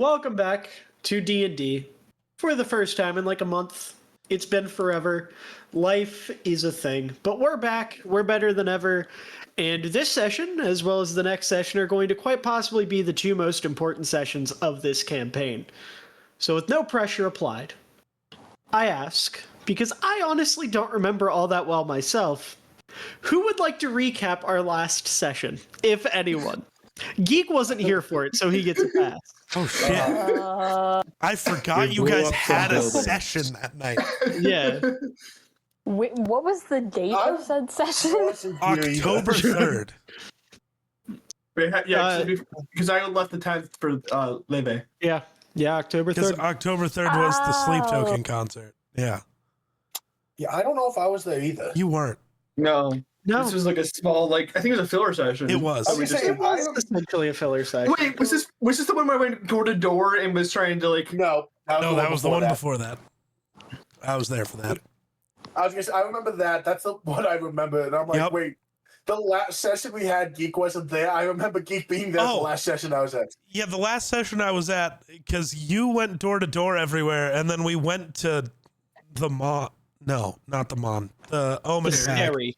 Welcome back to D&D for the first time in like a month. It's been forever. Life is a thing, but we're back. We're better than ever. And this session, as well as the next session, are going to quite possibly be the two most important sessions of this campaign. So with no pressure applied, I ask, because I honestly don't remember all that well myself, who would like to recap our last session, if anyone? Geek wasn't here for it, so he gets a pass. Oh shit! I forgot you guys had a session that night. Yeah. Wait, what was the date of said session? October 3rd. Yeah, because I left the 10th for Leve. Yeah, October 3rd. Because October 3rd was the Sleep Token concert. Yeah. Yeah, I don't know if I was there either. You weren't. No. This was like a small, I think it was a filler session. It was. It was essentially a filler session. Wait, was this the one where I went door to door and was trying to No. That was the one before that. I was there for that. I remember that. That's the one I remember. And I'm like, wait, the last session we had, Geek wasn't there. I remember Geek being there the last session I was at. Yeah, the last session I was at, because you went door to door everywhere, and then we went to the Mon. No, not the Mon. The Omen Pact. Scary.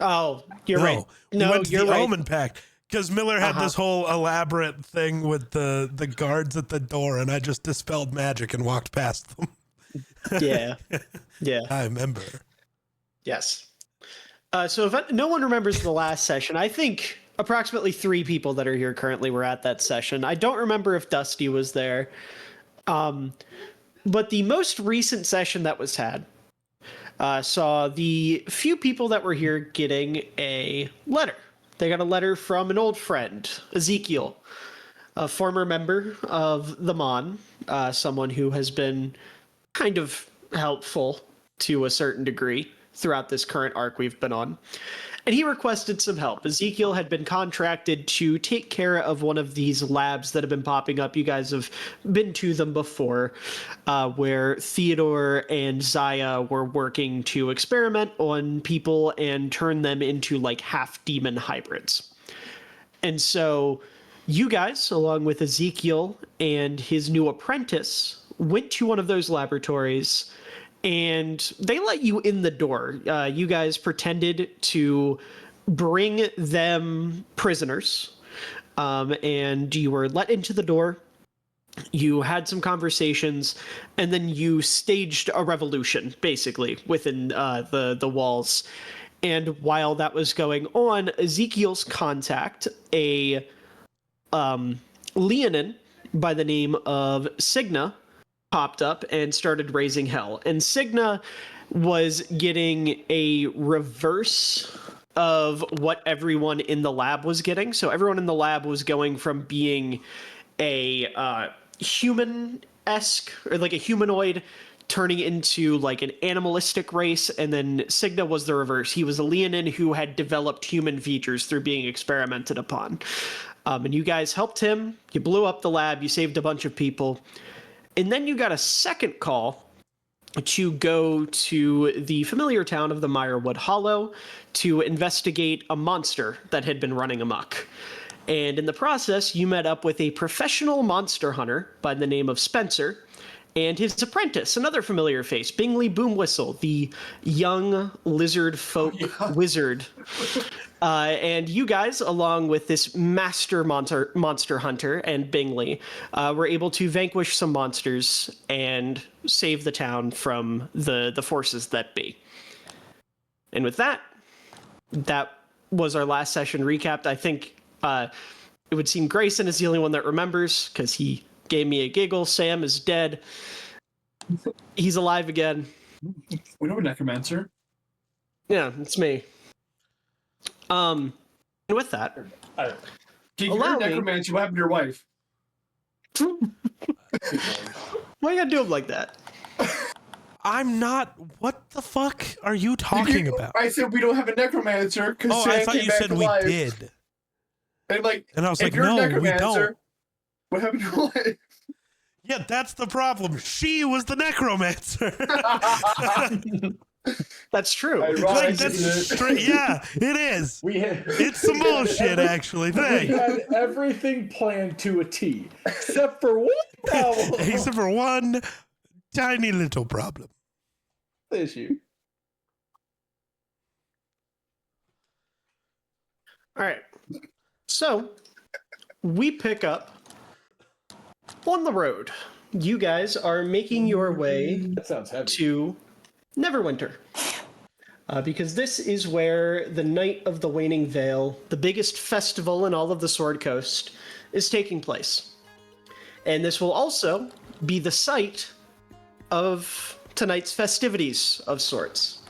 Oh, you're right. No, we went to you're the right. Omen Pact. Because Miller had this whole elaborate thing with the guards at the door, and I just dispelled magic and walked past them. Yeah. I remember. Yes. So if no one remembers the last session, I think approximately 3 people that are here currently were at that session. I don't remember if Dusty was there. But the most recent session that was had saw the few people that were here getting a letter. They got a letter from an old friend, Ezekiel, a former member of the Mon, someone who has been kind of helpful to a certain degree throughout this current arc we've been on. And he requested some help. Ezekiel had been contracted to take care of one of these labs that have been popping up. You guys have been to them before, where Theodore and Zaya were working to experiment on people and turn them into like half-demon hybrids. And so you guys, along with Ezekiel and his new apprentice, went to one of those laboratories, and they let you in the door. You guys pretended to bring them prisoners, and you were let into the door. You had some conversations, and then you staged a revolution, basically, within the walls. And while that was going on, Ezekiel's contact, a Leonin by the name of Signa, popped up and started raising hell. And Signa was getting a reverse of what everyone in the lab was getting. So everyone in the lab was going from being a human-esque, or like a humanoid, turning into like an animalistic race, and then Signa was the reverse. He was a Leonin who had developed human features through being experimented upon. And you guys helped him. You blew up the lab. You saved a bunch of people. And then you got a second call to go to the familiar town of the Meyerwood Hollow to investigate a monster that had been running amok. And in the process, you met up with a professional monster hunter by the name of Spencer and his apprentice, another familiar face, Bingley Boomwhistle, the young lizard folk wizard. And you guys, along with this master monster hunter and Bingley, were able to vanquish some monsters and save the town from the forces that be. And with that was our last session recapped. I think it would seem Grayson is the only one that remembers, because he gave me a giggle. Sam is dead. He's alive again. We know a necromancer. Yeah, it's me. And with that, You're a necromancer. What happened to your wife? why you gotta do him like that? I'm not. What the fuck are you talking about? I said we don't have a necromancer. Oh, I thought you said we did. And I was like, you're no, a necromancer, we don't. What happened to your wife? Yeah, that's the problem. She was the necromancer. That's true. Like, that's straight. Yeah, it is. It's some bullshit, actually. We Thanks. had everything planned to a T, except for one problem. Except for one tiny little problem. issue. All right. So we pick up on the road. You guys are making your way That sounds heavy. to Neverwinter. Because this is where the Night of the Waning Vale, the biggest festival in all of the Sword Coast, is taking place. And this will also be the site of tonight's festivities of sorts.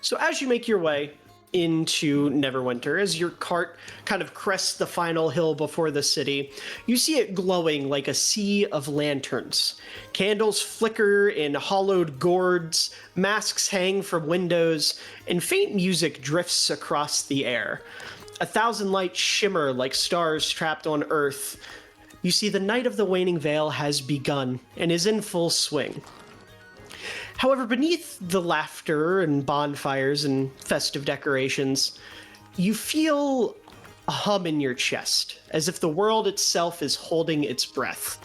So as you make your way into Neverwinter, as your cart kind of crests the final hill before the city, you see it glowing like a sea of lanterns. Candles flicker in hollowed gourds, masks hang from windows, and faint music drifts across the air. 1,000 lights shimmer like stars trapped on Earth. You see the Night of the Waning Vale has begun and is in full swing. However, beneath the laughter and bonfires and festive decorations, you feel a hum in your chest, as if the world itself is holding its breath.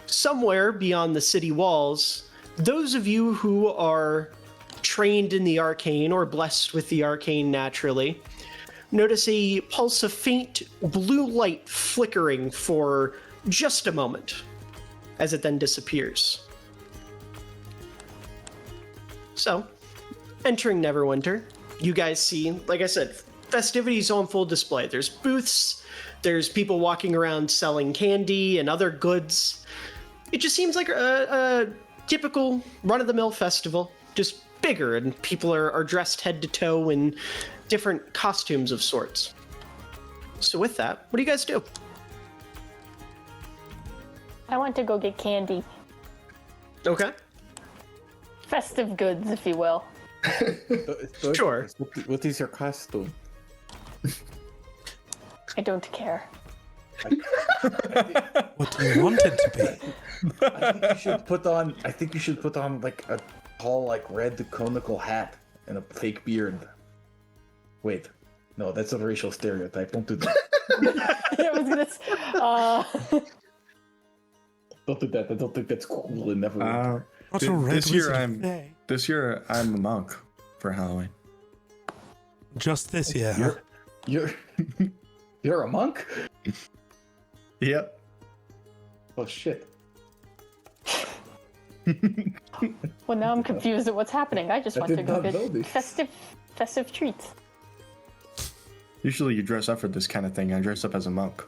Somewhere beyond the city walls, those of you who are trained in the arcane or blessed with the arcane naturally, notice a pulse of faint blue light flickering for just a moment, as it then disappears. So, entering Neverwinter, you guys see, like I said, festivities on full display. There's booths, there's people walking around selling candy and other goods. It just seems like a typical run-of-the-mill festival, just bigger, and people are dressed head to toe in different costumes of sorts. So with that, what do you guys do? I want to go get candy. Okay. Festive goods, if you will. Sure. What is your costume? I don't care. What do you want it to be? I think you should put on. I think you should put on like a tall, like red conical hat and a fake beard. Wait, no, that's a racial stereotype. Don't do that. I was gonna. Don't do that. I don't think that's cool and never. What's a red this year wizard say? I'm a monk for Halloween. Just this year. Huh? You're a monk? Yep. Oh shit. Well, now I'm confused at what's happening. I just I want to did go not know get this. festive treats. Usually you dress up for this kind of thing. I dress up as a monk.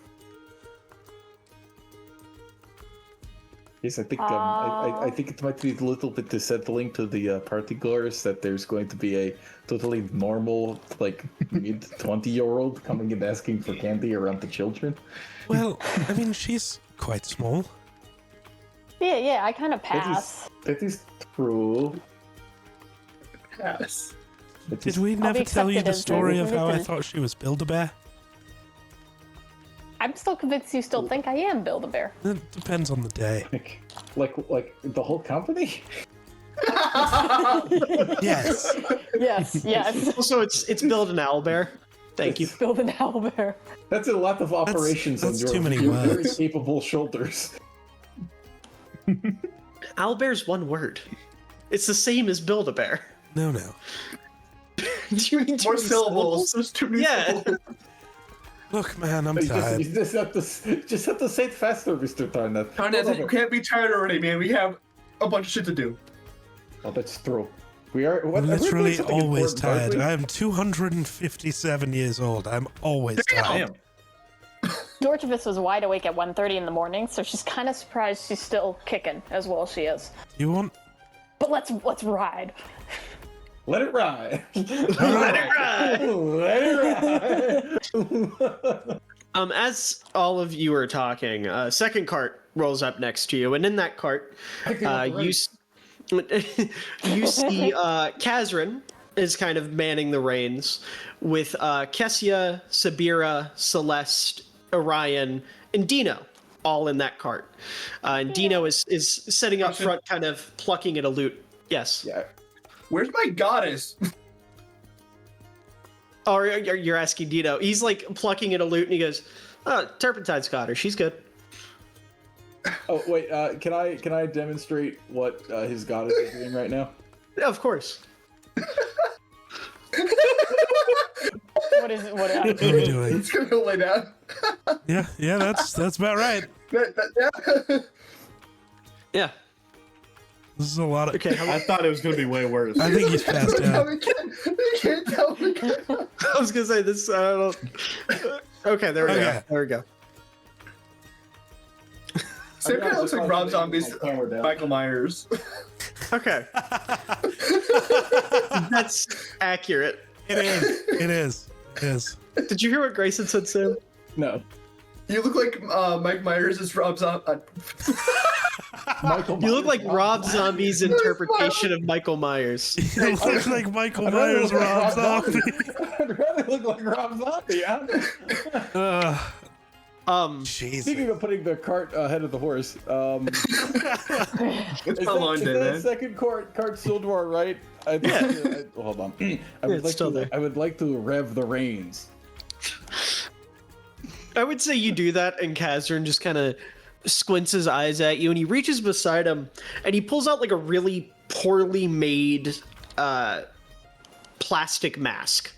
Yes, I think I think it might be a little bit unsettling to the party goers that there's going to be a totally normal, like mid 20-year-old coming and asking for candy around the children. Well, I mean, she's quite small. Yeah, I kind of pass. That is true. Yes. Did we never be tell you accepted the as story of how I little. thought she was Build-A-Bear? I'm still convinced you still think I am Build-A-Bear. It depends on the day. Like the whole company? Yes. Yes. Also, it's Build an Owlbear. Thank you. Build an owlbear. That's a lot of operations that's on too many your very words. capable shoulders. Owlbear's one word. It's the same as Build-A-Bear. No. Do you mean More syllables. There's too many Yeah. syllables. Look, man, I'm You tired. just have to say it faster, Mr. Tarnat. Tarnat, you can't be tired already, man. We have a bunch of shit to do. Oh, that's true. We are I'm literally something always important, aren't tired. we? I am 257 years old. I'm always I tired. am. Dorchivus was wide awake at 1:30 in the morning, so she's kind of surprised she's still kicking as well as she is. You want? But let's ride. Let it ride. Let it ride. Let it ride. As all of you are talking, a second cart rolls up next to you, and in that cart, you see Kazrin is kind of manning the reins with Kessia, Sabira, Celeste, Orion, and Dino all in that cart. And Dino is sitting up front, kind of plucking at a loot. Yes. Yeah. Where's my goddess? Oh, you're asking Dino. He's like plucking at a lute, and he goes, "Oh, Turpentine's got her. She's good." Oh wait, can I demonstrate what his goddess is doing right now? Yeah, of course. What is it? What? What are we doing? It's gonna go lay down. Yeah, that's about right. Yeah. Yeah. This is a lot of. Okay. I thought it was gonna be way worse. I think he's passed out. We can't tell. I was gonna say this. Okay, there we go. Okay. There we go. Sam kind of looks like Rob Zombie's Michael Myers. Okay. That's accurate. It is. It is. It is. Did you hear what Grayson said, Sam? No. You look like Mike Myers is Rob Zombie. Michael You look like Myers. Rob Zombie's interpretation of Michael Myers. It looks like Michael I'd rather Myers, look like Rob Zombie. I'd rather look like Rob Zombie. Jesus. Speaking of putting the cart ahead of the horse, It's is a long that day, man. second cart still to our right? Hold on. I would like to rev the reins. I would say you do that, and Kazern just kind of squints his eyes at you, and he reaches beside him, and he pulls out like a really poorly made plastic mask.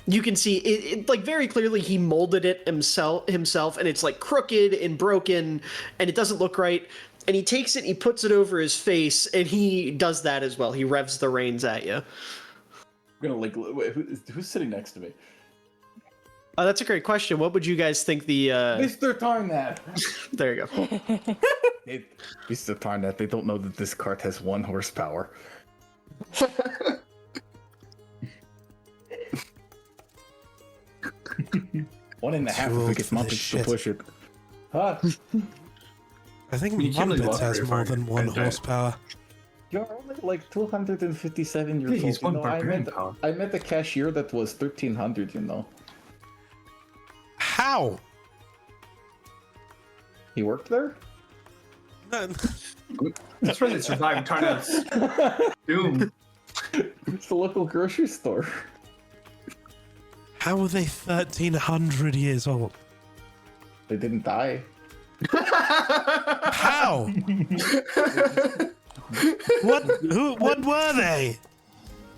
You can see it like very clearly he molded it himself, and it's like crooked and broken, and it doesn't look right. And he takes it, and he puts it over his face, and he does that as well. He revs the reins at you. I'm gonna wait, who's sitting next to me? That's a great question. What would you guys think the? Mr. Tarnat. There you go. Mr. Tarnat, they don't know that this cart has 1 horsepower. 1.5 if we get Muppets to push it. Huh? I think You can't really Muppets walk has very more far. than 1 Right. horsepower. You're only like 257 years He's old. one barbarian power. I met a cashier that was 1,300, you know. How? He worked there? That's where they survived Tarnat's doom. It's the local grocery store. How are they 1,300 years old? They didn't die. How? What were they?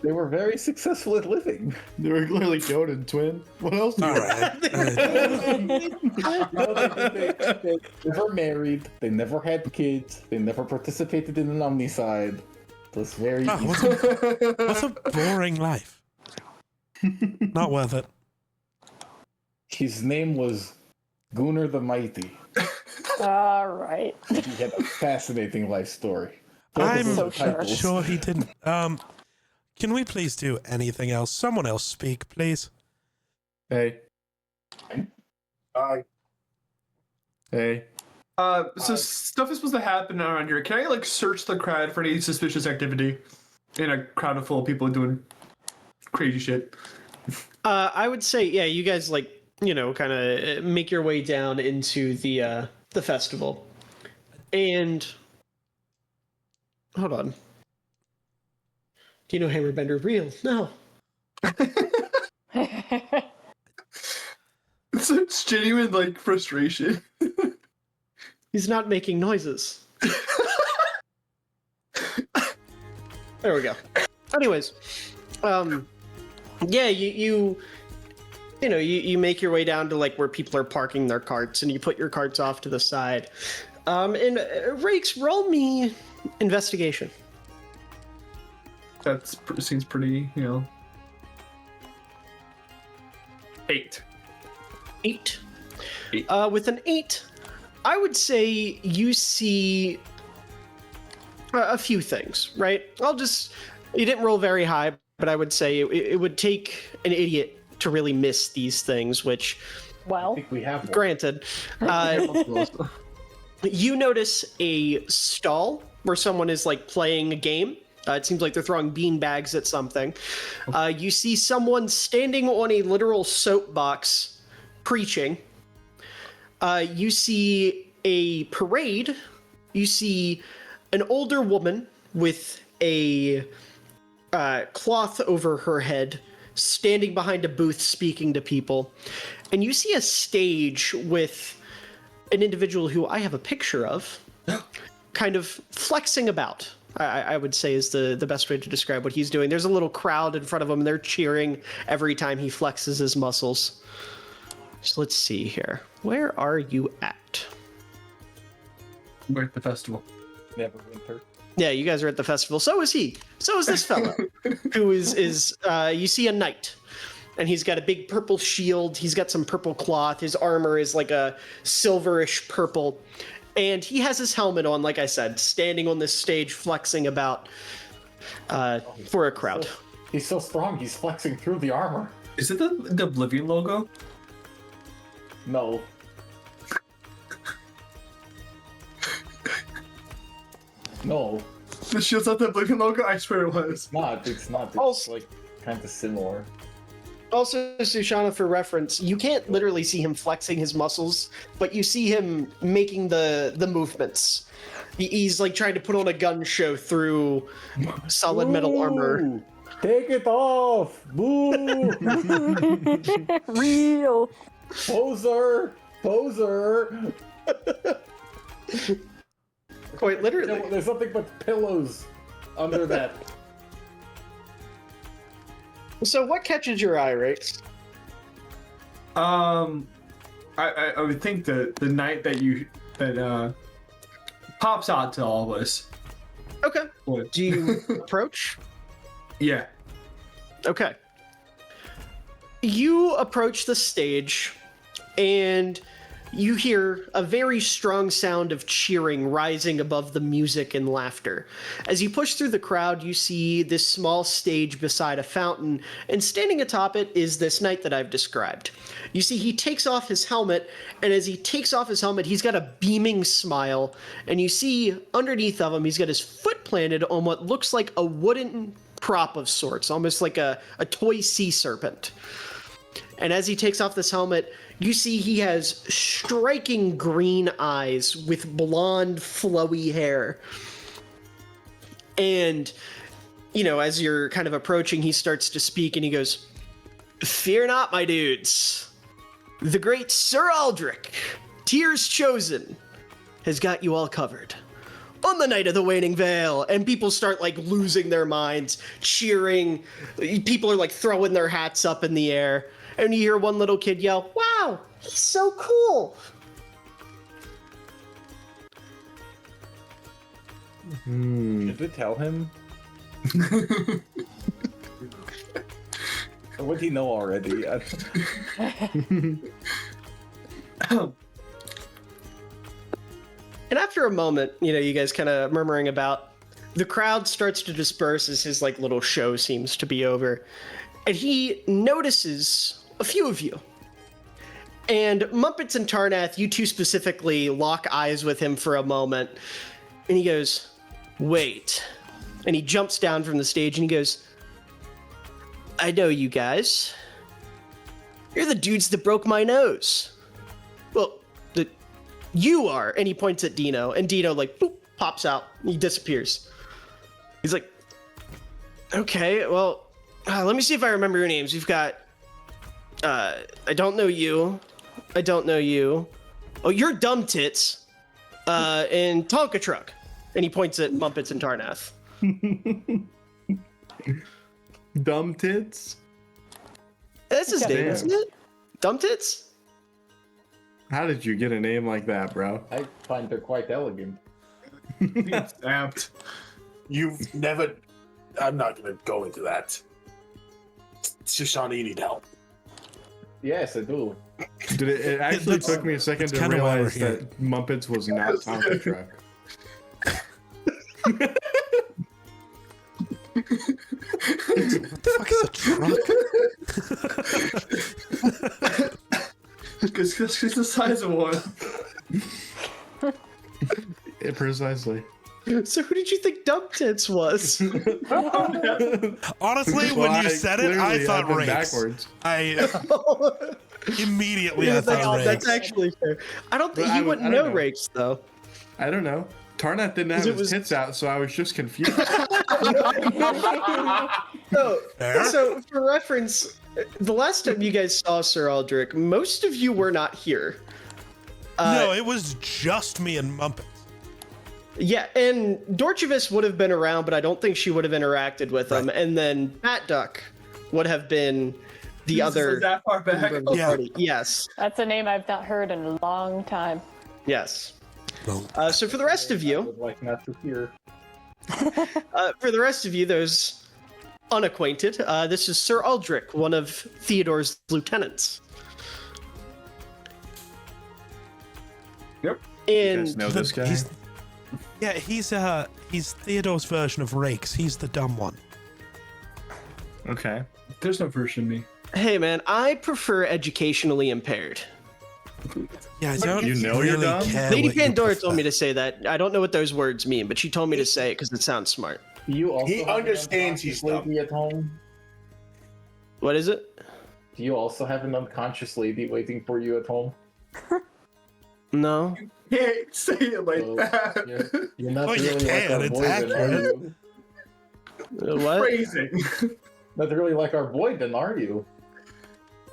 They were very successful at living. They were clearly goat and twin. What else? Do you All right. They never married. They never had kids. They never participated in an omnicide. It was very Oh, easy. what's a boring life? Not worth it. His name was Gunnar the Mighty. All right. He had a fascinating life story. I'm so sure. sure he didn't. Can we please do anything else? Someone else speak, please. Hey. Hi. Hey. So stuff is supposed to happen around here. Can I like search the crowd for any suspicious activity in a crowd full of people doing crazy shit? I would say, yeah, you guys like, kind of make your way down into the festival. And hold on. Do you know Hammerbender real? No. It's genuine like frustration. He's not making noises. There we go. Anyways, yeah, you make your way down to like where people are parking their carts, and you put your carts off to the side. And Rakes, roll me investigation. That seems pretty, 8. 8. 8. With an 8, I would say you see a few things, right? You didn't roll very high, but I would say it would take an idiot to really miss these things, which, Well, I think we have one. granted, you notice a stall where someone is like playing a game. It seems like they're throwing bean bags at something. You see someone standing on a literal soapbox preaching. You see a parade. You see an older woman with a cloth over her head, standing behind a booth speaking to people. And you see a stage with an individual who I have a picture of, kind of flexing about. I would say is the best way to describe what he's doing. There's a little crowd in front of him, and they're cheering every time he flexes his muscles. So let's see here. Where are you at? We're at the festival. Neverwinter. Yeah, you guys are at the festival. So is he. So is this fellow, who is you see a knight, and he's got a big purple shield. He's got some purple cloth. His armor is like a silverish purple, and he has his helmet on, like I said, standing on this stage, flexing about for a crowd. He's so strong. He's flexing through the armor. Is it the Oblivion logo? No. No, The shield's not the Oblivion logo? I swear it was. it's not. It's not. It's Also- like kind of similar. Also, Sushana, for reference, you can't literally see him flexing his muscles, but you see him making the movements. He's like trying to put on a gun show through solid metal armor. Ooh, take it off! Boo! Real. Poser! Poser! Quite literally. There's nothing but pillows under that. So what catches your eye, Race? I would think the night that pops out to all of us. Okay. What? Do you approach? Yeah. Okay. You approach the stage, and you hear a very strong sound of cheering rising above the music and laughter. As you push through the crowd, you see this small stage beside a fountain, and standing atop it is this knight that I've described. You see, he takes off his helmet, and as he takes off his helmet, he's got a beaming smile, and you see underneath of him, he's got his foot planted on what looks like a wooden prop of sorts, almost like a toy sea serpent. And as he takes off this helmet, you see he has striking green eyes with blonde, flowy hair. And, you know, as you're kind of approaching, he starts to speak and he goes, "Fear not, my dudes. The great Sir Aldrich, Tears Chosen, has got you all covered. On the night of the Waning Veil." And people start like losing their minds, cheering. People are like throwing their hats up in the air. And you hear one little kid yell, "Wow, he's so cool." Should we tell him? Or would he know already? And after a moment, you know, you guys kind of murmuring about, the crowd starts to disperse as his like little show seems to be over. And he notices a few of you. And Mumpets and Tarnath, you two specifically, lock eyes with him for a moment. And he goes, "Wait." And he jumps down from the stage and he goes, "I know you guys. You're the dudes that broke my nose." "Well, you are." And he points at Dino. And Dino, like, boop, pops out. He disappears. He's like, "Okay, well, let me see if I remember your names. You've got, I don't know you. I don't know you. Oh, you're Dumb Tits. And Tonka Truck." And he points at Mumpets and Tarnath. Dumb tits? That's his name, Damn. isn't it? Dumb Tits? How did you get a name like that, bro? I find her quite elegant. It's apt. You've never. I'm not gonna go into that. Shoshana, you need help. Yes, I do. Dude, it actually That's- took me a second to kinda why we're realize here. that Muppets was not Tonka Truck. What the fuck is a truck? Because she's the size of one. Yeah, precisely. So who did you think Dumb Tits was? Honestly, when Well, you said it, I clearly thought had them Rakes. backwards. I immediately I thought that's Rakes. actually fair. I don't think But he I wouldn't don't know know. Rakes though. I don't know. Tarnath didn't have it his was- tits out, so I was just confused. So for reference, the last time you guys saw Sir Aldrich, most of you were not here. No, it was just me and Mumpet. Yeah, and Dorchevus would have been around, but I don't think she would have interacted with him. And then Bat Duck would have been the other. that far back. member of the Yeah. party. Yes. That's a name I've not heard in a long time. Yes. Well, So for the rest of I you, would like not to hear. those unacquainted, this is Sir Aldrich, one of Theodore's lieutenants. Yep. You And guys know this guy? He's Theodore's version of Rakes. He's the dumb one. Okay. There's no version of me. hey, man, I prefer educationally impaired. Yeah, I don't You know you're really dumb? care Lady what you Pandora prefer. told me to say that. I don't know what those words mean, but she told me to say it because it sounds smart. You also He have an understands he's unconscious lady at home. What is it? Do you also have an unconscious lady waiting for you at home? No. Can't say it like So, that. You're not Well, you really like can, our it's boy, then, are accurate. you? What? Phrasing. Not really like our boy, then, are you?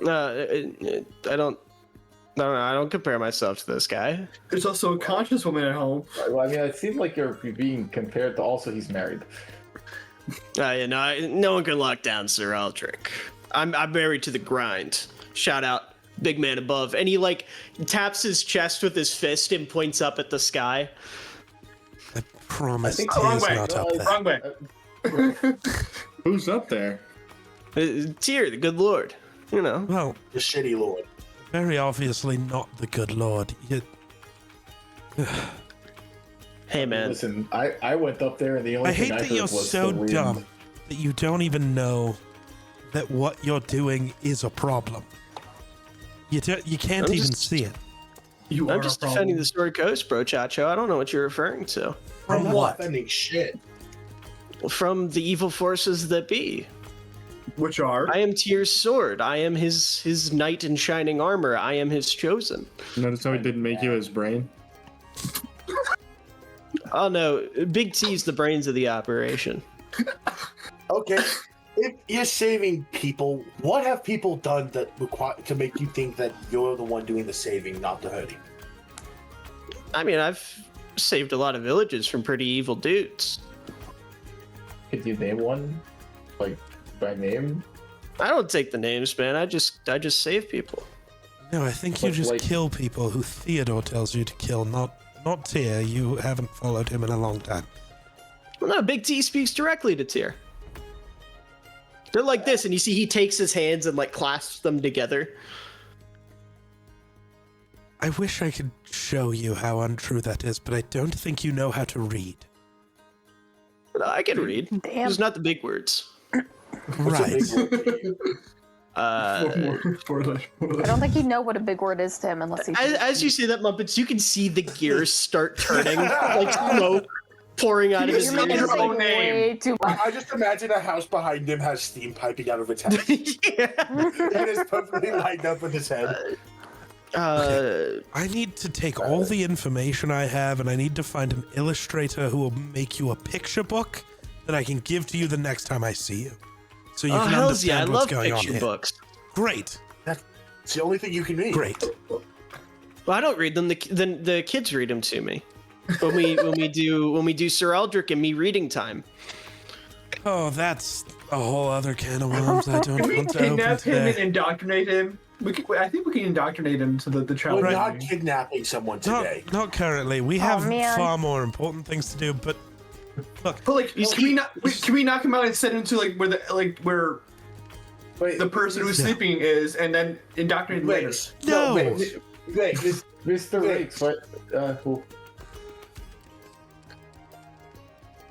I don't know. I don't compare myself to this guy. There's also a conscious woman at home. Well, I mean, it seems like you're being compared to also he's married. No one can lock down Sir Aldrich. I'm married to the grind. Shout out, big man above. And he like taps his chest with his fist and points up at the sky. I promise I think- he Wrong is way. not up there. Wrong way. Who's up there? Tyr, the good lord. You know. Well, The shitty lord. very obviously not the good lord. Hey man. Listen, I went up there and the only I thing hate I that heard you're was so the wind. dumb that you don't even know that what you're doing is a problem. You can't I'm even just- see it. You I'm are just a problem. defending the Sword Coast, bro, Chacho. I don't know what you're referring to. I'm From not what? defending shit. From the evil forces that be. Which are? I am Tyr's sword. I am his knight in shining armor. I am his chosen. Notice how he didn't make you his brain? Oh no, Big T's the brains of the operation. Okay. If you're saving people, what have people done that require to make you think that you're the one doing the saving, not the hurting? I mean, I've saved a lot of villages from pretty evil dudes. Could you name one, like by name? I don't take the names, man. I just save people. No, I think you But, just like- kill people who Theodore tells you to kill, not Tyr. You haven't followed him in a long time. Well, no, Big T speaks directly to Tyr. They're like this, and you see he takes his hands and like clasps them together. I wish I could show you how untrue that is, but I don't think you know how to read. No, I can read. Damn. Just not the big words. Right. Uh, I don't think he'd know what a big word is to him unless he. as you say that, Muppets, you can see the gears start turning, like smoke pouring out of his You're making ears. it your own sound name. way too much. I just imagine a house behind him has steam piping out of its head. Yeah. It is perfectly lined up with his head. I need to take all the information I have and I need to find an illustrator who will make you a picture book that I can give to you the next time I see you. So you Oh, can hells yeah, I understand what's love going on picture here. books. Great. It's the only thing you can read. Great. Well, I don't read them. The kids read them to me. When we do Sir Aldrich and me reading time. Oh, that's a whole other can of worms I don't Can we want to open kidnap him and today. indoctrinate him? I think we can indoctrinate him to the child. We're Right. not kidnapping someone today. Not currently. We have man. far more important things to do, but look, But like, can we knock him out and send him to like where Wait, the person who's No. sleeping is, and then indoctrinate him later? No. Wait. Mr. Wait. Rakes, what? Who?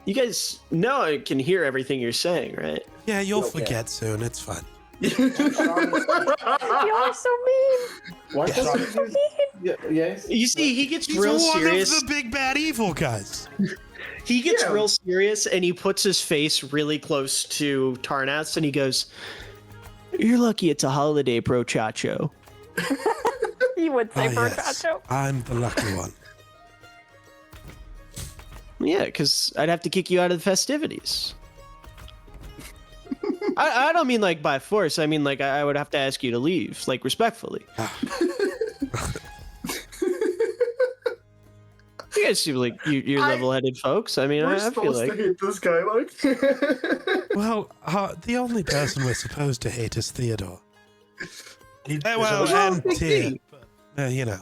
You guys know I can hear everything you're saying, right? yeah, you'll Okay. forget soon. It's fine. You're so mean. Why Yes. don't you just, yes? You see, he gets He's real one serious. of the big bad evil guys. He gets Yeah. real serious, and he puts his face really close to Tarnas, and he goes, "You're lucky it's a holiday, pro chacho." You would say Ah, for yes. Chacho. I'm the lucky one. Yeah, because I'd have to kick you out of the festivities. I don't mean like by force. I mean like I would have to ask you to leave, like respectfully. You guys seem like you're level-headed folks. I mean, We're I feel supposed like to hate this guy, like. Well, the only person we're supposed to hate is Theodore. There's Well, a- and Tyr. You know,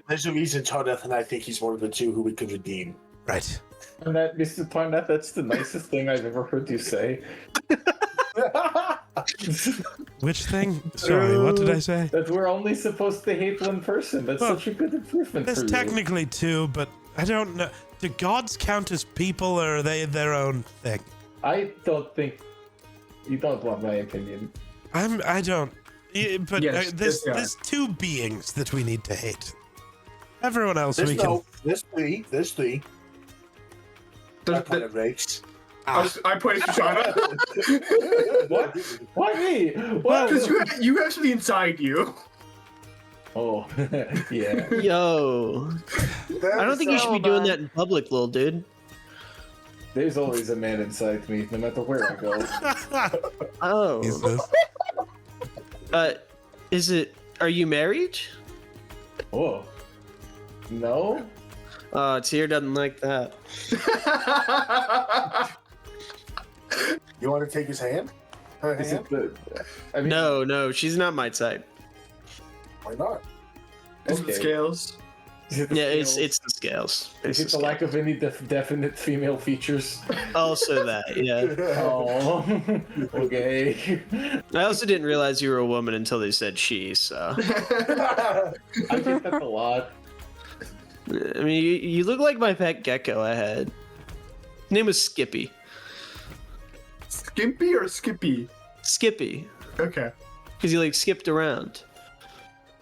there's a reason Jonathan and I think he's one of the two who we could redeem. right. And that, Mr. Parnett, that's the nicest thing I've ever heard you say. Which thing? Sorry, what did I say? That we're only supposed to hate one person. That's Well, such a good improvement There's for you. technically two, but I don't know. Do gods count as people, or are they their own thing? I don't think you don't want my opinion. I don't. But Yes, there's yes, there's two beings that we need to hate. Everyone else we can. There's three. There's three. That kind of race. I point to Shauna. What? Why me? What? Because you have something inside you. Oh, yeah. yo. I don't think you should be doing that in public, little dude. There's always a man inside me, no matter where I go. Oh. Jesus. Is it? Are you married? Oh. No? Tyr doesn't like that. You want to take his hand? Her Is hand? it the... I mean, No, she's not my type. Why not? Is it Okay. scales? Is it the Yeah, scales? it's the scales. Is It's it the the lack of any definite female features? scales. Also that, yeah. Oh, okay. I also didn't realize you were a woman until they said she. So I get that a lot. I mean, you look like my pet gecko I had. His name was Skippy. Skimpy or Skippy? Skippy, Okay. because he like skipped around.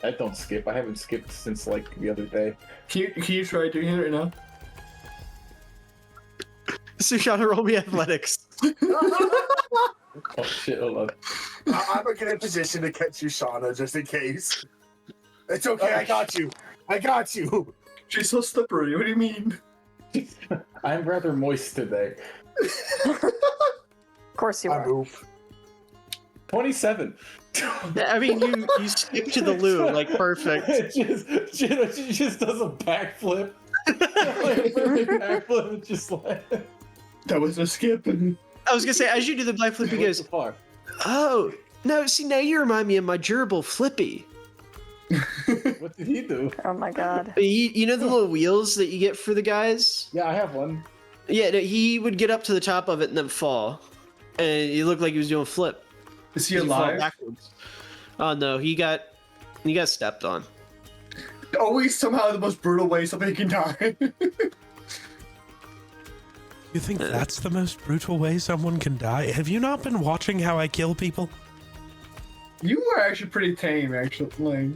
I don't skip. I haven't skipped since like the other day. Can you try doing it right now? Sushana, roll me athletics. Oh shit, hold on. I'm gonna get in position to catch you, Shauna, just in case. It's okay, I got you. I got you. She's so slippery. What do you mean? I'm rather moist today. Of course you I are. move. 27. I mean, you skipped to the loo, like perfect. She just does a backflip. Like a perfect backflip and just like... That was a skip. I was gonna say, as you do the black flip, he goes, far. "Oh no, see now you remind me of my gerbil Flippy. What did he do? Oh my god. You know the little wheels that you get for the guys? Yeah, I have one. Yeah, no, he would get up to the top of it and then fall, and he looked like he was doing a flip. Is he He'd fall alive? backwards. Oh no, he got stepped on. Always somehow the most brutal way somebody can die. You think that's the most brutal way someone can die? Have you not been watching how I kill people? You are actually pretty tame, actually. Like,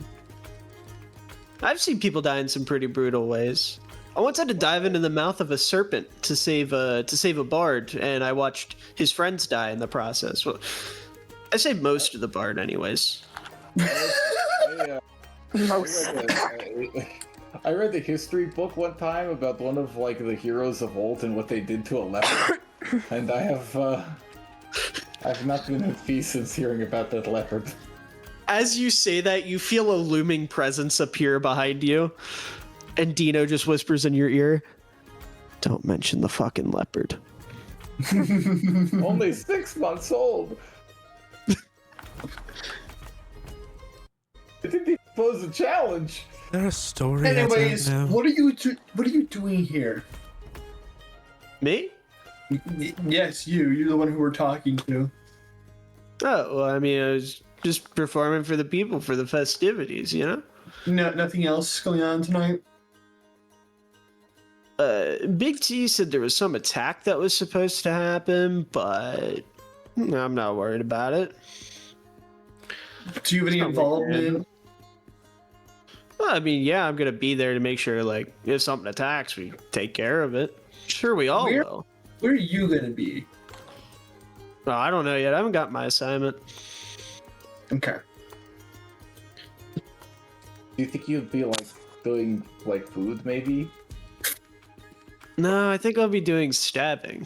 I've seen people die in some pretty brutal ways. I once had to dive into the mouth of a serpent to save a bard, and I watched his friends die in the process. Well, I saved most of the bard, anyways. I read the history book one time about one of like the heroes of old and what they did to a leopard, and I've not been at peace since hearing about that leopard. As you say that, you feel a looming presence appear behind you, and Dino just whispers in your ear, "Don't mention the fucking leopard." Only 6 months old. I didn't even pose a challenge. Is there a story anyways, I don't know? what are you doing here? Me? Yes, you. You're the one who we're talking to. Oh, well, I mean, I was just performing for the people for the festivities, you know? No, nothing else going on tonight. Big T said there was some attack that was supposed to happen, but I'm not worried about it. Do you have any It's not involvement? Well, I mean, yeah, I'm gonna be there to make sure, like, if something attacks, we take care of it. Sure, we all Where- will. Where are you gonna be? Oh, I don't know yet. I haven't got my assignment. Okay. Do you think you'd be like doing like food maybe? No, I think I'll be doing stabbing.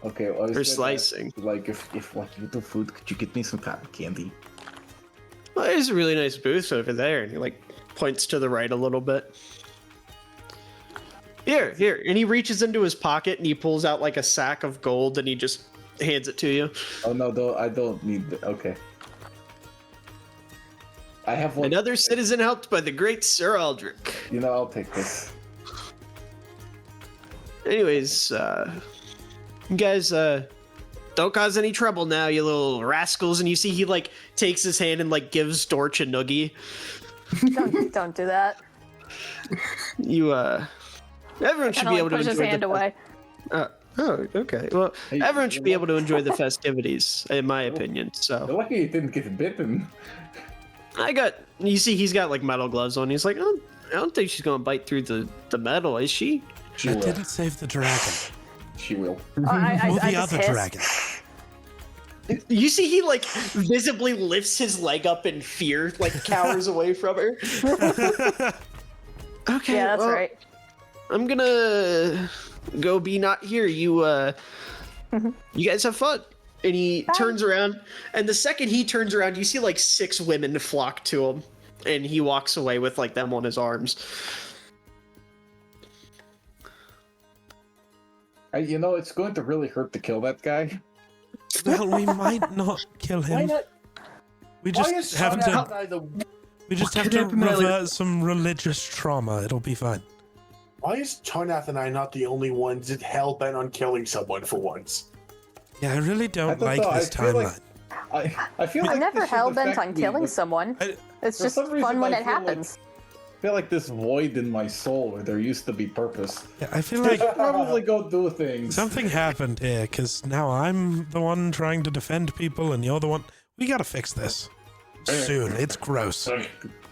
Okay, well, I was Or gonna ask, slicing. like, if like you do food, could you get me some cotton candy? Well, there's a really nice booth over there, and he like points to the right a little bit. Here, and he reaches into his pocket and he pulls out like a sack of gold and he just hands it to you. Oh no, I don't need. Okay. I have one. Another citizen helped by the great Sir Aldrich. You know, I'll take this. Anyways, you guys, don't cause any trouble now, you little rascals. And you see he like takes his hand and like gives Dorch a noogie. Don't do that. You, everyone should be able to push his enjoy hand the away. Oh, okay. Well, Hey, everyone should be you're able to enjoy the festivities, in my opinion. You're So lucky you didn't get bitten. you see, he's got like metal gloves on. He's like, oh, I don't think she's gonna bite through the metal, is she? She I will. didn't save the dragon. She will. I Or the just other hissed. dragon. You see, he like visibly lifts his leg up in fear, like cowers away from her. Okay, Yeah, that's well, right. I'm gonna go be not here. You guys have fun. And he turns around, and the second he turns around, you see like 6 women flock to him, and he walks away with like them on his arms. You know, it's going to really hurt to kill that guy. Well, we might not kill Why him. not? We Why just is have China to. the We just have to kidnapping my, like- revert some religious trauma. It'll be fine. Why is Charnath and I not the only ones that hell bent on killing someone for once? Yeah, I really don't don't like know, I this feel like- timeline. I feel like I'm never this should hell bent affect on me, killing but someone. I- It's for just some reason fun when I it feel like- happens. I feel like this void in my soul where there used to be purpose. Yeah, I feel I like should probably go do things. something happened here because now I'm the one trying to defend people and you're the one. We gotta fix this soon. It's gross.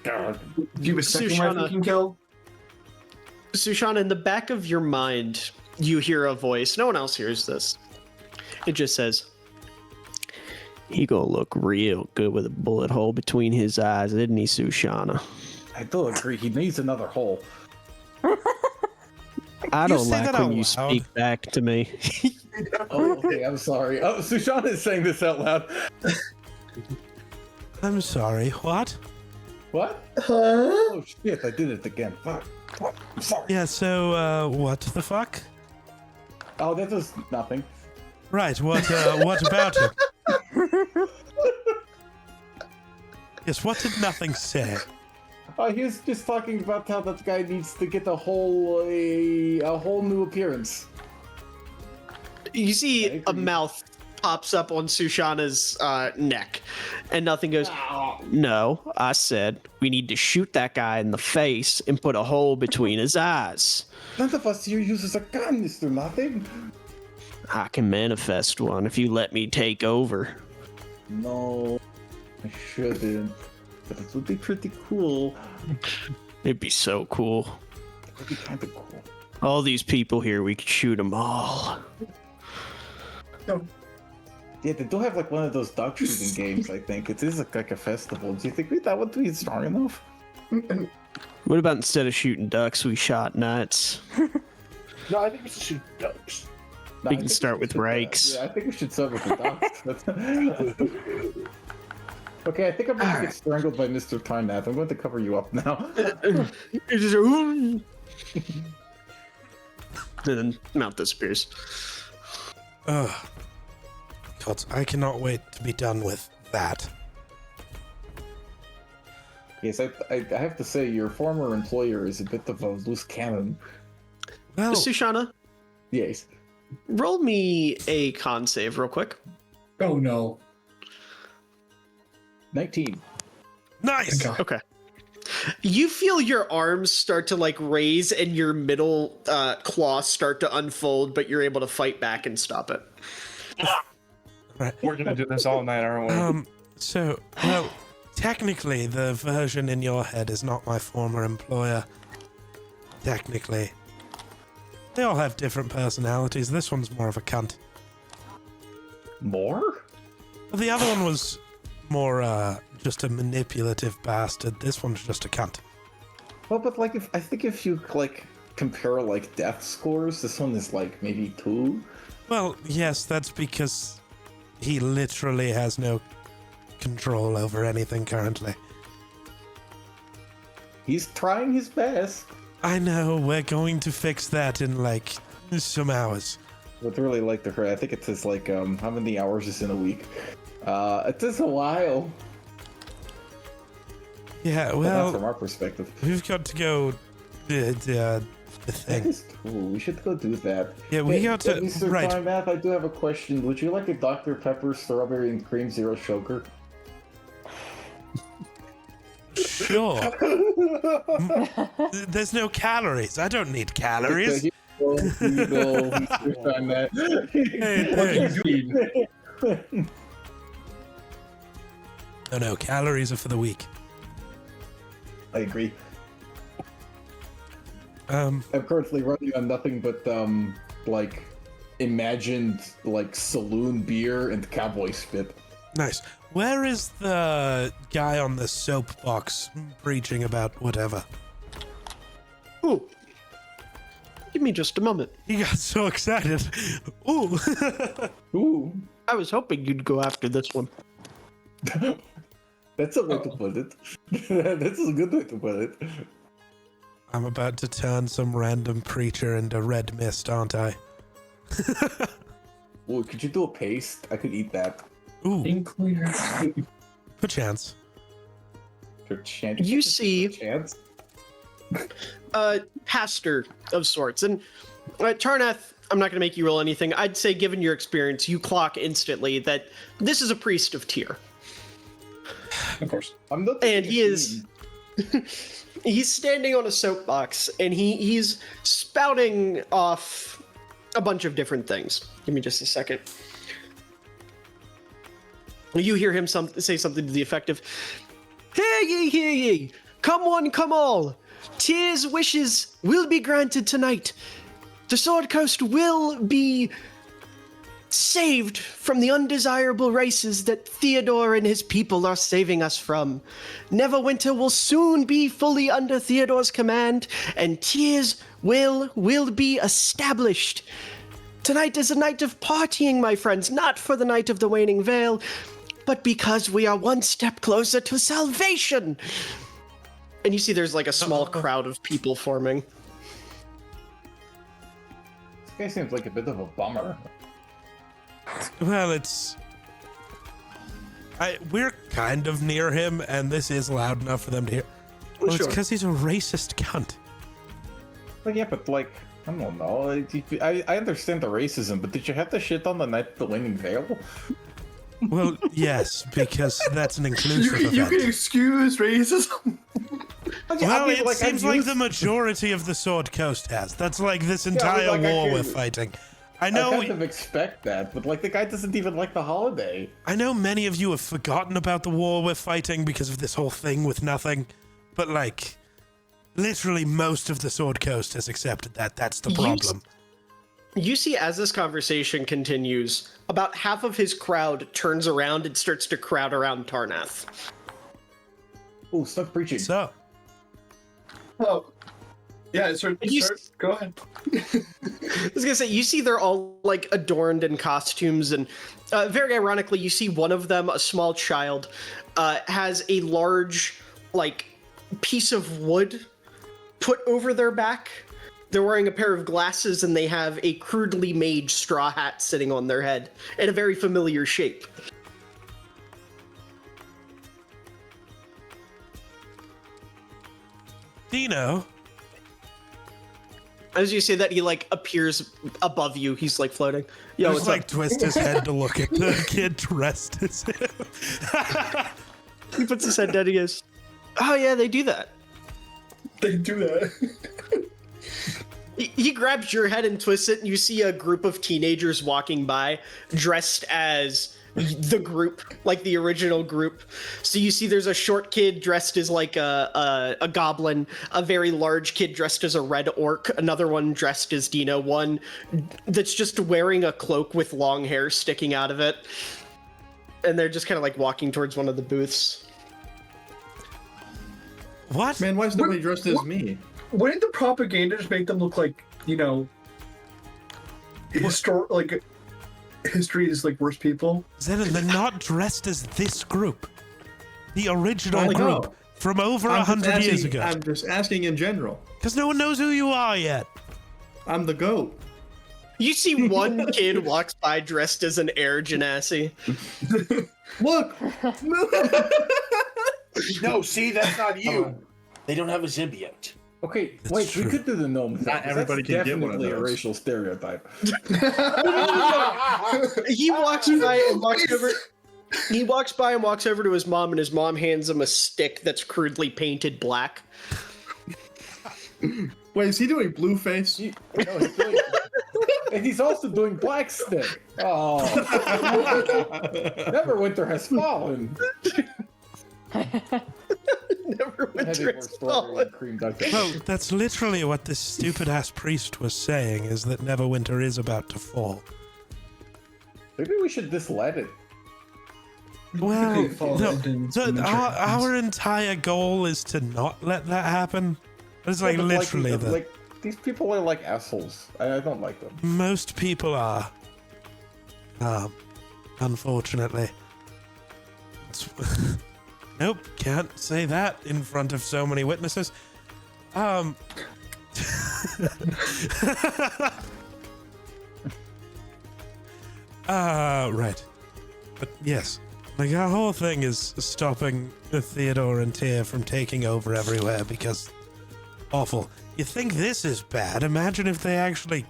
God. You a second wife you can kill? Sushana, in the back of your mind, you hear a voice. No one else hears this. It just says, "He gonna look real good with a bullet hole between his eyes, isn't he, Sushana?" I do agree. He needs another hole. I You don't say like that when out you loud. speak back to me. Oh, okay. I'm sorry. Oh, Sushana is saying this out loud. I'm sorry. What? What? Oh shit! I did it again. Fuck. I'm sorry. Yeah. So, what the fuck? Oh, that was nothing. Right. What? What about him? Yes. What did nothing say? Oh, he was just talking about how that guy needs to get a whole new appearance. You see I a agree. mouth pops up on Sushana's neck, and nothing goes, "No, I said we need to shoot that guy in the face and put a hole between his eyes. None of us here uses a gun, Mr. Nothing. I can manifest one if you let me take over." No, I shouldn't. But it would be pretty cool. It'd be so cool. It would be kind of cool. All these people here, we could shoot them all. Yeah, they do have like one of those dog shooting games. I think it is like a festival. Do you think that would be strong enough? What about instead of shooting ducks, we shot knights? No, I think we should shoot ducks. No, We I can think start with should, rakes. Yeah, I think we should start with the dogs. Okay, I think I'm going to get strangled by Mr. Tarnath. I'm going to cover you up now. It's just, and then mouth disappears. Ugh. God, I cannot wait to be done with that. Yes, I have to say, your former employer is a bit of a loose cannon. Well, Sushana, Yes. roll me a con save real quick. Oh no. 19. nice. God. Okay. You feel your arms start to like raise and your middle claws start to unfold, but you're able to fight back and stop it. We're gonna do this all night, aren't we? So, well, technically, the version in your head is not my former employer. Technically. They all have different personalities. This one's more of a cunt. More? Well, the other one was more, just a manipulative bastard. This one's just a cunt. Well, but like, I think if you like compare like death scores, this one is like maybe 2. Well, yes, that's because he literally has no control over anything currently. He's trying his best. I know, we're going to fix that in, like, some hours. Would really like to hear. I think it says like how many hours is in a week. It is a while. Yeah, But well, not from our perspective. we've got to go, the That thing. is cool. We should go do that. Yeah, we got to, Mr. right. Time Math, I do have a question. Would you like a Dr. Pepper strawberry and cream zero sugar? Sure. There's no calories. I don't need calories. Here you go, Mr. Time Math. Hey. No, calories are for the weak. I agree. Um, I'm currently running on nothing but like imagined like saloon beer and cowboy spit. nice. Where is the guy on the soapbox preaching about whatever? Ooh. Give me just a moment. He got so excited. Ooh. Ooh, I was hoping you'd go after this one. that's a way to put it. That's a good way to put it. I'm about to turn some random preacher into red mist, aren't I? Ooh, could you do a paste? I could eat that. Ooh, perchance. You see- Chance? Pastor of sorts. And Tarnath, I'm not going to make you roll anything. I'd say, given your experience, you clock instantly that this is a priest of Tyr. Of course. I'm not. And he is. He's standing on a soapbox and he's spouting off a bunch of different things. Give me just a second. You hear him say something to the effect of, hear ye, come one, come all. Tyr's wishes will be granted tonight. The Sword Coast will be saved from the undesirable races that Theodore and his people are saving us from. Neverwinter will soon be fully under Theodore's command, and Tyr's will be established. Tonight is a night of partying, my friends, not for the night of the Waning Veil, but because we are one step closer to salvation. And you see there's like a small crowd of people forming. This guy seems like a bit of a bummer. Well, we're kind of near him, and this is loud enough for them to hear. Well, it's Sure. because he's a racist cunt. Well, yeah, but like, I don't know. I understand the racism, but did you have to shit on the night of the Waning Veil? Well, yes, because that's an inclusive You event. can excuse racism. Well, it I've seems like used- the majority of the Sword Coast has. That's like this entire like, I war we're can- fighting. I I know, kind of expect that, but like the guy doesn't even like the holiday. I know many of you have forgotten about the war we're fighting because of this whole thing with nothing, but like, literally most of the Sword Coast has accepted that. That's the problem. You see, as this conversation continues, about half of his crowd turns around and starts to crowd around Tarnath. Oh, stop preaching. So, Oh. Yeah, You- go ahead. I was gonna say, you see they're all like adorned in costumes, and very ironically, you see one of them, a small child, has a large like piece of wood put over their back. They're wearing a pair of glasses, and they have a crudely made straw hat sitting on their head in a very familiar shape. Dino, As you say that, he like appears above you. He's like floating. Yo, just what's like up? twist his head to look at the kid dressed as him. He puts his head down. He goes, "Oh yeah, they do that." They do that. He grabs your head and twists it, and you see a group of teenagers walking by, dressed as the group, like the original group. So you see there's a short kid dressed as like a goblin, a very large kid dressed as a red orc, another one dressed as Dino, one that's just wearing a cloak with long hair sticking out of it. And they're just kind of like walking towards one of the booths. What? Man, why is nobody dressed as me? Wouldn't the propaganda just make them look like, history is like worse people. Zenon, they're not dressed as this group. The original I know. group from over I'm just 100 years asking- ago. I'm just asking in general. Because no one knows who you are yet. I'm the goat. You see one kid walks by dressed as an air genasi. Look. No, see, that's not you. They don't have a symbiote. Okay, That's wait, true. we could do the gnome thing. Not 'cause everybody that's can get one of definitely a those. racial stereotype. He walks by and walks over. He walks by and walks over to his mom, and his mom hands him a stick that's crudely painted black. Wait, is he doing Blueface? No, he's doing, and he's also doing black stick. Oh, Neverwinter has fallen. Neverwinter has fallen. Cream duck. Well, that's literally what this stupid-ass priest was saying, is that Neverwinter is about to fall. Maybe we should just let it. Well, fall no, into our entire goal is to not let that happen. It's like Yeah, but literally the... like these people are like assholes. I don't like them. Most people are. Unfortunately. Nope, can't say that in front of so many witnesses. Right. But yes, like our whole thing is stopping Theodore and Tyr from taking over everywhere because awful. You think this is bad? Imagine if they actually,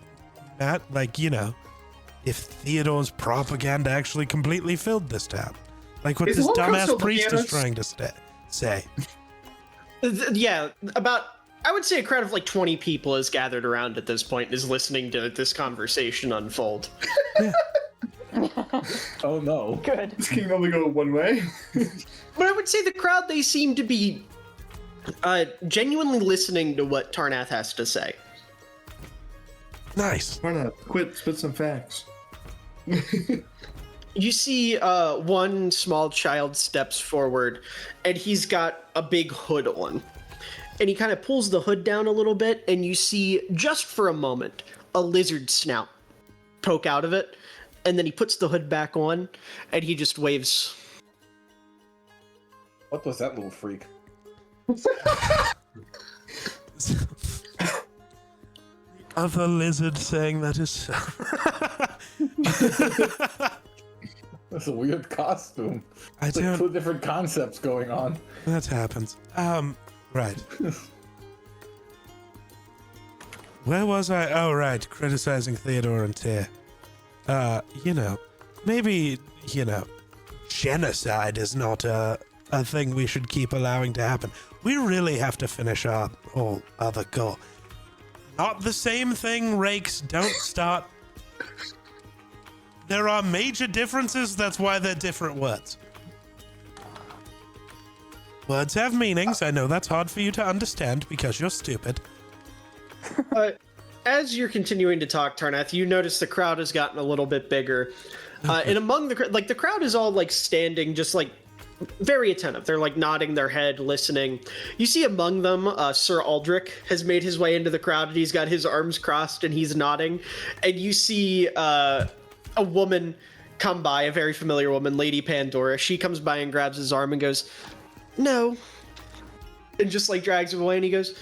if Theodore's propaganda actually completely filled this town. Like what Is this the Holocaust dumbass still priest looking is at us? trying to say. Yeah, I would say a crowd of like 20 people is gathered around at this point and is listening to this conversation unfold. Oh no. Good. This can only go one way. But I would say the crowd, they seem to be genuinely listening to what Tarnath has to say. Nice. Why not? Spit some facts. You see one small child steps forward, and he's got a big hood on. And he kind of pulls the hood down a little bit, and you see, just for a moment, a lizard snout poke out of it. And then he puts the hood back on, and he just waves. What was that little freak? Other lizard saying that is... That's a weird costume. I It's like don't... two different concepts going on. That happens. Right. Where was I? Oh, right. Criticizing Theodore and Tyr. Maybe, genocide is not a thing we should keep allowing to happen. We really have to finish our whole other goal. Not the same thing, rakes. Don't start. There are major differences, that's why they're different words. Words have meanings. I know that's hard for you to understand because you're stupid. As you're continuing to talk, Tarnath, you notice the crowd has gotten a little bit bigger. And among the crowd is all like standing, just like very attentive. They're like nodding their head, listening. You see among them, Sir Aldrich has made his way into the crowd, and he's got his arms crossed and he's nodding. And you see a woman come by, a very familiar woman, Lady Pandora. She comes by and grabs his arm and goes, "No," and just like drags him away. And he goes,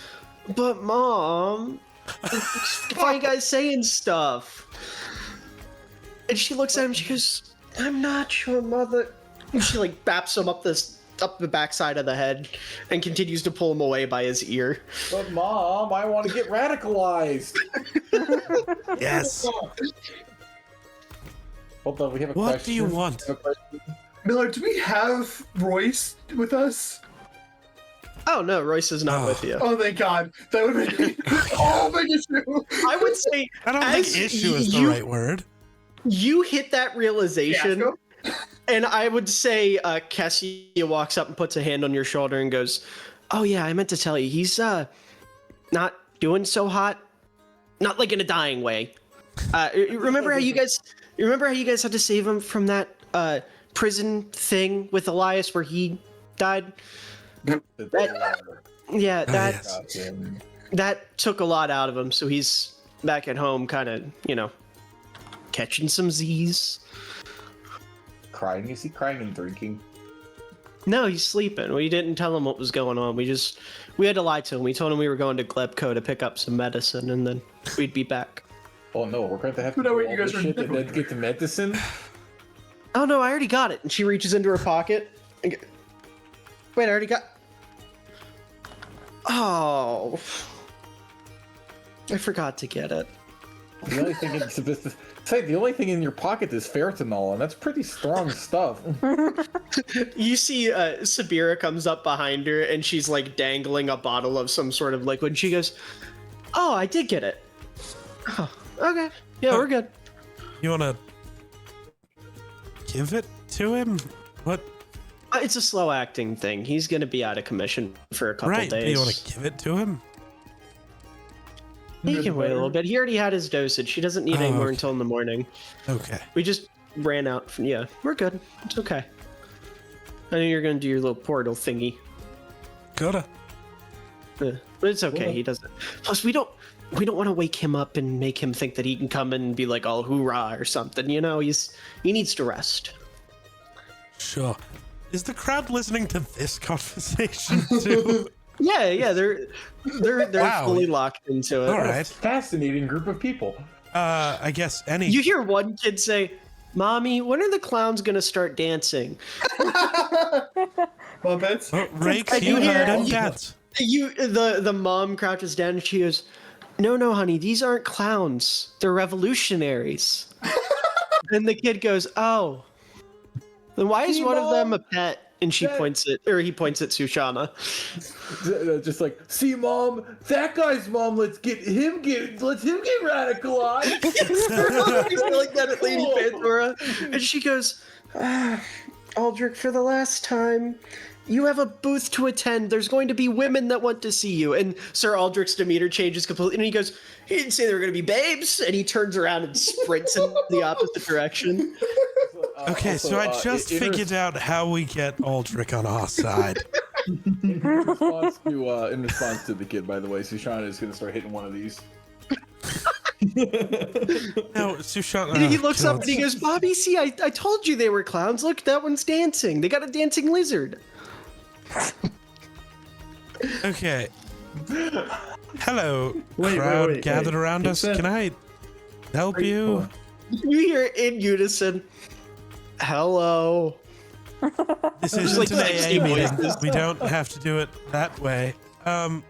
"But Mom, why are you guys saying stuff?" And she looks at him. She goes, "I'm not your mother." And she like baps him up the backside of the head and continues to pull him away by his ear. But Mom, I want to get radicalized. Yes. Hold on, we have a What question. do you want? We have a question. Miller, do we have Royce with us? Oh no, Royce is not Oh. with you. Oh, thank God. That would have been oh my issue. I would say I don't as think issue is the you- right word. you hit that realization. Fiasco? And I would say Cassia walks up and puts a hand on your shoulder and goes, "Oh yeah, I meant to tell you, he's not doing so hot. Not like in a dying way. Remember how you guys had to save him from that prison thing with Elias where he died? Yeah, that Yes. that took a lot out of him, so he's back at home kind of, catching some Z's. Crying? Is he crying and drinking? No, he's sleeping. We didn't tell him what was going on. We had to lie to him. We told him we were going to Glebco to pick up some medicine, and then we'd be back. Oh no, we're going to have to No, do wait, all you guys this are shit and never- then get the medicine? Oh no, I already got it. And she reaches into her pocket. And wait, I already got. Oh, I forgot to get it. The only thing the only thing in your pocket is Ferritinol, and that's pretty strong stuff. You see, Sabira comes up behind her, and she's like dangling a bottle of some sort of liquid. And she goes, "Oh, I did get it. Oh, okay, yeah, we're good." You wanna give it to him? What? It's a slow acting thing. He's gonna be out of commission for a couple Right, but days. you wanna give it to him? He can wait a little bit. He already had his dosage. He doesn't need any more okay. until in the morning. Okay. We just ran out. Yeah, we're good. It's okay. I know you're gonna do your little portal thingy, Gotta. but it's okay. He doesn't. Plus, we don't want to wake him up and make him think that he can come and be like all hoorah or something. You know, he needs to rest. Sure. Is the crowd listening to this conversation too? Yeah, they're Wow. fully locked into it. All right. Fascinating group of people. I guess any. You hear one kid say, "Mommy, when are the clowns gonna start dancing?" Muppets. Oh, Rakes, I you do hear- heard him dance. The mom crouches down and she goes, No, honey, these aren't clowns. They're revolutionaries." And the kid goes, "Oh, then why is one of them a pet?" And he points at Sushana. Just like, see, Mom, that guy's mom. Let's him get radicalized. like that at Lady Pandora. And she goes, "Aldrich, for the last time, you have a booth to attend. There's going to be women that want to see you." And Sir Aldrich's demeanor changes completely. And he goes, "He didn't say there were going to be babes." And he turns around and sprints in the opposite direction. Okay, so I just figured out how we get Aldrich on our side. In response to the kid, by the way, Sushana is going to start hitting one of these. No, Sushant. And he looks up and he goes, "Bobby, see, I told you they were clowns. Look, that one's dancing. They got a dancing lizard." Okay. Hello, Wait, crowd wait, gathered wait. around us. It's Can I help you? You hear in unison, "Hello." This isn't like an 60 AA meeting. voices. We don't have to do it that way. One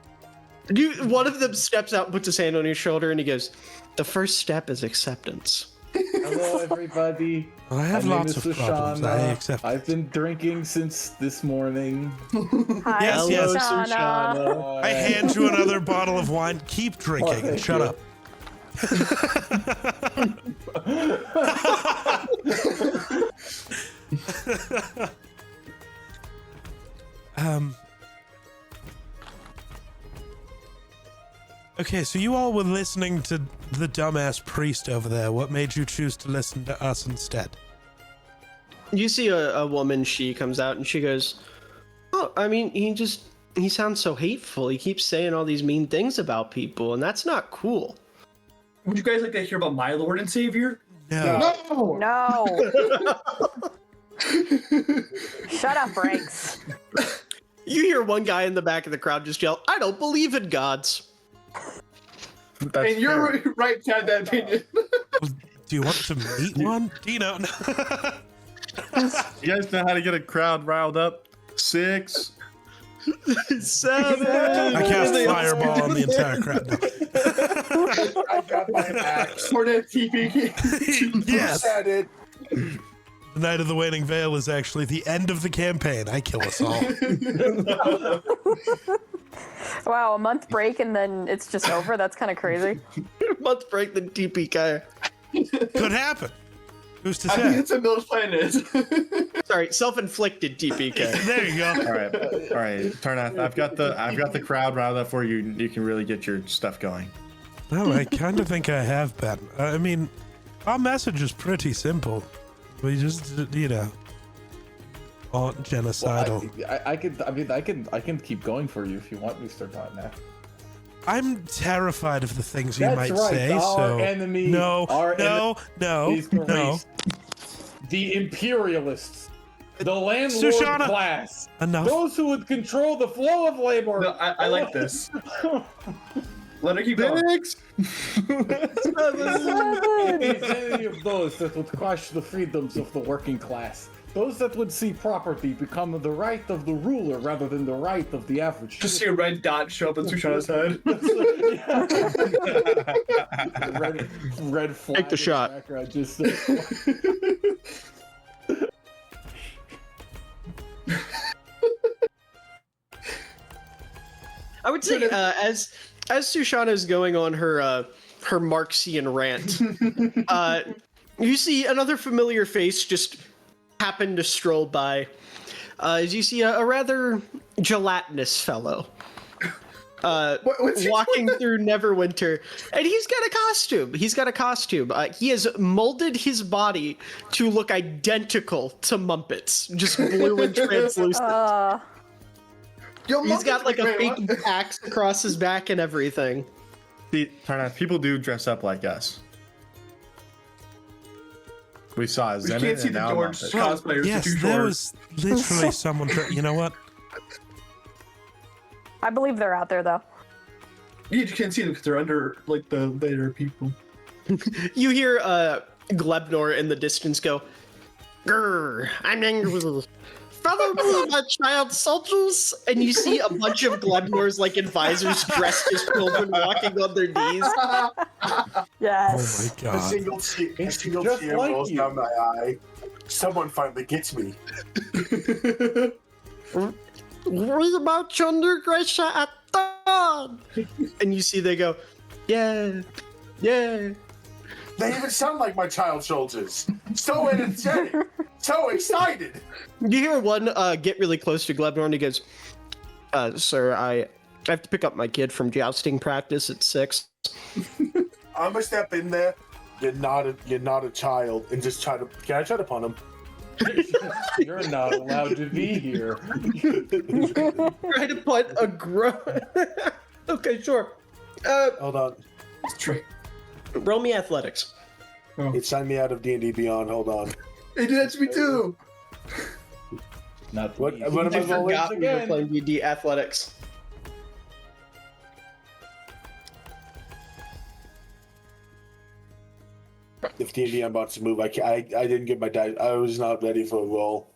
of them steps out and puts his hand on your shoulder and he goes, "The first step is acceptance." Hello, everybody. Well, I have My name lots is of problems. Sushana. I accept. I've been drinking since this morning. Hi, Yes, yes. Sushana. I hand you another bottle of wine. Keep drinking and thank shut you. up. Okay, so you all were listening to the dumbass priest over there. What made you choose to listen to us instead? You see a woman, she comes out and she goes, "Oh, I mean, he sounds so hateful. He keeps saying all these mean things about people, and that's not cool." Would you guys like to hear about my Lord and Savior? No. No. No. Shut up, Brakes. You hear one guy in the back of the crowd just yell, "I don't believe in gods." That's And you're right to have that opinion. Do you want to meet one? Dino? No. You guys know how to get a crowd riled up? 6. 7. I cast fireball on the entire crowd. No. I got my axe. For that TP. Yes. Said it. The Night of the Waning Veil is actually the end of the campaign. I kill us all. Wow, a month break and then it's just over? That's kind of crazy. Month break, the TPK. Could happen. Who's to I think say? it's a Mills Planet. Sorry, self-inflicted TPK. There you go. All right. Turn off. I've got the crowd riled up for you. You can really get your stuff going. No, I kind of think I have been. I mean, our message is pretty simple. We just, aren't genocidal. I can keep going for you if you want me to start on that. I'm terrified of the things you That's might right. say. Our So enemy. no, our no, no, is the no. race. The imperialists. The landlord Sushana! class. Enough. Those who would control the flow of labor. No, I like this. Let her keep going. It is any of those that would crush the freedoms of the working class. Those that would see property become the right of the ruler rather than the right of the average. Just see a red dot show up on Sushana's head. red flag. Take the in shot. background, just I would say as Sushana is going on her Marxian rant, you see another familiar face just happen to stroll by. As you see a rather gelatinous fellow walking through Neverwinter, and he's got a costume. He has molded his body to look identical to Mumpets, just blue and translucent. He's got like a fake axe across his back and everything. See, Tarnath, people do dress up like us. We saw We Zenith can't see and the now George Muppet. cosplayers. Yes, are too there short. was literally someone. You know what? I believe they're out there though. You can't see them because they're under like the later people. You hear Glebnor in the distance go, "Grr, I'm angry. Follow me, my child soldiers." And you see a bunch of Glebnor's like advisors dressed as children walking on their knees. Yes. Oh my A god. single just tear like rolls you. down my eye. Someone finally gets me. Read about yonder Gracia at dawn. And you see they go, yeah, yeah. They even sound like my child soldiers. So energetic. So excited. You hear one get really close to Glebnor and he goes, sir, I have to pick up my kid from jousting practice at 6. I'm gonna step in there. You're not a child, and just try to. Can I try to pun him? You're not allowed to be here. Try to put a Okay, sure. Hold on. Roll me athletics. It signed me out of D&D Beyond. Hold on. It did me too. Not What me. am I I rolling forgot we were again? playing D&D athletics. If D&D I'm about to move, I didn't get my dice. I was not ready for a roll.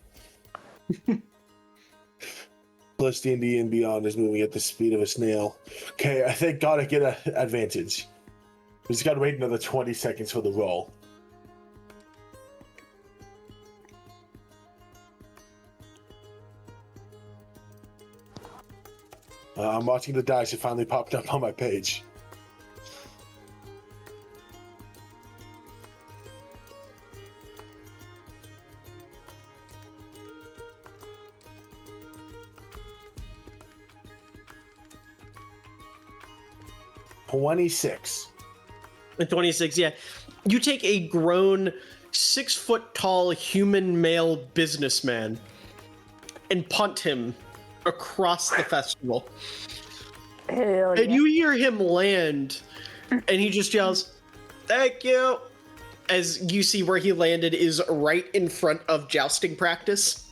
Plus D&D and Beyond is moving at the speed of a snail. Okay, I thank God I get an advantage. We just gotta wait another 20 seconds for the roll. I'm watching the dice. It finally popped up on my page. $26. At 26, yeah. You take a grown, 6-foot-tall human male businessman and punt him across the festival. Hell And yeah. you hear him land, and he just yells, "Thank you!" As you see where he landed is right in front of jousting practice.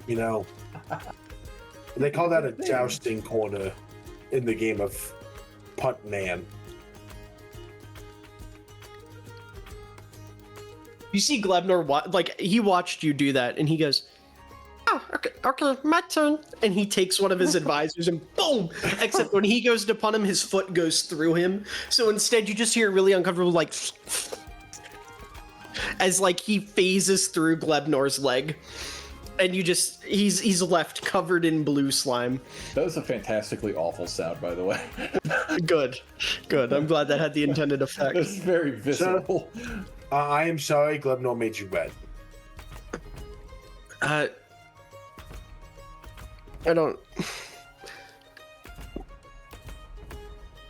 You know, they call that a jousting corner in the game of Punt Man. You see Glebnor, he watched you do that, and he goes, "Oh, okay, my turn." And he takes one of his advisors and boom! Except when he goes to punt him, his foot goes through him. So instead, you just hear a really uncomfortable, like, as, like, he phases through Glebnor's leg. And you just, he's left covered in blue slime. That was a fantastically awful sound, by the way. Good. I'm glad that had the intended effect. It's very visceral. I am sorry, Glebnor made you red. I don't...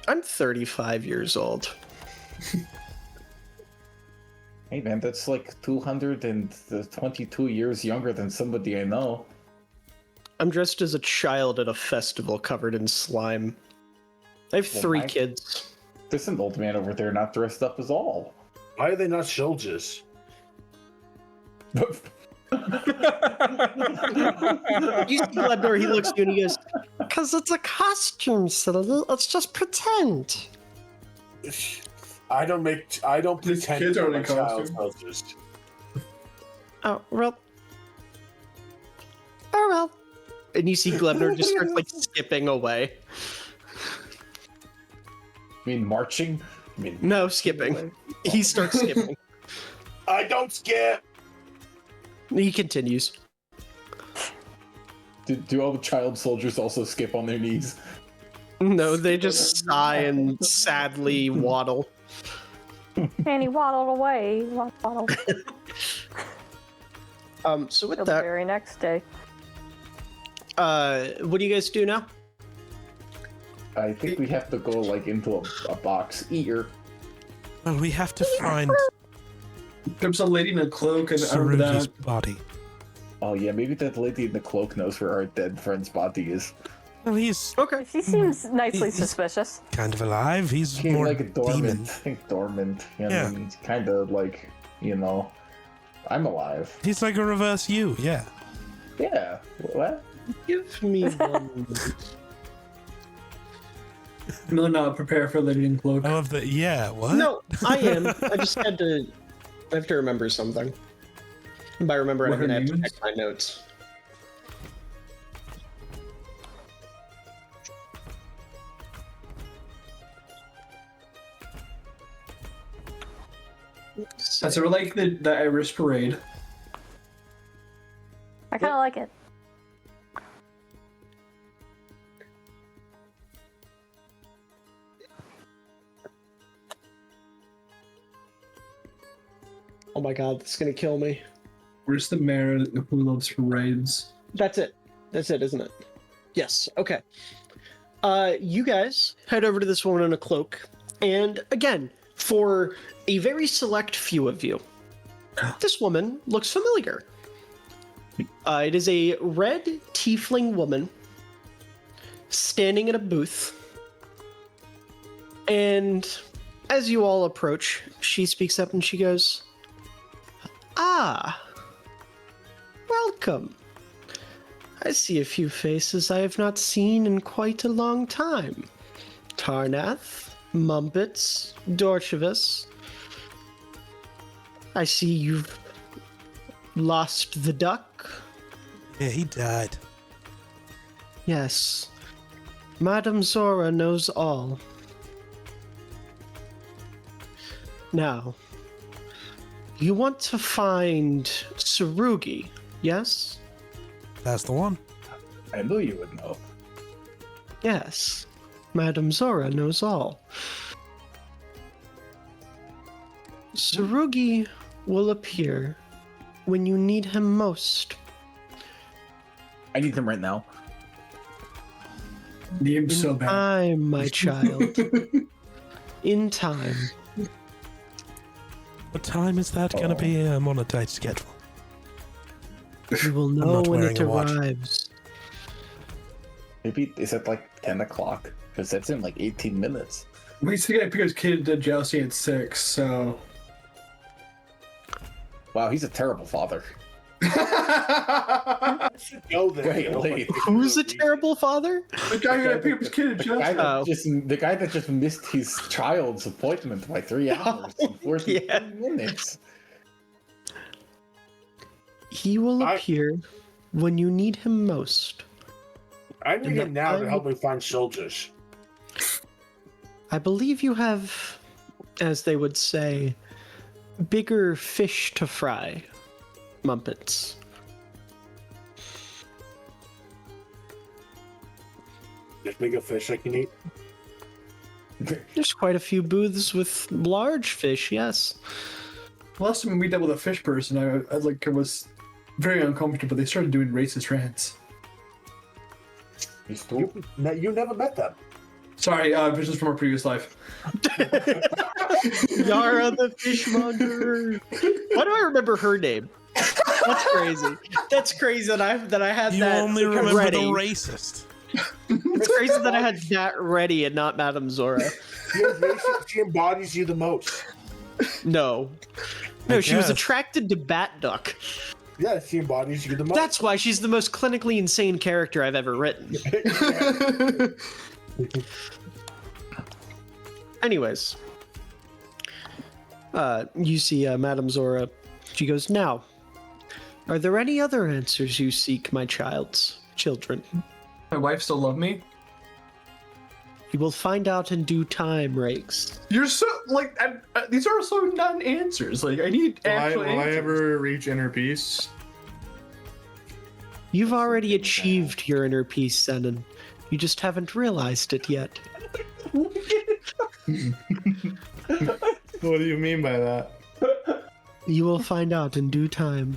I'm 35 years old. Hey man, that's like 222 years younger than somebody I know. I'm dressed as a child at a festival covered in slime. I have Well, 3 my- kids. There's an old man over there not dressed up as all. Why are they not soldiers? You see Glebnor, he looks at you and he goes, Because it's a costume, silly. It's just pretend. I don't These pretend kids to are be in child costume. soldiers. Oh, well. Oh, well. and you see Glebnor just starts like skipping away. I mean, marching? I mean, No, skipping. He starts skipping. I don't skip. He continues. do all the child soldiers also skip on their knees? No, they just sigh and sadly waddle. And he waddled away. Waddled. So with Till the that, very next day. what do you guys do now? I think we have to go, like, into a box eater. Well, we have to find There's a lady in a cloak, and I remember Sarugi's that. body. Oh, yeah, maybe that lady in the cloak knows where our dead friend's body is. Well, he's Okay. She seems nicely He's- suspicious. kind of alive. He's He's more like a dormant. demon. I think dormant. You know, Yeah. and he's kind of like, you know, I'm alive. He's like a reverse you, yeah. Yeah. What? Give me one. No, no, prepare for a lady in cloak. I love that. Yeah, what? No, I am. I just had to. I have to remember something. And by remember, What I'm her gonna have to name check is? my notes. That's sort of like the Irish parade. I kind of like it. Oh my god, this is gonna kill me. Where's the mayor who loves parades? That's it. That's it, isn't it? Yes. Okay. You guys head over to this woman in a cloak, and again, for a very select few of you, this woman looks familiar. It is a red tiefling woman standing in a booth, and as you all approach, she speaks up and she goes, "Ah, welcome. I see a few faces I have not seen in quite a long time. Tarnath, Mumpets, Dorchevus. I see you've lost the duck. Yeah, he died. Yes. Madame Zora knows all. Now, you want to find Sarugi, yes? That's the one. I knew you would know. Yes. Madame Zora knows all. Sarugi will appear when you need him most. I need him right now. Name so In bad. time, my child. In time. What time is that going to be? I'm on a tight schedule. You will know not when wearing it a watch. arrives. Maybe is it like 10 o'clock? Because that's in like 18 minutes. Well, he's gonna pick his kid to jealousy at 6, so. Wow, he's a terrible father. Go there. Wait, you know, wait. like, Who's a reason. terrible father? The guy who gonna pick up his kid to The jealousy. guy, that Oh. the guy that just missed his child's appointment by 3 hours and 40 Yeah. minutes. He will I- appear when you need him most. I need And him now to I- help me find soldiers. I believe you have, as they would say, bigger fish to fry, Mumpets. There's bigger fish I can eat. There's quite a few booths with large fish, yes. Last time we dealt with a fish person, I like was very uncomfortable. They started doing racist rants. He's too. You never met them. Sorry, this is from our previous life. Yara the fishmonger. Why do I remember her name? That's crazy. That's crazy that I had You that only remember ready. the racist. It's crazy that I had that ready and not Madame Zora. She embodies you the most. No. No, she was guess. attracted to Bat Duck. Yeah, she embodies you the most. That's why she's the most clinically insane character I've ever written. Anyways. You see Madame Zora. She goes, "Now, are there any other answers you seek, my children? My wife still love me. You will find out in due time, Rakes. You're so like these are so non-answers. Like I need Will actual I answers. ever reach inner peace? You've already achieved your inner peace, Zenon. You just haven't realized it yet. What do you mean by that? You will find out in due time."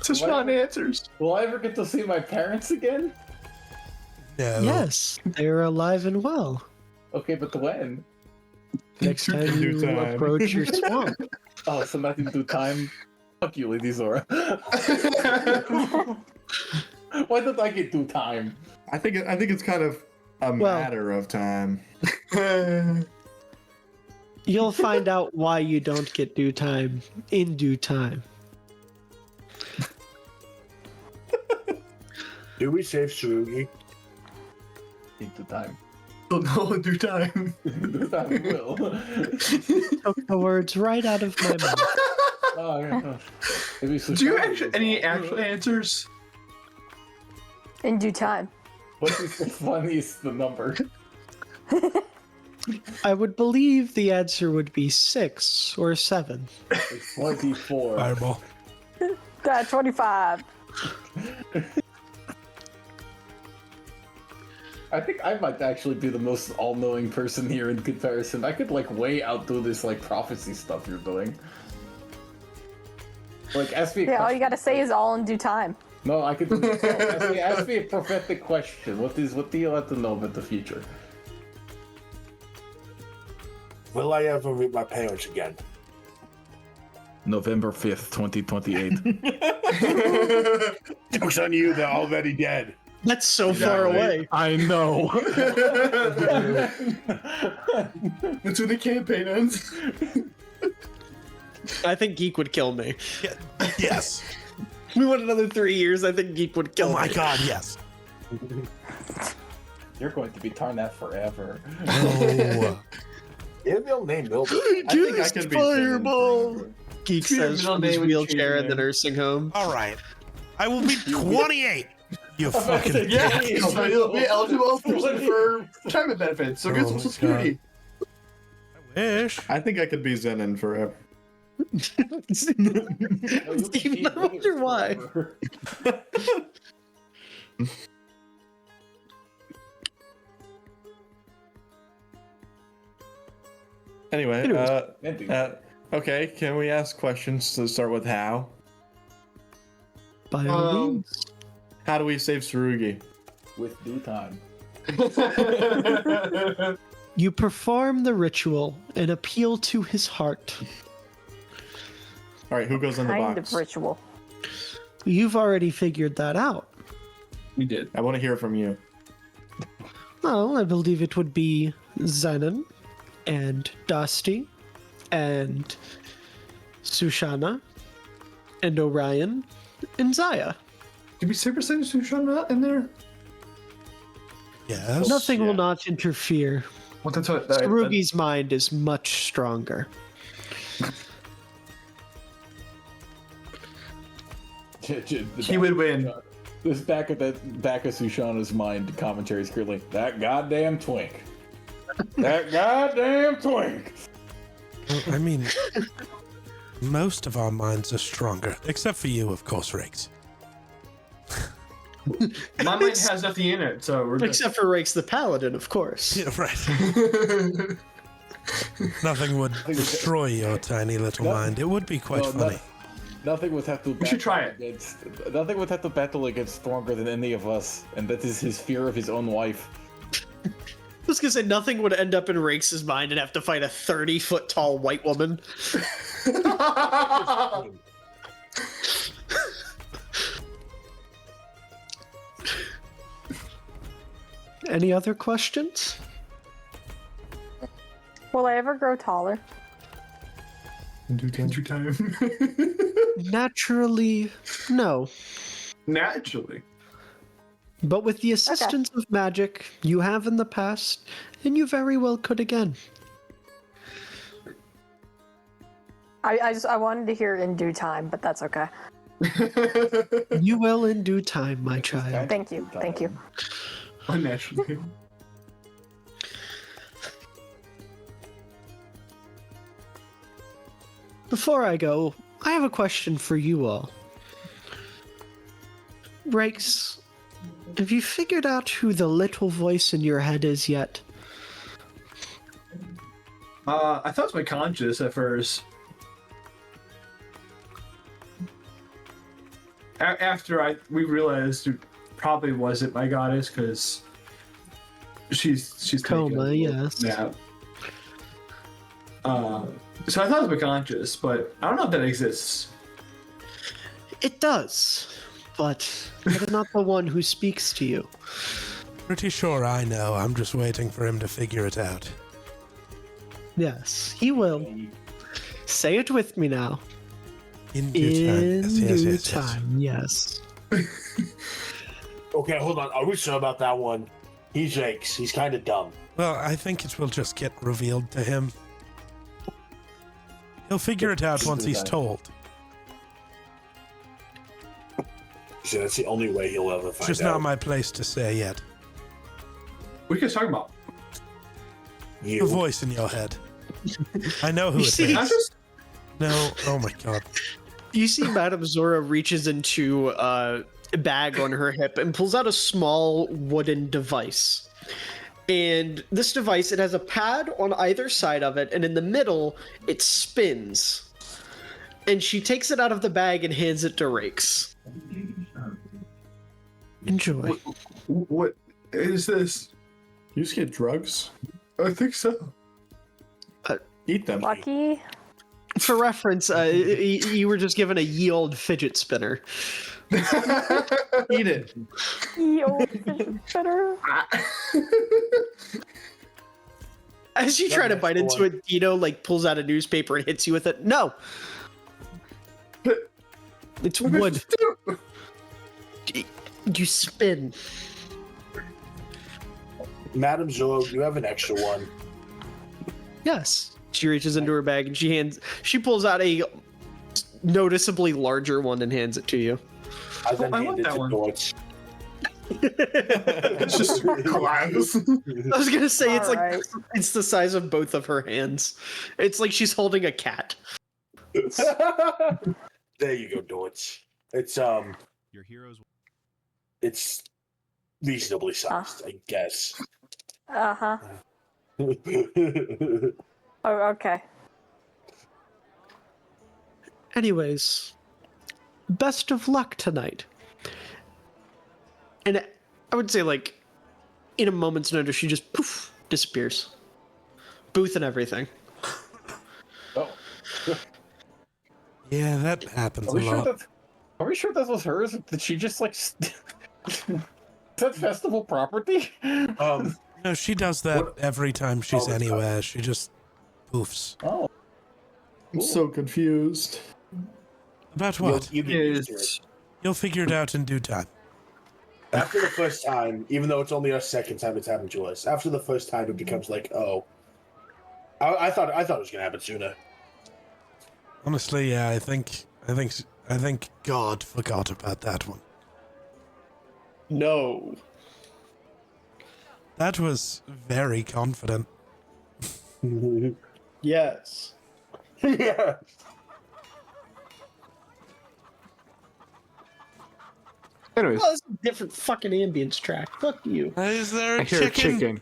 Such non-answers. Will I ever get to see my parents again? No. Yes, they're alive and well. Okay, but when? Next time In due you time. approach your swamp. Oh, so nothing to do time. Fuck you, Lady Zora. Why did I get due time? I think it's kind of a matter of time. You'll find out why you don't get due time in due time. Do we save Tsurugi? Need due time. Don't know in due time. Due time will. Took the words right out of my mouth. Oh, yeah. Maybe Do you actually any actual answers? In due time. What is the funniest the number? I would believe the answer would be 6 or 7. It's 24. Fireball. 25. I think I might actually be the most all-knowing person here in comparison. I could like way outdo this like prophecy stuff you're doing. Like ask me. Yeah, all you gotta say is all in due time. No, I could do this. Ask me a prophetic question. What do you want to know about the future? Will I ever meet my parents again? November 5th, 2028. Joke's on you, they're already dead. That's so far away. I know. That's when the campaign ends. I think Geek would kill me. Yeah, yes. We went another 3 years, I think Geek would kill Oh me. my god, yes. You're going to be Tarnath forever. Oh. Yeah, they'll name Mildred. I think I could be Fireball! Geek Your says middle from his name would wheelchair change in the your nursing home. All right. I will be 28. You fucking Yeah, dick. so you'll be eligible for retirement benefits. So get Oh my Social Security. Wish. I think I could be Zenon forever. Steven, I wonder why. Anyway, Anyways. okay, can we ask questions to start with how? By all means. How do we save Tsurugi? With due time. You perform the ritual and appeal to his heart. All right, who goes in the Kind box? of ritual. You've already figured that out. We did. I want to hear from you. Well, I believe it would be Zenon and Dusty and Sushana and Orion and Zaya. Did we super send Sushana in there? Yes. Nothing will not interfere. Well, that's what. Tsurugi's mind is much stronger. He would win. This back of Sushana's mind commentary is clearly that goddamn twink. That goddamn twink. I mean, most of our minds are stronger, except for you, of course, Riggs. My mind has nothing in it, so we're good. Except for Rakes the Paladin, of course. Yeah, right. Nothing would destroy your tiny little mind. It would be quite No, funny. Nothing would have to. We should try it. Nothing would have to battle against stronger than any of us, and that is his fear of his own wife. was gonna say nothing would end up in Rakes' mind and have to fight a 30-foot tall white woman. Any other questions? Will I ever grow taller? Due time. Naturally, no. Naturally. But with the assistance of magic, you have in the past, and you very well could again. I wanted to hear in due time, but that's okay. You will in due time, my child. Thank you. Thank you. Unnaturally. Before I go, I have a question for you all. Rakes, have you figured out who the little voice in your head is yet? I thought it was my conscious at first. After we realized it probably wasn't my goddess because she's Coma, taking a yes. nap. So I thought it was my conscious, but I don't know if that exists. It does, but I'm not the one who speaks to you. Pretty sure I know. I'm just waiting for him to figure it out. Yes, he will. Say it with me now. In due time. In Yes, yes, due yes, yes. time, yes. Okay, hold on. Are we sure about that one? He's Jakes. He's kind of dumb. Well, I think it will just get revealed to him. He'll figure it out once he's told. So that's the only way he'll ever It's find just out. not my place to say yet. What are you guys talking about? The You. voice in your head. I know who You it see- is. I just No, oh my god. You see Madame Zora reaches into a bag on her hip and pulls out a small wooden device. And this device, it has a pad on either side of it, and in the middle, it spins. And she takes it out of the bag and hands it to Rakes. Enjoy. what is this? You just get drugs? I think so. Eat them. Lucky. For reference, you were just given a ye old fidget spinner. Eat it. Yo, better. As you try to next bite into one. it, Dino like pulls out a newspaper and hits you with it. No, it's wood. You spin. Madam Zoro, you have an extra one. Yes. She reaches into her bag and she pulls out a noticeably larger one and hands it to you. I then I hand want it that to one. Dortz. It's just glass. I was gonna say it's like Alright. it's the size of both of her hands. It's like she's holding a cat. There you go, Dortz. It's Your heroes. it's reasonably sized, I guess. Uh-huh. Oh, okay. Anyways, best of luck tonight. And I would say, like, in a moment's notice, she just poof disappears. Booth and everything. Oh, Yeah, that happens are a we sure lot. that? Are we sure that was hers? Did she just like? Is that festival property? No, she does that What- every time she's all the time. anywhere. She just poofs. Oh, I'm so confused. About what? You get used to it. It's You'll figure it out in due time. After the first time, even though it's only our second time it's happened to us, after the first time it becomes like, oh. I thought it was gonna happen sooner. Honestly, yeah, I think God forgot about that one. No. That was very confident. Yes. Yeah. Anyways, Oh, this is a different fucking ambience track. Fuck you. Is there a I hear chicken?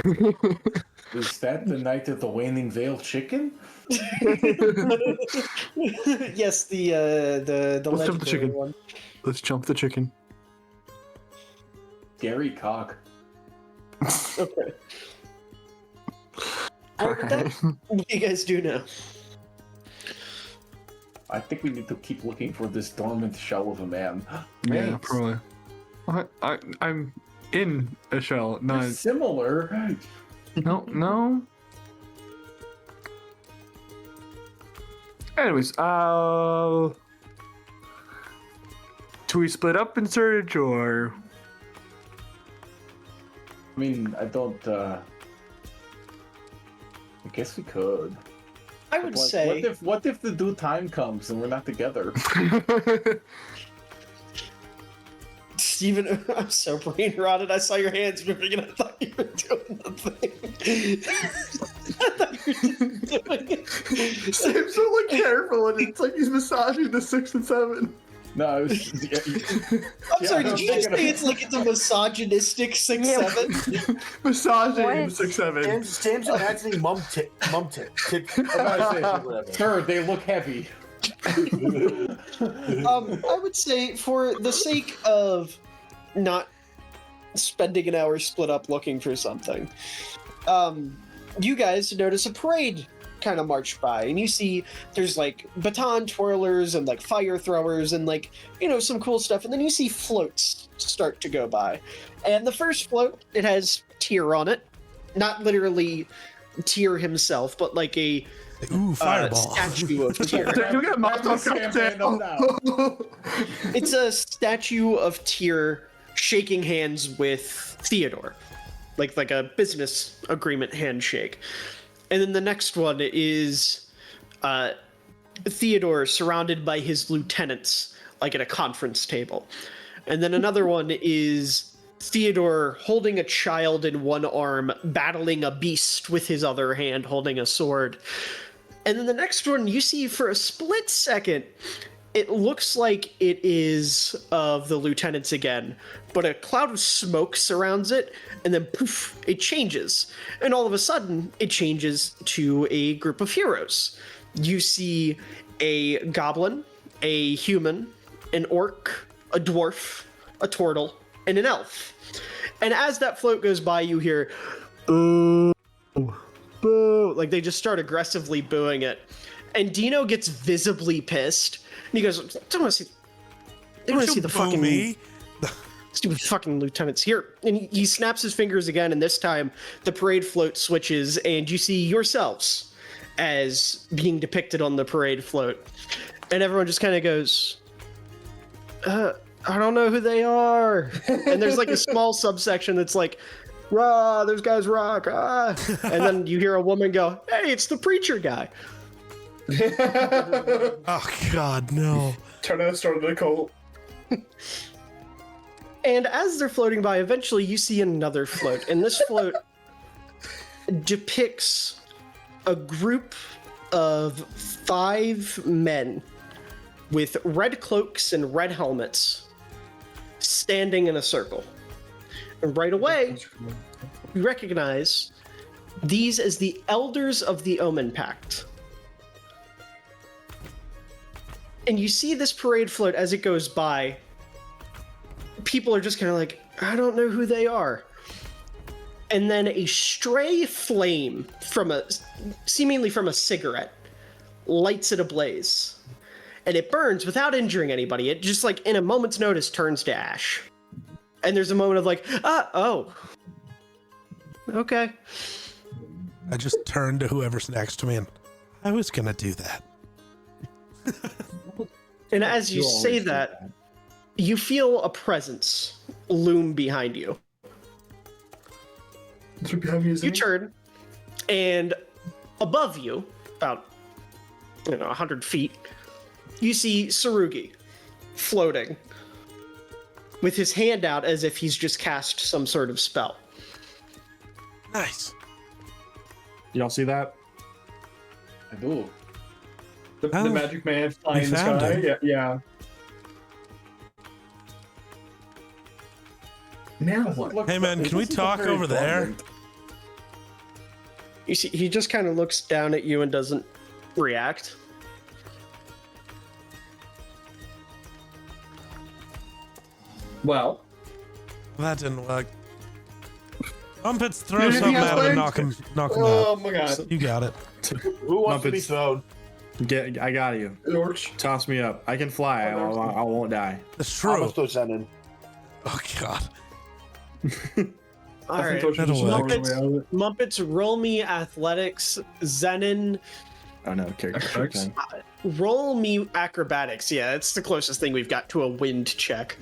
a chicken. is that the night of the Waning Veil chicken? Yes, the Let's jump the legendary chicken. one. Let's jump the chicken. Gary Cock. Okay. Alright, with that, what do you guys do now? I think we need to keep looking for this dormant shell of a man. Yeah, Mates, probably. I'm in a shell. they're No, similar. no. Anyways, do we split up and search, or? I mean, I don't. I guess we could. I would What, say what if the due time comes and we're not together? Steven, I'm so brain rotted. I saw your hands moving and I thought you were doing the thing. I thought you were just doing it. Sam's so like careful, and it's like he's massaging the 6 and 7. No, it was, I'm sorry, did you just say it's like it's a misogynistic 6-7? Massaging What? 6, 7. Sam's imagining mum tit, whatever. sure, they look heavy. I would say for the sake of not spending an hour split up looking for something, you guys notice a parade kind of march by, and you see there's like baton twirlers and like fire throwers and like, you know, some cool stuff, and then you see floats start to go by. And the first float, it has Tyr on it, not literally Tyr himself, but like a Ooh, fireball. statue of Tyr. You got mocked on Stand up now. It's a statue of Tyr shaking hands with Theodore, like a business agreement handshake. And then the next one is Theodore surrounded by his lieutenants, like at a conference table. And then another one is Theodore holding a child in one arm, battling a beast with his other hand, holding a sword. And then the next one, you see for a split second, it looks like it is of the lieutenants again, but a cloud of smoke surrounds it, and then poof, it changes. And all of a sudden, it changes to a group of heroes. You see a goblin, a human, an orc, a dwarf, a turtle, and an elf. And as that float goes by, you hear, boo, boo, like they just start aggressively booing it. And Dino gets visibly pissed. And he goes, I don't want to see. They want to see the fucking me. stupid fucking lieutenants here. And he snaps his fingers again, and this time the parade float switches, and you see yourselves as being depicted on the parade float. And everyone just kind of goes, I don't know who they are. And there's like a small subsection that's like, rah, those guys rock, ah. And then you hear a woman go, hey, it's the preacher guy. Oh God, no. Turn out started a cult. And as they're floating by, eventually you see another float. And this float depicts a group of 5 men with red cloaks and red helmets standing in a circle. And right away, we recognize these as the elders of the Omen Pact. And you see this parade float as it goes by. People are just kind of like, I don't know who they are. And then a stray flame seemingly from a cigarette lights it ablaze. And it burns without injuring anybody. It just like in a moment's notice turns to ash. And there's a moment of like, oh. Okay. I just turned to whoever's next to me and I was gonna do that. And as you say that, you feel a presence loom behind you. You turn, and above you, about 100 feet, you see Tsurugi floating with his hand out as if he's just cast some sort of spell. Nice. Y'all see that? I do. The Oh, magic man flying in the found sky? him. Yeah. Now what? Hey, man, can we talk over there? You see, he just kind of looks down at you and doesn't react. Well, That didn't work. Mumpets, throw Anything something else, at him and Lance? knock him Oh out. my god. You got it. Who wants to be Muppets. thrown? I got you. George. Toss me up. I can fly. I won't die. That's I'm true. gonna throw Zenon. Oh god. All right. That'll work. Muppets, roll me athletics. Zenon, Oh no, character. Acrobatics? Okay. roll me acrobatics. Yeah, it's the closest thing we've got to a wind check.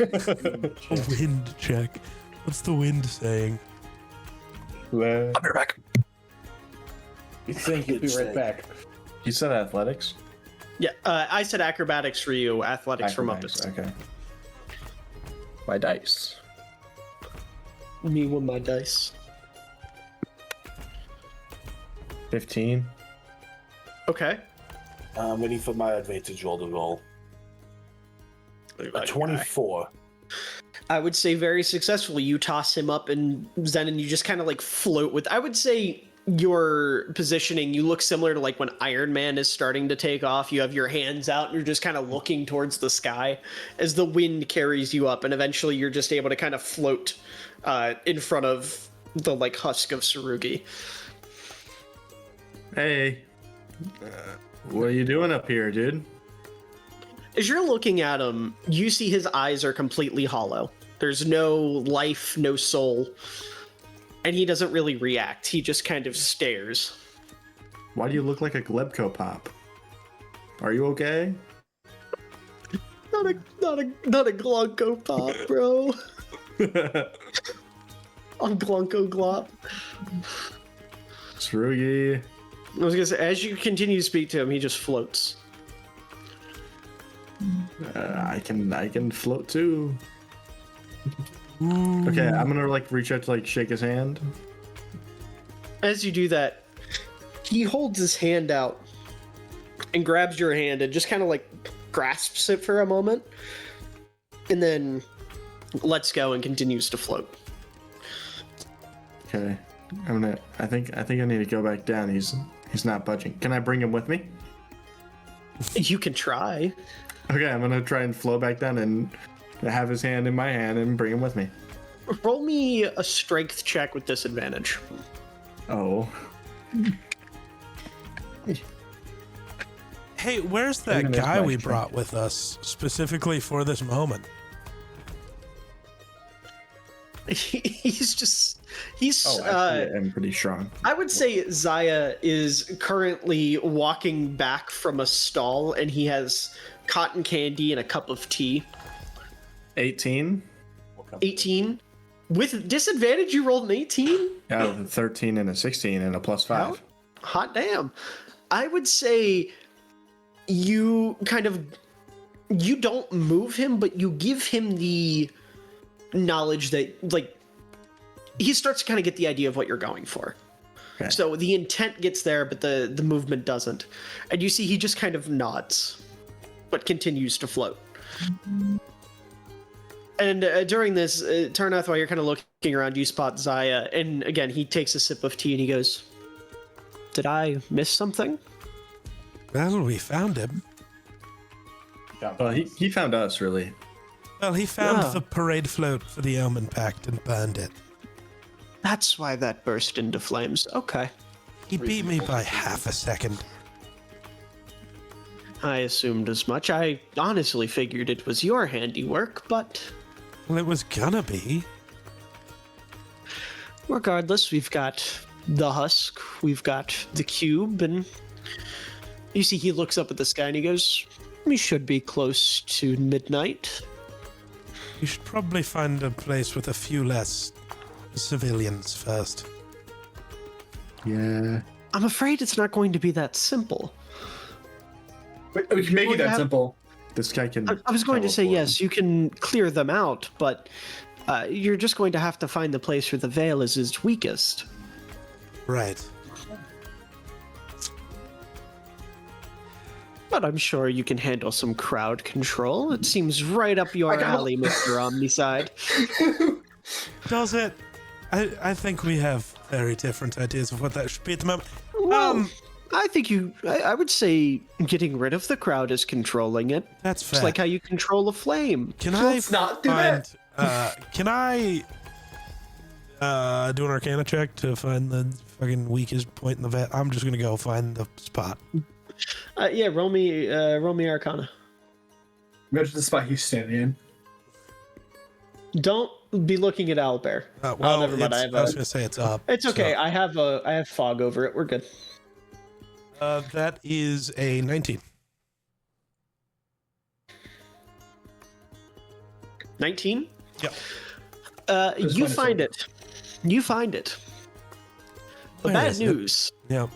A wind check. What's the wind saying? He's saying he'll be right back. You said athletics. Yeah, I said acrobatics for you, athletics for Acrobatics, Muppets. Okay. My dice. Me with my dice. 15. Okay. I'm waiting for my advantage roll to roll. A 24. I would say very successfully. You toss him up, and Zenon, you just kind of like float with. I would say your positioning, you look similar to like when Iron Man is starting to take off. You have your hands out, and you're just kind of looking towards the sky as the wind carries you up, and eventually you're just able to kind of float in front of the like husk of Sarugi. Hey. What are you doing up here, dude? As you're looking at him, you see his eyes are completely hollow. There's no life, no soul. And he doesn't really react. He just kind of stares. Why do you look like a Glebco pop? Are you okay? Not a Glunko pop, bro. I'm Glunko Glop. Srugi. I was gonna say, as you continue to speak to him, he just floats. I can float too. Okay, I'm gonna like reach out to like shake his hand. As you do that, he holds his hand out and grabs your hand and just kind of like grasps it for a moment, and then lets go and continues to float. Okay, I think I need to go back down. He's not budging. Can I bring him with me? You can try. Okay, I'm gonna try and flow back down and have his hand in my hand and bring him with me. Roll me a strength check with disadvantage. Oh. Hey, where's that guy we brought with us specifically for this moment? He's Actually, I'm pretty strong. I would say Zaya is currently walking back from a stall, and he has cotton candy and a cup of tea. 18. 18. With disadvantage, you rolled an 18? Out of a 13 and a 16 and a +5. Well, hot damn. I would say you don't move him, but you give him the knowledge that, like, he starts to kind of get the idea of what you're going for. Okay. So the intent gets there, but the movement doesn't. And you see he just kind of nods, but continues to float. And during this, Tarnath, while you're kind of looking around, you spot Zaya, and again, he takes a sip of tea and he goes, "Did I miss something?" Well, we found him. Well, he found us, really. Well, he found Ah. the parade float for the Omen Pact and burned it. That's why that burst into flames. Okay. He beat me by half a second. I assumed as much. I honestly figured it was your handiwork, but Well, it was gonna be. regardless, we've got the husk, we've got the cube, and you see he looks up at the sky and he goes, "We should be close to midnight." We should probably find a place with a few less civilians first. Yeah. I'm afraid it's not going to be that simple. We can make it that simple. This guy can. I was going to say, teleport. yes, you can clear them out, but you're just going to have to find the place where the veil is its weakest. Right. But I'm sure you can handle some crowd control. It seems right up your alley, Mr. Omniside. Does it? I think we have very different ideas of what that should be at the moment. Well, I think I would say getting rid of the crowd is controlling it. That's fair. It's like how you control a flame. Can Let's not do that. can I do an Arcana check to find the fucking weakest point in the vat. I'm just gonna go find the spot. Yeah, roll me Arcana. Imagine the spot he's standing in. Don't be looking at Owlbear. Well, never mind. I was gonna say it's up. It's okay. so- I have fog over it. We're good. That is a 19. 19? Yep. You find it. You find it. The Where bad is it? news. Yeah.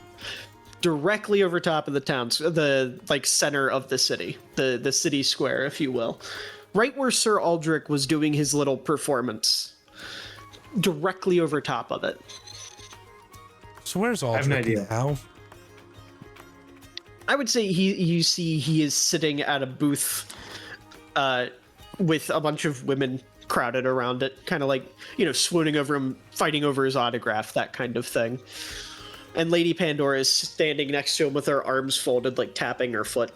Directly over top of the town, the like center of the city, the city square, if you will, right where Sir Aldrich was doing his little performance. Directly over top of it. So where's have an Aldrich idea. now? I would say you see he is sitting at a booth, with a bunch of women crowded around it, kind of like, swooning over him, fighting over his autograph, that kind of thing. And Lady Pandora is standing next to him with her arms folded, like tapping her foot.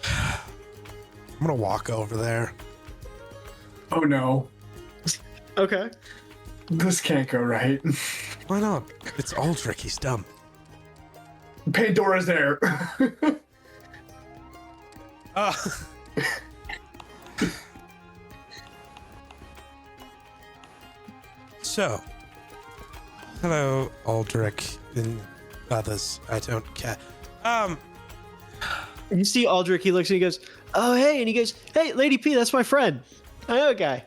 I'm gonna walk over there. Oh no, Okay. this can't go right. Why not? It's Aldrich. He's dumb. Pandora's there. So, hello, Aldrich and others. I don't care. You see Aldrich, he looks and he goes, "Oh, hey," and he goes, "Hey, Lady P, that's my friend. I know a guy."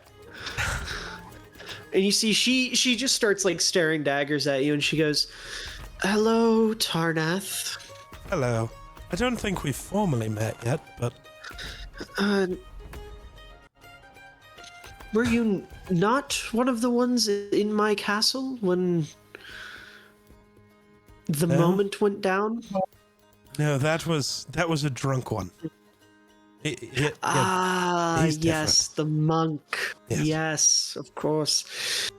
And you see she just starts like staring daggers at you, and she goes, "Hello, Tarnath. Hello. I don't think we've formally met yet, but Were you not one of the ones in my castle when the No. moment went down?" no, that was a drunk one. Ah, he's yes, the monk. Yes. Yes, of course.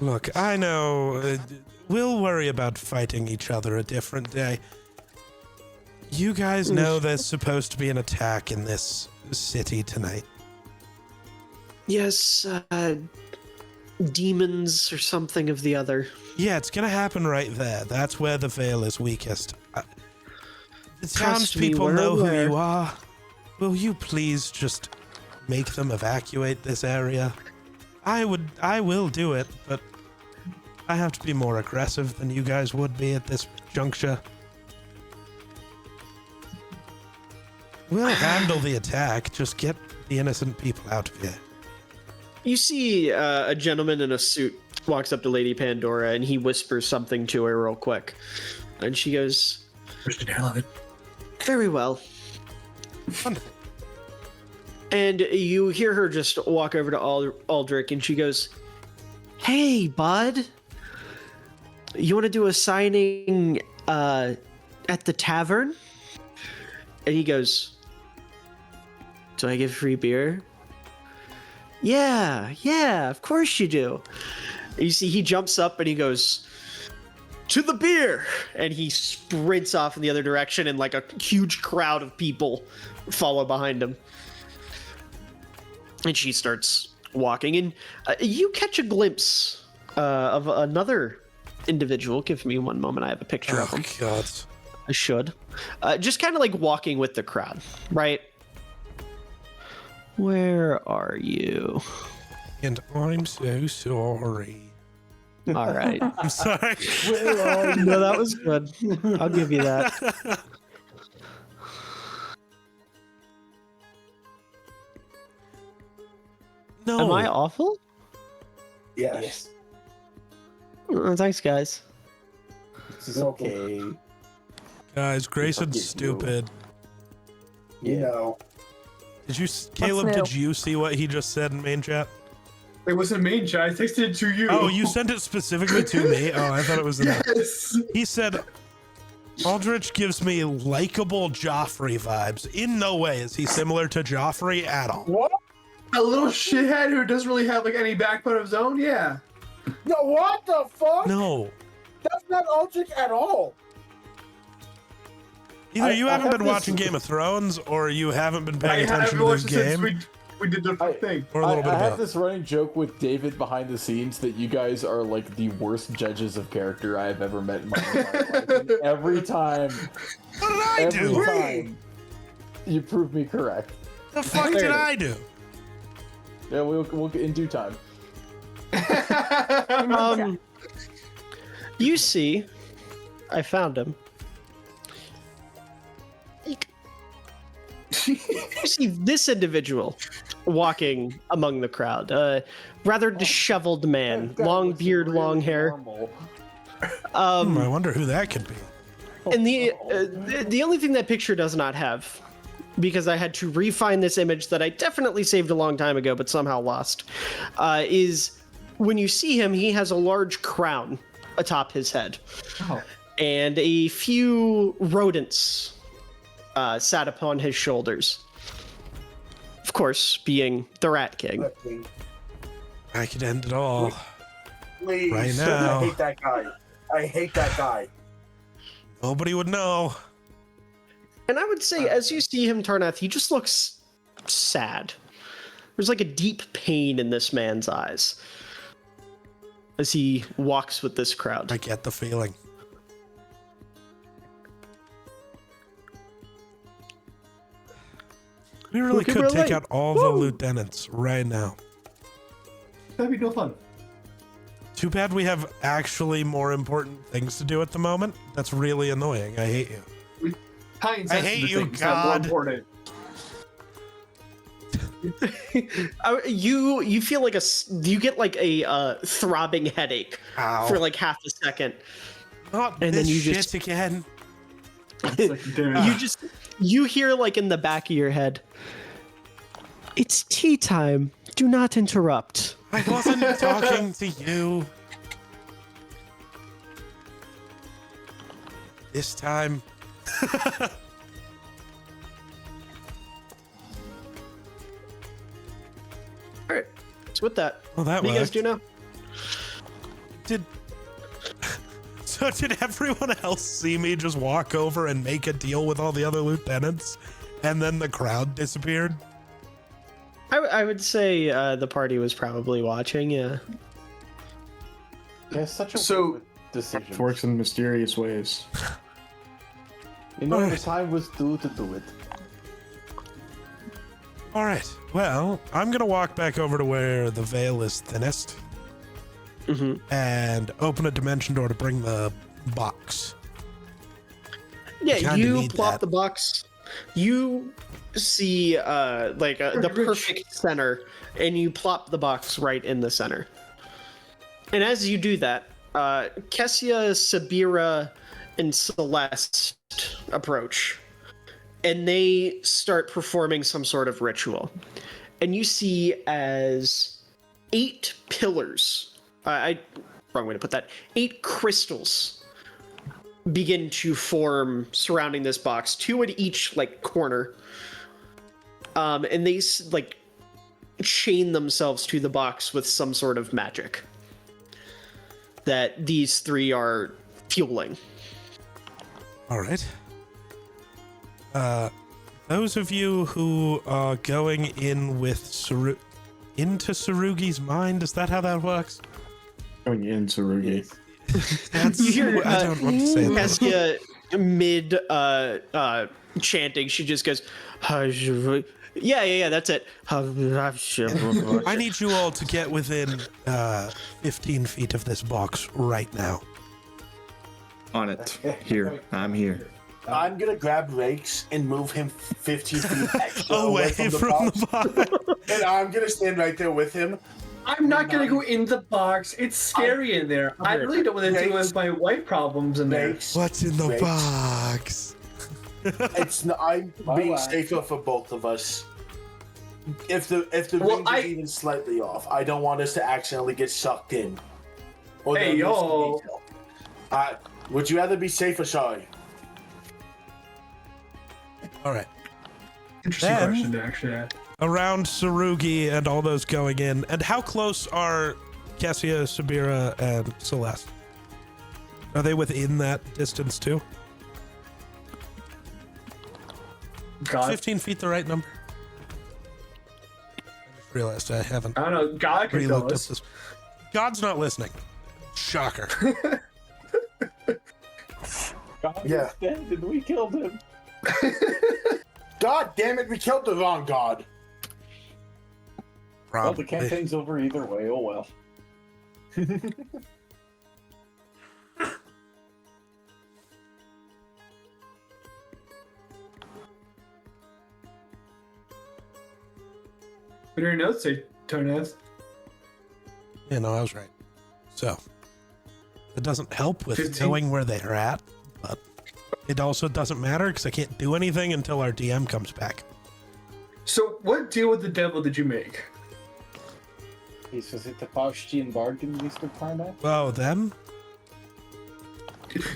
Look, I know. We'll worry about fighting each other a different day. You guys know there's supposed to be an attack in this city tonight. Yes, demons or something of the other. Yeah, it's gonna happen right there. That's where the veil is weakest. The Trust me, townspeople we're know who aware. you are. Will you please just make them evacuate this area? I will do it, but I have to be more aggressive than you guys would be at this juncture. We'll handle the attack. Just get the innocent people out of here. You see a gentleman in a suit walks up to Lady Pandora and he whispers something to her real quick. And she goes, "Very well." Wonderful. And you hear her just walk over to Aldrich and she goes, "Hey, bud. You want to do a signing at the tavern?" And he goes, "Do I give free beer?" Yeah, of course you do. And you see he jumps up and he goes, "To the beer!" And he sprints off in the other direction, and like a huge crowd of people follow behind him. And she starts walking, and you catch a glimpse of another individual. Give me one moment. I have a picture of Oh him. God. I should. Just kind of like walking with the crowd, right? Where are you? And I'm so sorry. All right. I'm sorry. No, that was good. I'll give you that. No. Am I awful? Yes. Thanks, guys. This is okay. Guys, Grayson's Forgive you. stupid. You know. Did you, Caleb? new? Did you see what he just said in main chat? It wasn't main chat. I texted it to you. Oh, you sent it specifically to me. Oh, I thought it was. Yes. He said, "Aldrich gives me likable Joffrey vibes. In no way is he similar to Joffrey at all." What? A little shithead who doesn't really have like any backbone of his own. Yeah. No, what the fuck? No. That's not Aldrich at all. Either you I haven't have been this- watching Game of Thrones, or you haven't been I paying haven't attention to watched this it since game, we did the thing. or a little bit I of have both. this running joke with David behind the scenes that you guys are like the worst judges of character I have ever met in my entire life. And every time, What did I every do? time, you prove me correct. The fuck did I do? Yeah, we'll in due time. You see, I found him. You see this individual walking among the crowd. A rather disheveled man, long beard, long hair. Normal. I wonder who that could be. And the only thing that picture does not have, because I had to refine this image that I definitely saved a long time ago but somehow lost, is when you see him, he has a large crown atop his head. Oh. And a few rodents sat upon his shoulders. Of course, being the Rat King. I could end it all. Please. Right now. I hate that guy. I hate that guy. Nobody would know. And I would say, as you see him, Tarnath, he just looks sad. There's like a deep pain in this man's eyes as he walks with this crowd. I get the feeling. We really can could take relate? out all the lieutenants right now. That'd be no fun. Too bad we have actually more important things to do at the moment. That's really annoying. I hate you. Tying I sense hate to you, things that are more God. important. You feel like you get like a throbbing headache Ow. for like half a second. Not And this then you shit just- again. It's like, damn it. You hear like in the back of your head, "It's tea time. Do not interrupt." I wasn't talking to you. This time. All right. So with that, Well, that what do you guys worked. do now? So did everyone else see me just walk over and make a deal with all the other lieutenants, and then the crowd disappeared? I would say the party was probably watching. Yeah. Yeah, such a So- weird decision. It works in mysterious ways. You know, the Alright. time was due to do it. All right. Well, I'm gonna walk back over to where the veil is thinnest, and open a dimension door to bring the box. Yeah, Kinda you need plop that. the box. You see the perfect center, and you plop the box right in the center. And as you do that, Kessia, Sabira, and Celeste approach, and they start performing some sort of ritual. And you see as 8 pillars, wrong way to put that, 8 crystals begin to form surrounding this box, 2 at each like corner, and they like chain themselves to the box with some sort of magic that these 3 are fueling. All right. Those of you who are going in with into Sarugi's mind, is that how that works? Going in, Sarugi. That's, You hear I don't want to say that. Kessia mid chanting, she just goes, yeah, that's it. I need you all to get within 15 feet of this box right now. On it. Here. I'm here. I'm gonna grab Rakes and move him 15 feet extra Away from the box. and I'm gonna stand right there with him. I'm not gonna go in the box. It's scary in there. I really don't want to deal with my wife problems in there. Rakes. What's in the Rakes. box? It's not, I'm being safer for both of us. If the Well, range is even slightly off, I don't want us to accidentally get sucked in. Or Hey, they'll miss the yo. detail. Would you rather be safe or sorry? All right. Interesting Then- question to actually ask. Around Sarugi and all those going in, and how close are Kessia, Sabira, and Celeste? Are they within that distance too? God. 15 feet the right number? I just realized I haven't I don't know. God could re-looked tell up us. this. God's not listening. Shocker. God Yeah. is dead and we killed him. God damn it, we killed the wrong god. Well, the Probably. campaign's over either way. Oh well. What do your notes say, Toneth? Yeah, no, I was right. So, it doesn't help with 15? knowing where they're at, but it also doesn't matter because I can't do anything until our DM comes back. So, what deal with the devil did you make? Was it the Faustian bargain, Mr. Parnell? Oh, them?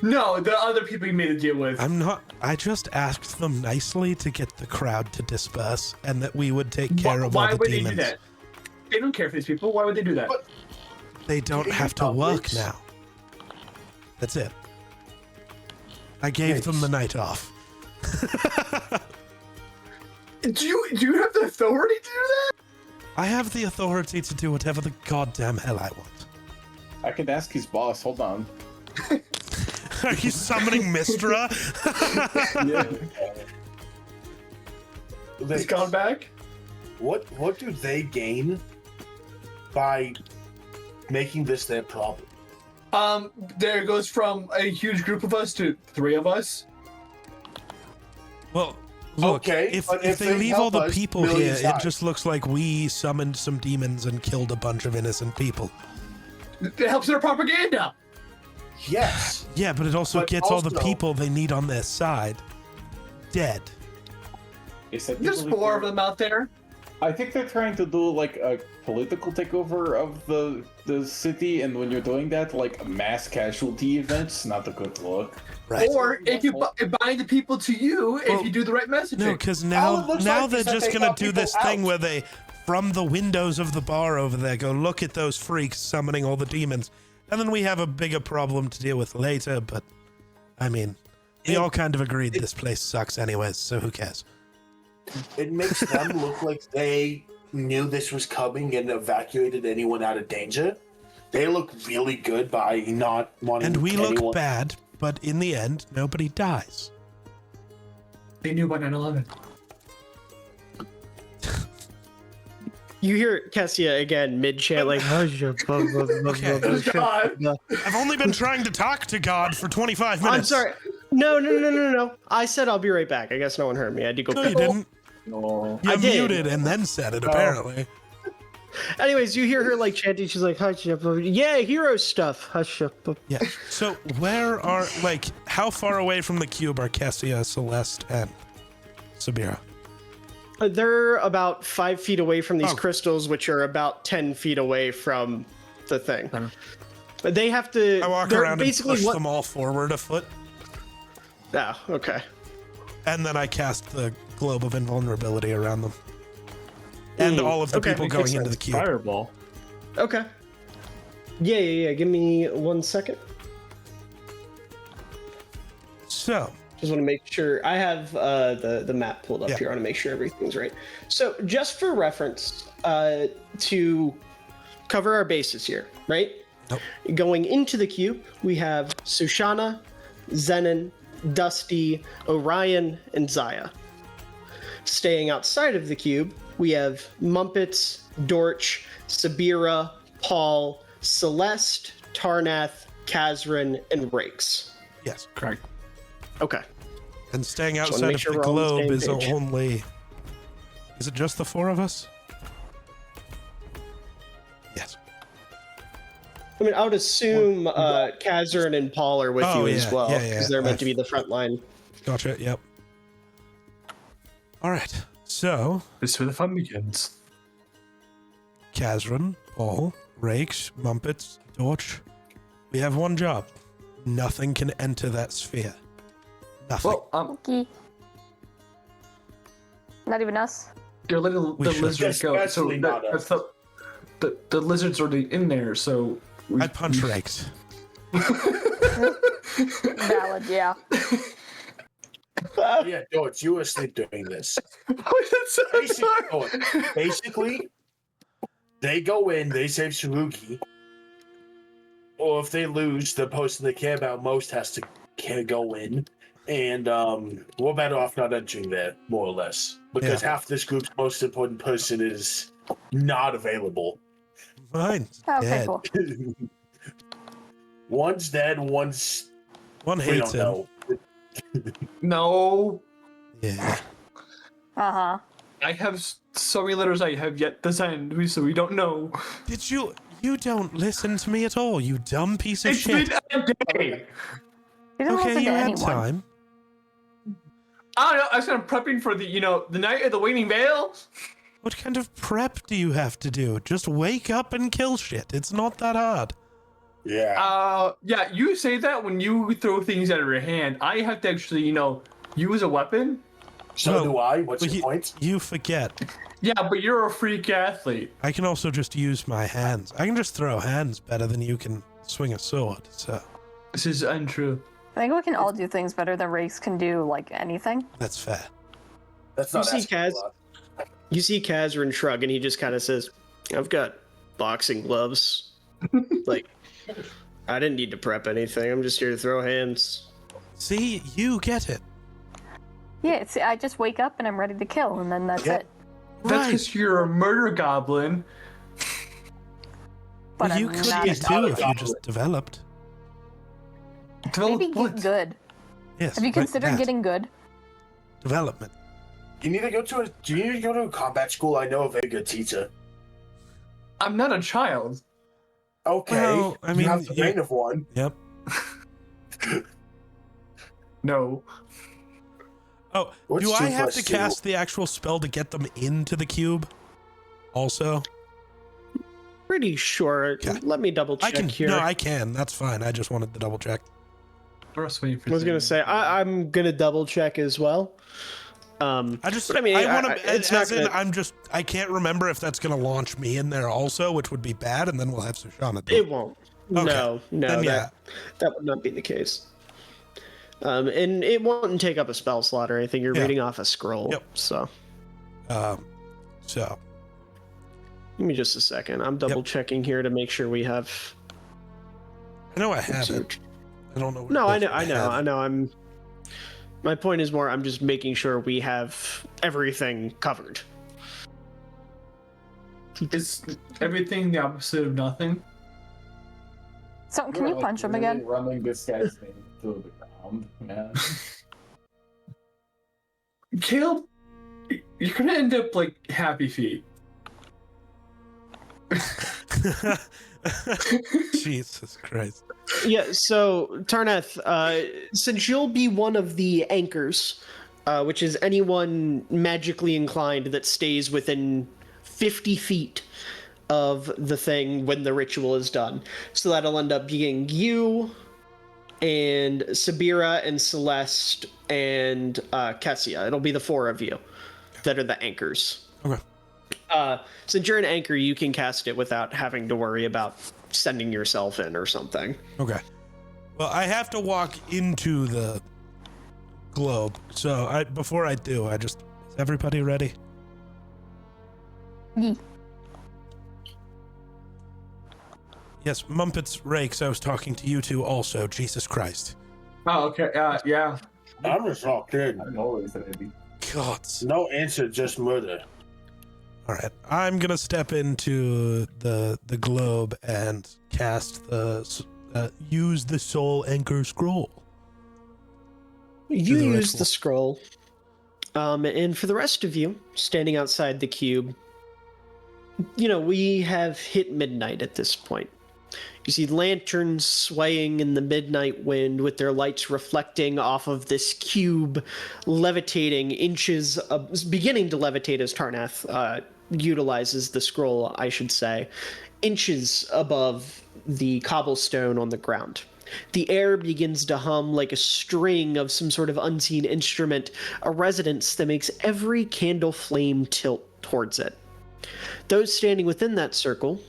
No, the other people you made a deal with. I'm not. I just asked them nicely to get the crowd to disperse and that we would take care of all Why the would demons. they do that? They don't care for these people. Why would they do that? What? They don't Getting have to work upwards? now. That's it. I gave them the night off. Do you have the authority to do that? I have the authority to do whatever the goddamn hell I want. I could ask his boss. Hold on. Are you summoning Mistra? He's gone back. What do they gain by making this their problem? There it goes from a huge group of us to 3 of us. Well, look, Okay, if but they if they leave all help the us, people here, millions it die. just looks like we summoned some demons and killed a bunch of innocent people. It helps their propaganda. Yes. Yeah, but it also But gets all the also- people they need on their side dead. Is that There's people 4 of here- them out there. I think they're trying to do like a political takeover of the city, and when you're doing that, like mass casualty events, not a good look. Right. Or if you bind the people to you, Well, if you do the right messaging. No, because All now it looks now like they're is that just they gonna got do people this thing out. where they, from the windows of the bar over there, go look at those freaks summoning all the demons, and then we have a bigger problem to deal with later. But I mean, we all kind of agreed this place sucks anyways, so who cares? It makes them look like they knew this was coming and evacuated anyone out of danger. They look really good by not wanting And we anyone. look bad, but in the end, nobody dies. They knew about 9/11. You hear Kessia again mid chant like, Okay. God. I've only been trying to talk to God for 25 minutes. I'm sorry. No. I said I'll be right back. I guess no one heard me. I had to go. No, you didn't. No. You I did. muted and then said it, apparently. Anyways, you hear her like chanting. She's like, "Hush up, yeah, hero stuff. Hush up." Yeah. So where are, like, how far away from the cube are Cassia, Celeste, and Sabira? They're about 5 feet away from these Oh. crystals, which are about 10 feet away from the thing. But they have to. I walk they're around and basically push what? them all forward a foot, Oh, okay. and then I cast the globe of invulnerability around them. And Mm, all of the okay, people makes going sense. into the cube. Fireball. Okay. Yeah. Give me 1 second. So, Just want to make sure I have the map pulled up Yeah. here. I want to make sure everything's right. So just for reference, to cover our bases here, right? Nope. Going into the cube, we have Sushana, Zenon, Dusty, Orion, and Zaya. Staying outside of the cube, we have Mumpets, Dorch, Sabira, Paul, Celeste, Tarnath, Kazran, and Rakes. yes. Correct. Okay. And staying wanna outside make of sure the we're all on the globe same is page. only... Is it just the 4 of us? Yes. I mean, I would assume Kazran and Paul are with Oh, you as yeah, well, yeah, because yeah. they're meant to be the front line. Gotcha, yep. Alright, so... This is where the fun begins. Kazran, Paul, Rakes, Mumpets, Dorch. We have one job. Nothing can enter that sphere. Nothing. Well, Okay. Not even us. They're letting We the should. lizards go. So Especially not that's the lizards are already in there. So I punch Rakes. Valid, yeah. Yeah, George, you were asleep during this. So Basically, they go in, they save Saruki, or if they lose, the person they care about most has to go in, and we're better off not entering there, more or less, because half this group's most important person is not available. Fine. Okay, Dead. cool. One's dead, one we hates don't him. know. No, Yeah. Uh-huh. I have so many letters I have yet to send, so we don't know. Did you? You don't listen to me at all, you dumb piece of It's shit. been a day. He doesn't Okay, listen you to had anyone. time. I don't know. I was kind of prepping for the night of the Waning Veil. What kind of prep do you have to do? Just wake up and kill shit. It's not that hard. Yeah. Yeah, you say that when you throw things out of your hand. I have to actually, use a weapon. So Well, do I. What's Well, your point? You forget. Yeah, but you're a freak athlete. I can also just use my hands. I can just throw hands better than you can swing a sword. So This is untrue. I think we can all do things better than Rakes can do, like anything. that's fair. That's You not see asking a Kaz? lot. You see Kazrin shrug, and he just kind of says, "I've got boxing gloves. Like, I didn't need to prep anything. I'm just here to throw hands." See, you get it. Yeah, see, I just wake up and I'm ready to kill, and then that's Yeah. it. That's Right. because you're a murder goblin. But Well, you I'm could not be a too if you goblin. just developed. Maybe What? get good. Yes. Have you right, considered that. getting good? Development? Do you need to go to a combat school? I know a very good teacher. I'm not a child. Okay. Well, I you mean, have the brain of one. Yep. No. Oh, What's do I 2 have plus to 2? cast the actual spell to get them into the cube? Also, Pretty sure. Okay. Let me double I check can. here. No, I can. That's fine. I just wanted to double check. I was waiting for I was gonna things. say I'm gonna double check as well. I just. But I mean, I want I- to. it's not in. gonna- I'm just. I can't remember if that's gonna launch me in there also, which would be bad, and then we'll have Sushana do It won't. Okay. No, Then, yeah. that would not be the case. And it won't take up a spell slot or anything. You're Yeah. reading off a scroll. Yep. So So give me just a second. I'm double checking here to make sure we have. I know I have it. I don't know. No, I what know, I have. I know. My point is more. I'm just making sure we have everything covered. Is everything the opposite of nothing? So, can you punch him again? Running this guy's name to the ground, man. Caleb, you're gonna end up like Happy Feet. Jesus Christ. Yeah, so Tarnath, since you'll be one of the anchors, which is anyone magically inclined that stays within 50 feet of the thing when the ritual is done. So that'll end up being you and Sabira and Celeste and Kessia. It'll be the 4 of you that are the anchors. Okay. Since you're an anchor, you can cast it without having to worry about sending yourself in or something. Okay. Well, I have to walk into the globe, so before I do, is everybody ready? Yee. Yes, Mumpets, Rakes, I was talking to you two also. Jesus Christ. Oh, okay. Yeah. I'm just locked in. I'm always ready. Gods. No answer, just murder. All right, I'm gonna step into the globe and cast use the Soul Anchor Scroll. You the use ritual. the scroll. And for the rest of you, standing outside the cube, we have hit midnight at this point. You see lanterns swaying in the midnight wind with their lights reflecting off of this cube, levitating inches, beginning to levitate as Tarnath utilizes the scroll, I should say, inches above the cobblestone on the ground. The air begins to hum like a string of some sort of unseen instrument, a resonance that makes every candle flame tilt towards it. Those standing within that circle,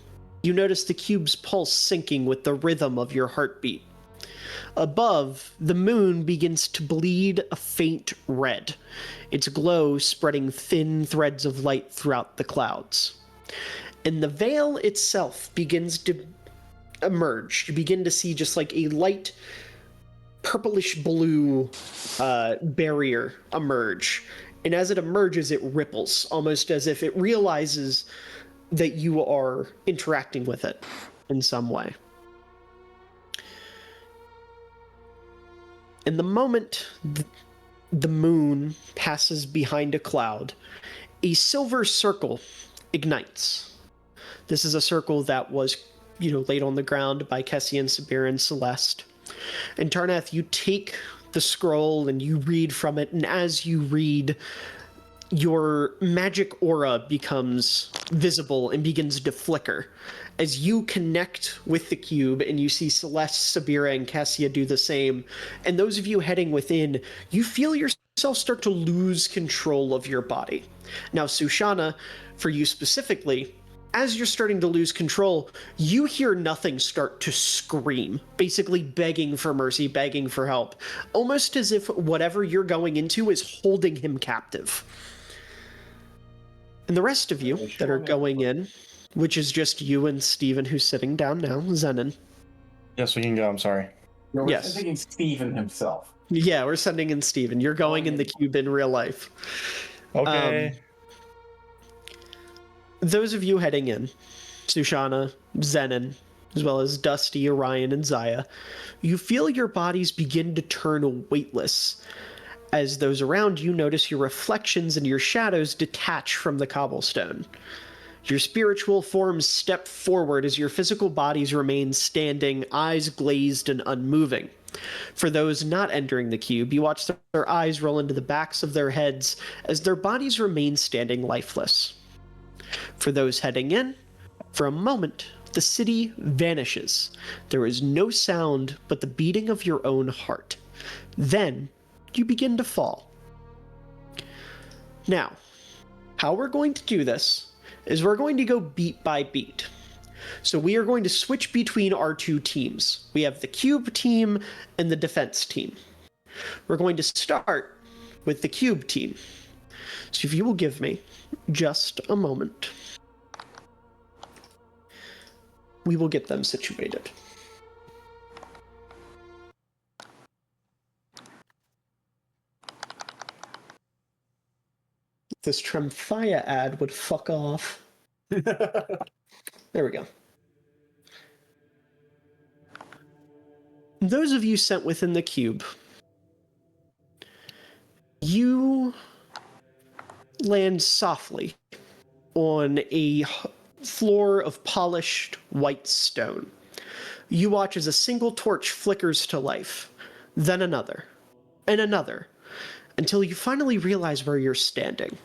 you notice the cube's pulse syncing with the rhythm of your heartbeat. Above, the moon begins to bleed a faint red, its glow spreading thin threads of light throughout the clouds. And the veil itself begins to emerge. You begin to see just like a light purplish blue barrier emerge. And as it emerges, it ripples, almost as if it realizes that you are interacting with it in some way. And the moment the moon passes behind a cloud, a silver circle ignites. This is a circle that was, laid on the ground by Cassian, Sabir, and Celeste. And Tarnath, you take the scroll and you read from it, and as you read, your magic aura becomes visible and begins to flicker. As you connect with the cube and you see Celeste, Sabira, and Cassia do the same, and those of you heading within, you feel yourself start to lose control of your body. Now, Sushana, for you specifically, as you're starting to lose control, you hear nothing start to scream, basically begging for mercy, begging for help, almost as if whatever you're going into is holding him captive. And the rest of you that are going in, which is just you and Steven, who's sitting down now, Zenon. Yes, we can go. I'm sorry. No, we're Yes. thinking Steven himself. Yeah, we're sending in Steven. You're going in the cube in real life. Okay. Those of you heading in, Sushana, Zenon, as well as Dusty, Orion, and Zaya, you feel your bodies begin to turn weightless as those around you notice your reflections and your shadows detach from the cobblestone. Your spiritual forms step forward as your physical bodies remain standing, eyes glazed and unmoving. For those not entering the cube, you watch their eyes roll into the backs of their heads as their bodies remain standing lifeless. For those heading in, for a moment, the city vanishes. There is no sound but the beating of your own heart. Then, you begin to fall. Now, how we're going to do this is we're going to go beat by beat. So we are going to switch between our two teams. We have the cube team and the defense team. We're going to start with the cube team. So if you will give me just a moment, we will get them situated. This Tremfaya ad would fuck off. There we go. Those of you sent within the cube, you land softly on a floor of polished white stone. You watch as a single torch flickers to life, then another, and another, until you finally realize where you're standing.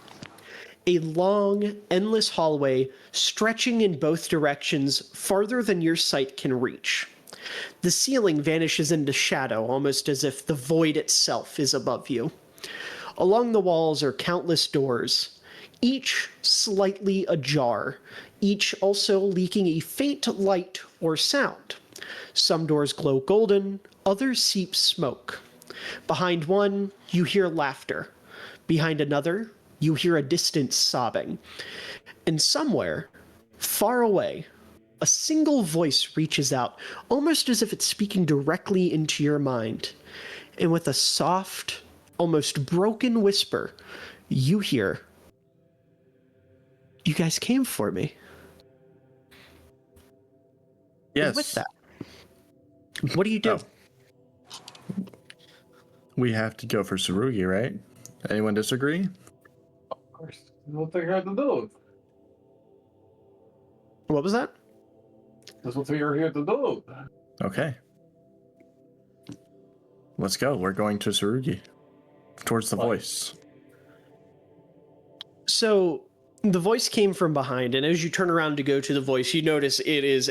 A long, endless hallway stretching in both directions farther than your sight can reach. The ceiling vanishes into shadow, almost as if the void itself is above you. Along the walls are countless doors, each slightly ajar, each also leaking a faint light or sound. Some doors glow golden, others seep smoke. Behind one, you hear laughter. Behind another, you hear a distant sobbing. And somewhere, far away, a single voice reaches out, almost as if it's speaking directly into your mind. And with a soft, almost broken whisper, you hear, "You guys came for me." Yes. And with that, what do you do? We have to go for Tsurugi, right? Anyone disagree? Of course. What they had to do. What was that? That's what we are here to do. Okay. Let's go. We're going to Tsurugi. Towards the voice. So the voice came from behind, and as you turn around to go to the voice, you notice it is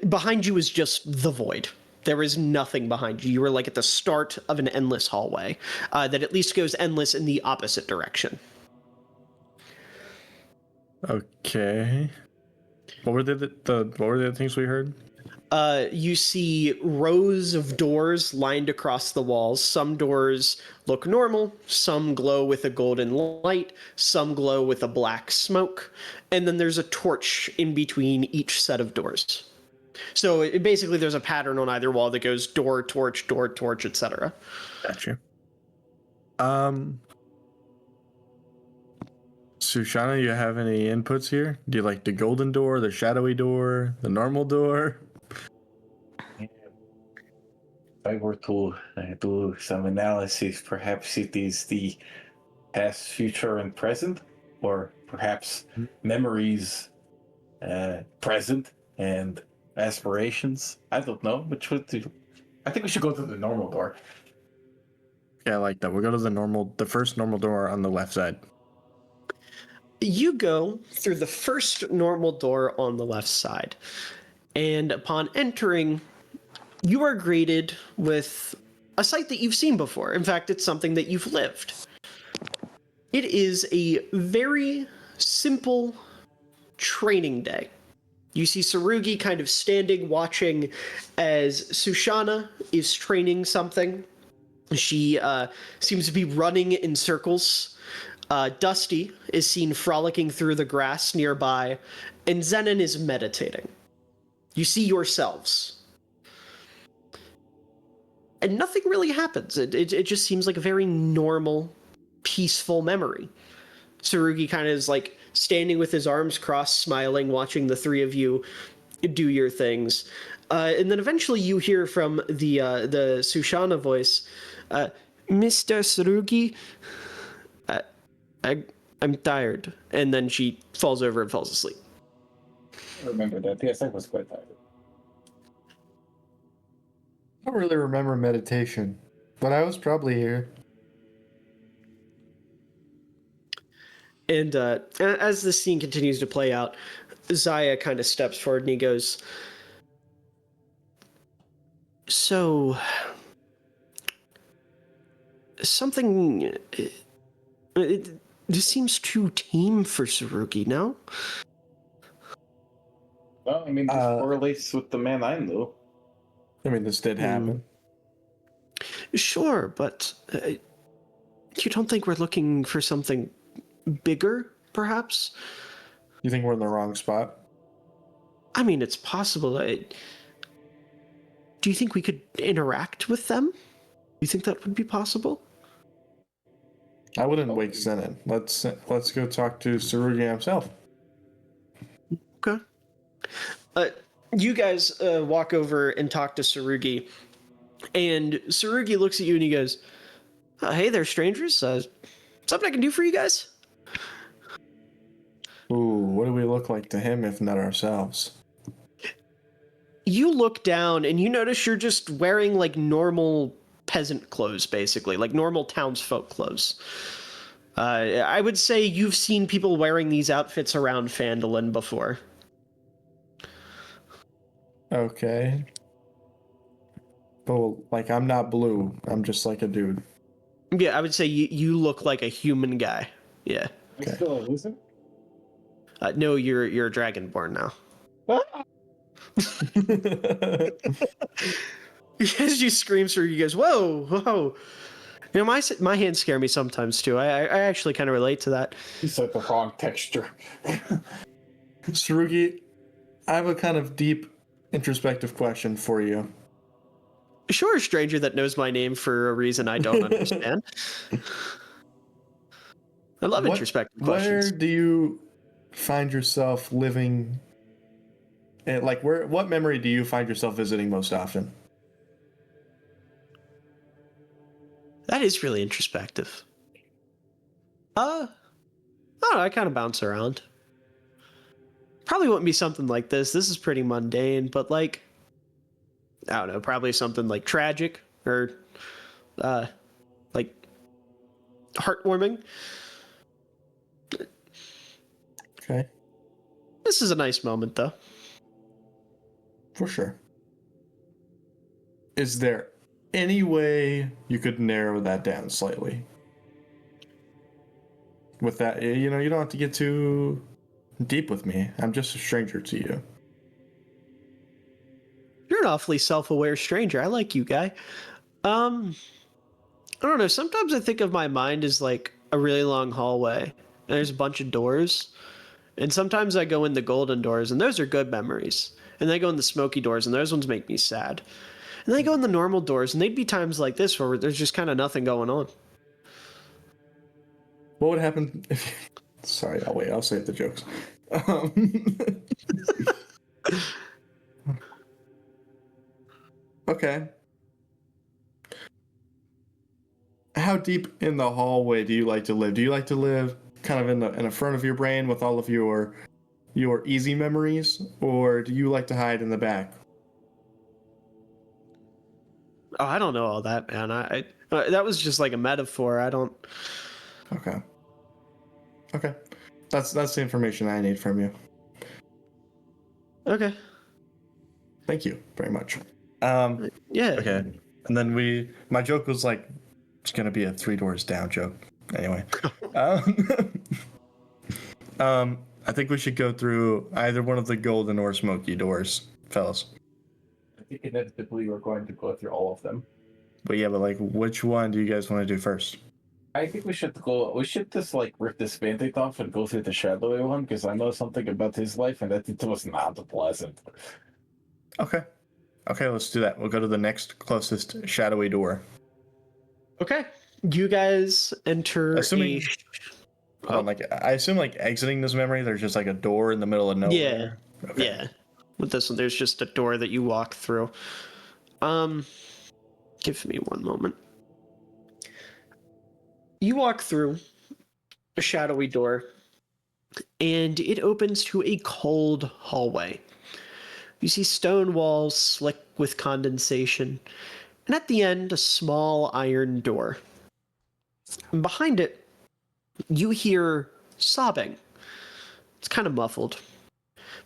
behind you is just the void. There is nothing behind you. You were like at the start of an endless hallway that at least goes endless in the opposite direction. Okay. What were the things we heard? You see rows of doors lined across the walls. Some doors look normal, some glow with a golden light, some glow with a black smoke, and then there's a torch in between each set of doors. So basically there's a pattern on either wall that goes door, torch, etc. Gotcha. Sushana, you have any inputs here? Do you like the golden door, the shadowy door, the normal door? If I were to do some analysis, perhaps it is the past, future, and present, or perhaps memories, present, and aspirations. I don't know. Which would do? I think we should go to the normal door. Yeah, I like that. We'll go to the first normal door on the left side. You go through the first normal door on the left side, and upon entering, you are greeted with a sight that you've seen before. In fact, it's something that you've lived. It is a very simple training day. You see Tsurugi kind of standing, watching as Sushana is training something. She seems to be running in circles. Dusty is seen frolicking through the grass nearby, and Zenon is meditating. You see yourselves. And nothing really happens. It just seems like a very normal, peaceful memory. Tsurugi kind of is like standing with his arms crossed, smiling, watching the three of you do your things. And then eventually you hear from the Sushana voice, Mr. Tsurugi, I'm tired. And then she falls over and falls asleep. I remember that. Yes, I was quite tired. I don't really remember meditation, but I was probably here. And as the scene continues to play out, Zaya kind of steps forward and he goes, so, something... This seems too tame for Tsurugi, no? Well, I mean, this correlates with the man I knew. I mean, this did happen. Sure, but you don't think we're looking for something bigger, perhaps? You think we're in the wrong spot? I mean, it's possible. Do you think we could interact with them? Do you think that would be possible? I wouldn't wake Zenon. Let's go talk to Tsurugi himself. Okay. You guys walk over and talk to Tsurugi, and Tsurugi looks at you and he goes, hey there, strangers. Something I can do for you guys? Ooh, what do we look like to him if not ourselves? You look down and you notice you're just wearing like normal peasant clothes, basically, like normal townsfolk clothes. I would say you've seen people wearing these outfits around Phandalin before. Okay. But, like, I'm not blue. I'm just like a dude. Yeah, I would say you look like a human guy. Yeah. Okay. Still a loser? No, you're a Dragonborn now. As you scream through, you guys, whoa, whoa. You know, my hands scare me sometimes too. I actually kind of relate to that. You said the wrong texture. Tsurugi, I have a kind of deep, introspective question for you. Sure, stranger that knows my name for a reason I don't understand. I love introspective questions. Where do you find yourself living? And like, what memory do you find yourself visiting most often? That is really introspective. I don't know, I kind of bounce around. Probably wouldn't be something like this. This is pretty mundane, but like, I don't know, probably something like tragic or like heartwarming. Okay. This is a nice moment though. For sure. Is there any way you could narrow that down slightly? With that, you know, you don't have to get too deep with me. I'm just a stranger to you. awfully self-aware stranger. I like you, guy. I don't know. Sometimes I think of my mind as like a really long hallway, and there's a bunch of doors. And sometimes I go in the golden doors, and those are good memories. And then I go in the smoky doors, and those ones make me sad. And then I go in the normal doors, and they'd be times like this where there's just kind of nothing going on. What would happen if? Sorry, I'll wait. I'll save the jokes. Um, okay. How deep in the hallway do you like to live? Do you like to live kind of in the front of your brain with all of your easy memories, or do you like to hide in the back? Oh, I don't know all that, man. That was just like a metaphor. I don't. Okay. Okay. That's the information I need from you. Okay. Thank you very much. Yeah. Okay. And then my joke was like, it's gonna be a 3 doors down joke. Anyway. I think we should go through either one of the golden or smoky doors, fellas. I think inevitably we're going to go through all of them. But yeah, but like, which one do you guys want to do first? I think we should just like rip this band-aid off and go through the shadowy one, because I know something about his life and that it was not pleasant. Okay. Okay, let's do that. We'll go to the next closest shadowy door. Okay. You guys enter. Assuming- Hold on, like, I assume like exiting this memory, there's just like a door in the middle of nowhere. Yeah. Okay. Yeah. With this one, there's just a door that you walk through. Give me one moment. You walk through a shadowy door, and it opens to a cold hallway. You see stone walls slick with condensation, and at the end, a small iron door. And behind it, you hear sobbing. It's kind of muffled,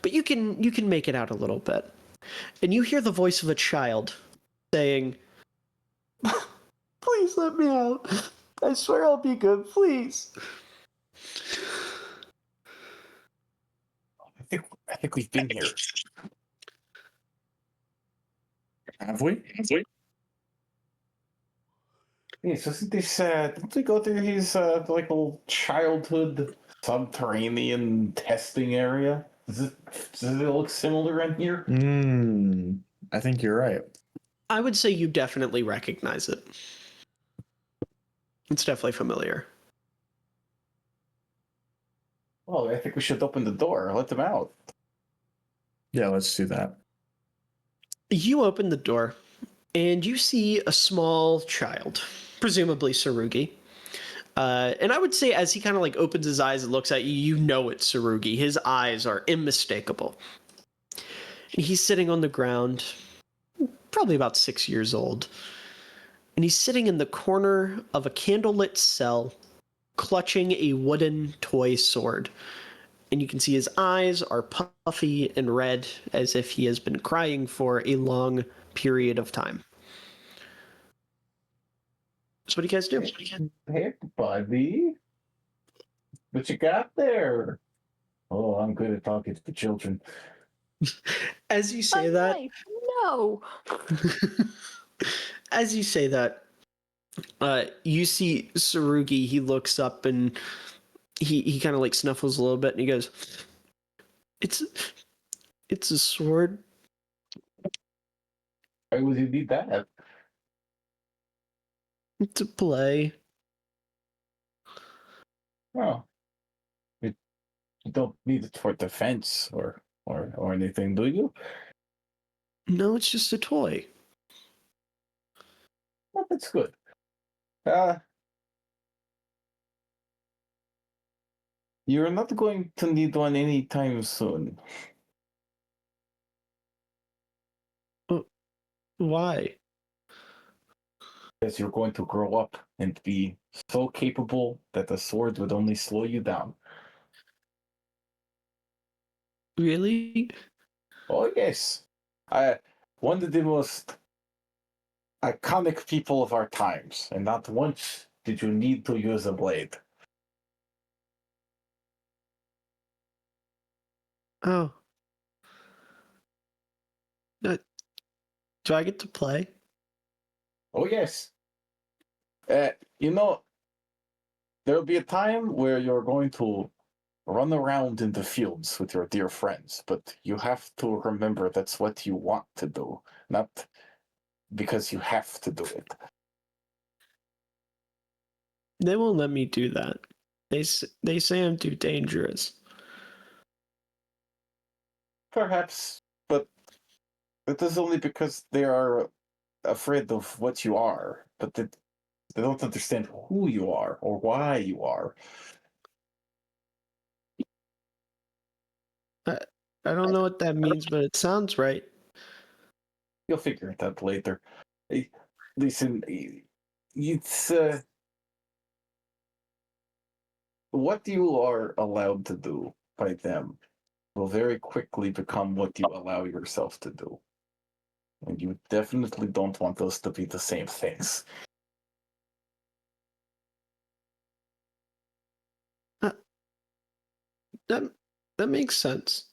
but you can make it out a little bit. And you hear the voice of a child saying, "Please let me out. I swear I'll be good, please." I think we've been here. Have we? Yes, isn't this didn't we go through his like little childhood subterranean testing area? Does it look similar in here? I think you're right. I would say you definitely recognize it. It's definitely familiar. Well, I think we should open the door, let them out. Yeah, let's do that. You open the door, and you see a small child, presumably Sarugi. And I would say as he kind of like opens his eyes and looks at you, you know it's Sarugi. His eyes are unmistakable. And he's sitting on the ground, probably about 6 years old. And he's sitting in the corner of a candlelit cell, clutching a wooden toy sword. And you can see his eyes are puffy and red, as if he has been crying for a long period of time. So what do you guys do? Hey, buddy. What you got there? Oh, I'm good at talking to the children. As you say My that, life, no. as you say that, you see Sarugi. He looks up and he kind of like snuffles a little bit, and he goes, "It's a sword." Why would you need that? To play. Oh, you don't need it for defense or anything, do you? No, it's just a toy. Well, that's good. You're not going to need one anytime soon. Why? Because you're going to grow up and be so capable that the sword would only slow you down. Really? Oh, yes. One of the most iconic people of our times, and not once did you need to use a blade. Oh. Do I get to play? Oh yes. You know, there'll be a time where you're going to run around in the fields with your dear friends, but you have to remember that's what you want to do, not because you have to do it. They won't let me do that. They say I'm too dangerous. Perhaps, but it is only because they are afraid of what you are, but they don't understand who you are or why you are. I don't know what that means, but it sounds right. You'll figure it out later. Listen, it's what you are allowed to do by them will very quickly become what you allow yourself to do. And you definitely don't want those to be the same things. That makes sense.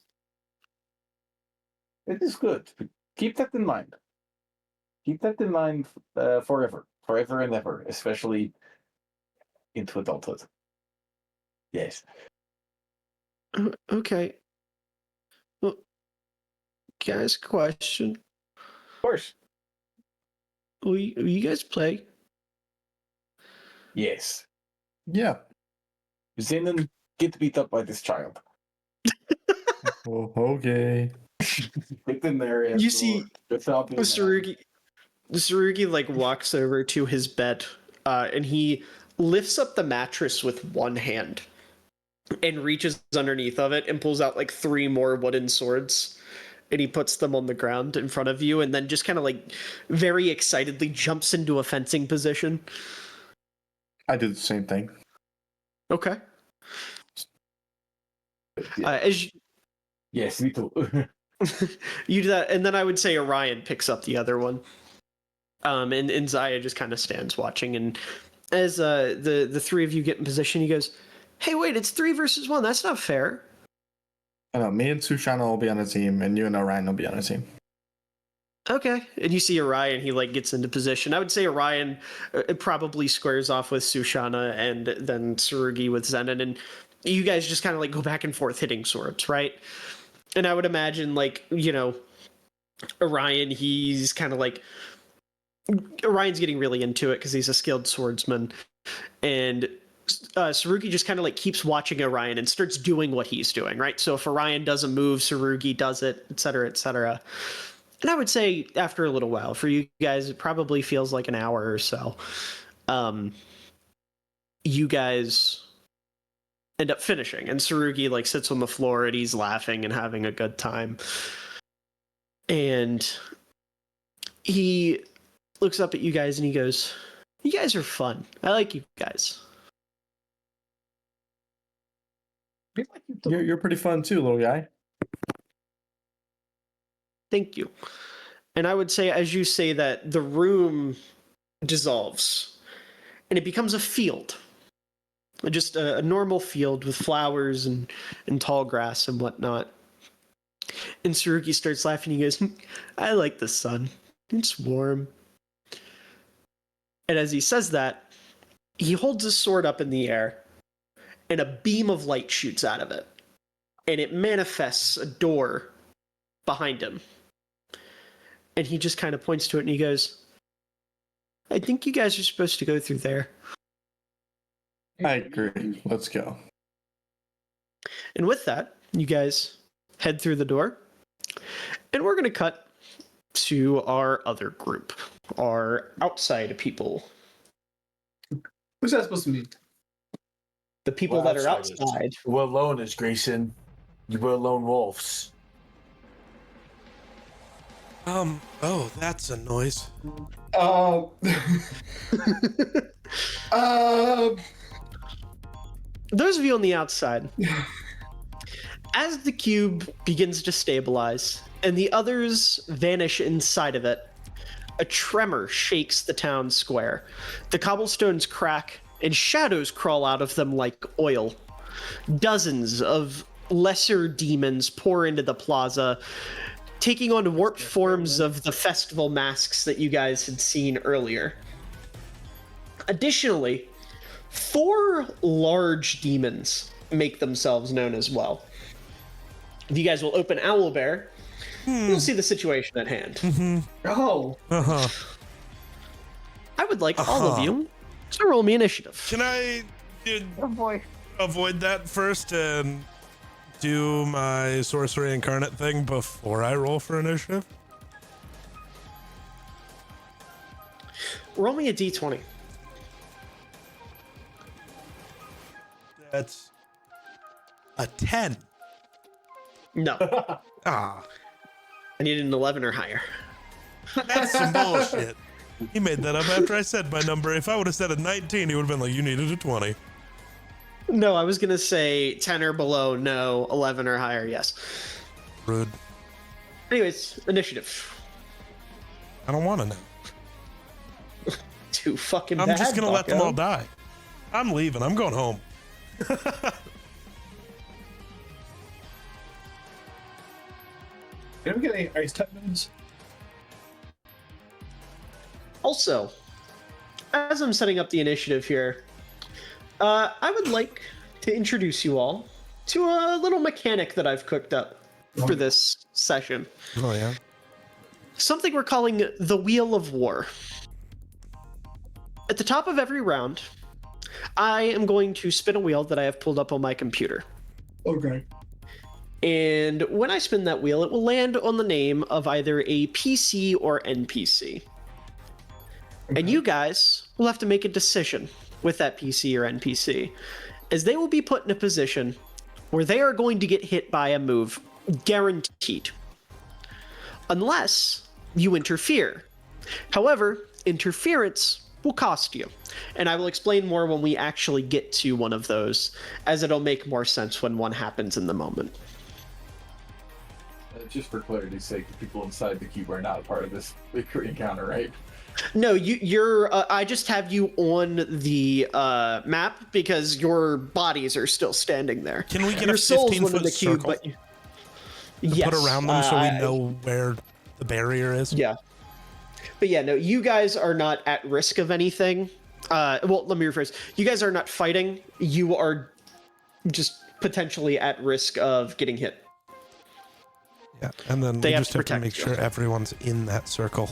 It is good. Keep that in mind. Keep that in mind forever and ever, especially into adulthood. Yes. Okay. Well, can I ask a question? Of course. Will you guys play? Yes. Yeah. Zenon, get beat up by this child. Oh, okay. Get in there. You see, without being Sarugi like walks over to his bed, and he lifts up the mattress with one hand, and reaches underneath of it and pulls out like 3 more wooden swords, and he puts them on the ground in front of you, and then just kind of like very excitedly jumps into a fencing position. I did the same thing. Okay. Yes, me too. You do that, and then I would say Orion picks up the other one. And Zaya just kind of stands watching, and as the 3 of you get in position, he goes, "Hey, wait, it's 3 versus 1. That's not fair." I know, me and Sushana will be on a team, and you and Orion will be on a team. Okay. And you see Orion, he like gets into position. I would say Orion probably squares off with Sushana and then Tsurugi with Zenon, and you guys just kind of like go back and forth hitting swords, right? And I would imagine like, you know, Orion, he's kind of like, Orion's getting really into it because he's a skilled swordsman, and Tsurugi just kind of like keeps watching Orion and starts doing what he's doing, right? So if Orion does a move, Tsurugi does it, etc., etc. And I would say after a little while, for you guys, it probably feels like an hour or so. You guys end up finishing, and Tsurugi like sits on the floor and he's laughing and having a good time. And he looks up at you guys and he goes, "You guys are fun. I like you guys." You're pretty fun too, little guy. Thank you. And I would say, as you say that, the room dissolves and it becomes a field. Just a normal field with flowers and tall grass and whatnot. And Tsurugi starts laughing. He goes, "I like the sun. It's warm." And as he says that, he holds his sword up in the air and a beam of light shoots out of it. And it manifests a door behind him. And he just kind of points to it and he goes, "I think you guys are supposed to go through there." I agree. Let's go. And with that, you guys head through the door. And we're going to cut to our other group, our outside people. Who's that supposed to be? The people that are outside. We're loners, Grayson. You were lone wolves. Oh, that's a noise. Those of you on the outside, as the cube begins to stabilize and the others vanish inside of it, a tremor shakes the town square. The cobblestones crack and shadows crawl out of them like oil. Dozens of lesser demons pour into the plaza, taking on warped forms of the festival masks that you guys had seen earlier. Additionally, 4 large demons make themselves known as well. If you guys will open Owlbear, you'll see the situation at hand. Oh, Uh-huh. I would like all of you to roll me initiative. Can I Oh boy. avoid that first and do my sorcery incarnate thing before I roll for initiative? Roll me a d20. That's a 10. No, Ah, I need an 11 or higher. that's some bullshit. He made that up after I said my number. If I would have said a 19, he would have been like, you needed a 20. No, I was going to say 10 or below, no, 11 or higher, yes. Rude. Anyways, initiative. I don't want to know. Too fucking I'm bad, just going to let them bucko. all die. I'm leaving. I'm going home. can we get any ice type moves? Also, as I'm setting up the initiative here, I would like to introduce you all to a little mechanic that I've cooked up for this session. Oh, yeah? Something we're calling the Wheel of War. At the top of every round, I am going to spin a wheel that I have pulled up on my computer. Okay. And when I spin that wheel, it will land on the name of either a PC or NPC. And you guys will have to make a decision with that PC or NPC, as they will be put in a position where they are going to get hit by a move, guaranteed. Unless you interfere. However, interference will cost you. And I will explain more when we actually get to one of those, as it'll make more sense when one happens in the moment. Just for clarity's sake, the people inside the cube are not a part of this victory encounter, right? No, you're. I just have you on the map because your bodies are still standing there. Can we get your a souls 15-foot went in the cube, circle but to yes, put around them so we I- know where the barrier is? Yeah, but yeah, no, you guys are not at risk of anything. Well, let me rephrase. You guys are not fighting. You are just potentially at risk of getting hit. Yeah, and then They we have just to have to protect make you. sure everyone's in that circle,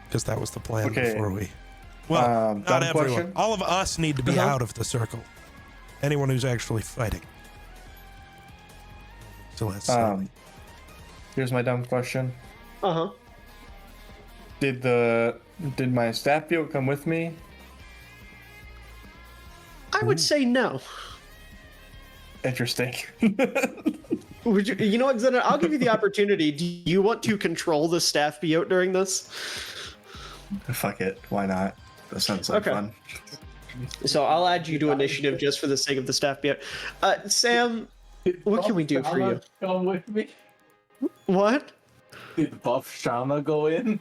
because that was the plan Okay. before we. Well, not dumb everyone. question. All of us need to be out of the circle. Anyone who's actually fighting. So let's. Here's my dumb question. Uh huh. Did my staff field come with me? I would say no. Interesting. Would you know what, Zenna? I'll give you the opportunity. Do you want to control the staff Beote during this? Fuck it. Why not? That sounds like Okay. fun. So I'll add you to initiative just for the sake of the staff Beote. Sam, what can we do for you? Come with me. What? Did Buff Shana go in?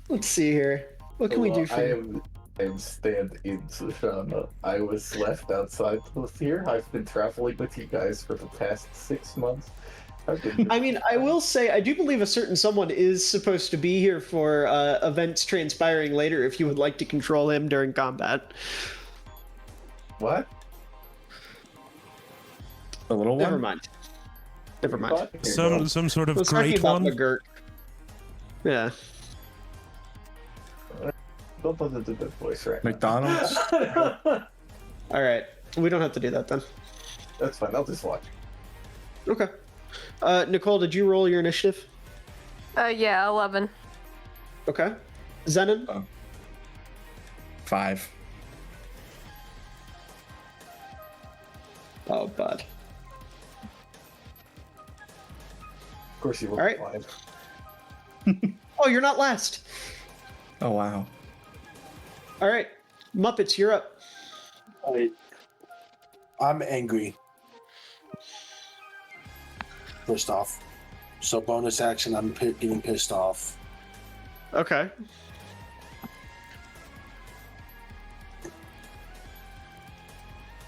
Let's see here. What can we do for you? I am stand in Sushana. I was left outside with here. I've been traveling with you guys for the past 6 months. I mean, I will say, I do believe a certain someone is supposed to be here for events transpiring later if you would like to control him during combat. What? The little one? Never mind. Never mind. some sort I of was talking great about one. McGurk. Yeah. Don't bother to do that voice right McDonald's? now. All right. We don't have to do that then. That's fine. I'll just watch. Okay. Nicole, did you roll your initiative? Yeah, 11. Okay. Zenon? 5. Oh, bud. Of course you will. All right. Oh, you're not last. Oh, wow. All right. Muppets, you're up. I'm angry. First off. So bonus action, I'm getting pissed off. Okay.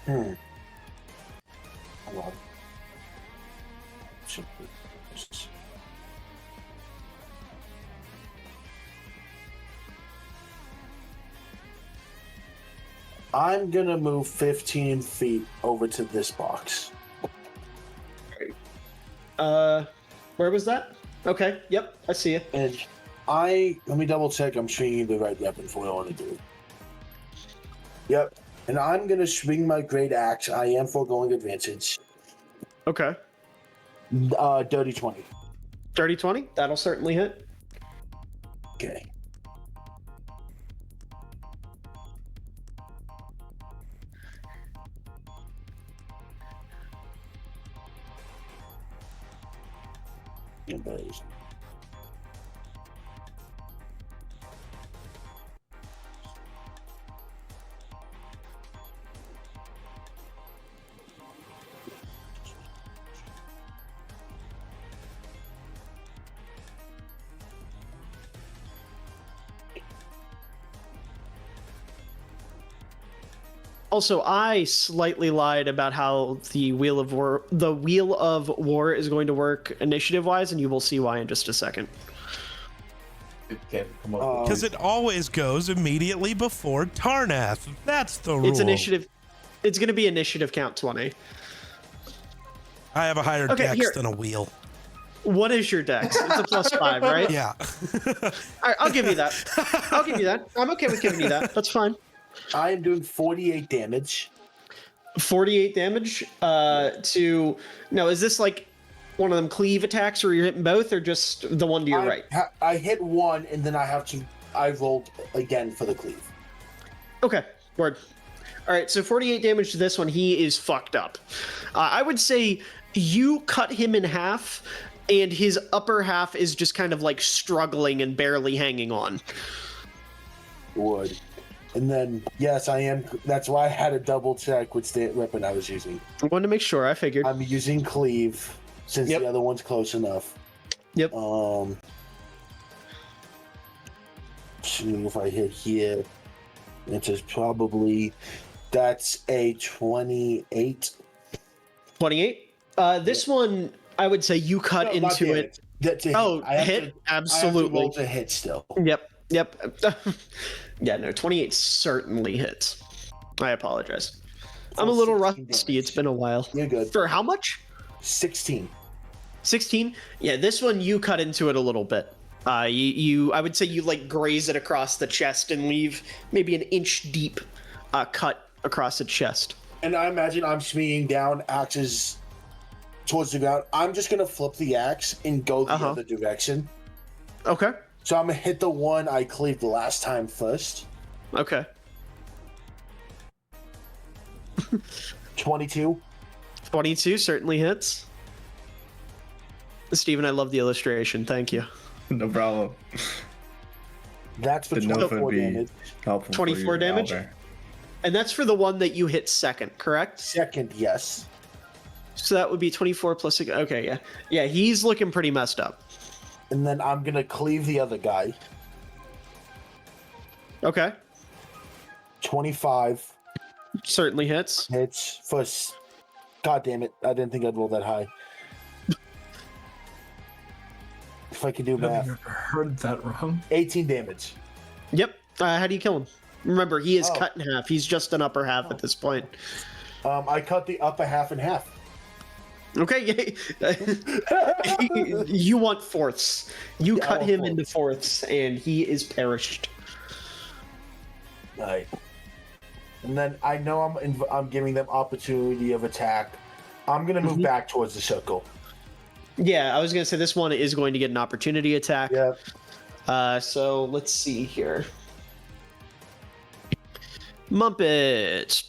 Hold on. I'm gonna move 15 feet over to this box. Where was that? Okay, yep, I see it. And let me double check I'm swinging the right weapon for what I want to do. Yep. And I'm gonna swing my great axe. I am foregoing advantage. Okay. Dirty 20. Dirty 20, that'll certainly hit. Okay. Also, I slightly lied about how the Wheel of War is going to work initiative-wise, and you will see why in just a second. It can't come up. Because it always goes immediately before Tarnath. That's the rule. It's initiative. It's going to be initiative count 20. I have a higher Okay, dex here. than a wheel. What is your dex? It's a +5, right? Yeah. All right, I'll give you that. I'll give you that. I'm okay with giving you that. That's fine. I am doing 48 damage. 48 damage to... No, is this like one of them cleave attacks where you're hitting both, or just the one to your right? I hit one, and then I rolled again for the cleave. Okay, word. All right, so 48 damage to this one. He is fucked up. I would say you cut him in half, and his upper half is just kind of like struggling and barely hanging on. Would. And then, yes, I am. That's why I had to double check which weapon I was using. I wanted to make sure. I figured. I'm using cleave since Yep. the other one's close enough. Yep. See if I hit here. It is probably that's a 28. 28. This one, I would say you cut No, not into damage. it. To hit. Oh, I have hit? to- I have to Absolutely. roll to hit still. Yep. Yeah, no, 28 certainly hits. I apologize. I'm a little 16 rusty. It's been a while. You're good. For how much? 16. 16? Yeah, this one you cut into it a little bit. I would say you like graze it across the chest and leave maybe an inch deep cut across the chest. And I imagine I'm swinging down axes towards the ground. I'm just gonna flip the axe and go the other direction. Okay. So I'm gonna hit the one I cleaved the last time first. Okay. 22. 22 certainly hits. Steven, I love the illustration. Thank you. No problem. That's for Didn't know if 24 it'd be damage. helpful. 24 damage? And that's for the one that you hit second, correct? Second, yes. So that would be 24 plus 6. Okay, yeah. Yeah, he's looking pretty messed up. And then I'm gonna cleave the other guy. Okay. 25 Certainly hits. hits for. God damn it! I didn't think I'd roll that high. If I could do I've math, never heard that wrong. 18 damage. Yep. How do you kill him? Remember, he is Oh. cut in half. He's just an upper half at this point. I cut the upper half in half. Okay, you want fourths. You Yeah, I cut want him fourths. into fourths, and he is perished. Right. And then I know I'm giving them opportunity of attack. I'm gonna move back towards the circle. Yeah, I was gonna say this one is going to get an opportunity attack. Yeah. So let's see here. Mumpets.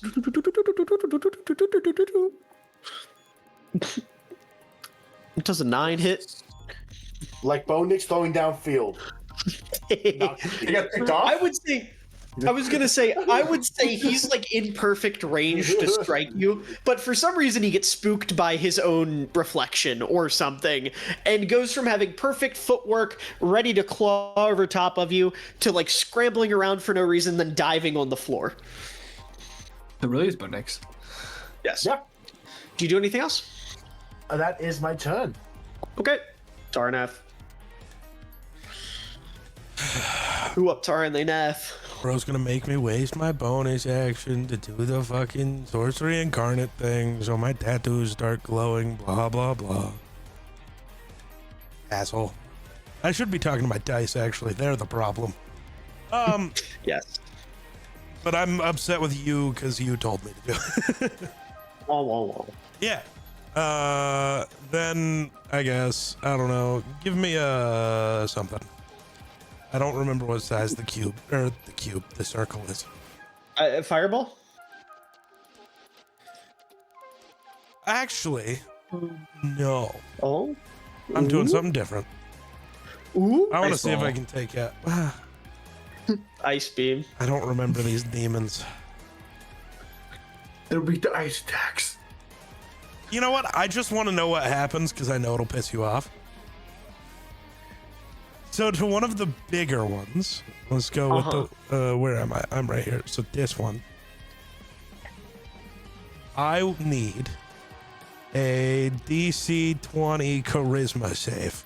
Does a 9 hit? Like Bo Nick's throwing downfield. You got picked off? I would say. I was gonna say. I would say he's like in perfect range to strike you, but for some reason he gets spooked by his own reflection or something, and goes from having perfect footwork, ready to claw over top of you, to like scrambling around for no reason, then diving on the floor. It really is Bonix. Yes. Yeah. Do you do anything else? That is my turn. Okay. Tarnath. Who up Tar and they Nath? Bro's gonna make me waste my bonus action to do the fucking sorcery incarnate thing so my tattoos start glowing, blah, blah, blah. Asshole. I should be talking to my dice, actually. They're the problem. Yes. But I'm upset with you because you told me to do it. Yeah. Then I guess, I don't know, give me something. I don't remember what size the circle is. Fireball? Actually, no. Oh? I'm doing something different. Ooh? I want to Ice see if ball. I can take out. Ice beam. I don't remember these demons. It'll be the ice attacks. You know what? I just want to know what happens because I know it'll piss you off. So to one of the bigger ones, let's go with the, where am I? I'm right here. So this one. I need a DC 20 charisma save.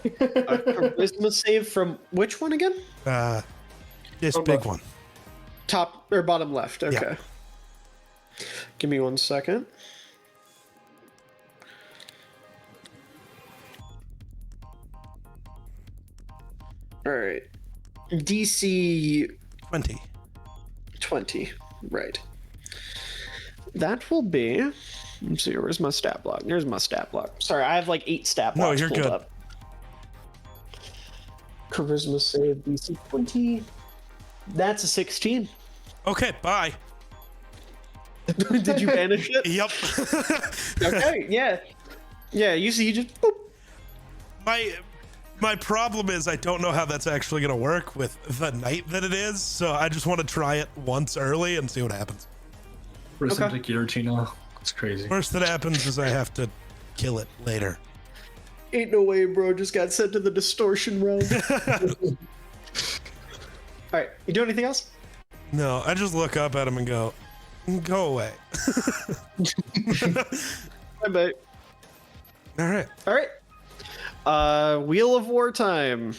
A charisma save from which one again? This big one. Top or bottom left. Okay. Give me 1 second. All right. DC 20. 20. Right. That will be. Let's see. Where's my stat block? There's my stat block. Sorry, I have like 8 stat blocks. No, you're pulled good. Up. Charisma save DC 20. That's a 16. Okay, bye. Did you banish it? Yep. Okay, yeah. Yeah, you see, you just boop. My problem is I don't know how that's actually going to work with the night that it is, so I just want to try it once early and see what happens. First Okay. into Giratina. It's crazy. Worst that happens is I have to kill it later. Ain't no way, bro. Just got sent to the distortion realm. All right, you do anything else? No, I just look up at him and go away. Bye, mate. All right. All right. Wheel of War time.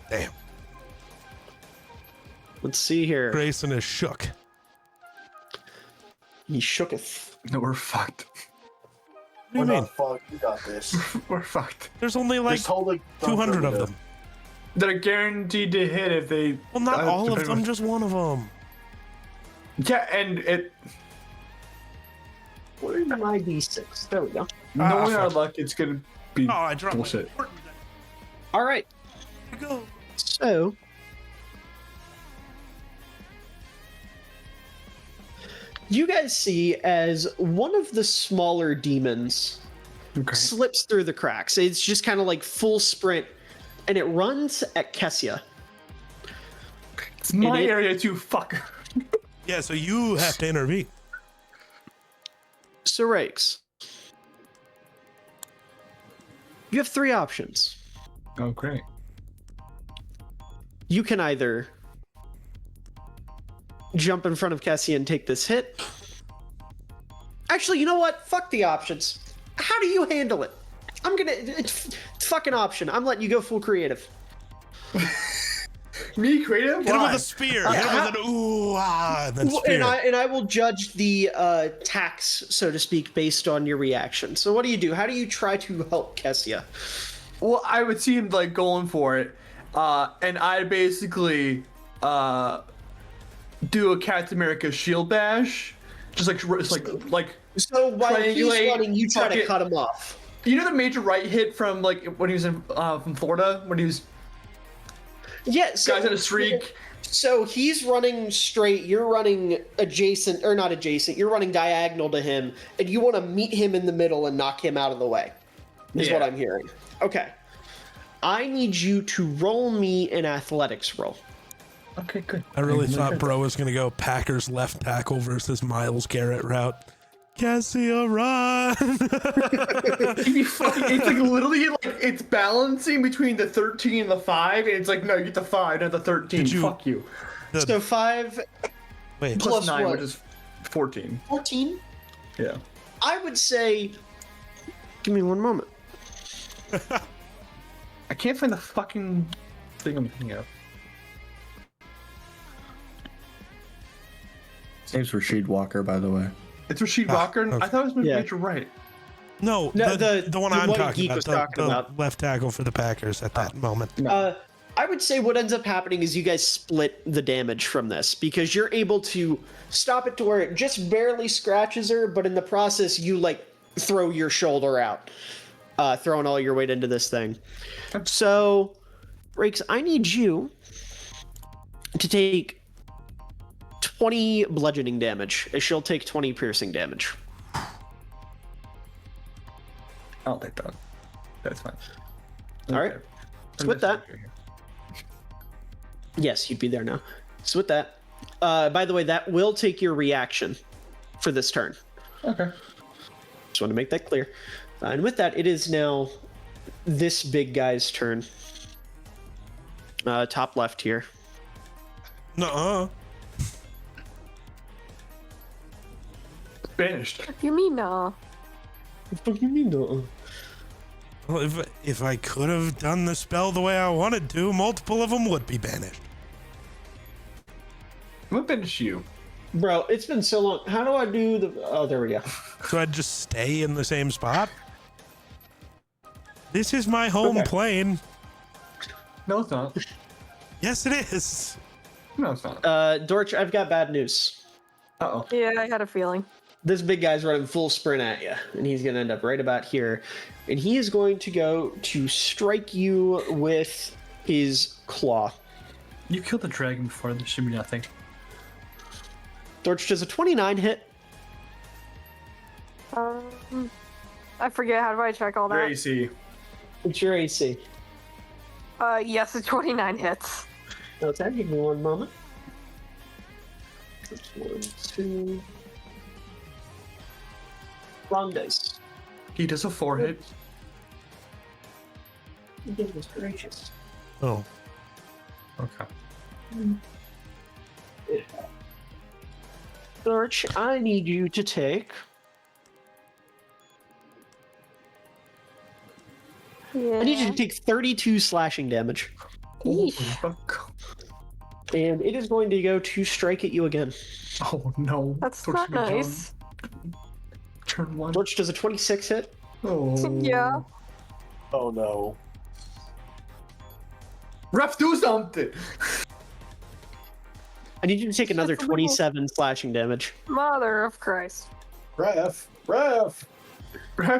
Damn. Let's see here. Grayson is shook. He shooketh. No, we're fucked. What do you mean? Fuck, you got this. We're fucked. There's only like Just hold it. 200 of them. That are guaranteed to hit if they. Well, not all of depending them, on- just one of them. Yeah, and it. Where's my D6? There we go. Knowing our fuck. luck, it's gonna be Oh, I dropped bullshit. my All right. go. So. You guys see as one of the smaller demons Okay. slips through the cracks. It's just kind of like full sprint, and it runs at Kessia. It's my it- area too. Fuck. Yeah, so you have to intervene. So, Rakes, you have 3 options. Oh, great. You can either jump in front of Kessia and take this hit. Actually, you know what? Fuck the options. How do you handle it? It's fucking option. I'm letting you go full creative. Me creative? Hit him Why? with a spear. Hit him with an ooh, ah, and then Well, spear. and I will judge the tax, so to speak, based on your reaction. So what do? How do you try to help Kessia? Well, I would see him like going for it, and I basically do a Captain America shield bash, just like So while he's Triangulate, running, you try fuck to it. cut him off. you know the major right hit from like when he was in from Florida when he was Yeah, so guys in a streak. So he's running straight, you're running adjacent, or not adjacent, you're running diagonal to him, and you want to meet him in the middle and knock him out of the way, is what Yeah. I'm hearing. Okay. I need you to roll me an athletics roll. Okay, good. I really thought Bro was going to go Packers left tackle versus Miles Garrett route. Cassia, run! It's like literally like it's balancing between the 13 and the 5, and it's like no, you get the 5, not the 13. Did you- Fuck you. So 5 Wait, plus 9, what? which is 14. 14? Yeah. I would say, give me one moment. I can't find the fucking thing I'm thinking of. His name's Rashid Walker, by the way. It's Rashid Walker. okay. I thought it was Yeah. Major Wright. No, No, the one the I'm one talking Geek about, was the, talking the about. left tackle for the Packers at that moment. I would say what ends up happening is you guys split the damage from this because you're able to stop it to where it just barely scratches her, but in the process you like throw your shoulder out, throwing all your weight into this thing. So, Rakes, I need you to take 20 bludgeoning damage, as she'll take 20 piercing damage. I'll take that. That's fine. All right. So with that, yes, you'd be there now. So with that, by the way, that will take your reaction for this turn. Okay. Just want to make that clear. And with that, it is now this big guy's turn. Top left here. Nuh-uh. Banished. You mean no? What do you mean, no? Well, if I could have done the spell the way I wanted to, multiple of them would be banished. I'm gonna banish you. Bro, it's been so long. How do I do the... Oh, there we go. So I'd just stay in the same spot? This is my home plane. No, it's not. Yes, it is. No, it's not. Dorch, I've got bad news. Uh-oh. Yeah, I had a feeling. This big guy's running full sprint at you, and he's going to end up right about here. And he is going to go to strike you with his claw. You killed the dragon before. There should be nothing. Dorch, does a 29 hit? I forget. How do I check all Your that? AC. It's your AC. Yes, it's 29 hits. Okay, give me one moment. That's 1, 2. Wrong dice. He does a 4 hit. Goodness gracious. Oh. Okay. Dorch, I need you to take... Yeah. I need you to take 32 slashing damage. Holy fuck. And it is going to go to strike at you again. Oh no. That's Torch not me down. nice. Turn 1. Dorch, does a 26 hit? Oh. Yeah. Oh no. Ref, do something! I need you to take another That's a little- 27 slashing damage. Mother of Christ. Ref! Ref,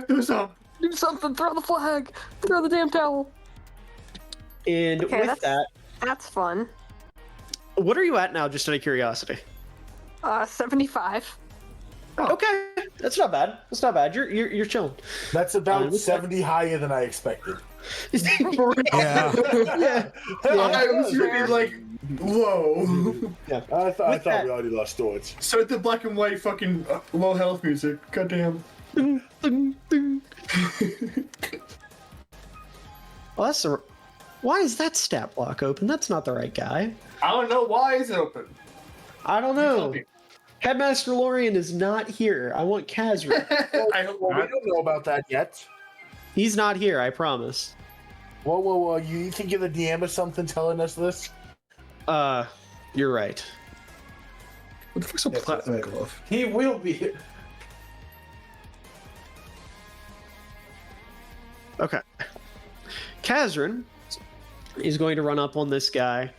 do something! Do something. Throw the flag. Throw the damn towel. And Okay, with that, That's fun. what are you at now, just out of curiosity? 75. Okay, that's not bad. That's not bad. You're chilling. That's about what's 70 higher than I expected. Yeah. Yeah. I was really like, whoa. I thought that- we already lost Storage. Start the black and white fucking low health music. Goddamn. Well, that's the. Why is that stat block open? That's not the right guy. I don't know why it's open. I don't know. Headmaster Lorian is not here. I want Kazra. I hope Well, we not. don't know about that yet. He's not here, I promise. Whoa. You think you're the DM or something telling us this? You're right. What the fuck's a platinum glove? He will be here. Okay. Kazran is going to run up on this guy,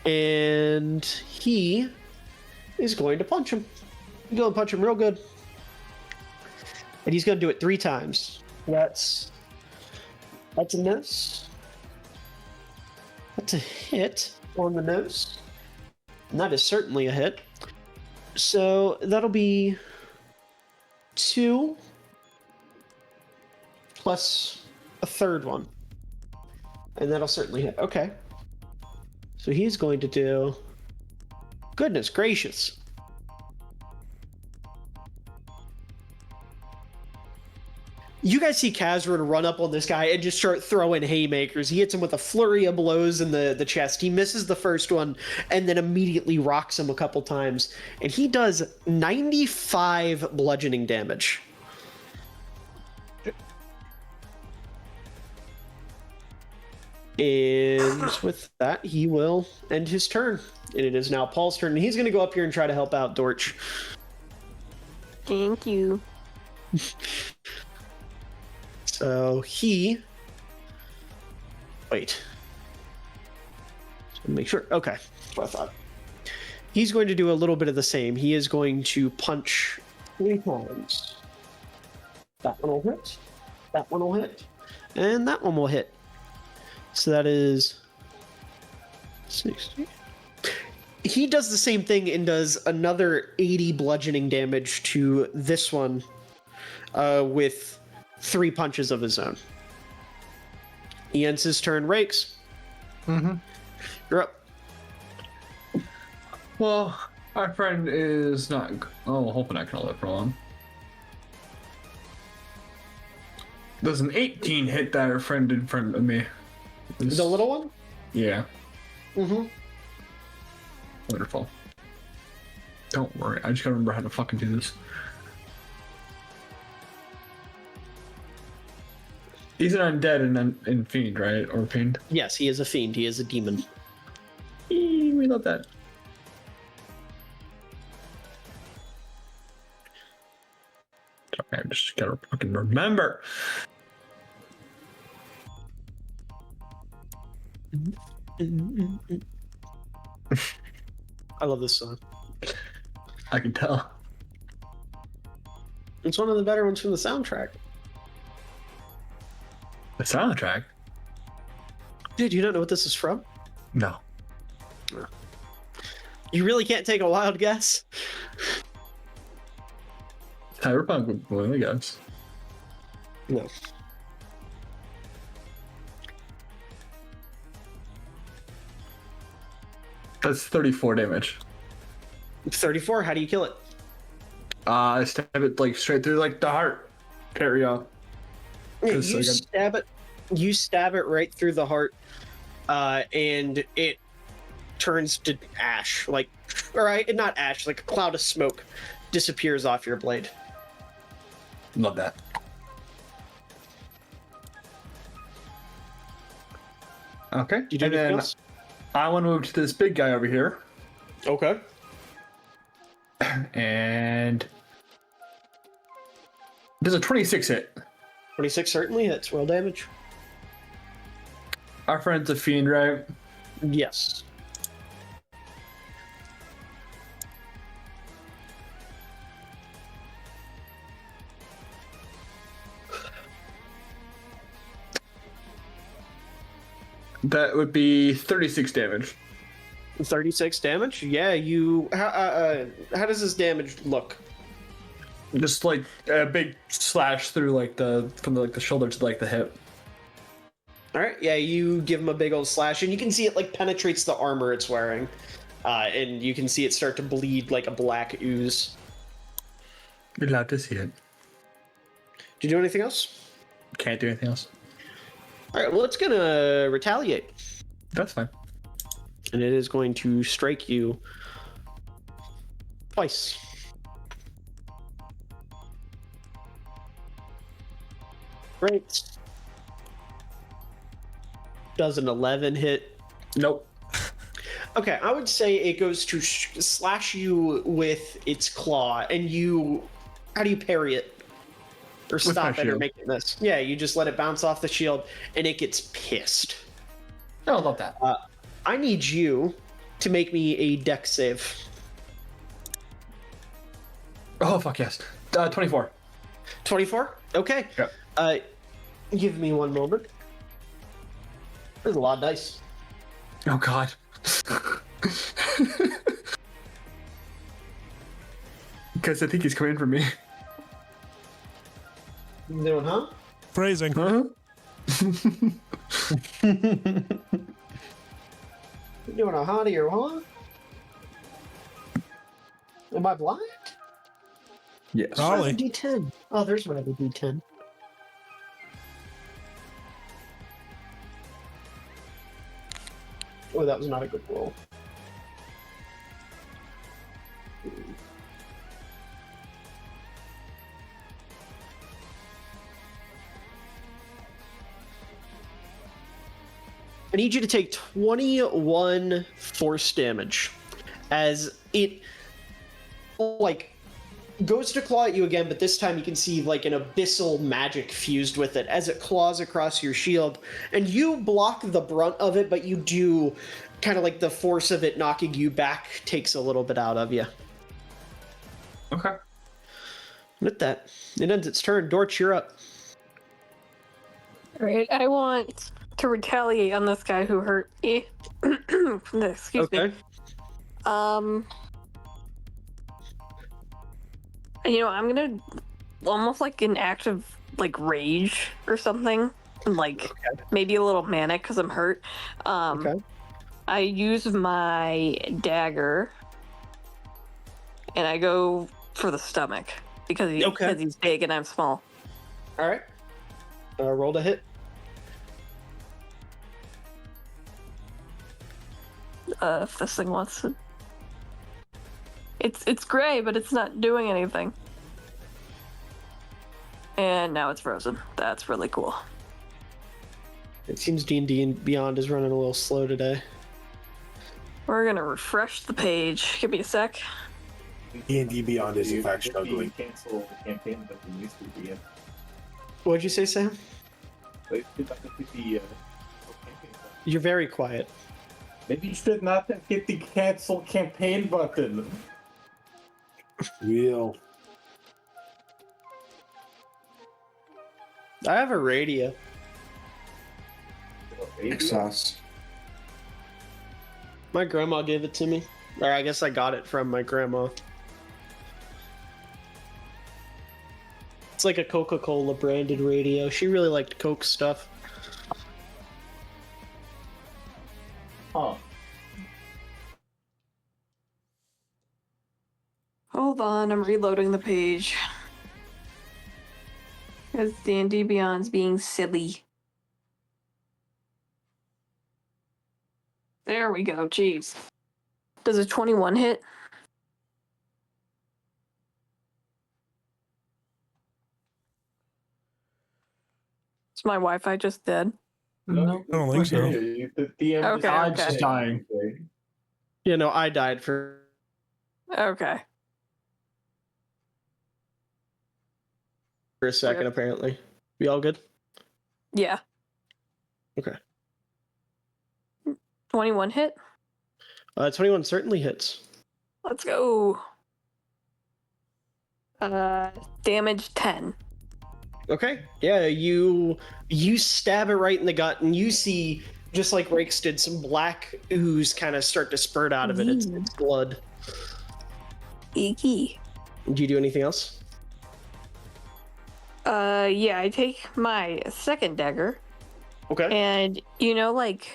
and he is going to punch him. He's going to punch him real good. And he's going to do it 3 times. That's a nose. That's a hit on the nose. And that is certainly a hit. So that'll be 2 plus a third one. And that'll certainly hit. Okay. So he's going to do... Goodness gracious. You guys see Kazran run up on this guy and just start throwing haymakers. He hits him with a flurry of blows in the chest. He misses the first one and then immediately rocks him a couple times. And he does 95 bludgeoning damage. And with that, he will end his turn. And it is now Paul's turn. And he's going to go up here and try to help out Dorch. Thank you. So he... Wait. Just make sure. Okay. That's what I thought. He's going to do a little bit of the same. He is going to punch 3 times. That one will hit. That one will hit. And that one will hit. So that is 60. He does the same thing and does another 80 bludgeoning damage to this one with 3 punches of his own. He ends his turn. Rakes. Mm-hmm. You're up. Well, our friend is not. Oh, hoping I can live for long. Does an 18 hit that our friend in front of me? The little one? Yeah. Mm-hmm. Wonderful. Don't worry, I just gotta remember how to fucking do this. He's an undead and fiend, right? Or fiend? Yes, he is a fiend. He is a demon. We love that. Sorry, I just gotta fucking remember. I love this song. I can tell. It's one of the better ones from the soundtrack. The soundtrack? Dude, you don't know what this is from? No. You really can't take a wild guess? Cyberpunk, well, I guess. No. That's 34 damage. 34? How do you kill it? I stab it like straight through like the heart. Carry on. You 'Cause I got- stab it. You stab it right through the heart, and it turns to ash, like, or not ash, like a cloud of smoke disappears off your blade. Love that. Okay. You do and anything then else? I want to move to this big guy over here. Okay. And does a 26 hit? 26 certainly hits. Roll damage. Our friend's a fiend, right? Yes. That would be 36 damage. 36 damage? Yeah, you... how does this damage look? Just like a big slash through like from the shoulder to like the hip. Alright, yeah, you give him a big old slash, and you can see it like penetrates the armor it's wearing. And you can see it start to bleed like a black ooze. You'd love to see it. Did you do anything else? Can't do anything else. Alright, well, it's gonna retaliate. That's fine. And it is going to strike you twice. Right. Does an 11 hit? Nope. Okay, I would say it goes to slash you with its claw, and you... How do you parry it? Or stop it or shield. make it miss? Yeah, you just let it bounce off the shield, and it gets pissed. I love that. I need you to make me a dex save. Oh, fuck yes. 24. 24? Okay. Yeah. Give me one moment. There's a lot of dice. Oh, God. Because I think he's coming for me. You doing, huh? Phrasing. Huh? You doing a hottie or what? Am I blind? Yes. Probably. D10. Oh, there's my other D10. Oh, that was not a good roll. I need you to take 21 force damage as it like goes to claw at you again, but this time you can see like an abyssal magic fused with it as it claws across your shield, and you block the brunt of it, but you do kind of like the force of it knocking you back takes a little bit out of you. Okay. With that, it ends its turn. Dorch, you're up. Alright, I want to retaliate on this guy who hurt me. Excuse me. You know, I'm gonna almost like an act of like rage or something, and like maybe a little manic because I'm hurt. I use my dagger, and I go for the stomach because he's big and I'm small. All right. Roll to hit. If this thing wants to. It's gray, but it's not doing anything. And now it's frozen. That's really cool. It seems D&D and Beyond is running a little slow today. We're gonna refresh the page. Give me a sec. D&D Beyond is in fact struggling. Cancel campaign that we used to be in. What'd you say, Sam? Wait, did not hit the campaign. You're very quiet. Maybe you should not have hit the cancel campaign button. Real. I have a radio. Exos. My grandma gave it to me. Or I guess I got it from my grandma. It's like a Coca-Cola branded radio. She really liked Coke stuff. Huh. Hold on, I'm reloading the page. Because D&D Beyond's being silly. There we go, jeez. Does a 21 hit? Is my Wi-Fi just dead? No. I don't think so. The DM Okay, I'm okay. just dying. You know, I died for Okay. a second, Weird. apparently. We all good? Yeah. Okay. 21 hit? 21 certainly hits. Let's go. Damage 10. Okay. Yeah, you stab it right in the gut, and you see, just like Rakes did, some black ooze kind of start to spurt out of it. It's blood. Eeky. Do you do anything else? Yeah, I take my second dagger, Okay. and you know, like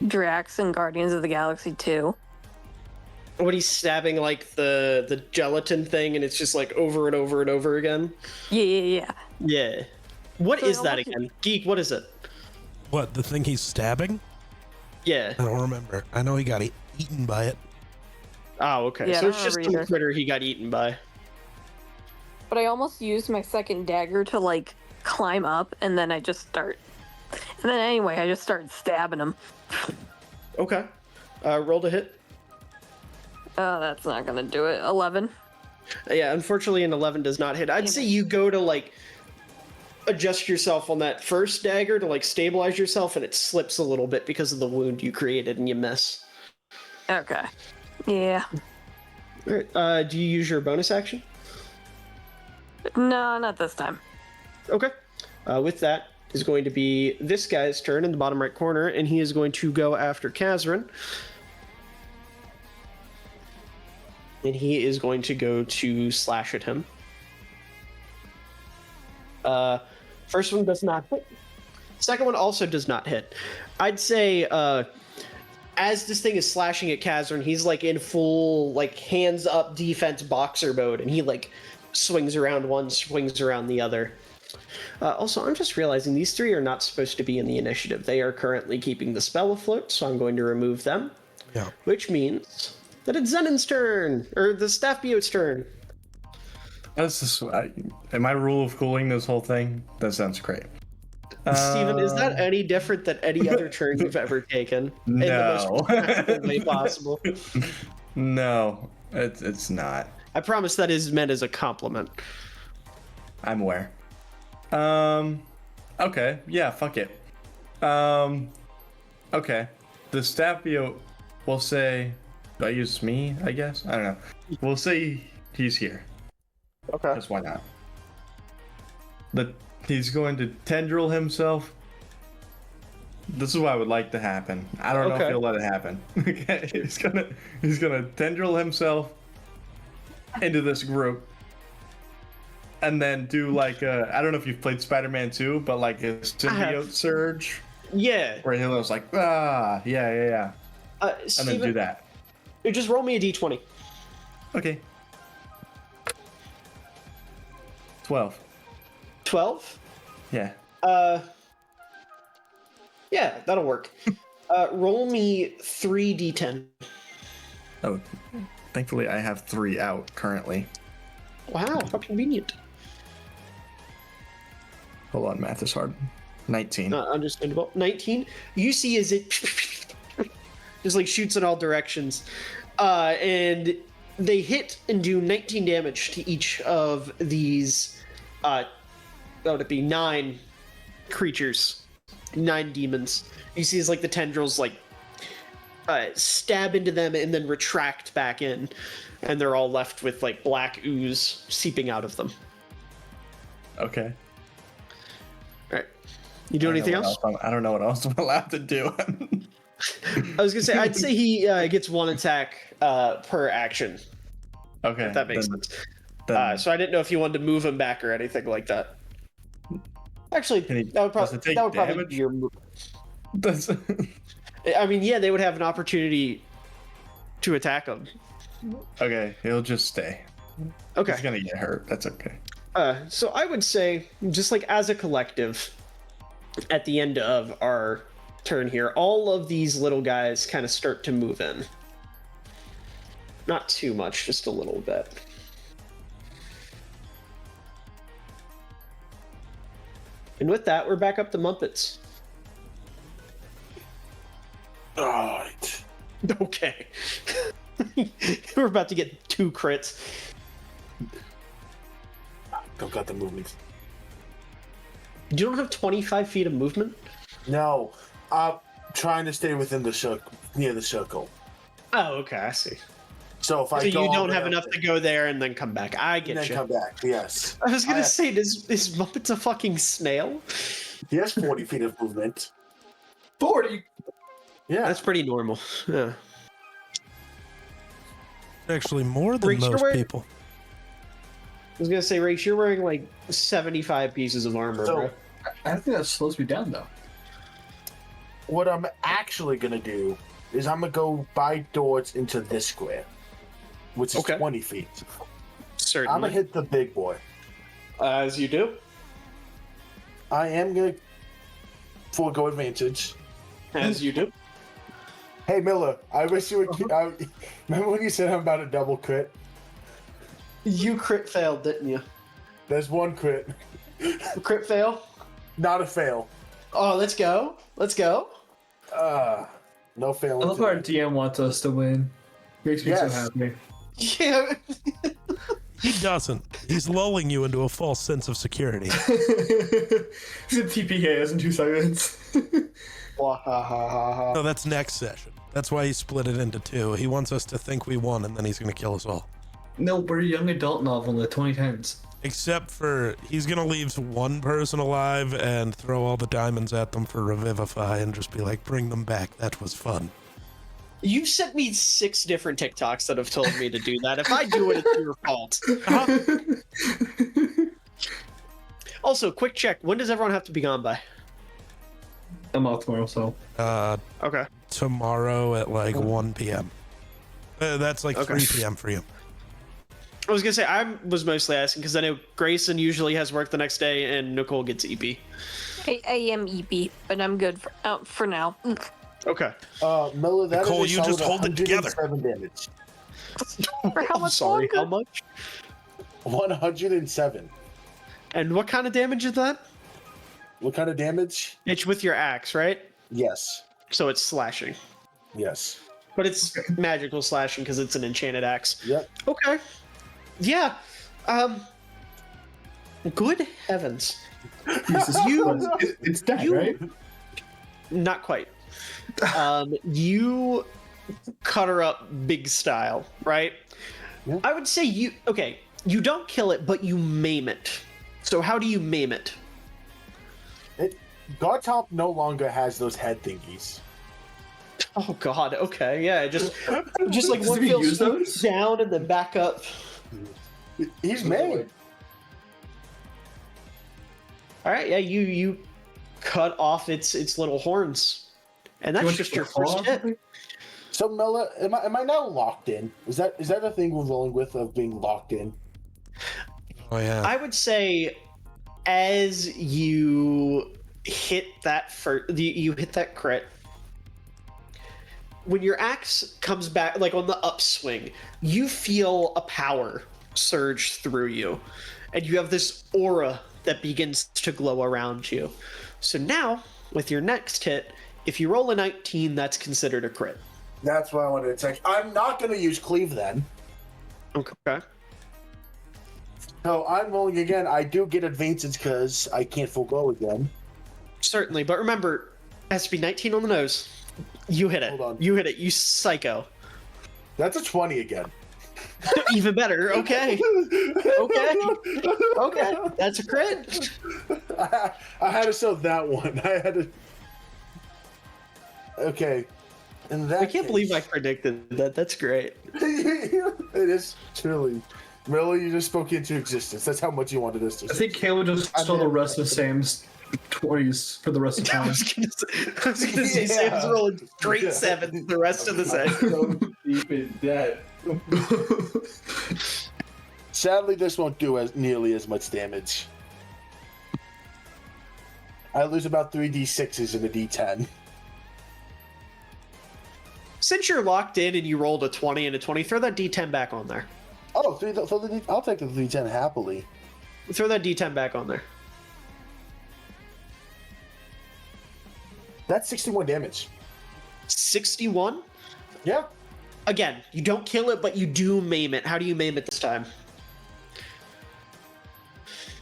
Drax and Guardians of the Galaxy 2. When he's stabbing like the gelatin thing, and it's just like over and over and over again. Yeah. Yeah. What So is that almost- again? Geek, what is it? What, the thing he's stabbing? Yeah. I don't remember. I know he got eaten by it. Oh, okay. Yeah, So I it's don't just remember some either. critter he got eaten by. But I almost used my second dagger to like climb up, and then I just start. And then anyway, I just started stabbing him. Okay. Roll to hit. Oh, that's not gonna do it. 11. Yeah, unfortunately, an 11 does not hit. I'd say you go to like adjust yourself on that first dagger to like stabilize yourself, and it slips a little bit because of the wound you created, and you miss. Okay. Yeah. All right. Do you use your bonus action? No, not this time. Okay. With that is going to be this guy's turn in the bottom right corner, and he is going to go after Kazrin. And he is going to go to slash at him. First one does not hit. Second one also does not hit. I'd say as this thing is slashing at Kazrin, he's like in full like hands up defense boxer mode, and he like swings around one, swings around the other. Also, I'm just realizing these three are not supposed to be in the initiative. They are currently keeping the spell afloat, so I'm going to remove them. Yeah. Which means that it's Zenin's turn, or the Staff Biote's turn. That's just, am I rule of cooling this whole thing? That sounds great. Steven, is that any different than any other turn you've ever taken? In the most No. respectful way possible. No, it's not. I promise that is meant as a compliment. I'm aware. Okay. Yeah. Fuck it. Okay. The Stapio will say. Do I use me? I guess. I don't know. We'll say he's here. Okay. Because why not? He's going to tendril himself. This is what I would like to happen. I don't know if he'll let it happen. Okay. He's gonna tendril himself into this group. And then do like I don't know if you've played Spider-Man 2, but like a symbiote surge. Yeah. Where he was like, yeah. And Steven, then do that. just roll me a d20. Okay. 12. 12? Yeah. Yeah, that'll work. Roll me 3d10. Oh, thankfully I have 3 out currently. Wow, how convenient. Hold on, math is hard. 19. Understandable. 19. You see as it just like shoots in all directions. And they hit and do 19 damage to each of these that would be 9 creatures. 9 demons. You see as like the tendrils like stab into them and then retract back in. And they're all left with like black ooze seeping out of them. Okay. Alright. You do anything else? I don't know what else I'm allowed to do. I was gonna say, I'd say he gets 1 attack per action. Okay. If that makes sense. So I didn't know if you wanted to move him back or anything like that. Actually, that would probably be your move. I mean, yeah, they would have an opportunity to attack him. Okay, he'll just stay. Okay. He's gonna get hurt. That's okay. So I would say, just like as a collective, at the end of our turn here, all of these little guys kind of start to move in. Not too much, just a little bit. And with that, we're back up to Muppets. Alright. Okay. We're about to get 2 crits. Don't got the movement. You don't have 25 feet of movement? No. I'm trying to stay within the circle, near the circle. Oh, okay, I see. So if I So go you all don't the have way enough up to go there and then come back. I get and then you. come back, yes. I was gonna say, is Muppets a fucking snail? He has 40 feet of movement. 40? Yeah. That's pretty normal. Yeah. Actually, more than Reach, most people. I was gonna say, Rach, you're wearing like 75 pieces of armor, So- bro. I think that slows me down, though. What I'm actually gonna do is I'm gonna go by doors into this square, which is Okay. 20 feet. Certainly. I'm gonna hit the big boy. As you do. I am gonna forego advantage. As you do. Hey Miller, I wish you would. Remember when you said I'm about a double crit? You crit failed, didn't you? There's 1 crit, Crit fail? not a fail. Oh, let's go. Let's go. No fail. I love how our DM wants us to win. Makes me Yes. so happy. Yeah. He doesn't. He's lulling you into a false sense of security. He's a TPKs in 2 seconds. No, that's next session. That's why he split it into 2. He wants us to think we won, and then he's going to kill us all. No, we're a young adult novel in the 2010s. Except for he's going to leave 1 person alive and throw all the diamonds at them for Revivify and just be like, bring them back. That was fun. You sent me 6 different TikToks that have told me to do that. If I do it, it's your fault. Also, quick check. When does everyone have to be gone by? I'm off tomorrow, so. Okay. Tomorrow at like 1 p.m. That's like Okay. 3 p.m. for you. I was gonna say I was mostly asking because I know Grayson usually has work the next day and Nicole gets EP. I am EP, but I'm good for now. Okay. Miller, that Nicole, is a you just solid hold it together. 107 damage. For how I'm much sorry. longer? How much? 107. And what kind of damage is that? What kind of damage? It's with your axe, right? Yes. So it's slashing. Yes. But it's magical slashing because it's an enchanted axe. Yep. Okay. Yeah. Good heavens. It's dead, right? Not quite. You cut her up big style, right? Yeah. I would say you don't kill it, but you maim it. So how do you maim it? Gartop no longer has those head thingies. Oh god, okay, yeah, just like Does one he feels use those? down and then back up. He's made. All right, yeah, you cut off its little horns, and that's just your first hit. So Mela, am I now locked in? Is that a thing we're rolling with of being locked in? Oh yeah. I would say, as you hit that you hit that crit. When your axe comes back, like on the upswing, you feel a power surge through you, and you have this aura that begins to glow around you. So now, with your next hit, if you roll a 19, that's considered a crit. That's what I wanted to check. I'm not going to use cleave then. Okay. So I'm rolling again. I do get advantage because I can't forego again. Certainly, but remember, it has to be 19 on the nose. You hit it. Hold on. You hit it. You psycho. That's a 20 again. Even better. Okay. Okay. That's a crit. I had to sell that one. I had to. Okay. In that I can't believe I predicted that. That's great. It is truly. Really, you just spoke into existence. That's how much you wanted us to. I think Caleb just stole the rest of Sam's 20s for the rest of the I time. was gonna say Sam's rolling straight sevens the rest of the set. So deep in debt. Sadly, this won't do nearly as much damage. I lose about 3d6s in a d10. Since you're locked in and you rolled a 20 and a 20, throw that D10 back on there. Oh, I'll take the d10 happily. Throw that D10 back on there. That's 61 damage. 61? Yeah. Again, you don't kill it, but you do maim it. How do you maim it this time?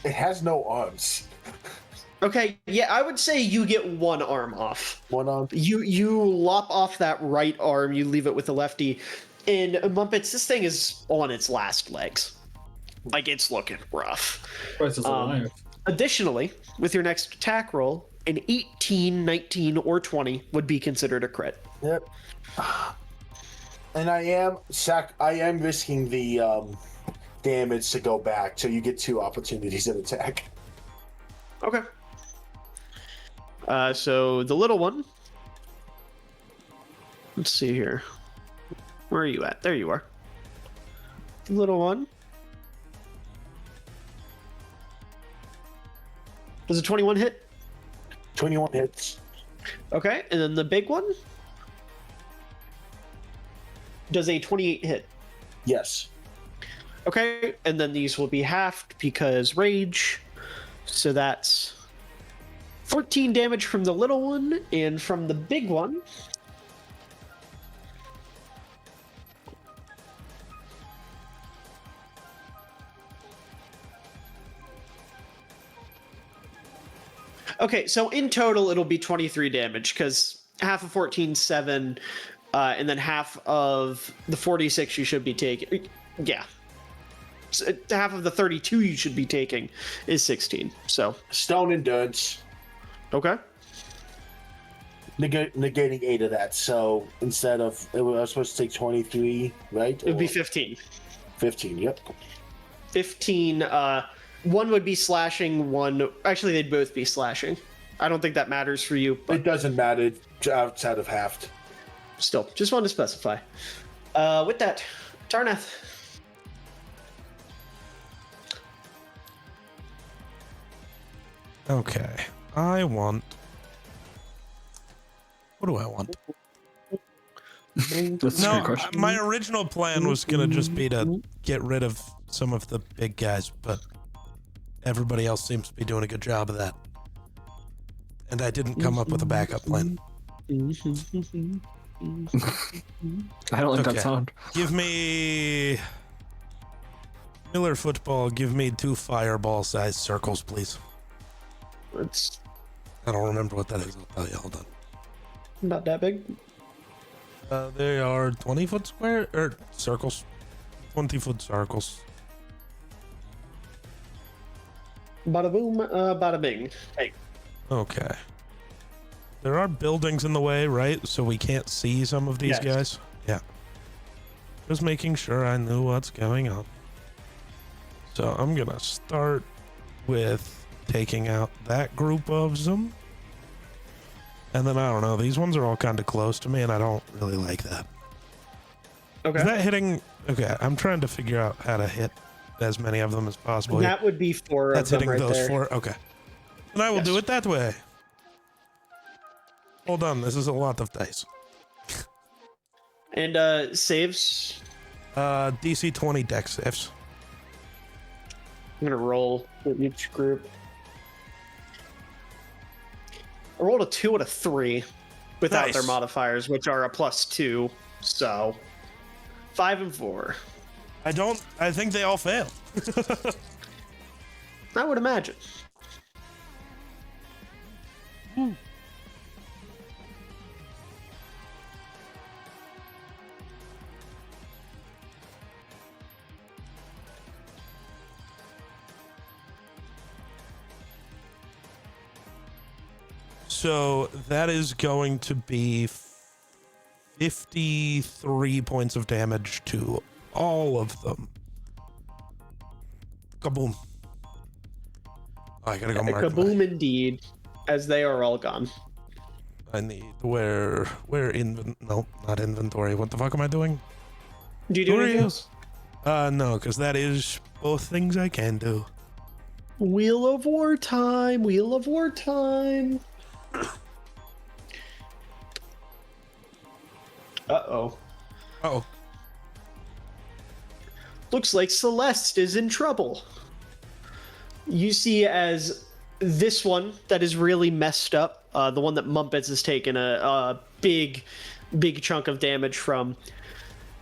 It has no arms. Okay, yeah, I would say you get one arm off. One arm? You lop off that right arm, you leave it with the lefty. And Mumpets, this thing is on its last legs. Like, it's looking rough. Additionally, with your next attack roll, an 18, 19, or 20 would be considered a crit. Yep. And I am risking the damage to go back, so you get 2 opportunities of attack. Okay. So the little one. Let's see here. Where are you at? There you are. The little one. Does a 21 hit? 21 hits. Okay, and then the big one? Does a 28 hit? Yes. Okay, and then these will be halved because rage. So that's 14 damage from the little one, and from the big one. Okay, so in total it'll be 23 damage because half of 14, 7, and then half of the 46 you should be taking. Yeah. So half of the 32 you should be taking is 16. So Stone endurance. Okay. Negating 8 of that. So instead of I was supposed to take 23, right? It would be 15. 15. Yep. 15. One would be slashing. One actually they'd both be slashing. I don't think that matters for you. But it doesn't matter outside of halved. Still, just wanted to specify. With that, Tarnath. Okay, I want. What do I want? That's a No, great question. my original plan was gonna just be to get rid of some of the big guys, but everybody else seems to be doing a good job of that. and I didn't come up with a backup plan. I don't like that sound. Give me Miller football. Give me 2 fireball-sized circles, please. It's I don't remember what that is. I'll tell you. Hold on. not that big. They are 20-foot square or circles. 20-foot circles. Bada boom, bada bing. Hey. Okay. There are buildings in the way, right? So we can't see some of these Yes. guys? Yeah. Just making sure I knew what's going on. So I'm gonna start with taking out that group of them. And then I don't know, these ones are all kind of close to me and I don't really like that. Okay. Is that hitting? Okay, I'm trying to figure out how to hit as many of them as possible. That would be 4 That's of them hitting right those there. 4. Okay. And I will do Yes. it that way. Hold on, this is a lot of dice. And saves. DC 20 dex saves. I'm gonna roll with each group. I rolled a 2 and a 3 without Nice. their modifiers, which are a +2. So 5 and 4. I think they all fail. I would imagine. So that is going to be 53 points of damage to all of them. Kaboom. Oh, I gotta go mark them. Kaboom indeed, as they are all gone. I need where no, not inventory. What the fuck am I doing? Do you do Who are anything you? else? No, because that is both things I can do. Wheel of War time! Wheel of War time! Uh-oh. Oh, Looks like Celeste is in trouble. You see as this one that is really messed up, the one that Mumpets has taken a big chunk of damage from,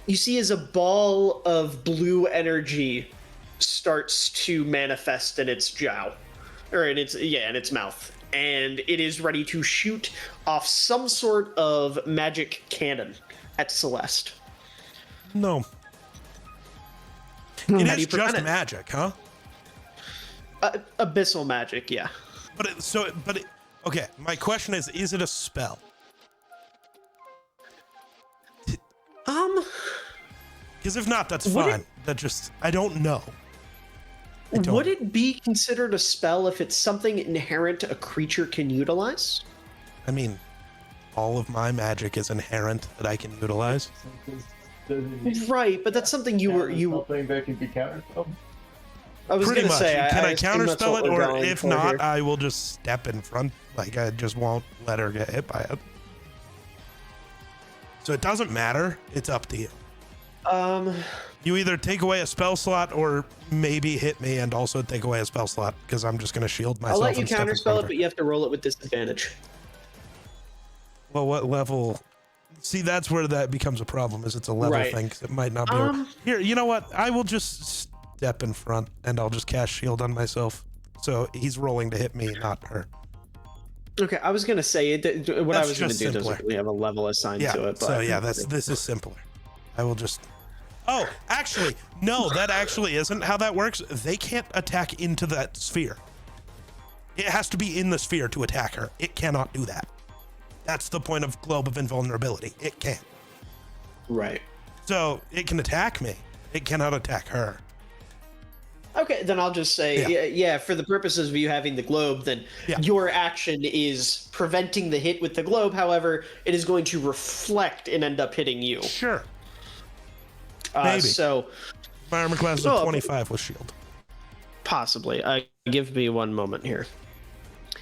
you see as a ball of blue energy starts to manifest in its jowl, or in its mouth, and it is ready to shoot off some sort of magic cannon at Celeste. no. How It do is you prevent just it? magic, huh? Abyssal magic, yeah. Okay, my question is it a spell? Because if not, that's Would fine. I don't know. Would it be considered a spell if it's something inherent a creature can utilize? I mean, all of my magic is inherent that I can utilize. Right, but that's something you Something that can be counterspelled. I was Pretty gonna much. say, Can I assume that's counterspell what it, we're or going if for not, here. I will just step in front. Like, I just won't let her get hit by it. So it doesn't matter. It's up to you. You either take away a spell slot or maybe hit me and also take away a spell slot, because I'm just going to shield myself. I'll let you and step in counterspell front it, of her. but you have to roll it with disadvantage. Well, what level? See, that's where that becomes a problem, is it's a level Right. thing, 'cause it might not be. Here, you know what? I will just step in front and I'll just cast shield on myself. So he's rolling to hit me, not her. Okay, I was gonna say what That's I was gonna just do simpler. doesn't really have a level assigned Yeah, to it. But so yeah, this is simpler. I will just... Oh, actually, no, that actually isn't how that works. They can't attack into that sphere. It has to be in the sphere to attack her. It cannot do that. That's the point of Globe of Invulnerability. It can't. Right. So it can attack me. It cannot attack her. Okay, then I'll just say, yeah, for the purposes of you having the globe, then your action is preventing the hit with the globe. However, it is going to reflect and end up hitting you. Sure. Maybe. So, my armor class is a 25 with shield. Possibly. Give me one moment here.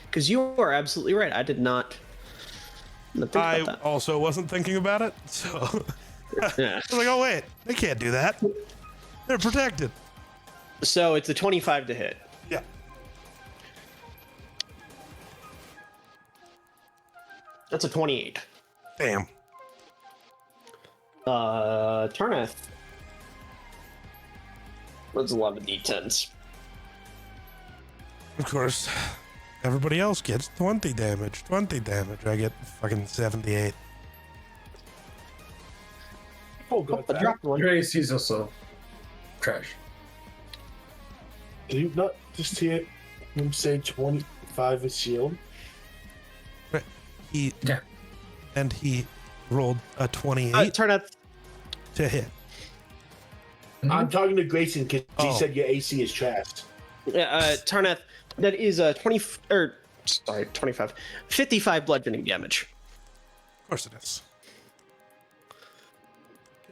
Because you are absolutely right. I did not think I about that. also wasn't thinking about it, so... Yeah. I was like, oh, wait, they can't do that. They're protected. So it's a 25 to hit. Yeah. That's a 28. Damn. Tarnath. That's a lot of d10s. Of course, everybody else gets 20 damage. 20 damage. I get fucking 78. Oh, God. I dropped one. Your AC is also trash. Do you not just hear him say 25 a shield? Yeah. And he rolled a 28 Tarnath. to hit. I'm talking to Grayson because he Oh. said your AC is trash. Tarnath, that is 25. 55 bludgeoning damage. Of course it is.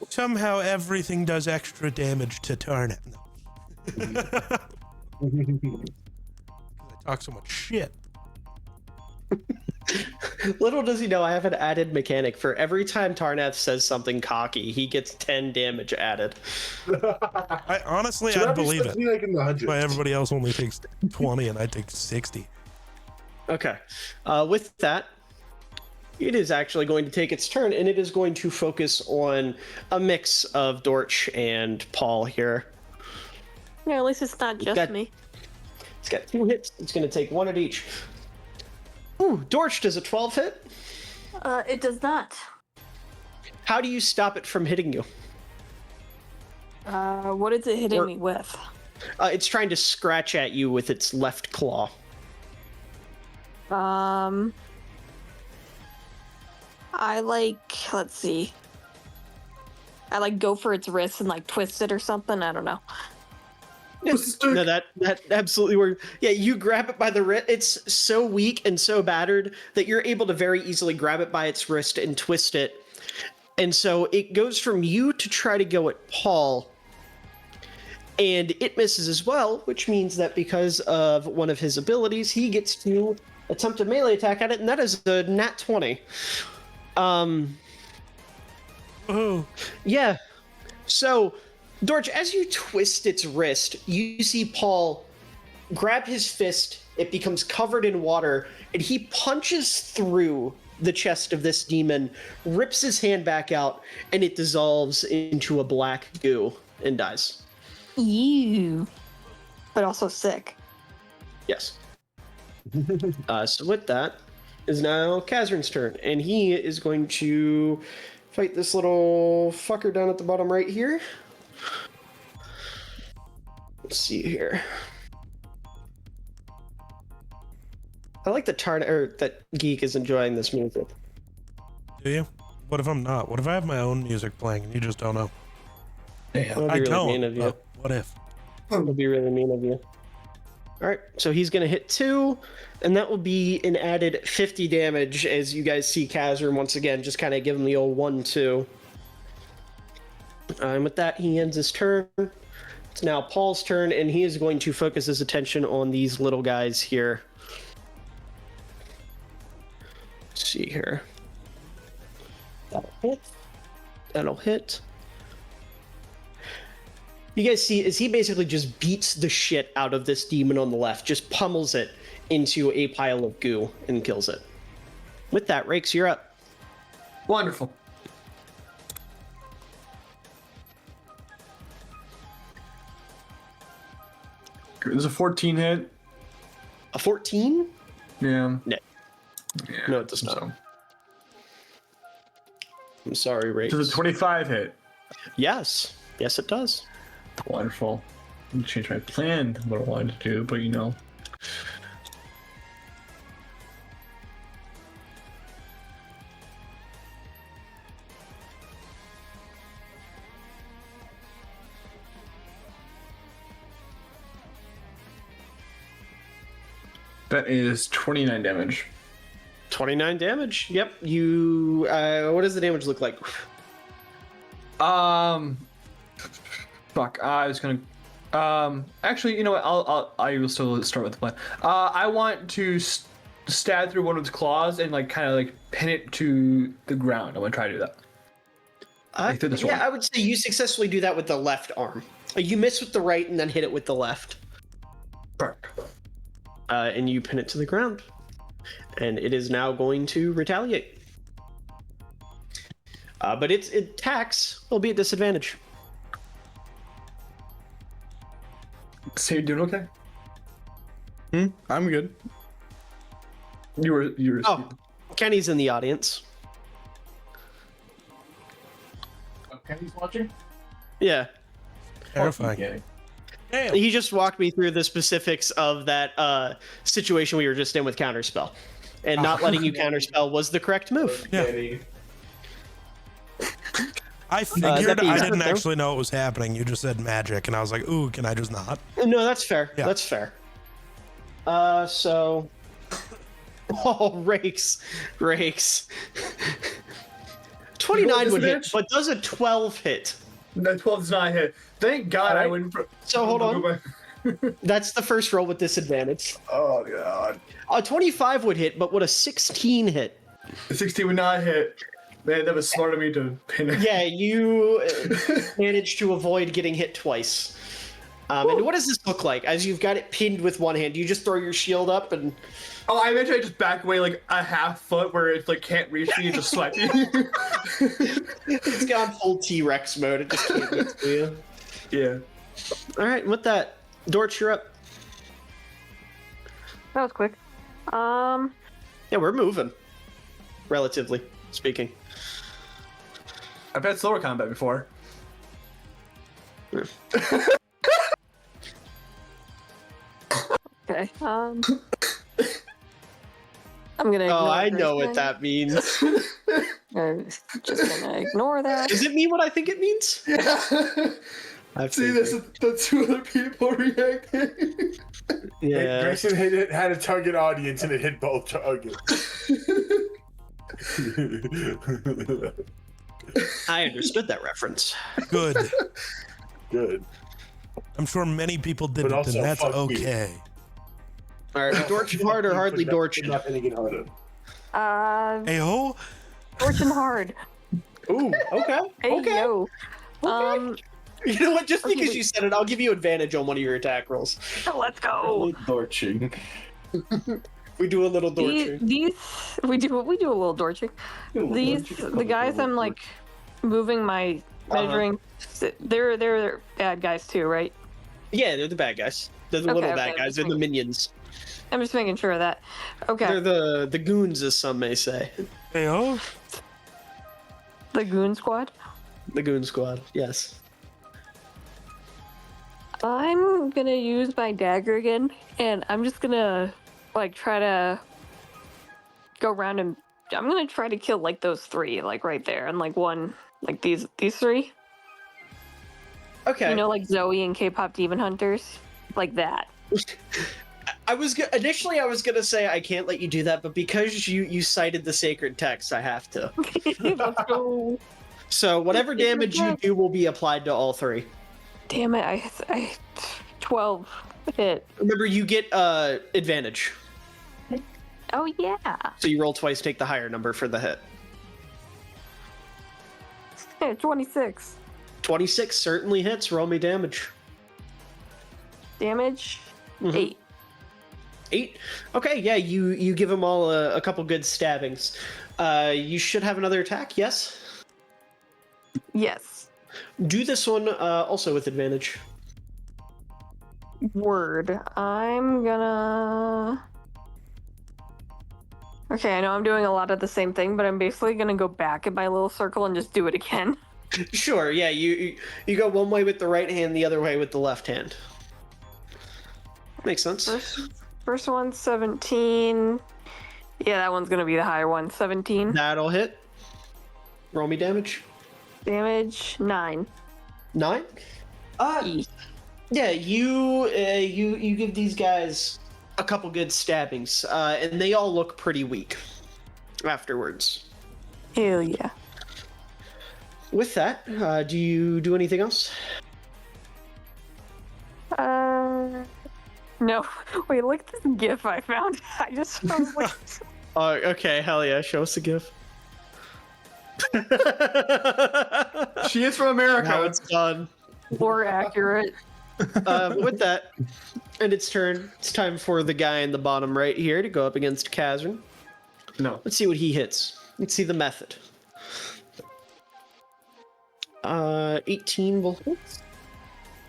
Somehow everything does extra damage to Tarnath. No. I talk so much shit. Little does he know, I have an added mechanic. For every time Tarnath says something cocky, he gets 10 damage added. I honestly, So I'd that'd be believe supposed it. to be like in the hundreds. Why everybody else only takes 20 and I take 60. Okay. With that, it is actually going to take its turn, and it is going to focus on a mix of Dorch and Paul here. Yeah, at least it's not just got- me. It's got 2 hits. It's going to take 1 at each. Ooh, Dorch, does a 12 hit? It does not. How do you stop it from hitting you? What is it hitting me with? It's trying to scratch at you with its left claw. Let's see. I go for its wrist and twist it or something. I don't know. No, that absolutely works. Yeah, you grab it by the wrist. It's so weak and so battered that you're able to very easily grab it by its wrist and twist it. And so it goes from you to try to go at Paul, and it misses as well, which means that because of one of his abilities, he gets to attempt a melee attack at it, and that is a nat 20. Oh. Yeah. So, Dorch, as you twist its wrist, you see Paul grab his fist, it becomes covered in water, and he punches through the chest of this demon, rips his hand back out, and it dissolves into a black goo and dies. Ew. But also sick. Yes. So with that is now Kazrin's turn, and he is going to fight this little fucker down at the bottom right here. Let's see here. I like that that Geek is enjoying this music. Do you? What if I'm not? What if I have my own music playing and you just don't know? Yeah, I really don't. mean of you. But what if? That'll be really mean of you. All right, so he's going to hit 2, and that will be an added 50 damage as you guys see Kazrin once again just kind of give him the old 1-2. And with that, he ends his turn. It's now Paul's turn, and he is going to focus his attention on these little guys here. Let's see here. That'll hit. That'll hit. You guys see, as he basically just beats the shit out of this demon on the left, just pummels it into a pile of goo and kills it. With that, Rakes, you're up. Wonderful. There's a 14 hit. A 14? Yeah. No. Yeah. No, it does not. I'm sorry, Rakes. Does a 25 hit? Yes. Yes, it does. Wonderful. I'm gonna change my plan to what I wanted to do, but you know. That is 29 damage. 29 damage. Yep. You. What does the damage look like? Fuck. I was gonna. Actually, you know what? I will still start with the plan. I want to stab through one of its claws and kind of pin it to the ground. I want to try to do that. Through this one. I would say you successfully do that with the left arm. You miss with the right and then hit it with the left. Perfect. And you pin it to the ground. and it is now going to retaliate. But its attacks will be at disadvantage. So you're doing okay? I'm good. You were. Oh, Kenny's in the audience. Kenny's watching? Yeah. Terrifying. Damn. He just walked me through the specifics of that situation we were just in with Counterspell. And not letting you Counterspell was the correct move. Yeah. Kenny. I figured being I said, didn't though- actually know what was happening. You just said magic, and I was like, ooh, can I just not? No, that's fair. Yeah. That's fair. So... Oh, rakes. 29 would hit, disadvantage? but does a 12 hit? No, 12 does not hit. Thank God I went for. So hold on. That's the first roll with disadvantage. Oh God. A 25 would hit, but would a 16 hit? 16 would not hit. Man, that was smart of me to pin it. Yeah, you managed to avoid getting hit twice. And what does this look like? As you've got it pinned with one hand, do you just throw your shield up and... Oh, I imagine I just back away like a half foot where it like can't reach me and just swipe you. It's gone full T-Rex mode. It just can't get to you. Yeah. All right, with that, Dorch, you're up. That was quick. Yeah, we're moving. Relatively speaking. I've had slower combat before. Okay. I'm gonna. Oh, ignore I her know what thing. that means. I'm just gonna ignore that. Does it mean what I think it means? See, the two other people reacting. Yeah. Grayson had a target audience and it hit both targets. I understood that reference. Good. Good. I'm sure many people didn't, also, and that's fuck you. okay. All right, Dorchin hard or hardly Dorchin? Not gonna get harder. Hey-ho? Fortune hard. Ooh, okay. Hey Okay. yo. You know what? Just because you said it, I'll give you advantage on one of your attack rolls. Let's go. Dorching. We do a little Dorching. These we do a little dorching. The guys I'm like moving my measuring. They're bad guys too, right? Yeah, they're the bad guys. They're the little bad guys. They're the minions. I'm just making sure of that. Okay. They're the goons, as some may say. Hey-ho? The goon squad. The goon squad. Yes. I'm gonna use my dagger again, and I'm just gonna like try to go around and I'm gonna try to kill like those three, like right there, and like one, like these three. Okay. You know, like Zoe and K-pop Demon Hunters, like that. Initially I was gonna say I can't let you do that, but because you cited the sacred text, I have to. Let's go. So whatever damage you do will be applied to all three. Damn it! I 12 hit. Remember, you get advantage. Oh yeah. So you roll twice, take the higher number for the hit. Yeah, 26. 26 certainly hits. Roll me damage. Damage. Mhm. 8. 8. Okay, yeah, you give them all a couple good stabbings. You should have another attack. Yes. Yes. Do this one also with advantage. Word. I'm gonna. Okay, I know I'm doing a lot of the same thing, but I'm basically gonna go back in my little circle and just do it again. Sure. Yeah, you go one way with the right hand, the other way with the left hand. Makes sense. First one's 17. Yeah, that one's gonna be the higher one. 17. That'll hit. Roll me damage. Damage 9. 9. Yeah, you give these guys a couple good stabbings, and they all look pretty weak afterwards. Hell yeah. With that, do you do anything else? No. Wait, look at this GIF I found. I just found like. Oh, okay, hell yeah, show us a GIF. She is from America. Now it's done. More accurate. With that, end its turn. It's time for the guy in the bottom right here to go up against Kazran. No. Let's see what he hits. Let's see the method. 18 will hit.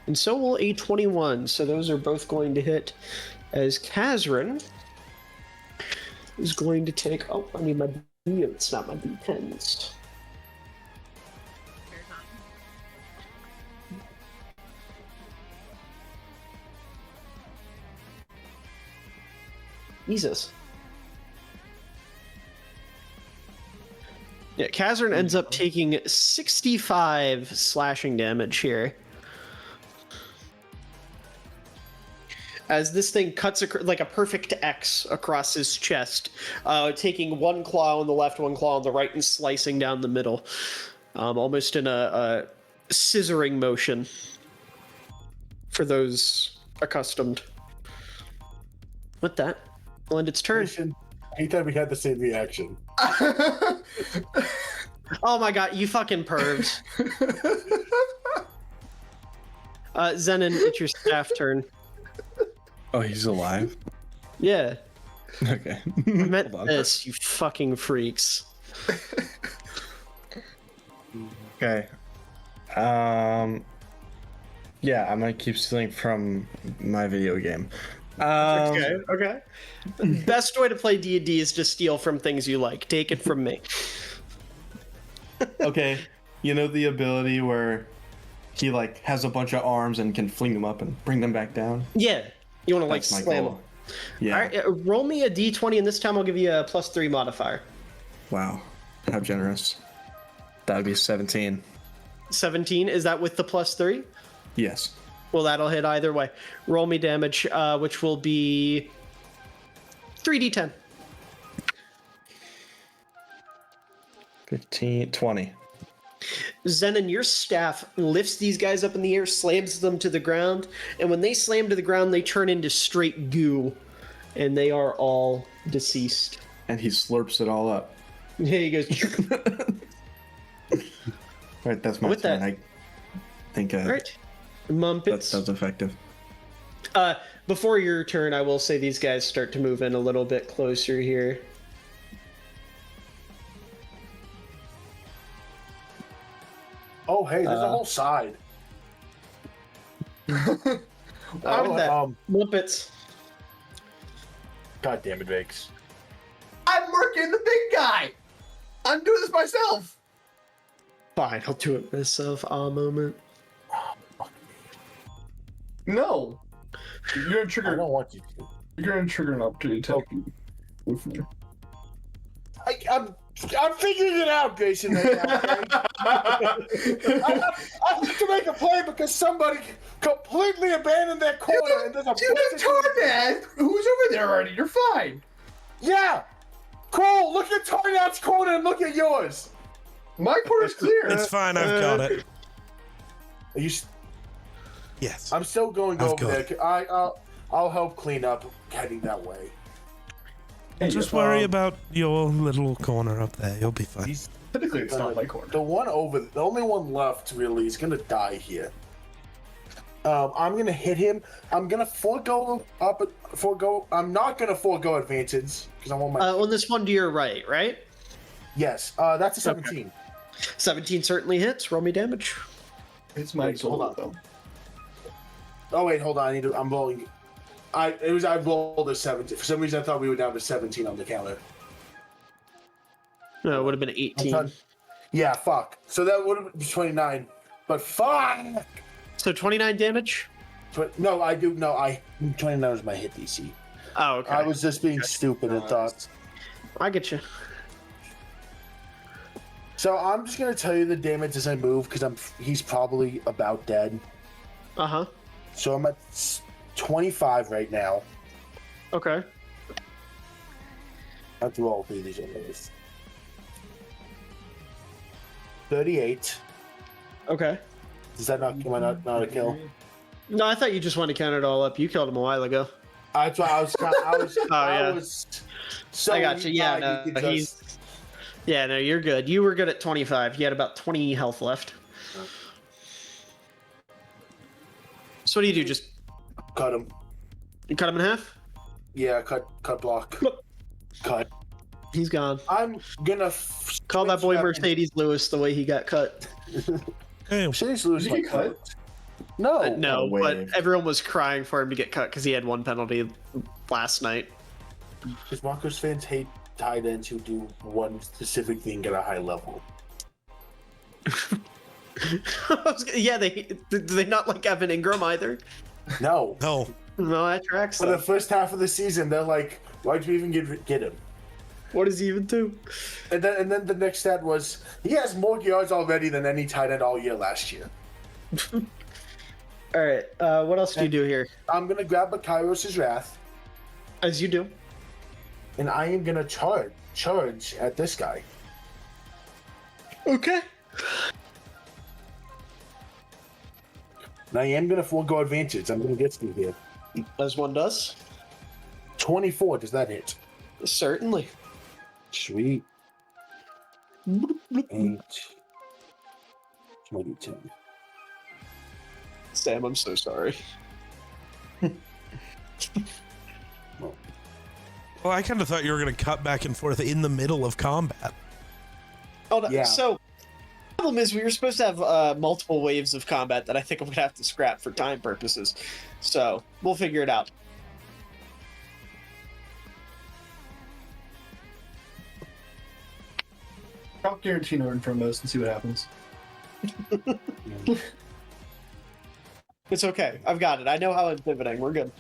And so will a 21. So those are both going to hit, as Kazran is going to take... Oh, I need my D. It's not my D10s. Jesus. Yeah, Kazran ends up taking 65 slashing damage here. As this thing cuts like a perfect X across his chest, taking one claw on the left, one claw on the right, and slicing down the middle, almost in a scissoring motion for those accustomed. With that, will end its turn. Anytime we had the same reaction. Oh my god, you fucking pervs. Zenon, it's your staff turn. Oh, he's alive? Yeah. Okay. I meant this, you fucking freaks. Okay. Yeah, I'm gonna keep stealing from my video game. Okay. Best way to play D&D is to steal from things you like. Take it from me. Okay. You know the ability where he like has a bunch of arms and can fling them up and bring them back down? Yeah. You want to like That's my slam goal. them. Yeah. All right, roll me a D20, and this time I'll give you a +3 modifier. Wow. How generous. That would be 17. 17, is that with the +3? Yes. Well, that'll hit either way. Roll me damage, which will be 3d10. 15, 20. Zenon, your staff lifts these guys up in the air, slams them to the ground, and when they slam to the ground, they turn into straight goo, and they are all deceased. And he slurps it all up. Yeah, he goes... Alright, that's my With turn. that- I think Alright. Mumpets. that's effective. Before your turn, I will say these guys start to move in a little bit closer here. Oh, hey, there's a whole side. How did that? Mumpets. God damn it, Bakes. I'm working the big guy. I'm doing this myself. Fine, I'll do it myself. Moment. No. You're gonna I trigger. don't want you to. You're gonna trigger an opportunity attack. With me. I'm figuring it out, Jason. Right now, okay? I have to make a play because somebody completely abandoned their corner. And there's a You can Tornad. Who's over there already? You're fine. Yeah. Cool. Look at Tornad's corner and look at yours. My corner's clear. It's fine, I've got it. Are you? Yes. I'm still going I've over got there. I'll help clean up heading that way. Just worry about your little corner up there. You'll be fine. Technically, it's not my corner. The only one left really is gonna die here. I'm gonna hit him. I'm gonna forego. I'm not gonna forego advantage because I want my. On this one to your right, right? Yes. That's a 17. 17 certainly hits. Roll me damage. It's my Hold on. Oh wait, hold on. I'm rolling. I rolled a 17. For some reason, I thought we were down to 17 on the counter. No, it would have been 18. Yeah, fuck. So that would have been 29. But fuck. So 29 damage? No, I do. No, 29 was my hit DC. Oh, okay. I was just being stupid and thought. I get you. So I'm just gonna tell you the damage as I move because he's probably about dead. Uh-huh. So I'm at 25 right now. Okay. I have to roll through these numbers. 38. Okay. Is that not a kill? No, I thought you just wanted to count it all up. You killed him a while ago. That's why I was. yeah. So I got you. Yeah, no, Yeah, no, you're good. You were good at 25. You had about 20 health left. So what do you do? Just cut him. You cut him in half? Yeah, cut block. Cut. He's gone. I'm gonna Call that boy switch Mercedes Lewis the way he got cut. Hey, Mercedes Lewis Did he got get cut? No. No, way. but everyone was crying for him to get cut because he had one penalty last night. Because Broncos fans hate tight ends who do one specific thing at a high level. Yeah, do they not like Evan Ingram either? No. no. No, that tracks. For the Though. first half of the season, they're like, why'd you even get him? What does he even do? And then the next stat was, he has more yards already than any tight end all year last year. All right. What else do you do here? I'm gonna grab a Kairos' Wrath, As you do. and I am gonna charge at this guy. Okay. And I am gonna forego advantage. I'm gonna get you here. As one does. 24, does that hit? Certainly. Sweet. 8, 22. Sam, I'm so sorry. Well, I kind of thought you were going to cut back and forth in the middle of combat. Oh, no. Yeah. So, the problem is we were supposed to have multiple waves of combat that I think I'm going to have to scrap for time purposes. So, we'll figure it out. Drop Garantino in front of us and see what happens. It's okay. I've got it. I know how I'm pivoting. We're good.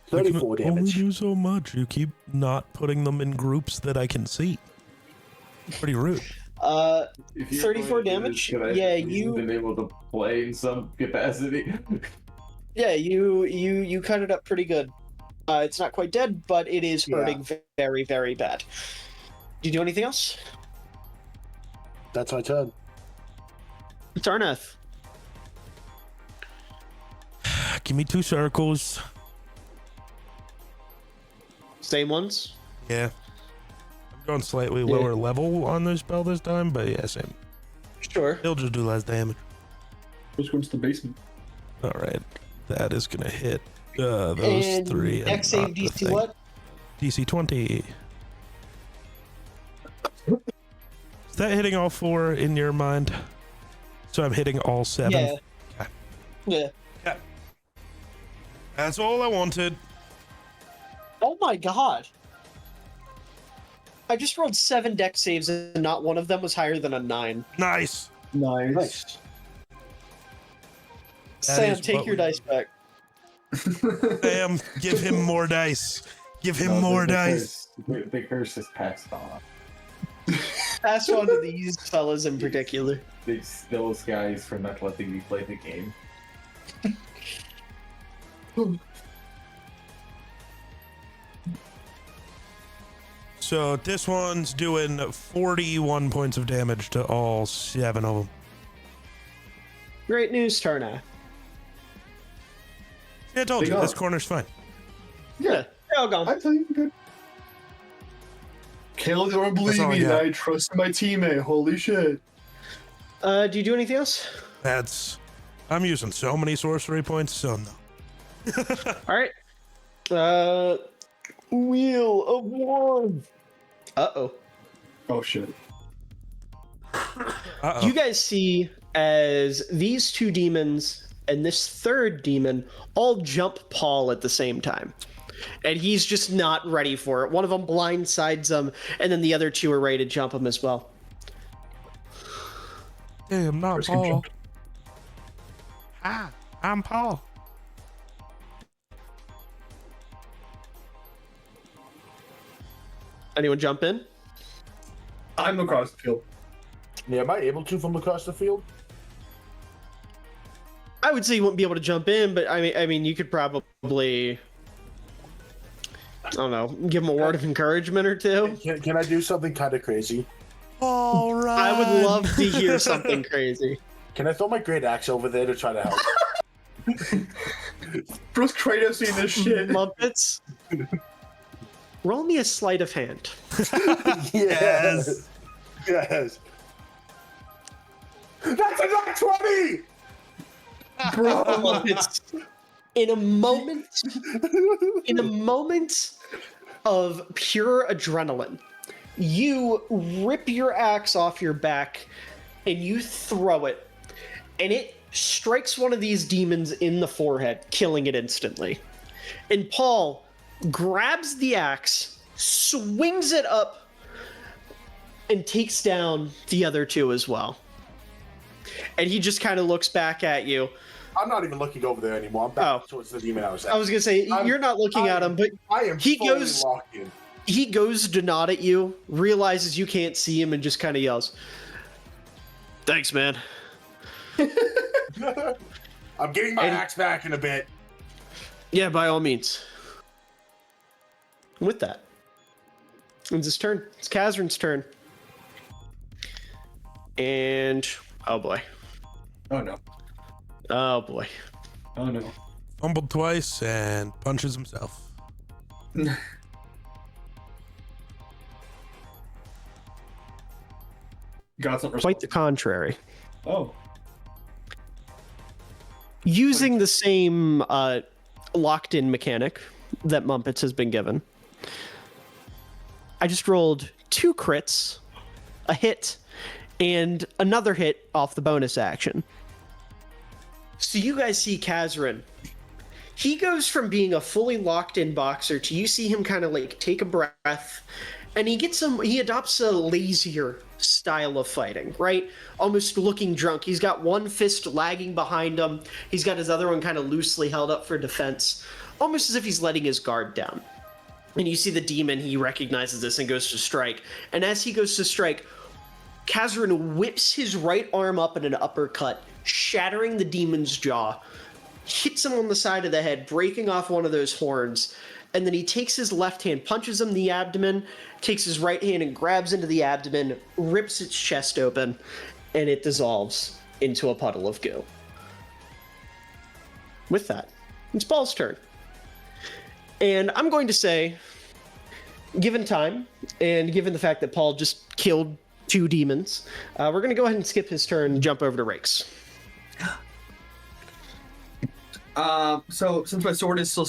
34 You can only damage. do so much. You keep not putting them in groups that I can see. Pretty rude. If you're 34 going to do damage? this, could I Yeah, at least you- been able to play in some capacity. Yeah, you cut it up pretty good. It's not quite dead, but it is hurting very, very bad. Do you do anything else? That's my turn. Tarnath. Give me 2 circles. Same ones? Yeah. I'm going slightly lower level on this spell this time, but yeah, same. Sure. He'll just do less damage. Let's go into the basement. All right. That is going to hit those And 3. Dex save not the DC thing. what? DC 20. Is that hitting all 4 in your mind? So I'm hitting all 7? Yeah. Okay. Yeah. That's all I wanted. Oh my god. I just rolled 7 dex saves and not one of them was higher than a 9. Nice. Nice. Sam, is take what your we- dice back. Sam, give him more dice. Give him more dice. The curse is passed on. Pass on to these fellas in particular. Those guys for not letting me play the game. So this one's doing 41 points of damage to all 7 of them. Great news, Tarnath. Yeah, I told Big you, this up. corner's fine. Yeah, they're all gone. I tell you, good. Caleb, don't believe all I me. got. I trust my teammate. Holy shit. Do you do anything else? I'm using so many sorcery points, so no. Alright. Wheel of One. Uh-oh. Oh shit. Uh-oh. You guys see as these 2 demons and this 3rd demon all jump Paul at the same time. And he's just not ready for it. One of them blindsides him, and then the other 2 are ready to jump him as well. Hey, I'm not First can Paul. jump. Hi, I'm Paul. Anyone jump in? I'm across the field. Yeah, am I able to from across the field? I would say you wouldn't be able to jump in, but I mean, you could probably, I don't know, give him a word of encouragement or 2. Can I do something kind of crazy? All right. I would love to hear something crazy. Can I throw my great axe over there to try to help? Bro's Kratos seeing this shit. Muppets. Roll me a sleight of hand. Yes. Yes. That's a nat 20! Bro, in a moment of pure adrenaline, you rip your axe off your back and you throw it, and it strikes one of these demons in the forehead, killing it instantly. And Paul grabs the axe, swings it up, and takes down the other two as well. And he just kind of looks back at you. I'm not even looking over there anymore. I'm back towards the demon I was at. I was gonna say, you're not looking at him, but I am he fully goes locked in. he goes to nod at you, realizes you can't see him, and just kind of yells, "Thanks, man." I'm getting my axe back in a bit. Yeah, by all means. With that, it's his turn. It's Kazrin's turn. And oh boy. Oh no. Oh boy. Oh no. Fumbled twice and punches himself. Got something. Quite the contrary. Oh. Using the same locked-in mechanic that Mumpets has been given, I just rolled 2 crits, a hit, and another hit off the bonus action. So you guys see Kazrin. He goes from being a fully locked-in boxer to you see him kind of like take a breath, and he adopts a lazier style of fighting, right? Almost looking drunk. He's got one fist lagging behind him. He's got his other one kind of loosely held up for defense, almost as if he's letting his guard down. And you see the demon, he recognizes this and goes to strike. And as he goes to strike, Kazrin whips his right arm up in an uppercut, shattering the demon's jaw, hits him on the side of the head, breaking off one of those horns, and then he takes his left hand, punches him in the abdomen, takes his right hand and grabs into the abdomen, rips its chest open, and it dissolves into a puddle of goo. With that, it's Paul's turn. And I'm going to say, given time, and given the fact that Paul just killed 2 demons, we're going to go ahead and skip his turn and jump over to Rakes. So since my sword is still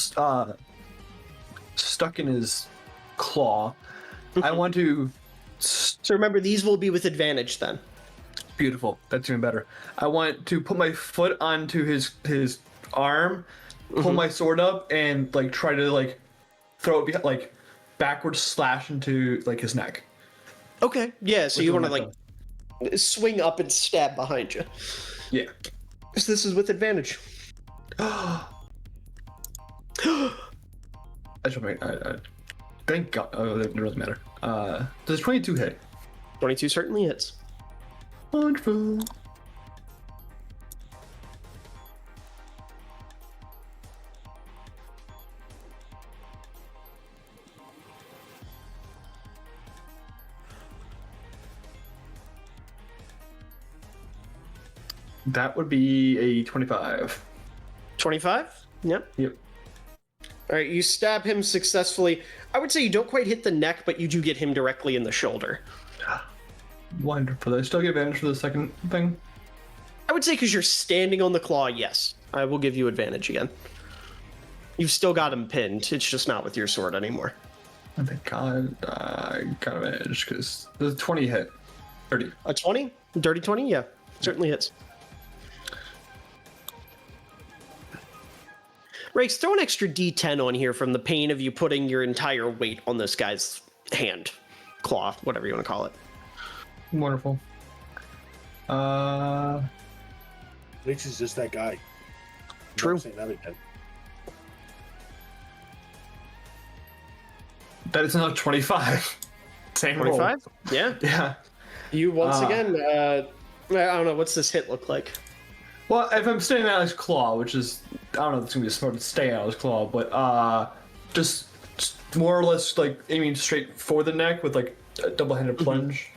stuck in his claw, I want to. So remember, these will be with advantage then. Beautiful. That's even better. I want to put my foot onto his arm, pull my sword up, and like try to like throw it like backwards, slash into like his neck. Okay. Yeah. So you want to like swing up and stab behind you. Yeah. So this is with advantage. Thank God. Oh, it doesn't matter. Does 22 hit? 22 certainly hits. Wonderful. That would be a 25. 25? Yep. Yep. All right, you stab him successfully. I would say you don't quite hit the neck, but you do get him directly in the shoulder. Wonderful. Do I still get advantage for the second thing? I would say because you're standing on the claw, yes. I will give you advantage again. You've still got him pinned. It's just not with your sword anymore. I thank God I got advantage because there's a 20 hit. 30. A 20? Dirty 20? Yeah, certainly hits. Rakes, throw an extra D10 on here from the pain of you putting your entire weight on this guy's hand, claw, whatever you want to call it. Wonderful. Riggs is just that guy. True. Say that again. That is another 25. Same 25? roll. Yeah. Yeah. You once again, I don't know, what's this hit look like? Well, if I'm staying out of his claw, which is, I don't know if it's going to be smart to stay out of his claw, but just more or less like aiming straight for the neck with like a double-handed plunge.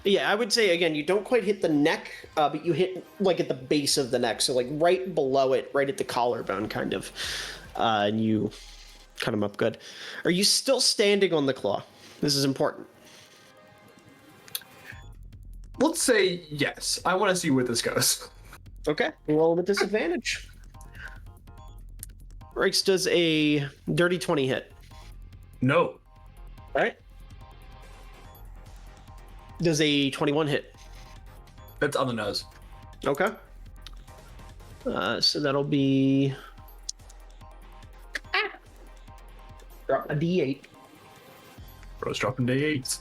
Yeah, I would say, again, you don't quite hit the neck, but you hit like at the base of the neck, so like right below it, right at the collarbone kind of, and you cut him up good. Are you still standing on the claw? This is important. Let's say yes. I want to see where this goes. Okay, roll with disadvantage. Rikes does a dirty 20 hit. No. All right. Does a 21 hit. That's on the nose. Okay. So that'll be drop a D8. Bro's dropping D8s.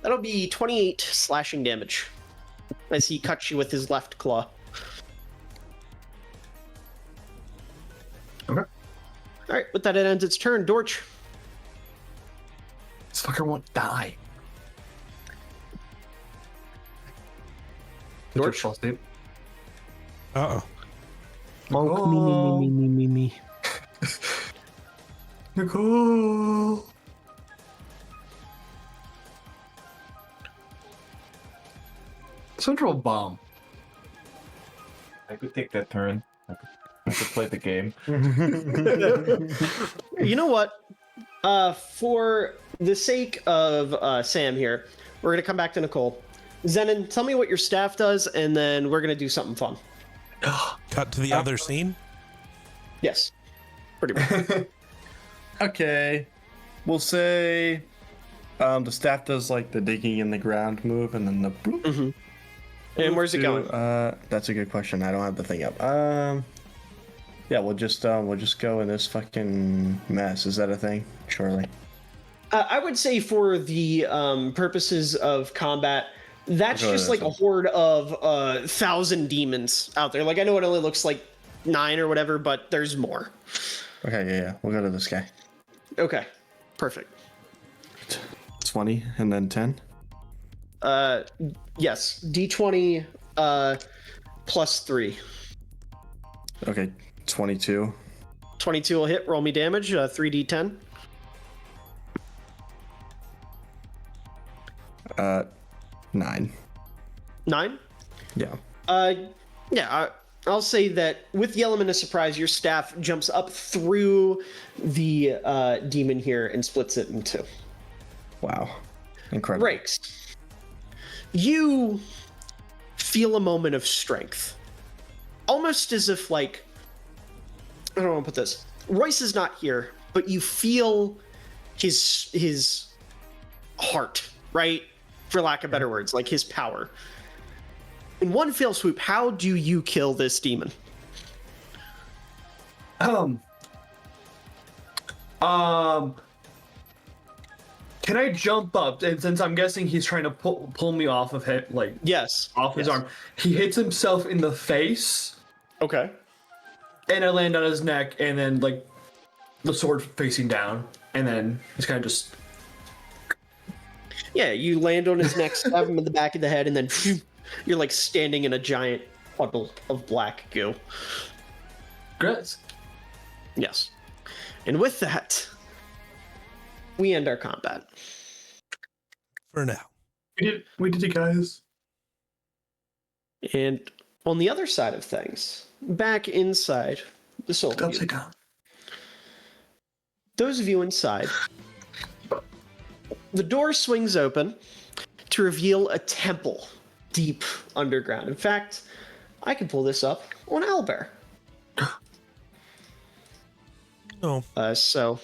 That'll be 28 slashing damage as he cuts you with his left claw. Okay. All right, with that, it ends its turn. Dorch. This fucker won't die. Dorch. Uh-oh. Oh, me. Nicole. Central bomb. I could take that turn. I could play the game. You know what? For the sake of Sam here, we're going to come back to Nicole. Zenon, tell me what your staff does, and then we're going to do something fun. Cut to the other scene. Yes. Pretty much. Okay. We'll say the staff does like the digging in the ground move and then the boop. Mm-hmm. And where's it going? That's a good question. I don't have the thing up. Yeah, we'll just go in this fucking mess. Is that a thing? Surely. I would say for the purposes of combat, that's just like a horde of 1,000 demons out there. Like, I know it only looks like 9 or whatever, but there's more. Okay, yeah. We'll go to this guy. Okay, perfect. 20 and then 10. Yes, D20 plus 3. Okay, 22. 22 will hit. Roll me damage. 3d10. 9. 9. Yeah. I'll say that with the element of surprise, your staff jumps up through the demon here and splits it in 2. Wow. Incredible. Breaks. You feel a moment of strength. Almost as if, like, I don't want to put this. Royce is not here, but you feel his heart, right? For lack of better words, like his power. In one fell swoop, how do you kill this demon? Can I jump up? And since I'm guessing he's trying to pull me off of him, like yes, off his arm, he hits himself in the face. Okay. And I land on his neck, and then like the sword facing down, and then he's kind of just. Yeah, you land on his neck, stab him in the back of the head, and then you're like standing in a giant puddle of black goo. Great. Yes. And with that, we end our combat. For now. We did it, guys. And on the other side of things, back inside the soul upside down. Those of you inside, the door swings open to reveal a temple deep underground. In fact, I can pull this up on Owlbear. No. So,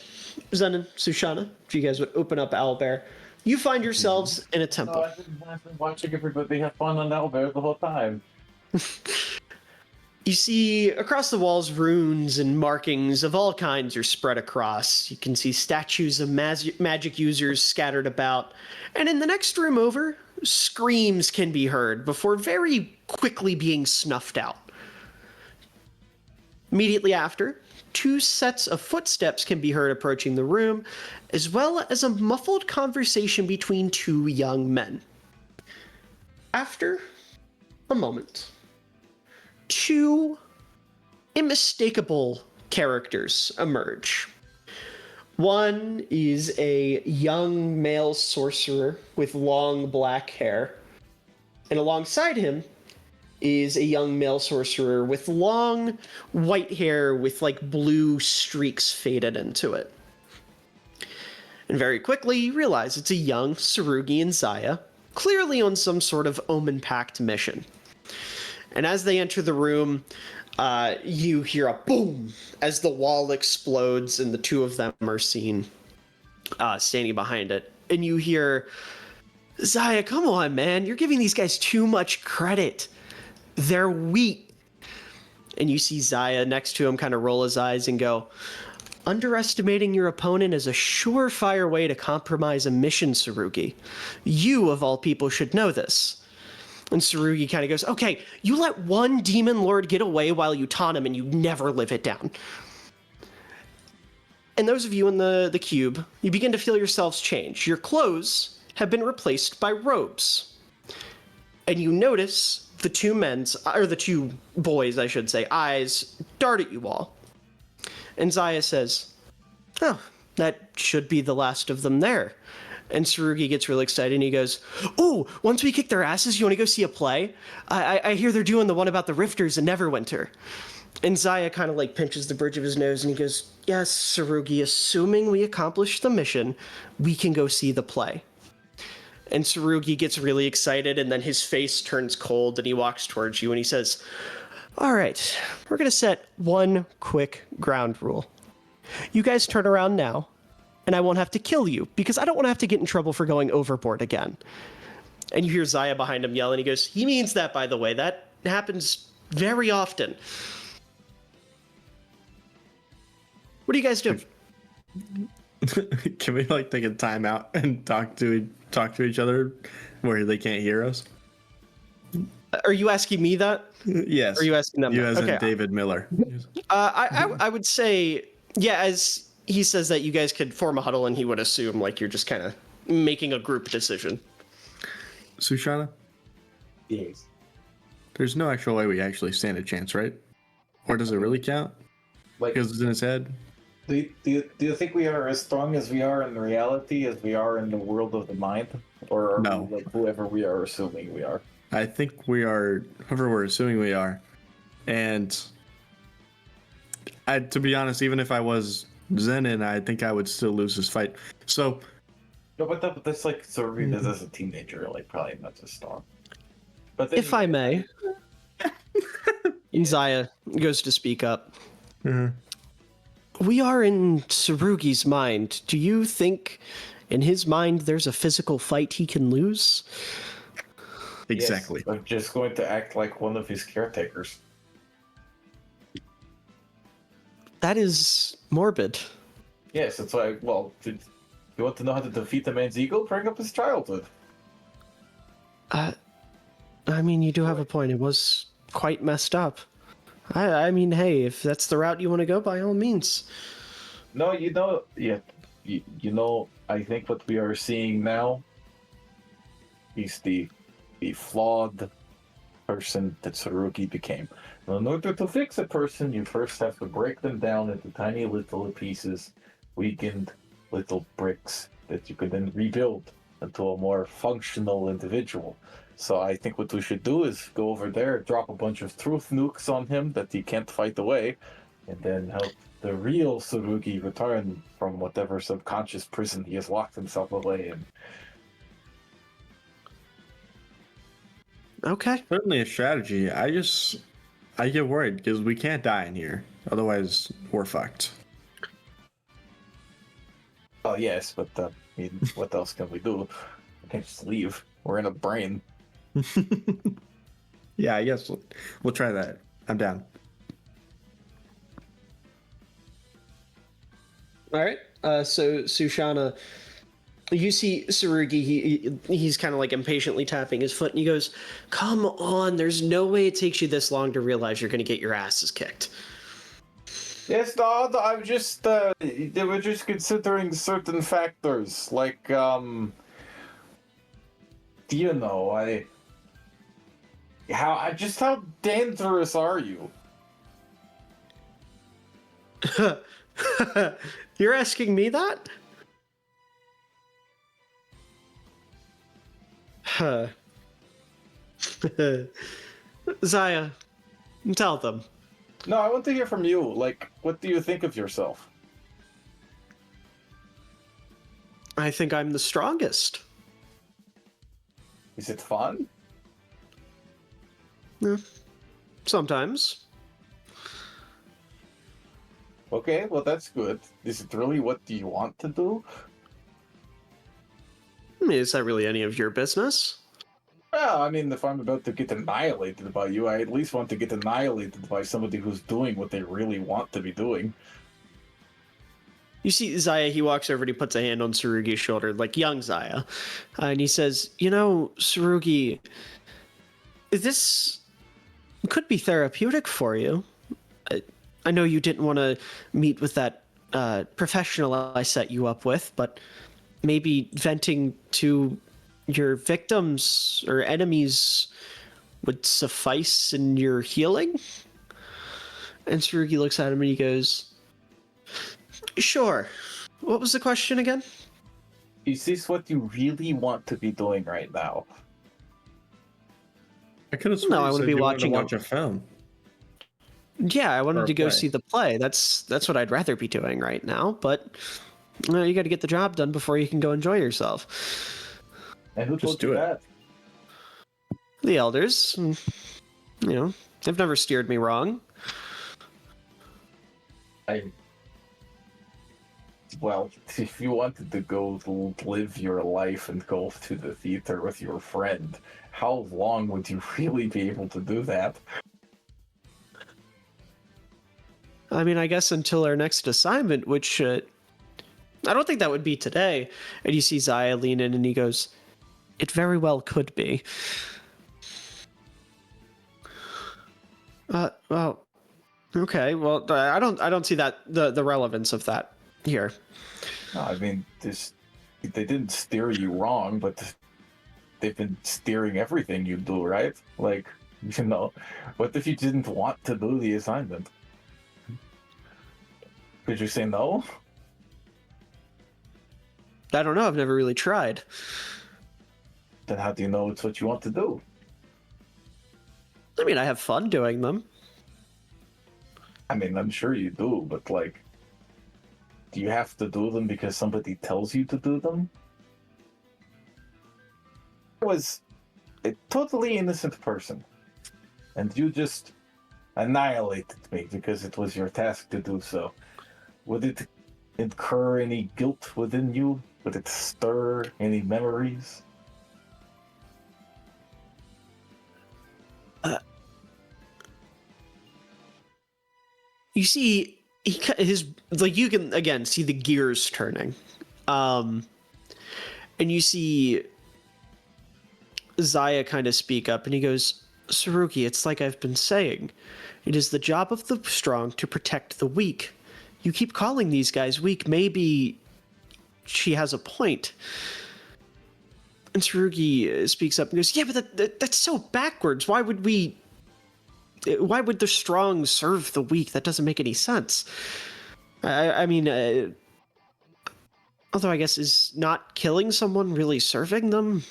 Zenon, Sushana, if you guys would open up Owlbear, you find yourselves in a temple. I've been watching everybody have fun on Owlbear the whole time. You see across the walls runes and markings of all kinds are spread across. You can see statues of magic users scattered about. And in the next room over, screams can be heard before very quickly being snuffed out. Immediately after, 2 sets of footsteps can be heard approaching the room, as well as a muffled conversation between 2 young men. After a moment, 2 unmistakable characters emerge. One is a young male sorcerer with long black hair, and alongside him is a young male sorcerer with long white hair with like blue streaks faded into it. And very quickly, you realize it's a young Tsurugi and Zaya, clearly on some sort of omen-packed mission. And as they enter the room, you hear a boom as the wall explodes and the two of them are seen standing behind it. And you hear, Zaya, come on, man. You're giving these guys too much credit. They're weak. And you see Zaya next to him kind of roll his eyes and go, underestimating your opponent is a surefire way to compromise a mission, Tsurugi. You, of all people, should know this. And Tsurugi kind of goes, okay, you let one demon lord get away while you taunt him and you never live it down. And those of you in the cube, you begin to feel yourselves change. Your clothes have been replaced by robes. And you notice the two boys, I should say, eyes dart at you all. And Zaya says, oh, that should be the last of them there. And Tsurugi gets really excited and he goes, oh, once we kick their asses, you want to go see a play? I hear they're doing the one about the Rifters in Neverwinter. And Zaya kind of like pinches the bridge of his nose and he goes, yes, Tsurugi, assuming we accomplish the mission, we can go see the play. And Tsurugi gets really excited and then his face turns cold and he walks towards you and he says, all right, we're going to set one quick ground rule. You guys turn around now and I won't have to kill you because I don't want to have to get in trouble for going overboard again. And you hear Zaya behind him yell and he goes, he means that, by the way. That happens very often. What do you guys do? Can we like take a time out and talk to each other where they can't hear us? Are you asking me that? Yes. Or are you asking them? You as okay. in David Miller. I would say, yeah, as he says that you guys could form a huddle and he would assume like you're just kind of making a group decision. Sushana? Yes. There's no actual way we actually stand a chance, right? Or does it really count? Like, because it's in his head? Do you think we are as strong as we are in reality as we are in the world of the mind? Or are No. we like whoever we are assuming we are? I think we are whoever we're assuming we are. And to be honest, even if I was Zenin, I think I would still lose this fight. So No, but that's like so read this as a teenager, like probably not as strong. But then If I may, Zaya goes to speak up. We are in Tsurugi's mind. Do you think in his mind there's a physical fight he can lose? Exactly. Yes, I'm just going to act like one of his caretakers. That is morbid. Yes, that's why. Well, you want to know how to defeat a man's ego? Bring up his childhood. I mean, you do have a point. It was quite messed up. I mean, hey, if that's the route you want to go, by all means. No, you know, I think what we are seeing now is the flawed person that Tsurugi became. Now, in order to fix a person, you first have to break them down into tiny little pieces, weakened little bricks that you can then rebuild into a more functional individual. So I think what we should do is go over there, drop a bunch of truth nukes on him that he can't fight away, and then help the real Tsurugi return from whatever subconscious prison he has locked himself away in. Okay. Certainly a strategy. I get worried because we can't die in here. Otherwise, we're fucked. Oh yes, but I mean, what else can we do? We can't just leave. We're in a brain. Yeah, I guess we'll try that. I'm down. All right. So Sushana, you see Tsurugi. He's kind of like impatiently tapping his foot, and he goes, "Come on! There's no way it takes you this long to realize you're going to get your asses kicked." Yes, no, I'm just they were just considering certain factors, like you know, how dangerous are you? You're asking me that? Huh. Zaya, tell them. No, I want to hear from you. Like, what do you think of yourself? I think I'm the strongest. Is it fun? Yeah. Sometimes. Okay, well that's good. Is it really what you want to do? I mean, is that really any of your business? Well, I mean, if I'm about to get annihilated by you, I at least want to get annihilated by somebody who's doing what they really want to be doing. You see Zaya, he walks over and he puts a hand on Tsurugi's shoulder, like young Zaya. And he says, you know, Tsurugi, this could be therapeutic for you. I know you didn't want to meet with that professional I set you up with, but maybe venting to your victims or enemies would suffice in your healing? And Tsurugi looks at him and he goes, sure. What was the question again? Is this what you really want to be doing right now? I could have No, I want to be watching watch a film. Yeah, I wanted Or to go play. see the play. That's what I'd rather be doing right now, but you got to get the job done before you can go enjoy yourself. And who Just told you do it. that? The elders, they've never steered me wrong. Well, if you wanted to go live your life and go to the theater with your friend, how long would you really be able to do that? I mean, I guess until our next assignment, which I don't think that would be today. And you see Zaya lean in and he goes, it very well could be. Well, okay. Well, I don't see that the relevance of that here. No, I mean, they didn't steer you wrong, but they've been steering everything you do, right? Like, what if you didn't want to do the assignment? Could you say no? I don't know. I've never really tried. Then how do you know it's what you want to do? I mean, I have fun doing them. I mean, I'm sure you do, but like, do you have to do them because somebody tells you to do them? I was a totally innocent person, and you just annihilated me because it was your task to do so. Would it incur any guilt within you? Would it stir any memories? You see, you can again see the gears turning, and you see Zaya kind of speak up, and he goes, "Tsurugi, it's like I've been saying, it is the job of the strong to protect the weak. You keep calling these guys weak. Maybe she has a point." And Tsurugi speaks up and goes, "Yeah, but that's so backwards. Why would the strong serve the weak? That doesn't make any sense." I mean, although I guess is not killing someone really serving them?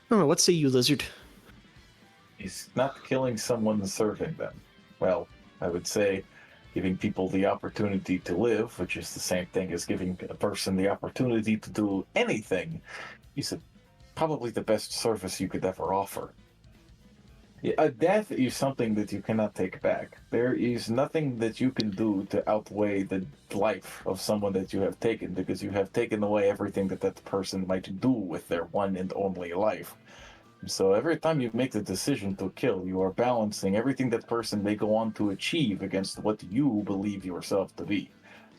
I don't know. What say you, Lizard? He's not killing someone serving them. Well, I would say giving people the opportunity to live, which is the same thing as giving a person the opportunity to do anything, is probably the best service you could ever offer. A death is something that you cannot take back. There is nothing that you can do to outweigh the life of someone that you have taken, because you have taken away everything that that person might do with their one and only life. So every time you make the decision to kill, you are balancing everything that person may go on to achieve against what you believe yourself to be.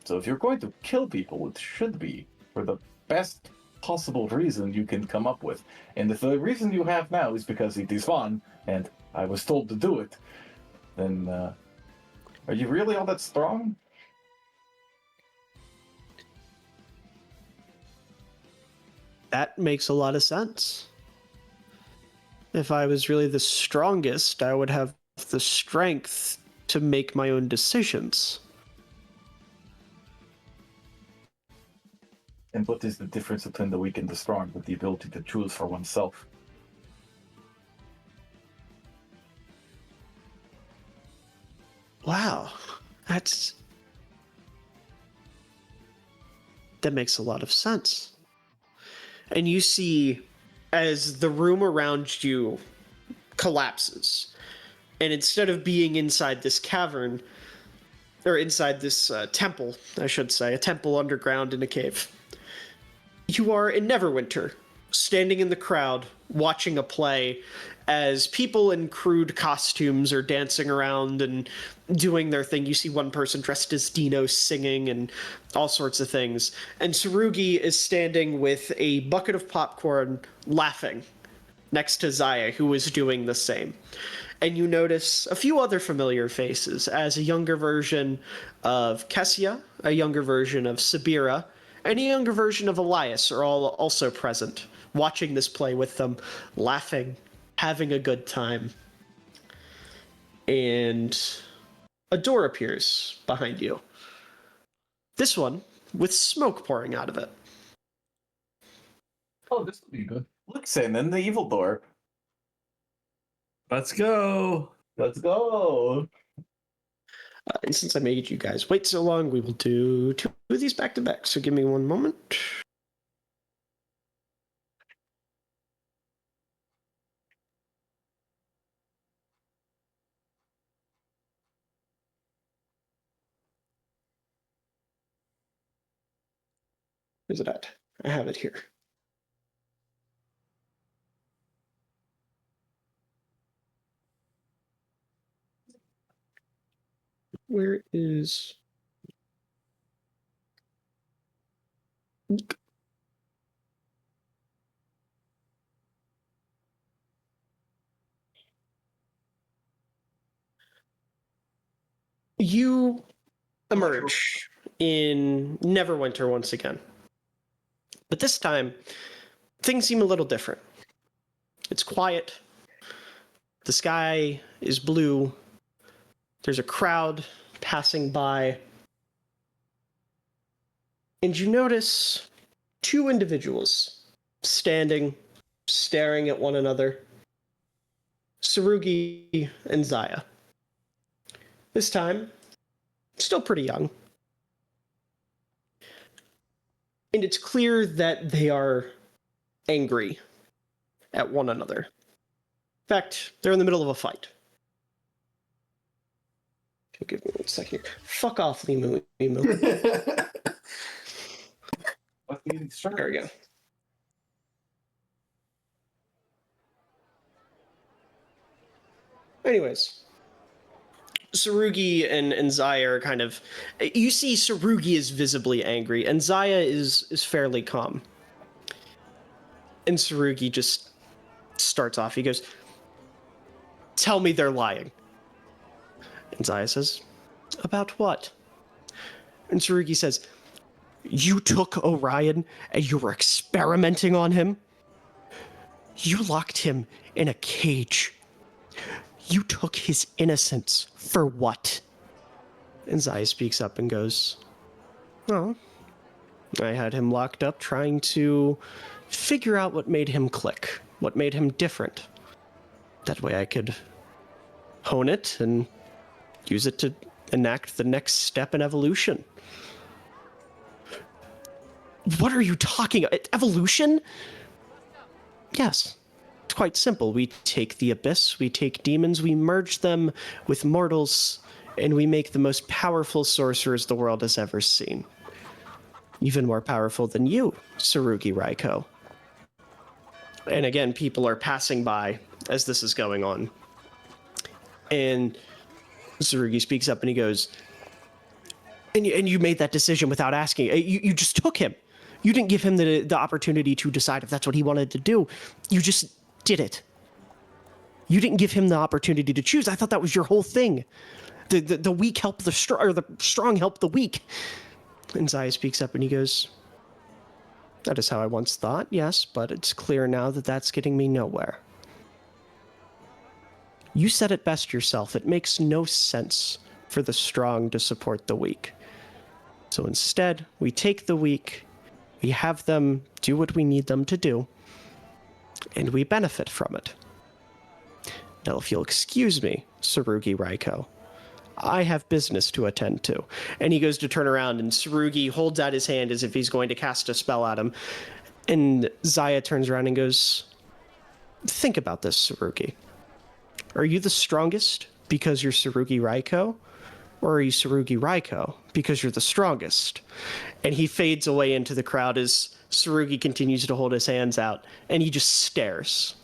So if you're going to kill people, it should be for the best possible reason you can come up with. And if the reason you have now is because it is fun, and I was told to do it, then are you really all that strong? That makes a lot of sense. If I was really the strongest, I would have the strength to make my own decisions. And what is the difference between the weak and the strong with the ability to choose for oneself? Wow, That makes a lot of sense. And you see, as the room around you collapses, and instead of being inside this cavern, or inside this temple, I should say, a temple underground in a cave, you are in Neverwinter, standing in the crowd, watching a play as people in crude costumes are dancing around and doing their thing. You see one person dressed as Dino singing and all sorts of things. And Tsurugi is standing with a bucket of popcorn laughing next to Zaya, who is doing the same. And you notice a few other familiar faces, as a younger version of Kessia, a younger version of Sabira, and a younger version of Elias are all also present, watching this play with them, laughing, having a good time. And a door appears behind you. This one with smoke pouring out of it. Oh, this will be good. Look, Sandin, the evil door. Let's go. Let's go. And since I made you guys wait so long, we will do 2 of these back to back. So give me one moment. Where's it at? I have it here. Where is... You emerge in Neverwinter once again. But this time, things seem a little different. It's quiet. The sky is blue. There's a crowd passing by. And you notice 2 individuals standing, staring at one another. Tsurugi and Zaya. This time, still pretty young. And it's clear that they are angry at one another. In fact, they're in the middle of a fight. Give me 1 second here. Fuck off, Limu. There we go. Anyways, Tsurugi and Zaya are kind of... You see Tsurugi is visibly angry, and Zaya is fairly calm. And Tsurugi just starts off. He goes, "Tell me they're lying." And Zaya says, "About what?" And Tsurugi says, "You took Orion and you were experimenting on him? You locked him in a cage. You took his innocence for what?" And Zaya speaks up and goes, "Well, I had him locked up trying to figure out what made him click, what made him different. That way I could hone it and use it to enact the next step in evolution." What are you talking about? Evolution? Yes. It's quite simple. We take the abyss, we take demons, we merge them with mortals, and we make the most powerful sorcerers the world has ever seen. Even more powerful than you, Tsurugi Raiko. And again, people are passing by as this is going on. And Tsurugi speaks up and he goes, and you made that decision without asking. You just took him. You didn't give him the opportunity to decide if that's what he wanted to do. You just did it. You didn't give him the opportunity to choose. I thought that was your whole thing. The weak help the strong, or the strong help the weak. And Zaya speaks up and he goes, "That is how I once thought, yes, but it's clear now that that's getting me nowhere. You said it best yourself. It makes no sense for the strong to support the weak. So instead, we take the weak, we have them do what we need them to do, and we benefit from it. Now, if you'll excuse me, Tsurugi Raiko, I have business to attend to. And he goes to turn around, and Tsurugi holds out his hand as if he's going to cast a spell at him. And Zaya turns around and goes, think about this, Tsurugi. Are you the strongest because you're Tsurugi Raiko? Or are you Tsurugi Raiko because you're the strongest? And he fades away into the crowd as Tsurugi continues to hold his hands out, and he just stares.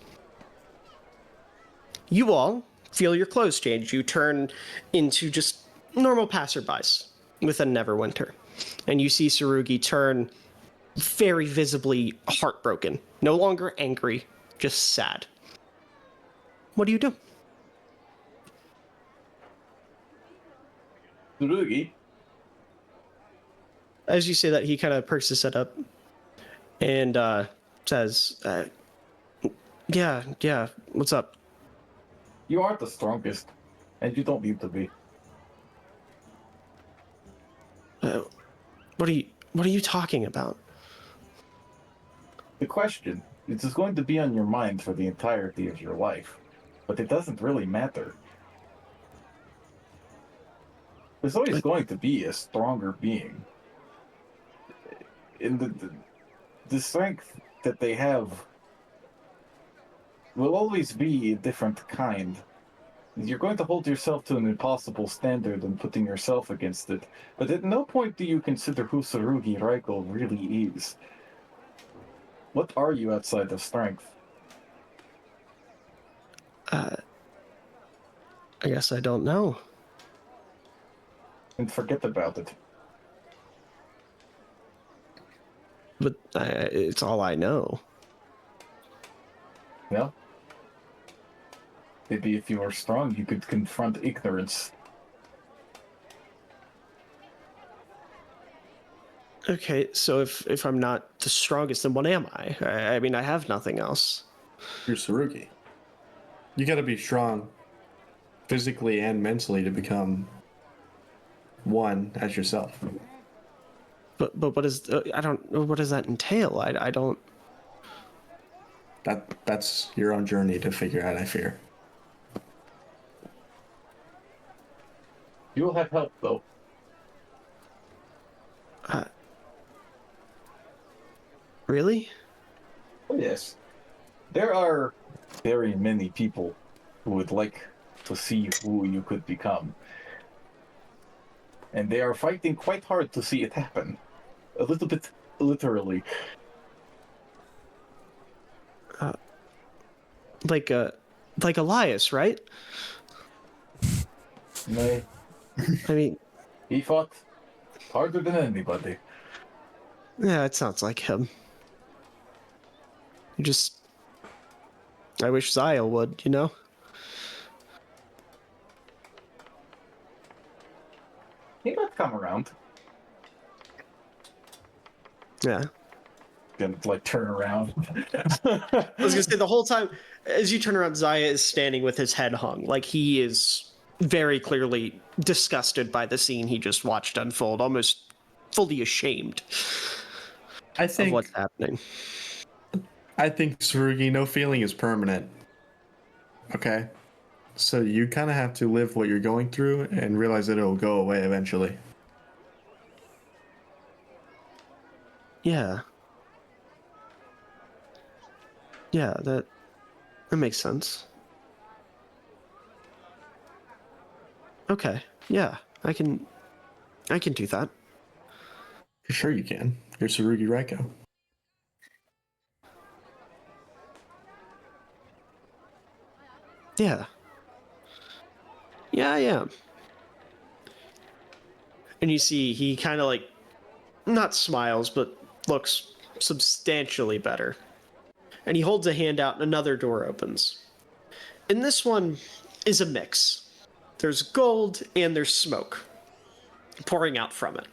You all feel your clothes change. You turn into just normal passerbys within Neverwinter. And you see Tsurugi turn very visibly heartbroken. No longer angry, just sad. What do you do? Tsurugi? As you say that, he kind of perks his head up and says, yeah, what's up? You aren't the strongest, and you don't need to be. What are you talking about? The question is just going to be on your mind for the entirety of your life, but it doesn't really matter. There's always going to be a stronger being. In the strength that they have will always be a different kind. You're going to hold yourself to an impossible standard and putting yourself against it, but at no point do you consider who Tsurugi Raiko really is. What are you outside of strength? I guess I don't know. And forget about it. But it's all I know. Well, maybe if you were strong, you could confront ignorance. Okay, so if I'm not the strongest, then what am I? I mean, I have nothing else. You're Tsurugi. You gotta be strong physically and mentally to become one as yourself. But what is I don't what does that entail? I don't. That's your own journey to figure out, I fear. You will have help, though. Really? Oh, yes. There are very many people who would like to see who you could become. And they are fighting quite hard to see it happen. A little bit literally. Like Elias, right? No. I mean, he fought harder than anybody. Yeah, it sounds like him. I wish Zaya would, you know? He might come around. Yeah. Gonna, like, turn around. I was gonna say, the whole time, as you turn around, Zaya is standing with his head hung. Like, he is very clearly disgusted by the scene he just watched unfold, almost fully ashamed of what's happening. I think, Tsurugi, no feeling is permanent. Okay? So you kind of have to live what you're going through and realize that it'll go away eventually. Yeah. Yeah, that makes sense. Okay. Yeah, I can do that. Sure you can. You're Tsurugi Raiko. Yeah. Yeah, I am. And you see he kind of like not smiles, but looks substantially better. And he holds a hand out and another door opens. And this one is a mix. There's gold and there's smoke pouring out from it.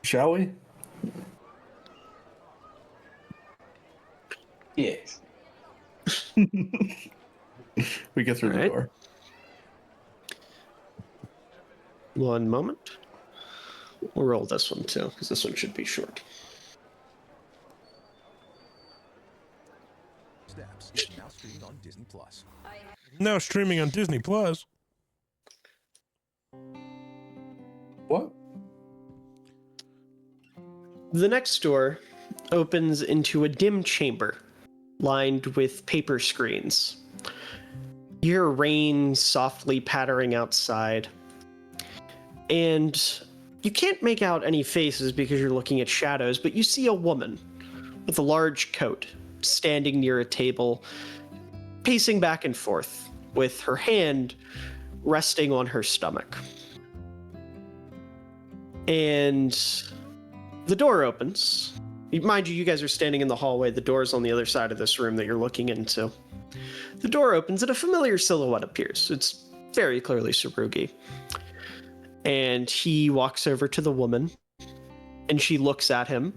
Shall we? Yes. We get through the door. One moment. We'll roll this one too, because this one should be short. Steps is now streamed on Disney Plus. Now streaming on Disney Plus. What? The next door opens into a dim chamber lined with paper screens. You hear rain softly pattering outside, and you can't make out any faces because you're looking at shadows, but you see a woman with a large coat standing near a table, pacing back and forth with her hand resting on her stomach. And the door opens. Mind you, you guys are standing in the hallway. The door's on the other side of this room that you're looking into. The door opens and a familiar silhouette appears. It's very clearly Tsurugi. And he walks over to the woman, and she looks at him,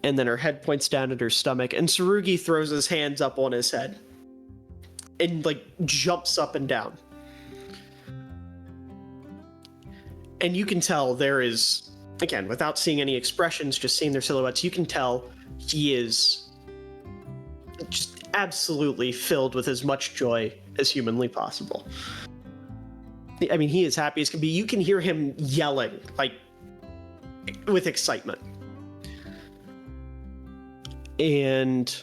and then her head points down at her stomach, and Tsurugi throws his hands up on his head and, like, jumps up and down. And you can tell there is, again, without seeing any expressions, just seeing their silhouettes, you can tell he is just absolutely filled with as much joy as humanly possible. I mean, he is happy as can be. You can hear him yelling, like, with excitement. And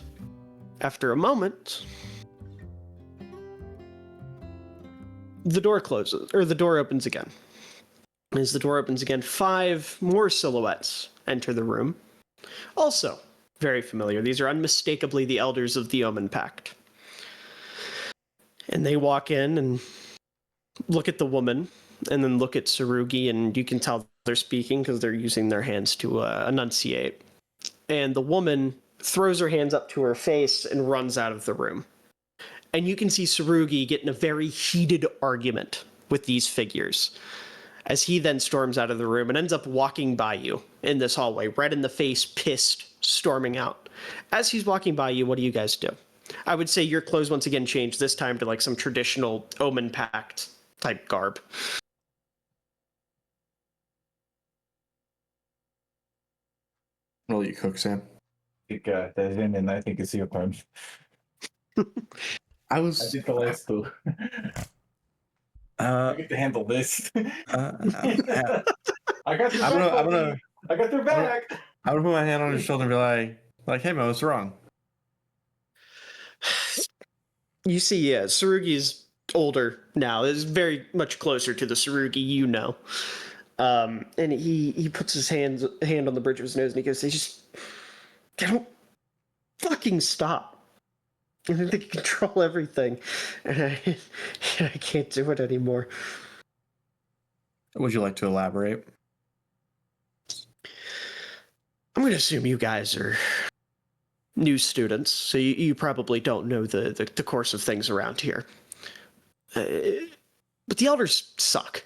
after a moment, the door closes, or the door opens again. As the door opens again, 5 more silhouettes enter the room. Also, very familiar. These are unmistakably the elders of the Omen Pact. And they walk in and look at the woman, and then look at Tsurugi, and you can tell they're speaking because they're using their hands to enunciate. And the woman throws her hands up to her face and runs out of the room. And you can see Tsurugi get in a very heated argument with these figures, as he then storms out of the room and ends up walking by you in this hallway, red in the face, pissed, storming out. As he's walking by you, what do you guys do? I would say your clothes once again change, this time to like some traditional Omen Pact type garb. I'll you cook, Sam. I think that's in, and I think it's your turn. I think the last two. I get to handle this. I got your back. I got their back. I'm gonna put my hand on his shoulder and be like, hey man, what's wrong? You see, yeah, Tsurugi's older now. Is very much closer to the Tsurugi you know. And he puts his hand on the bridge of his nose and he goes, they don't fucking stop. And they control everything. And I can't do it anymore. Would you like to elaborate? I'm going to assume you guys are new students, so you probably don't know the course of things around here. But the elders suck.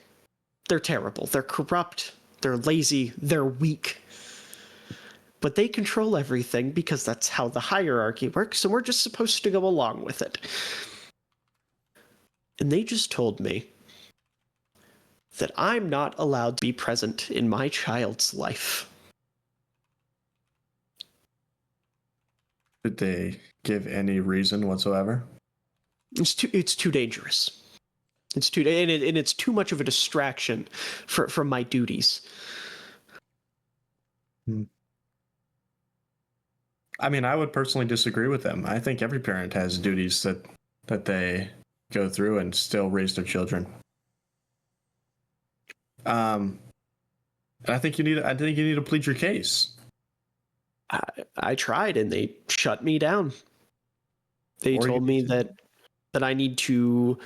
They're terrible. They're corrupt. They're lazy. They're weak. But they control everything because that's how the hierarchy works, and we're just supposed to go along with it. And they just told me that I'm not allowed to be present in my child's life. Did they give any reason whatsoever? It's too dangerous. It's too and it's too much of a distraction from my duties. I mean, I would personally disagree with them. I think every parent has duties that they go through and still raise their children. And I think you need to plead your case. I tried and they shut me down. They told me that I need to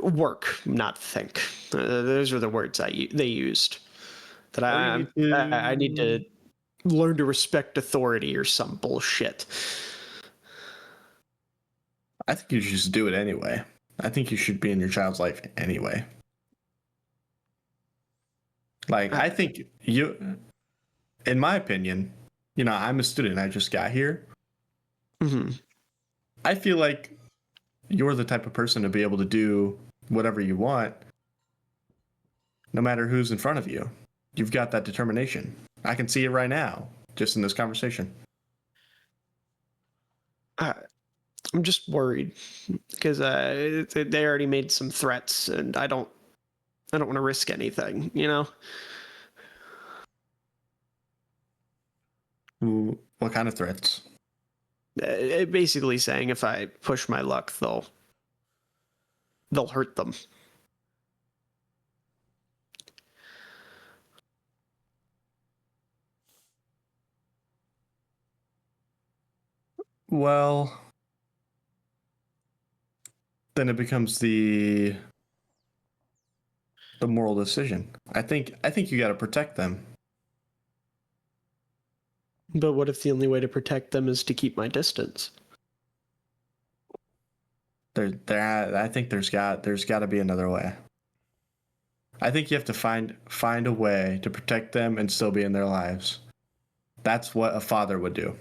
work, not think. Those are the words they used. That I need to learn to respect authority or some bullshit. I think you should just do it anyway. I think you should be in your child's life anyway. Like, I think you, in my opinion, I'm a student. I just got here. Mm-hmm. I feel like you're the type of person to be able to do whatever you want, no matter who's in front of you. You've got that determination. I can see it right now, just in this conversation. I'm just worried because they already made some threats, and I don't want to risk anything, you know. What kind of threats? Basically saying if I push my luck, they'll hurt them. Well, then it becomes the moral decision. I think you got to protect them. But what if the only way to protect them is to keep my distance? I think there's got to be another way. I think you have to find a way to protect them and still be in their lives. That's what a father would do.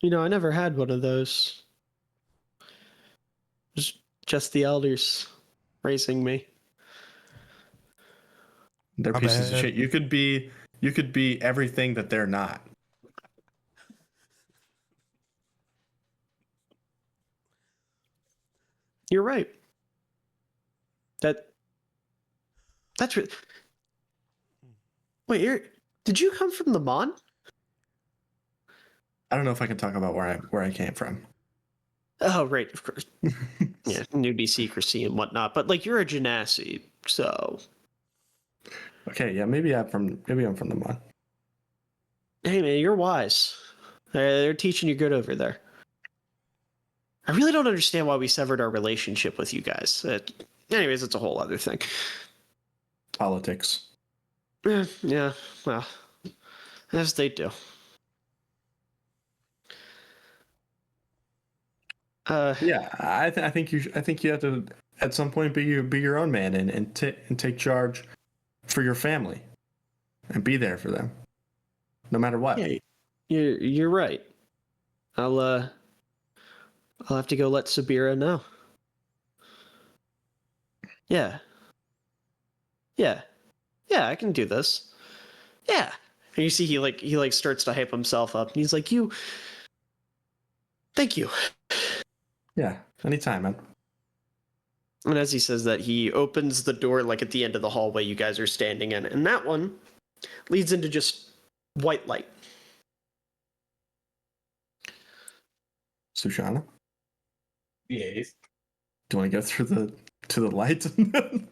You know, I never had one of those. It was just the elders raising me. They're pieces of shit. You could be everything that they're not. You're right. That's re- Wait, did you come from the Mon? I don't know if I can talk about where I came from. Oh, right, of course. Yeah, newbie secrecy and whatnot. But like, you're a Genasi, so. Okay, yeah, maybe I'm from the Mon. Hey man, you're wise. They're teaching you good over there. I really don't understand why we severed our relationship with you guys. Anyways, it's a whole other thing. Politics. Yeah, well, as they do. Yeah, I think you have to at some point be your own man and take charge for your family and be there for them, no matter what. Yeah, you're right. I'll have to go let Sabira know. Yeah, I can do this. Yeah. And you see he starts to hype himself up, and he's like, thank you. Yeah, anytime, man. And as he says that, he opens the door like at the end of the hallway you guys are standing in, and that one leads into just white light. Sushana? Yes. Do you want to go through to the light?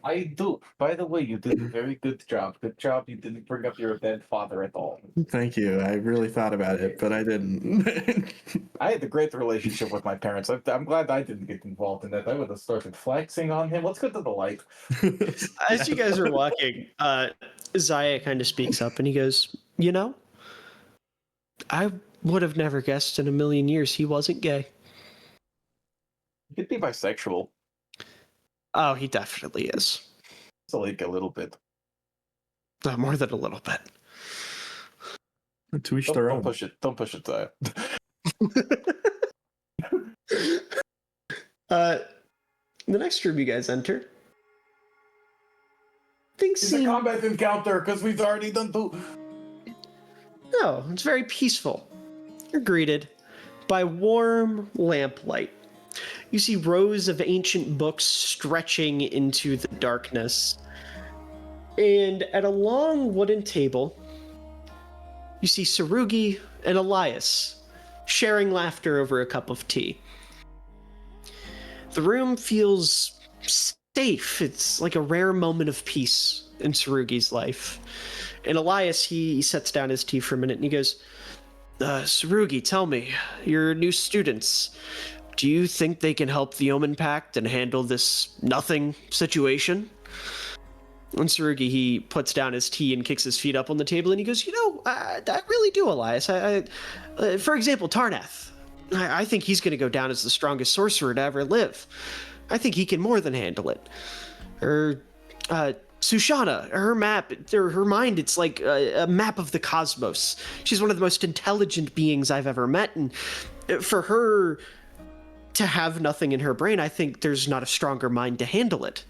I do. By the way, you did a very good job. Good job. You didn't bring up your dead father at all. Thank you. I really thought about it, but I didn't. I had a great relationship with my parents. I'm glad I didn't get involved in that. I would have started flexing on him. Let's go to the light. As you guys are walking, Zaya kind of speaks up and he goes, you know, I would have never guessed in a million years he wasn't gay. He could be bisexual. Oh, he definitely is. So like a little bit. More than a little bit. To each their own. Don't push it, Zaya. The next room you guys enter. It's a combat encounter because we've already done two. No, it's very peaceful. You're greeted by warm lamplight. You see rows of ancient books stretching into the darkness. And at a long wooden table, you see Tsurugi and Elias sharing laughter over a cup of tea. The room feels safe. It's like a rare moment of peace in Tsurugi's life. And Elias, he sets down his tea for a minute and he goes, Tsurugi, tell me, your new students, do you think they can help the Omen Pact and handle this nothing situation? And Tsurugi, he puts down his tea and kicks his feet up on the table and he goes, you know, I really do, Elias. For example, Tarnath. I think he's going to go down as the strongest sorcerer to ever live. I think he can more than handle it. Or Sushana, her map, her mind, it's like a map of the cosmos. She's one of the most intelligent beings I've ever met, and for her to have nothing in her brain, I think there's not a stronger mind to handle it.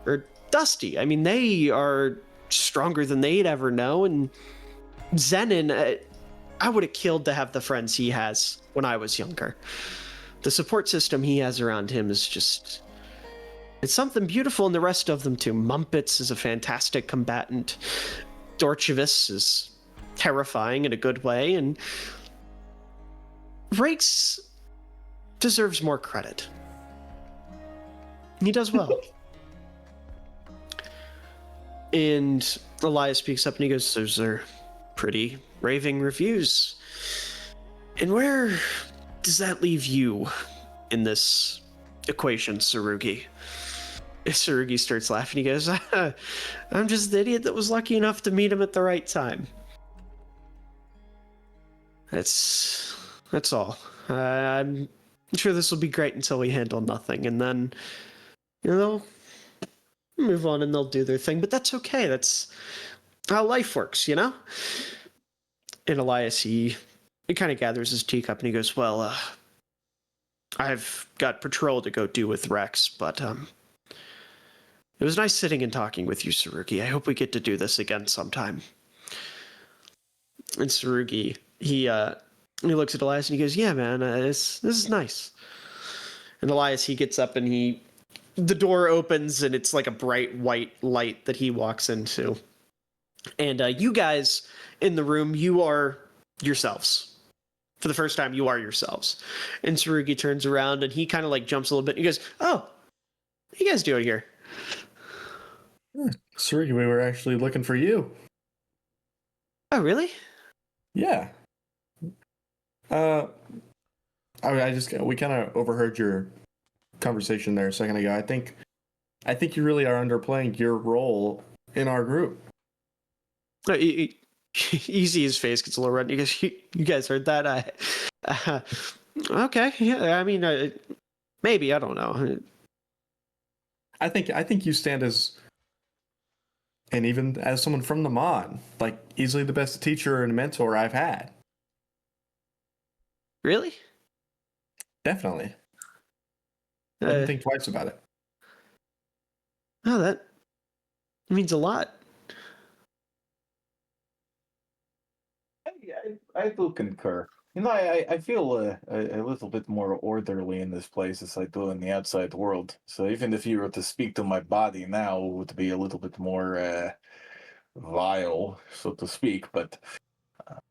Or Dusty, I mean, they are stronger than they'd ever know, and Zenon, I would have killed to have the friends he has when I was younger. The support system he has around him is just... It's something beautiful, and the rest of them too. Mumpets is a fantastic combatant. Dorchevus is terrifying in a good way, and Rakes deserves more credit. He does well. And Elias speaks up and he goes, those are pretty raving reviews. And where does that leave you in this equation, Tsurugi? Tsurugi starts laughing. He goes, I'm just the idiot that was lucky enough to meet him at the right time. That's all. I'm sure this will be great until we handle nothing, and then, they'll move on and they'll do their thing, but that's okay. That's how life works, And Elias, he kind of gathers his teacup and he goes, well, I've got patrol to go do with Rex, but, it was nice sitting and talking with you, Tsurugi. I hope we get to do this again sometime. And Tsurugi, he looks at Elias and he goes, yeah, man, this is nice. And Elias, he gets up and the door opens and it's like a bright white light that he walks into. And you guys in the room, you are yourselves. For the first time, you are yourselves. And Tsurugi turns around and he kind of like jumps a little bit and he goes, oh, what are you guys doing here? Tsurugi, we were actually looking for you. Oh, really? Yeah. We kind of overheard your conversation there a second ago. I think you really are underplaying your role in our group. Easy, his face gets a little red. He goes, you guys heard that? Okay, yeah. I mean, maybe, I don't know. I think you stand as, and even as someone from the mod, like easily the best teacher and mentor I've had. Really? Definitely. I didn't think twice about it. Oh, that means a lot. I do concur. I feel a little bit more orderly in this place as I do in the outside world. So even if you were to speak to my body now, it would be a little bit more vile, so to speak. But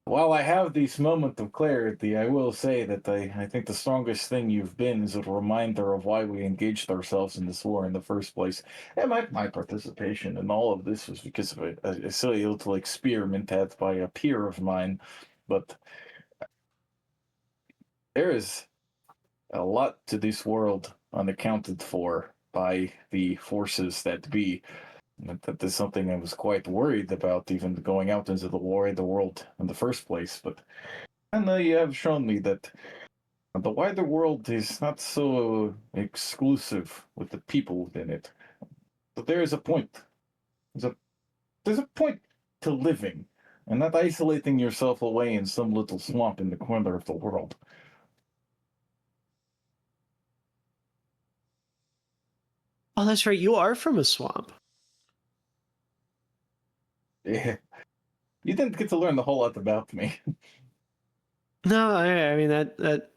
while I have this moment of clarity, I will say that I think the strongest thing you've been is a reminder of why we engaged ourselves in this war in the first place. And my participation in all of this was because of a silly little experiment had by a peer of mine. But there is a lot to this world unaccounted for by the forces that be. That is something I was quite worried about, even going out into the world in the first place. But I know you have shown me that the wider world is not so exclusive with the people within it. But there is a point. There's a point to living, and not isolating yourself away in some little swamp in the corner of the world. Oh, that's right. You are from a swamp. Yeah. You didn't get to learn a whole lot about me. No, I mean that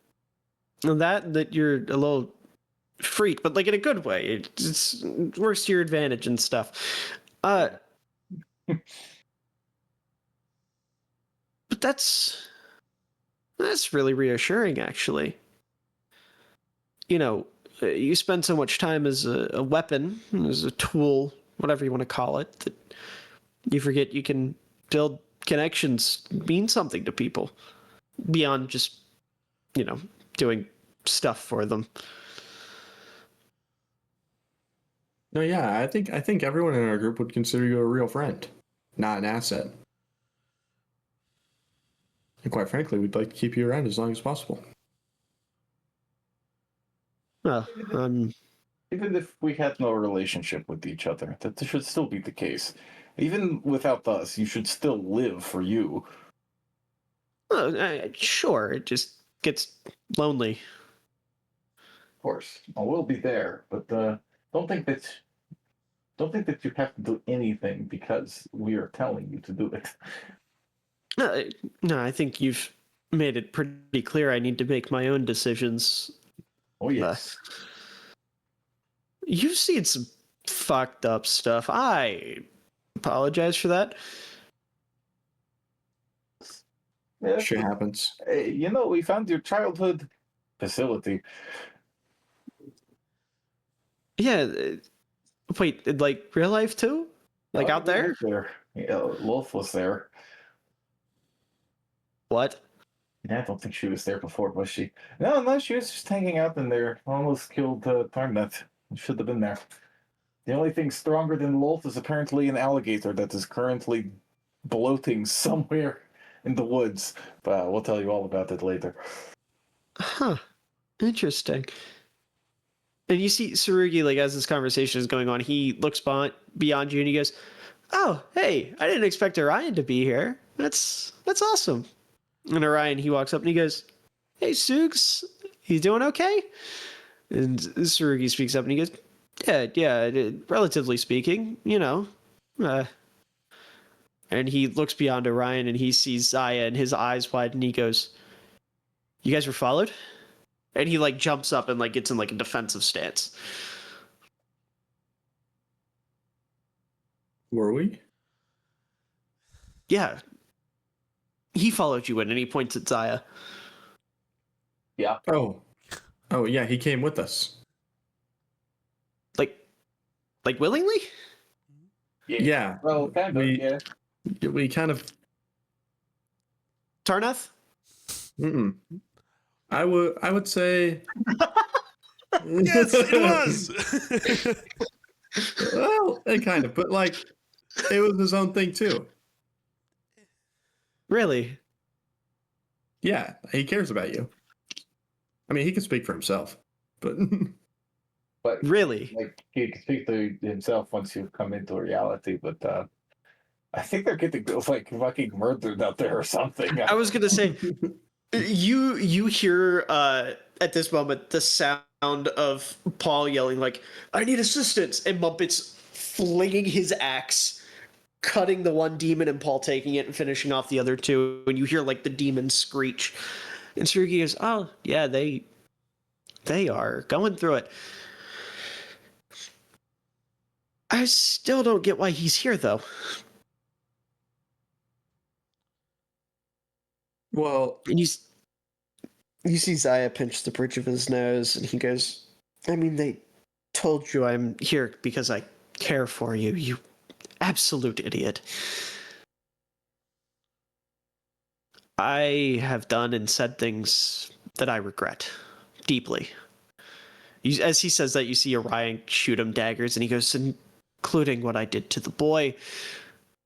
you're a little freak, but like in a good way. It works to your advantage and stuff. But that's really reassuring, actually. You spend so much time as a weapon, as a tool, whatever you want to call it, that you forget you can build connections, mean something to people beyond just, doing stuff for them. No, yeah, I think everyone in our group would consider you a real friend, not an asset. And quite frankly, we'd like to keep you around as long as possible. Well, even if we had no relationship with each other, that should still be the case. Even without us, you should still live for you. Sure, it just gets lonely. Of course, I will be there, but don't think that you have to do anything because we are telling you to do it. No, I think you've made it pretty clear I need to make my own decisions. Oh yes. You've seen some fucked up stuff. I apologize for that. Yeah, Shit happens. hey, you know, we found your childhood facility. Yeah. Wait, like real life too? Like Oh, out we there? were there. Yeah, Wolf was there. What? Yeah, I don't think she was there before, was she? No, she was just hanging out in there. Almost killed Tarnet. Should have been there. The only thing stronger than Wolf is apparently an alligator that is currently bloating somewhere in the woods. But we'll tell you all about it later. Huh. Interesting. And you see Tsurugi, like, as this conversation is going on, he looks beyond you and he goes, "Oh, hey, I didn't expect Orion to be here. That's awesome." And Orion, he walks up and he goes, "Hey, Sugs, you doing okay?" And Tsurugi speaks up and he goes, Yeah, relatively speaking, you know. And he looks beyond Orion and he sees Zaya and his eyes widen and he goes, "You guys were followed?" And he like jumps up and like gets in like a defensive stance. Were we? Yeah. He followed you in and he points at Zaya. Yeah. Oh yeah, he came with us. Like willingly? Yeah. Well, kind of, yeah. We kind of. Tarnath? I would say. Yes, it was. Well, kind of, but like, it was his own thing too. Really? Yeah, he cares about you. I mean, he can speak for himself, but really, like he can speak to himself once you come into reality. But I think they're getting like fucking murdered out there or something. I was gonna say, you hear at this moment the sound of Paul yelling like, "I need assistance," and Mumpets flinging his axe, cutting the one demon, and Paul taking it and finishing off the other two, and you hear like the demon screech. And Tsurugi goes, "Oh yeah, they are going through it." I still don't get why he's here though. well, And you see Zaya pinch the bridge of his nose, and he goes, "I mean, they told you I'm here because I care for you, you absolute idiot. I have done and said things that I regret deeply." As he says that, you see Orion shoot him daggers, and he goes, "Including what I did to the boy.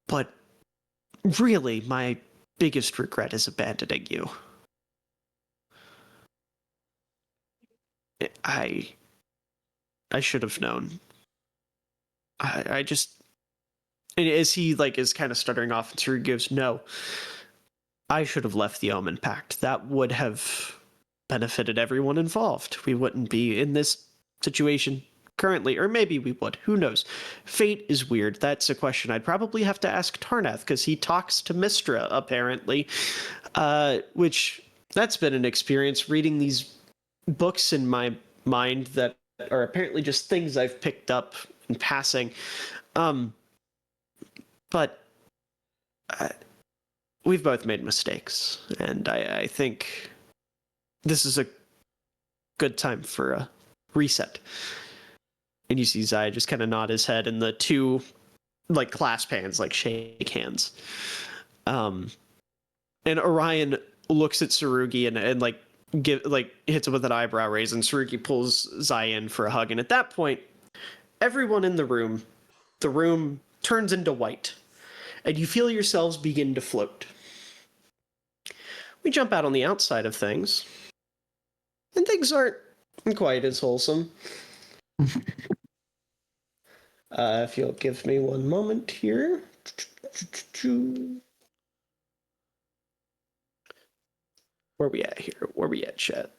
But really, my biggest regret is abandoning you. I should have known. I just..." And as he like is kind of stuttering off, and Tsurugi goes, "No, I should have left the Omen Pact. That would have benefited everyone involved. We wouldn't be in this situation currently, or maybe we would. Who knows? Fate is weird. That's a question I'd probably have to ask Tarnath, because he talks to Mystra, apparently. Which, that's been an experience, reading these books in my mind that are apparently just things I've picked up in passing. But we've both made mistakes, and I think this is a good time for a reset." And you see Zaya just kind of nod his head, and the two like clasp hands, like shake hands. And Orion looks at Tsurugi and like hits him with an eyebrow raise, and Tsurugi pulls Zaya in for a hug. And at that point, everyone in the room turns into white, and you feel yourselves begin to float. We jump out on the outside of things, and things aren't quite as wholesome. If you'll give me one moment here. Where we at here? Where we at, chat?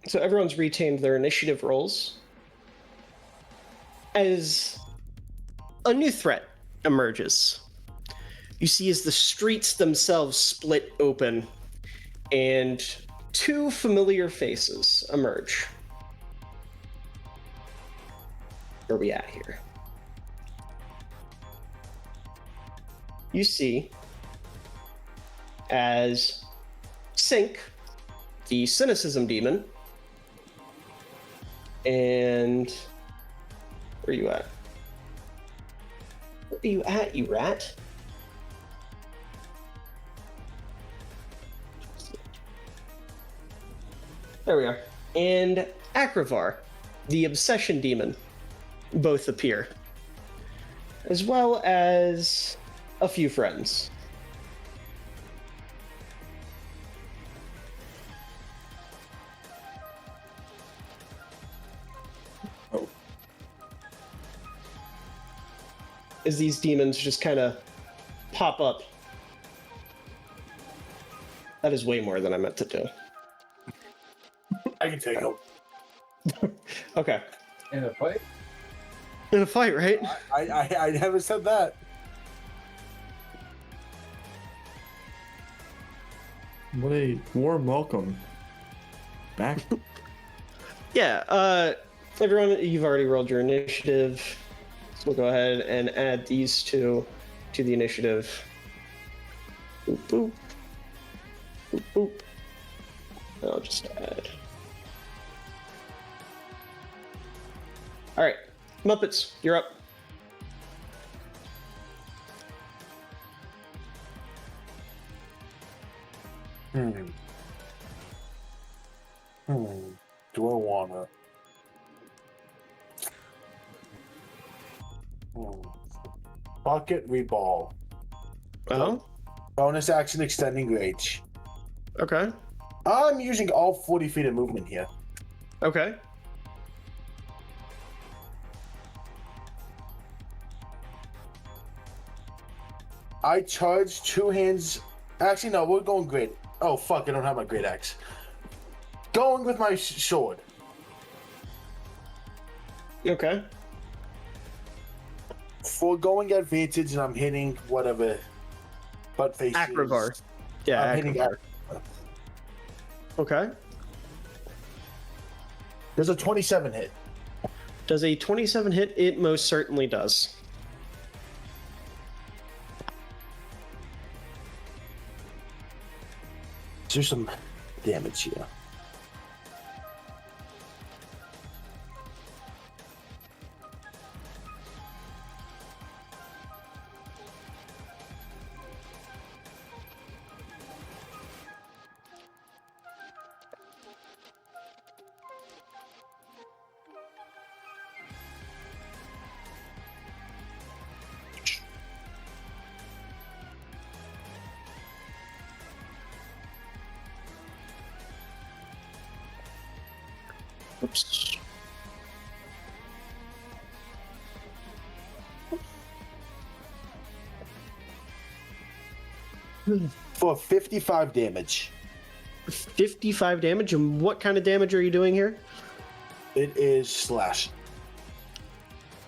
So everyone's retained their initiative rolls. As a new threat emerges, you see as the streets themselves split open and two familiar faces emerge. Where are we at here? You see as Sync, the cynicism demon, and where are you at? Where are you at, you rat? There we are. And Akravar, the obsession demon, both appear, as well as a few friends. As these demons just kind of pop up. That is way more than I meant to do. I can take them. Okay. In a fight? In a fight, right? I never said that. What a warm welcome back. Yeah, everyone, you've already rolled your initiative. So we'll go ahead and add these two to the initiative. Boop, boop. Boop, boop. I'll just add. Alright, Muppets, you're up. Do I wanna? Bucket reball. Oh? Bonus action extending range. Okay. I'm using all 40 feet of movement here. Okay. I charge two hands. Actually, no, we're going great. Oh, fuck, I don't have my great axe. Going with my sword. Okay. For going advantage, and I'm hitting whatever butt faces. Akravar. Yeah, I'm hitting Akravar. Okay. There's a 27 hit. Does a 27 hit? It most certainly does. There's some damage here. Oops. For 55 damage. 55 damage, and what kind of damage are you doing here? It is slash.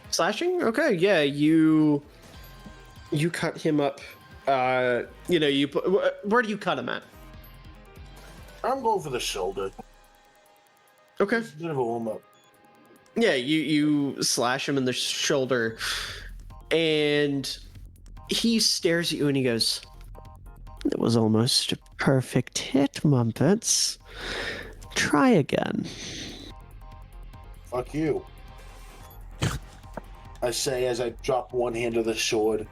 Slashing? Okay, yeah, you cut him up. Where do you cut him at? I'm going for the shoulder. Okay. It's a bit of a warm up. Yeah, you slash him in the shoulder, and he stares at you and he goes, "It was almost a perfect hit, Mumpets. Try again." Fuck you. I say as I drop one hand of the sword.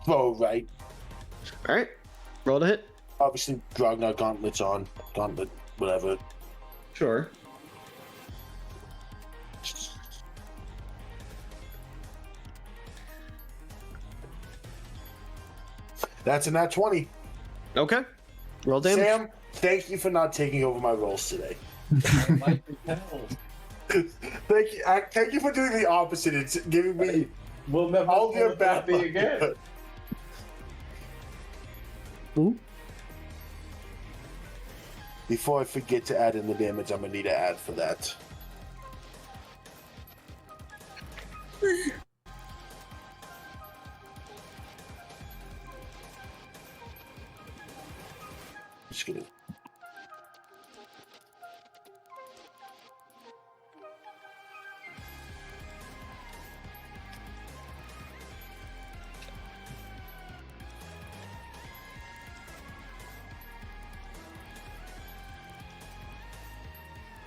Oh, right. Alright. Roll to hit. Obviously, Grognar gauntlets on. Gauntlet, whatever. Sure. That's a nat 20. Okay. Roll damage. Sam, thank you for not taking over my roles today. Thank you. Thank you for doing the opposite. It's giving me We'll never all your bad be luck. again. Ooh. Before I forget to add in the damage, I'm gonna need to add for that. Just gonna.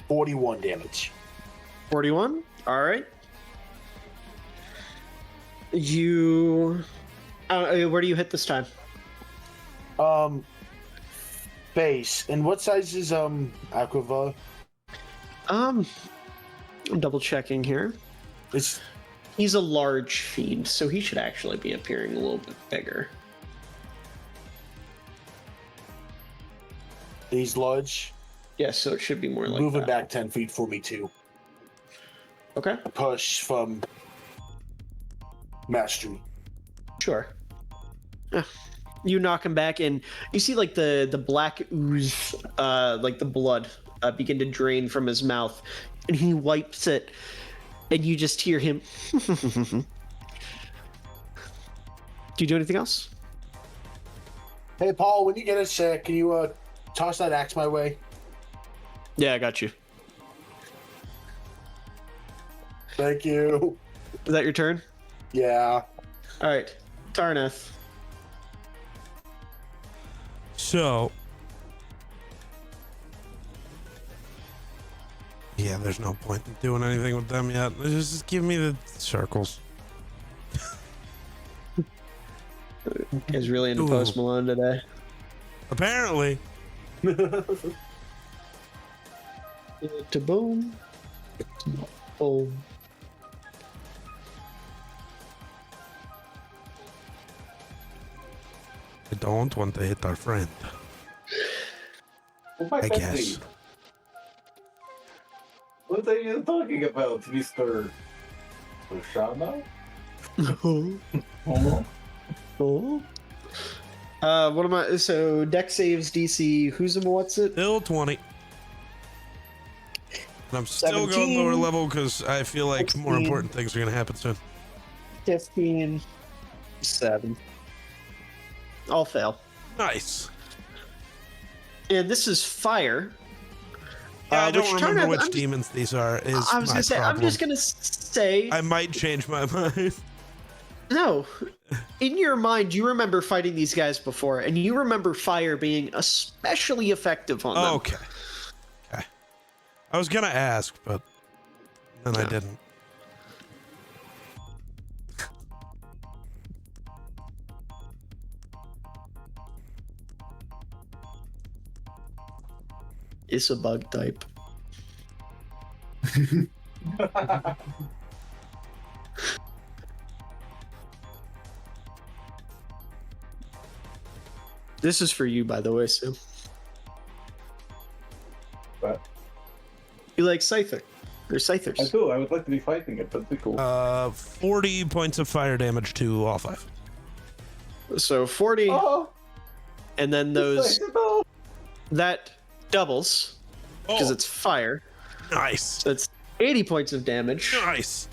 $41 damage. 41. All right. You. Where do you hit this time? Base. And what size is Aquava? I'm double checking here. He's a large feed, so he should actually be appearing a little bit bigger. He's large. Yeah, so it should be more like Moving that. back 10 feet for me too. Okay. A push from Mastery. Sure. You knock him back, and you see like the black ooze, like the blood, begin to drain from his mouth, and he wipes it, and you just hear him. Do you do anything else? Hey, Paul, when you get a sec, can you toss that axe my way? Yeah, I got you. Thank you. Is that your turn? Yeah. All right, Tarnath. So, yeah, there's no point in doing anything with them yet. Just give me the circles. He's really into Ooh. Post Malone today. Apparently. To boom. Boom. I don't want to hit our friend. I guess. What are you talking about, Mr. Shama? Oh. What am I? So deck saves DC. Who's what's it? Still 20. And I'm still 17, going lower level because I feel like 16, more important things are going to happen soon. 15. 7. All fail. Nice. And this is fire. Yeah, I don't which remember Tarnath- which I'm just- demons these are. Is I was my gonna say. problem. I'm just gonna say. I might change my mind. No. In your mind, you remember fighting these guys before, and you remember fire being especially effective on them. Okay. Okay. I was gonna ask, but then I didn't. It's a bug type. This is for you, by the way, Sue. What? You like Scyther? Or Scythers? I do. I would like to be fighting it. That'd be cool. 40 points of fire damage to all 5. So 40, Oh, and then those that doubles because it's fire. Nice. So it's 80 points of damage. Nice.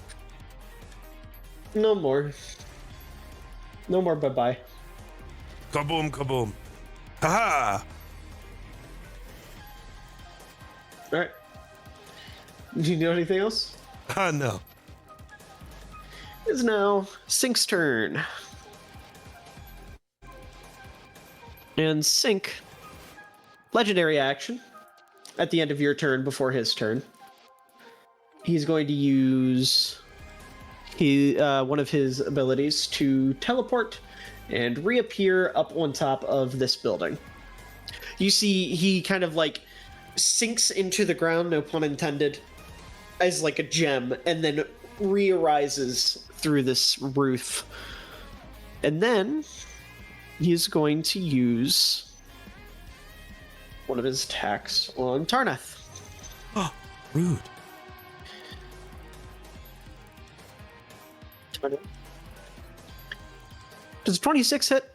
No more. No more. Bye bye. Kaboom, kaboom. Haha. All right. Do you know anything else? No. It's now Sync's turn. And Sync, legendary action at the end of your turn before his turn. He's going to use one of his abilities to teleport and reappear up on top of this building. You see he kind of like sinks into the ground, no pun intended, as like a gem, and then re-arises through this roof. And then he's going to use one of his attacks on Tarnath. Oh, rude. Does 26 hit?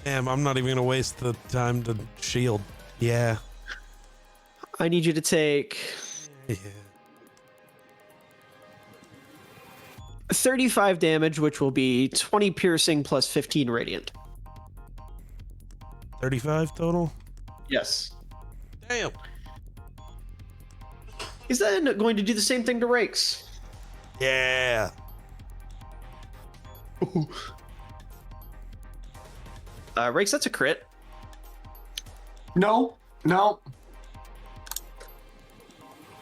Damn, I'm not even gonna waste the time to shield. Yeah. I need you to take Yeah. 35 damage, which will be 20 piercing plus 15 radiant. 35 total? Yes. Damn. He's then going to do the same thing to Rakes. Yeah. Rakes, that's a crit. No.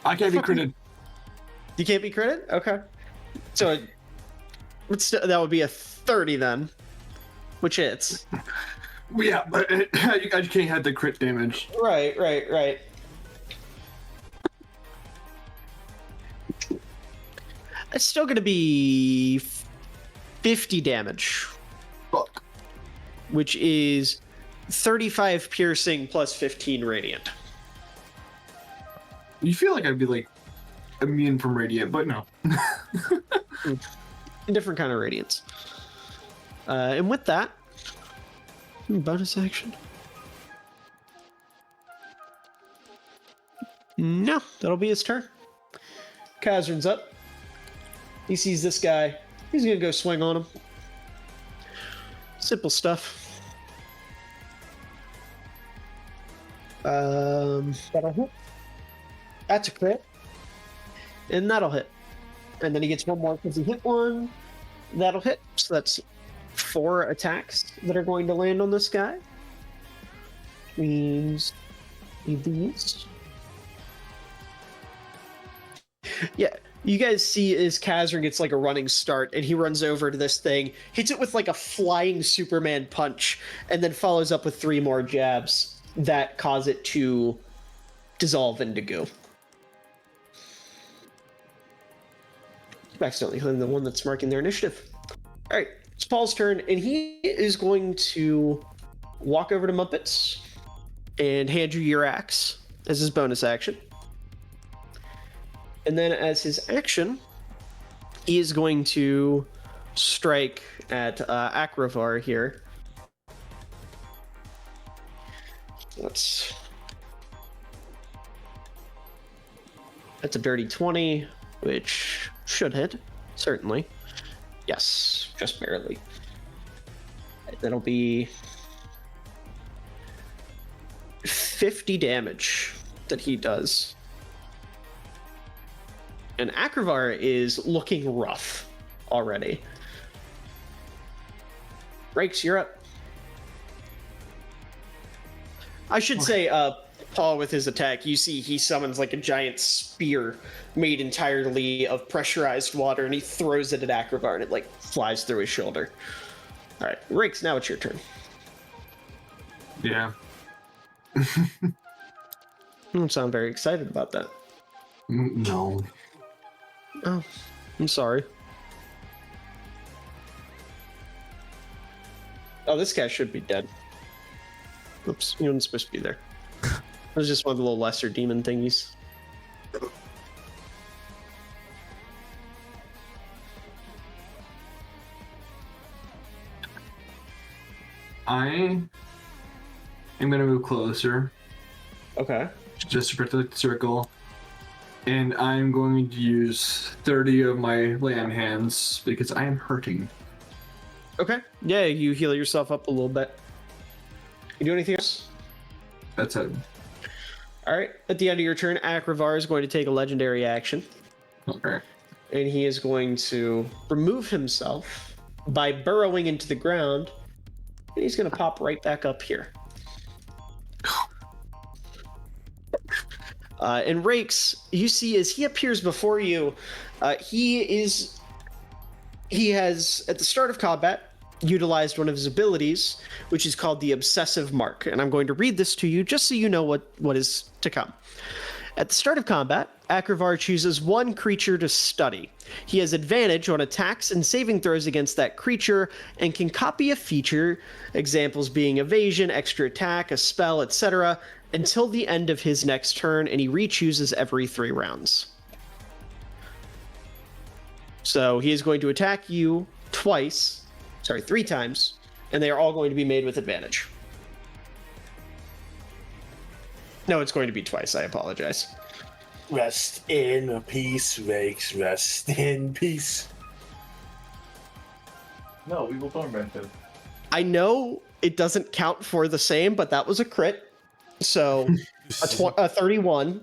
I can't be critted. You can't be critted? Okay. So that would be a 30 then, which hits. Yeah, but you can't have the crit damage. Right. It's still going to be 50 damage. Fuck. Which is 35 piercing plus 15 radiant. You feel like I'd be like immune from radiant, but no. Different kind of radiance. And with that, bonus action. No, that'll be his turn. Kazran's up. He sees this guy. He's gonna go swing on him. Simple stuff. That'll hit. That's a crit. And that'll hit. And then he gets one more because he hit one. That'll hit. So that's 4 attacks that are going to land on this guy. Means these. Yeah, you guys see as Kazran gets like a running start and he runs over to this thing, hits it with like a flying Superman punch, and then follows up with 3 more jabs that cause it to dissolve into goo. Accidentally hitting the one that's marking their initiative. All right, it's Paul's turn, and he is going to walk over to Muppets and hand you your axe as his bonus action. And then as his action, he is going to strike at Akravar here. That's a dirty 20, which should hit, certainly. Yes, just barely. That'll be 50 damage that he does. And Akravar is looking rough already. Rakes, you're up. I should say, Paul, with his attack, you see he summons like a giant spear made entirely of pressurized water, and he throws it at Akravar, and it like flies through his shoulder. All right, Rakes, now it's your turn. Yeah. You don't sound very excited about that. No. Oh, I'm sorry. Oh, this guy should be dead. Oops, he wasn't supposed to be there. It was just one of the little lesser demon thingies. I am gonna move closer. Okay. Just to protect the circle. And I'm going to use 30 of my lamb hands because I am hurting. Okay. Yeah, you heal yourself up a little bit. You do anything else? That's it. All right. At the end of your turn, Akravar is going to take a legendary action. Okay. And he is going to remove himself by burrowing into the ground. And he's going to pop right back up here. And Rakes, you see as he appears before you, he has, at the start of combat, utilized one of his abilities, which is called the Obsessive Mark. And I'm going to read this to you just so you know what is to come. At the start of combat, Akravar chooses one creature to study. He has advantage on attacks and saving throws against that creature and can copy a feature, examples being evasion, extra attack, a spell, etc., until the end of his next turn, and he re-chooses every 3 rounds. So he is going to attack you 3 times, and they are all going to be made with advantage. No, it's going to be twice. I apologize. Rest in peace, Rakes. Rest in peace. No, we will torment him. I know it doesn't count for the same, but that was a crit. So a 31.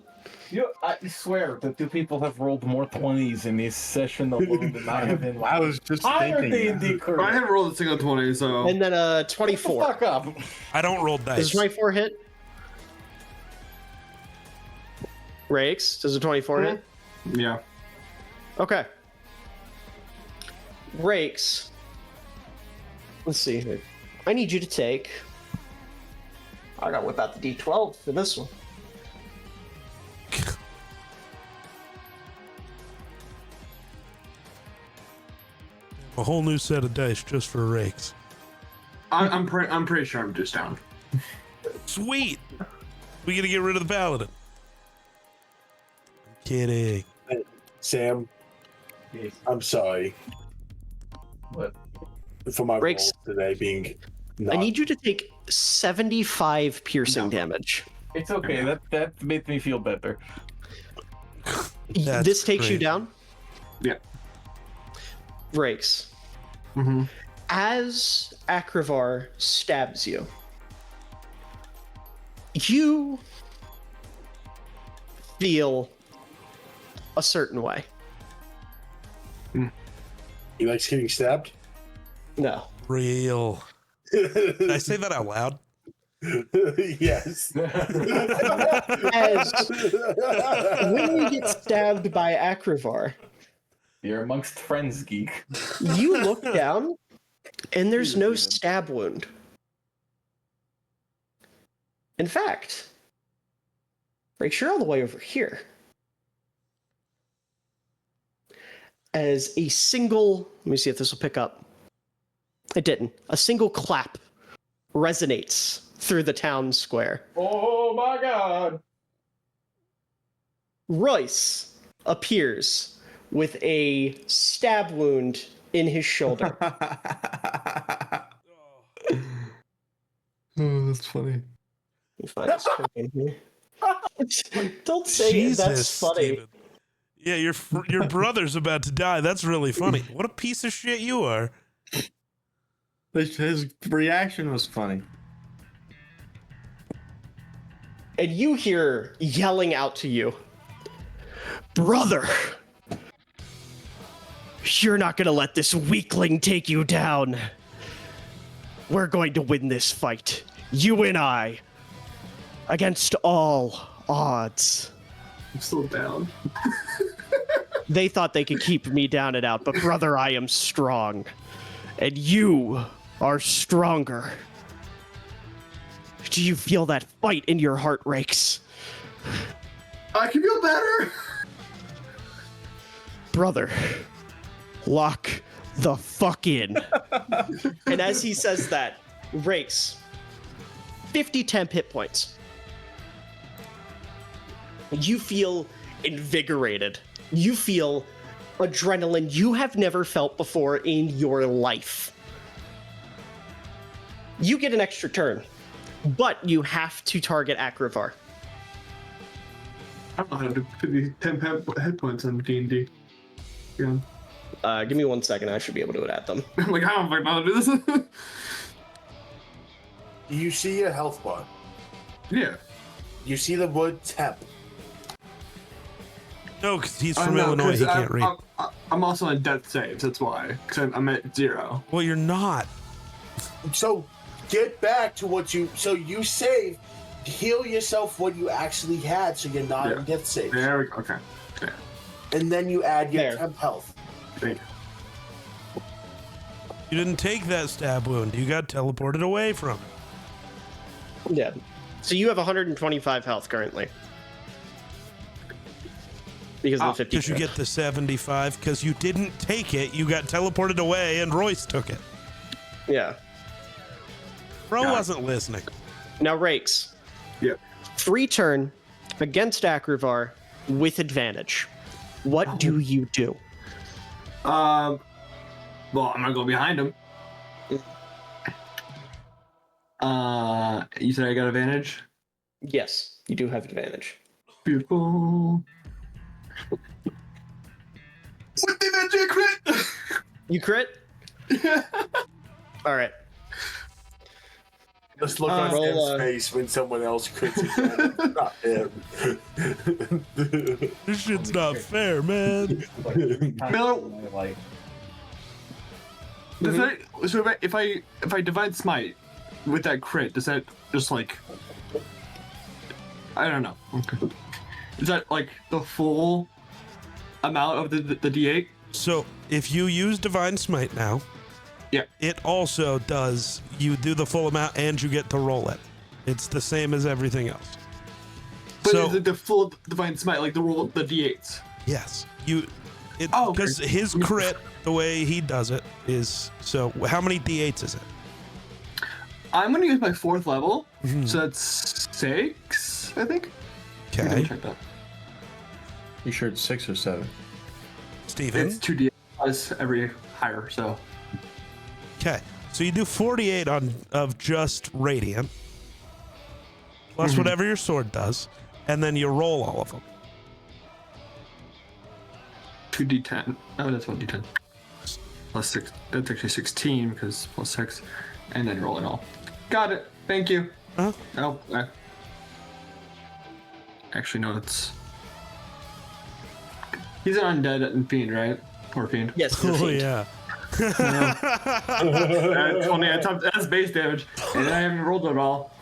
I swear, the two people have rolled more 20s in this session alone than I have in I was just entire thinking. D&D career. I haven't rolled a single 20, so. And then a 24. Fuck up. I don't roll dice. Does a 24 hit? Rakes, does a 24 hit? Yeah. Okay. Rakes. Let's see here. I need you to take. I gotta whip out the D12 for this one. A whole new set of dice just for rakes. I'm pretty sure I'm just down. Sweet. We gotta get rid of the paladin. I'm kidding. Sam, I'm sorry. What? For my Rakes. role today being. I need you to take 75 piercing damage. It's okay. That made me feel better. That's This takes you great. down. Yeah. Rakes. Mm-hmm. As Akravar stabs you, you feel a certain way. He likes getting stabbed? No. Real. Did I say that out loud? Yes. As when you get stabbed by Akravar, You're amongst friends, geek. you look down and there's no stab wound. In fact, Rakes, you're all the way over here. As a single, let me see if this will pick up. It didn't. A single clap resonates through the town square. Oh my god! Royce appears with a stab wound in his shoulder. Oh, that's funny. Let me find this token here. Don't say Jesus, that's funny. Steven. Yeah, your brother's about to die. That's really funny. What a piece of shit you are. His reaction was funny. And you hear yelling out to you, "Brother, you're not gonna let this weakling take you down. We're going to win this fight. You and I. Against all odds." I'm still down. They thought they could keep me down and out, but brother, I am strong. And you are stronger. Do you feel that fight in your heart, Rakes? I can feel better. Brother, lock the fuck in. And as he says that, Rakes, 50 temp hit points. You feel invigorated. You feel adrenaline you have never felt before in your life. You get an extra turn, but you have to target Akravar. I don't know how to do 50 10 hit points on D&D. Yeah. Give me 1 second. I should be able to add them. I'm like, I don't fucking know how to do this. You see a health bar. Yeah. You see the word temp. No, because he's from No, Illinois. 'cause He can't read. I'm also in death saves, that's why. Because I'm at 0. Well, you're not. So get back to what you. So you save, heal yourself what you actually had, so you're not in death save. There we go. Okay. Yeah. And then you add your There. temp health. Thank you. You didn't take that stab wound. You got teleported away from it. Yeah. So you have 125 health currently. Because of the 50. Because you get the 75. Because you didn't take it. You got teleported away, and Royce took it. Yeah. Bro wasn't listening. Now, Rakes. Yeah. Free turn against Akravar with advantage. What do you do? Well, I'm gonna go behind him. You said I got advantage? Yes, you do have advantage. Beautiful. With the magic crit! You crit? Yeah. All right. Let's look on roll, Sam's face when someone else crits again. Not him. This shit's not fair, man. Miller, does that, so if I divine smite with that crit, does that just like, I don't know. Okay. Is that like the full amount of the D8? So if you use Divine Smite now, yeah, it also does. You do the full amount and you get to roll it. It's the same as everything else. But So- is it the full divine smite, like the roll the D8s? Yes, you. It Oh, okay. because his crit, the way he does it is. So how many d8s is it? I'm gonna use my 4th level, so that's 6, I think. I'm gonna Okay, check that. You sure it's 6 or 7? Steven. It's 2D plus every higher, so. Okay, so you do 48 of just radiant, plus whatever your sword does, and then you roll all of them. 2d10. Oh, that's 1d10. Plus 6. That's actually 16 because plus 6. And then roll it all. Got it. Thank you. Huh? Oh, actually, no, it's. He's an undead and fiend, right? Or fiend. Yes. you're Oh fiend. yeah. That's base damage. And I haven't rolled it all.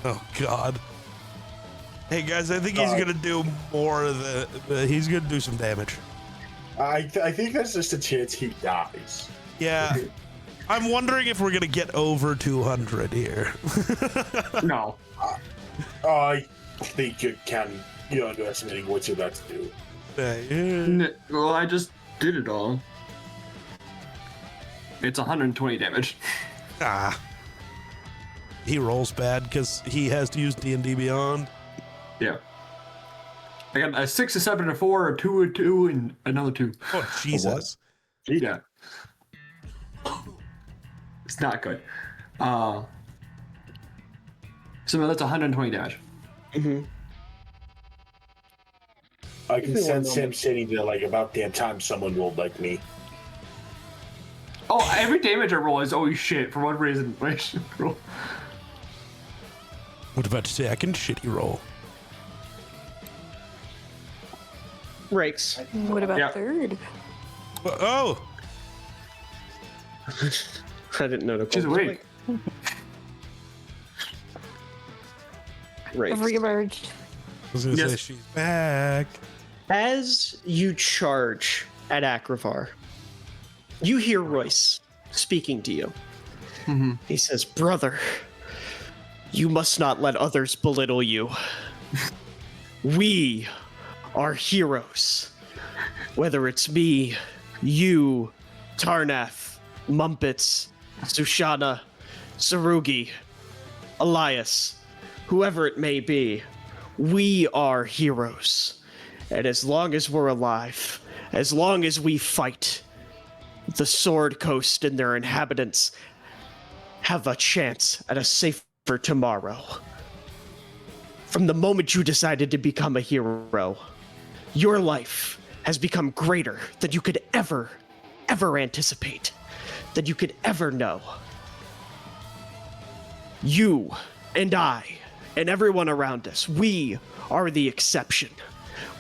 Oh god. Hey guys, I think he's gonna do more of he's gonna do some damage. I think there's just a chance he dies. Yeah. I'm wondering if we're gonna get over 200 here. No. I think you're underestimating what you're about to do. Well, I just did it all. It's 120 damage. Ah. He rolls bad because he has to use D&D Beyond. Yeah. I got a 6, a 7, a 4, a 2, a 2, and another 2. Oh, Jesus. Yeah. It's not good. So that's 120 damage. I can sense him sitting there like, about damn time someone rolled like me. Oh, every damage I roll is always shit for one reason. Roll. What about second shitty roll? Rakes. What about Yeah. third? Oh! I didn't know. She's awake. Rakes. I've reemerged. I was gonna say Yes. she's back. As you charge at Akravar, you hear Royce speaking to you. He says, "Brother, you must not let others belittle you. We are heroes. Whether it's me, you, Tarnath, Mumpets, Sushana, Sarugi, Elias, whoever it may be, we are heroes. And as long as we're alive, as long as we fight, the Sword Coast and their inhabitants have a chance at a safer tomorrow. From the moment you decided to become a hero, your life has become greater than you could ever anticipate, than you could ever know. You and I and everyone around us, we are the exception.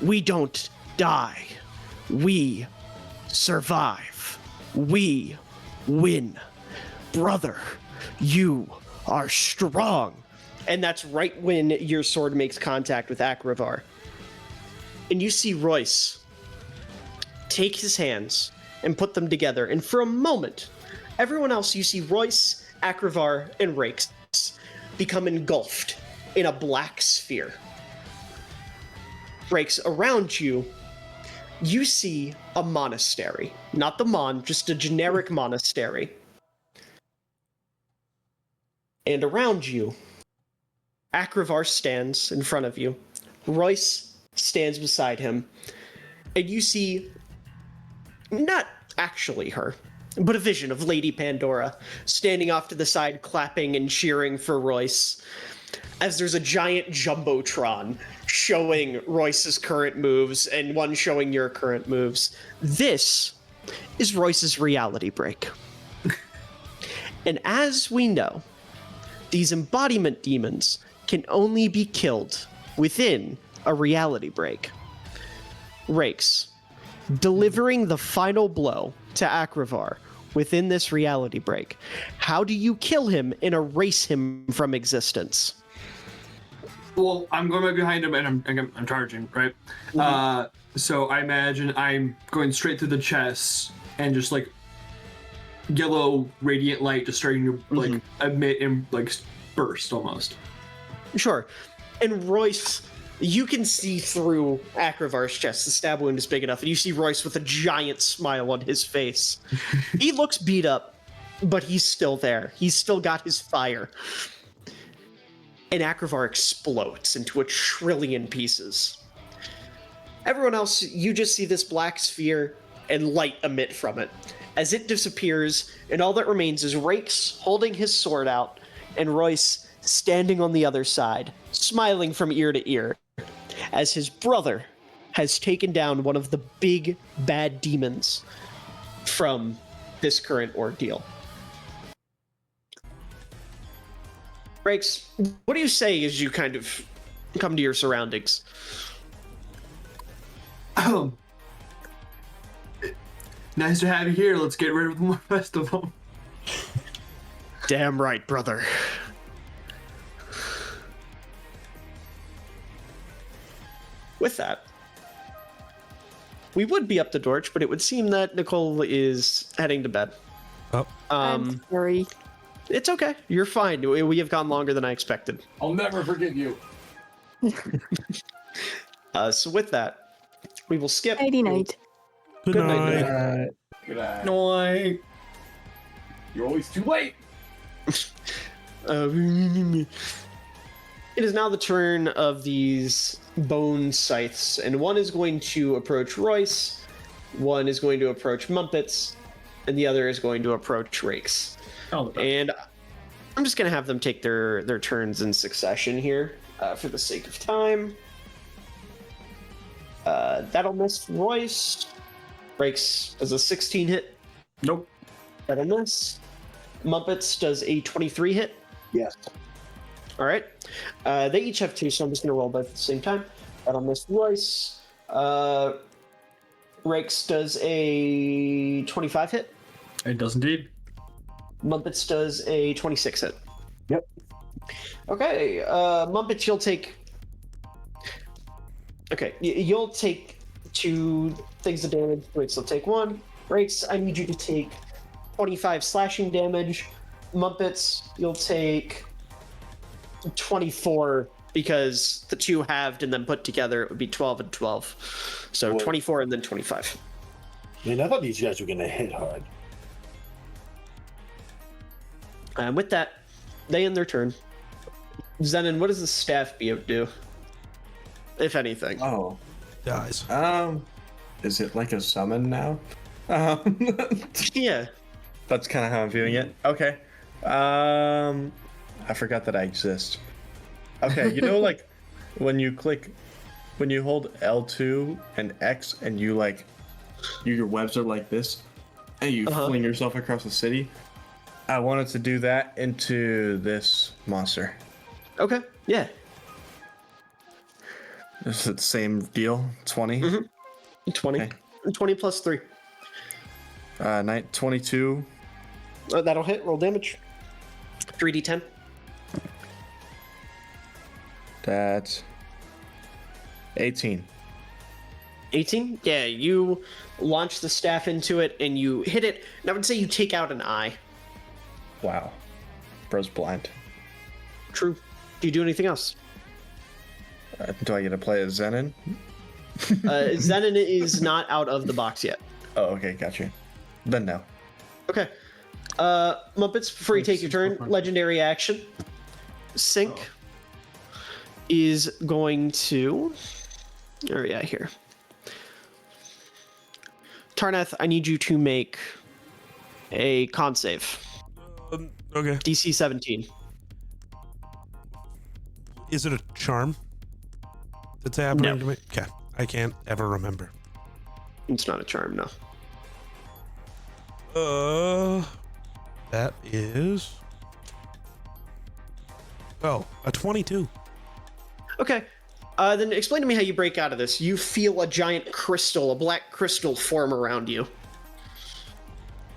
We don't die. We survive. We win. Brother, you are strong." And that's right when your sword makes contact with Akravar. And you see Royce take his hands and put them together. And for a moment, everyone else, you see Royce, Akravar, and Rakes become engulfed in a black sphere. Rakes, around you, you see a monastery. Not the Mon, just a generic monastery. And around you, Akravar stands in front of you. Royce stands beside him. And you see, not actually her, but a vision of Lady Pandora standing off to the side, clapping and cheering for Royce. as there's a giant jumbotron showing Royce's current moves and one showing your current moves. This is Royce's reality break. And as we know, these embodiment demons can only be killed within a reality break. Rakes, delivering the final blow to Akravar within this reality break. How do you kill him and erase him from existence? Well, I'm going right behind him and I'm charging, right? So I imagine I'm going straight through the chest and just like yellow radiant light just starting to like emit and like burst almost. Sure. And Royce, you can see through Akravar's chest. The stab wound is big enough, and you see Royce with a giant smile on his face. He looks beat up, but he's still there. He's still got his fire. And Akravar explodes into a trillion pieces. Everyone else, you just see this black sphere and light emit from it. As it disappears, and all that remains is Rakes holding his sword out, and Royce standing on the other side, smiling from ear to ear, as his brother has taken down one of the big bad demons from this current ordeal. Rakes, what do you say as you kind of come to your surroundings? Nice to have you here. Let's get rid of the rest of them. Damn right, brother. With that, we would be up to Dorch, but it would seem that Nicole is heading to bed. Oh. I'm sorry. It's okay. You're fine. We have gone longer than I expected. I'll never forgive you. So with that, we will skip. Nighty night. Good night. Good night. No, You're always too late. It is now the turn of these bone scythes, and one is going to approach Royce, one is going to approach Mumpets, and the other is going to approach Rakes. And I'm just going to have them take their turns in succession here for the sake of time. That'll miss Royce. Rakes does a 16 hit. Nope. That'll miss. Mumpets does a 23 hit. Yes. All right. They each have 2, so I'm just going to roll both at the same time. That'll miss Royce. Rakes does a 25 hit. It does indeed. Mumpets does a 26 hit. Yep. Okay. Mumpets, you'll take... Okay, you'll take 2 things of damage. Rakes will take 1. Rakes, I need you to take 25 slashing damage. Mumpets, you'll take 24 because the 2 halved and then put together it would be 12 and 12. So Whoa. 24 and then 25. Man, I thought these guys were gonna hit hard. And with that, they end their turn. Zenon, what does the staff do? If anything. Oh. Guys. Is it like a summon now? Yeah. That's kind of how I'm viewing it. Okay. I forgot that I exist. Okay, you know, like when you hold L2 and X and you like, your webs are like this, and you fling yourself across the city. I wanted to do that into this monster. Okay, yeah. Is it the same deal? 20? 20. Okay. 20 plus 3. 22. That'll hit. Roll damage. 3d10. That's 18. 18? Yeah, you launch the staff into it and you hit it. And I would say you take out an eye. Wow. Bro's blind. True. Do you do anything else? Do I get to play as Zenon? Zenon is not out of the box yet. Oh, okay, got you. Then no. Okay. Muppets, before you take your turn, legendary action. Sync is going to... Where are we at here? Tarnath, I need you to make a con save. Okay. DC 17. Is it a charm that's happening to me? Okay, I can't ever remember. It's not a charm, no. That is... Oh, a 22. Okay. Then explain to me how you break out of this. You feel a giant crystal, a black crystal form around you.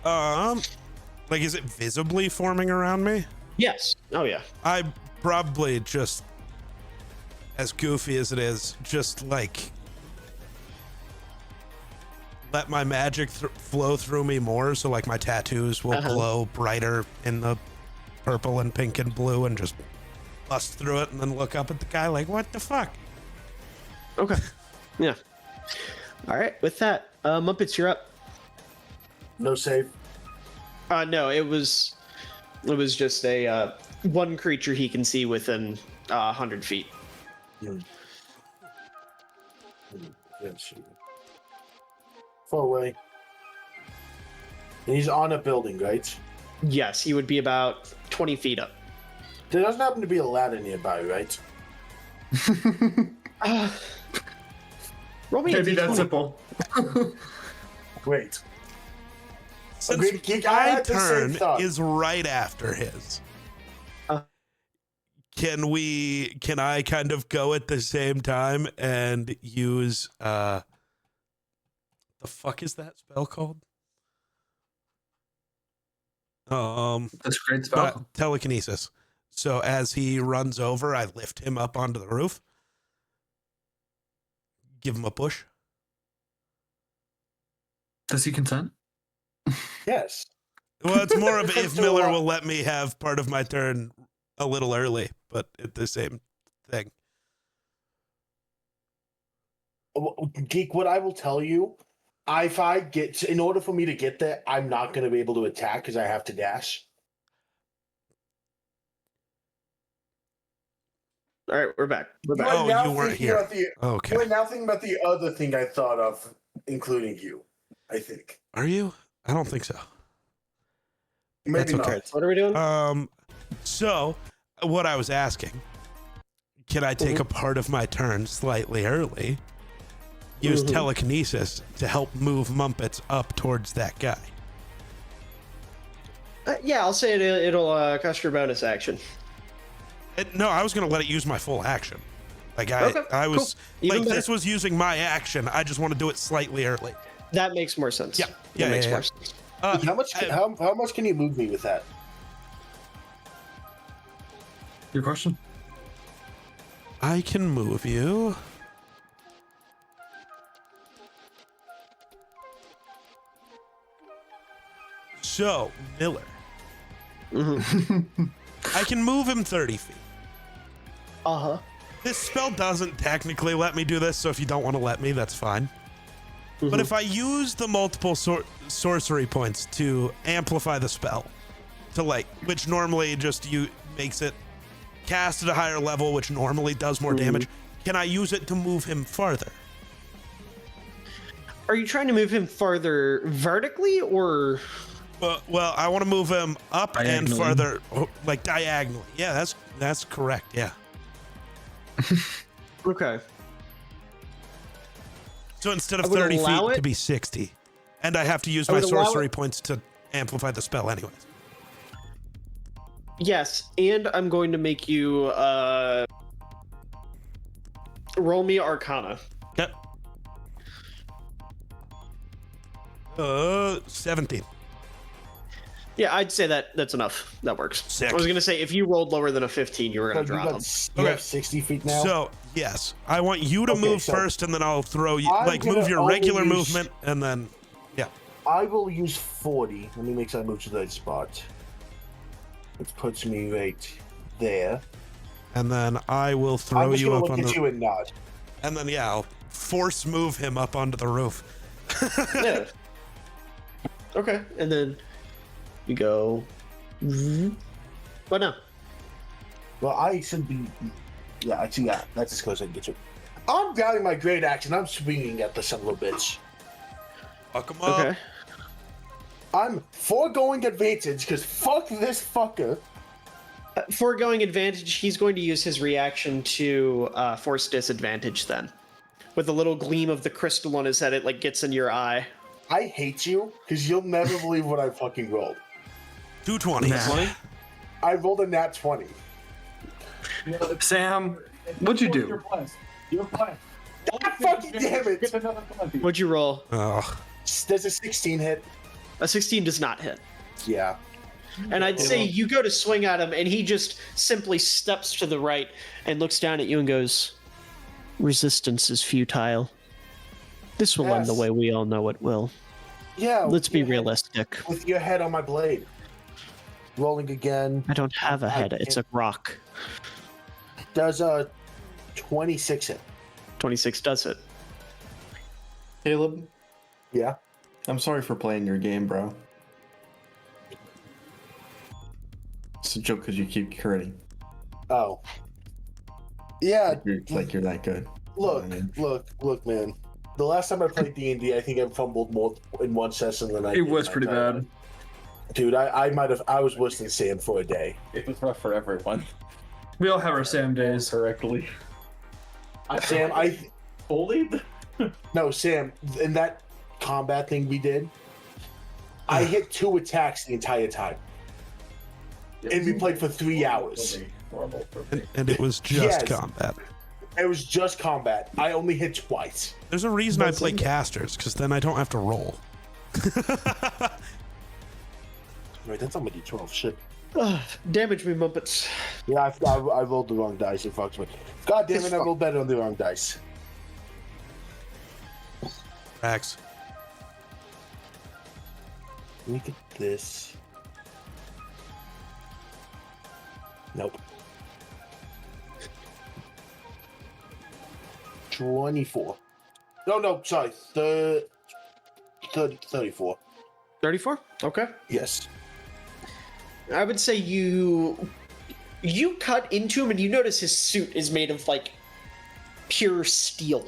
Like, is it visibly forming around me? Yes. Oh, yeah. I probably just, as goofy as it is, just like let my magic flow through me more, so like my tattoos will glow brighter in the purple and pink and blue, and just bust through it and then look up at the guy like, what the fuck? Okay. Yeah. All right. With that, Muppets, you're up. No save. No, it was just a one creature he can see within 100 feet. Yes. Far away. And he's on a building, right? Yes, he would be about 20 feet up. There doesn't happen to be a ladder nearby, right? Roll me Can't be that D20. simple. Great. Since Geek, my turn is right after his, can I kind of go at the same time and use the fuck is that spell called? That's a great spell. Telekinesis. So as he runs over, I lift him up onto the roof, give him a push. Does he consent? Yes. Well, it's more of if Miller will let me have part of my turn a little early, but it's the same thing. Geek, what I will tell you, if I get, in order for me to get there, I'm not going to be able to attack because I have to dash. All right, we're back. We're back. Oh, you weren't here. Okay. We're now thinking about the other thing I thought of, including you, I think. Are you? I don't think so. Maybe That's okay. not. What are we doing? So what I was asking, can I take a part of my turn slightly early, use telekinesis to help move Mumpets up towards that guy? Yeah, I'll say it'll cost your bonus action. No, I was going to let it use my full action. Like I was cool. like, better. this was using my action. I just want to do it slightly early. That makes more sense. Yeah. That makes more sense. How much can you move me with that? Your question? I can move you. So, Miller. I can move him 30 feet. Uh-huh. This spell doesn't technically let me do this, so if you don't want to let me, that's fine. But if I use the multiple sorcery points to amplify the spell, to which normally just makes it cast at a higher level, which normally does more damage, can I use it to move him farther? Are you trying to move him farther vertically or? Well, I want to move him up and Diagonally. farther, like diagonally. Yeah, that's correct. Yeah. Okay. So instead of I would 30 allow feet it. to be 60, and I have to use I my would allow sorcery it. points to amplify the spell anyways. Yes, and I'm going to make you roll me Arcana. Yep. 17. Yeah, I'd say that's enough. That works. Sick. I was gonna say if you rolled lower than a 15, you were gonna You drop him. you have 60 feet now? So yes, I want you to Okay, move so first, and then I'll throw you I'm move gonna your only regular use- movement, and then I will use 40. Let me make sure I move to that spot. Which puts me right there. and then I will I'm throw just you gonna up look on at the, you and nod. and then I'll force move him up onto the roof. Yeah. Okay, and then you go. What now? Well, I should be. Yeah, I see that. That's as close as I can get you. I'm valuing my great action. I'm swinging at the son of a bitch. Fuck him up. Okay. I'm foregoing advantage because fuck this fucker. Foregoing advantage, he's going to use his reaction to force disadvantage then. With a little gleam of the crystal on his head, it like gets in your eye. I hate you because you'll never believe what I fucking rolled. 220. 20? I rolled a nat 20. Sam, what'd you do? You're fine. God fucking damn it! What'd you roll? Oh. Does a 16 hit? A 16 does not hit. Yeah. And I'd say you go to swing at him, and he just simply steps to the right and looks down at you and goes, "Resistance is futile. This will end the way we all know it will. Yeah. Let's be realistic." With your head on my blade. Rolling again. I don't have a head. It's a rock. Does a 26 hit? 26 does it. Caleb, Yeah. I'm sorry for playing your game, bro. It's a joke because you keep critting. Oh. Yeah. Like you're that good. Look, man. The last time I played D&D, I think I fumbled more in one session than I did. It was pretty bad. Dude, I was worse than Sam for a day. It was rough for everyone. We all have our Sam days. Correctly. Sam, bullied? No, Sam, in that combat thing we did, I hit 2 attacks the entire time. And we played for 3 hours. And it was just combat. It was just combat. I only hit twice. There's a reason I play casters, because then I don't have to roll. Wait, that's on my D12. Shit. Damage me, Muppets. Yeah, I rolled the wrong dice. It fucks me. God damn it, I rolled better on the wrong dice. Max. Look at this. Nope. 24. No, sorry. 34. 34? Okay. Yes. I would say you cut into him and you notice his suit is made of like pure steel.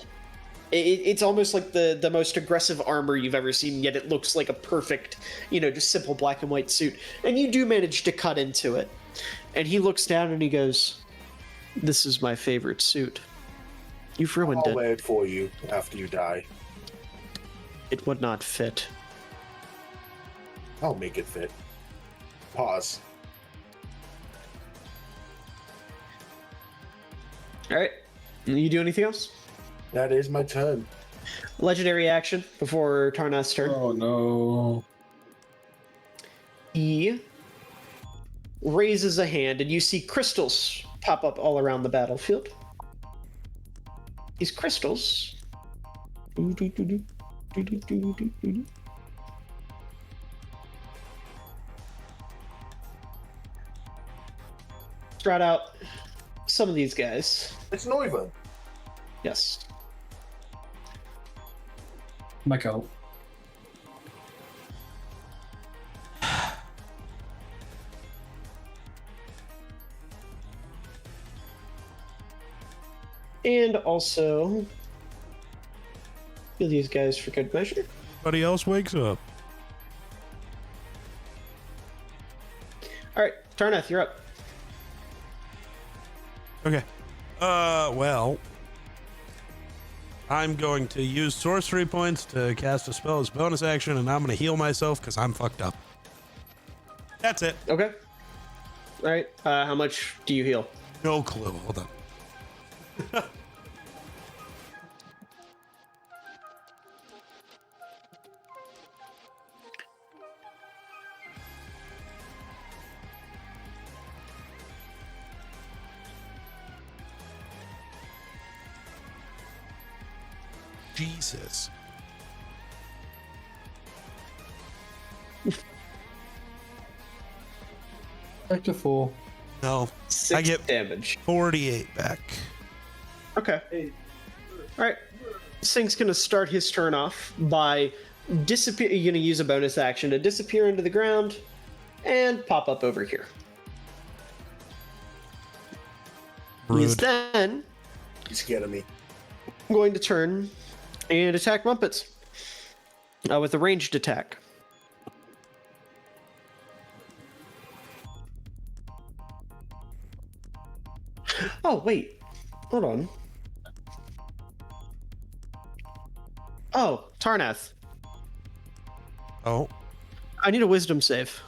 It's almost like the most aggressive armor you've ever seen, yet it looks like a perfect, just simple black and white suit. And you do manage to cut into it. And he looks down and he goes, "This is my favorite suit. You've ruined I'll it. wear it for you after you die. It would not fit." I'll make it fit. Pause. All right. You do anything else? That is my turn. Legendary action before Tarnath's turn. Oh no. He raises a hand and you see crystals pop up all around the battlefield. These crystals sprout out some of these guys. It's Noiva. Yes. Michael. And also kill these guys for good measure. Everybody else wakes up. All right, Tarnath, you're up. Okay. Well, I'm going to use sorcery points to cast a spell as bonus action, and I'm going to heal myself because I'm fucked up. That's it. Okay. All right. How much do you heal? No clue. Hold on. Jesus. Back to full. No. 6 I get damage. 48 back. Okay. All right. This thing's gonna start his turn off by disappear. You're gonna use a bonus action to disappear into the ground and pop up over here. He's then He's scared of me. going to turn and attack Mumpets with a ranged attack. Oh, wait. Hold on. Oh, Tarnath. Oh. I need a wisdom save.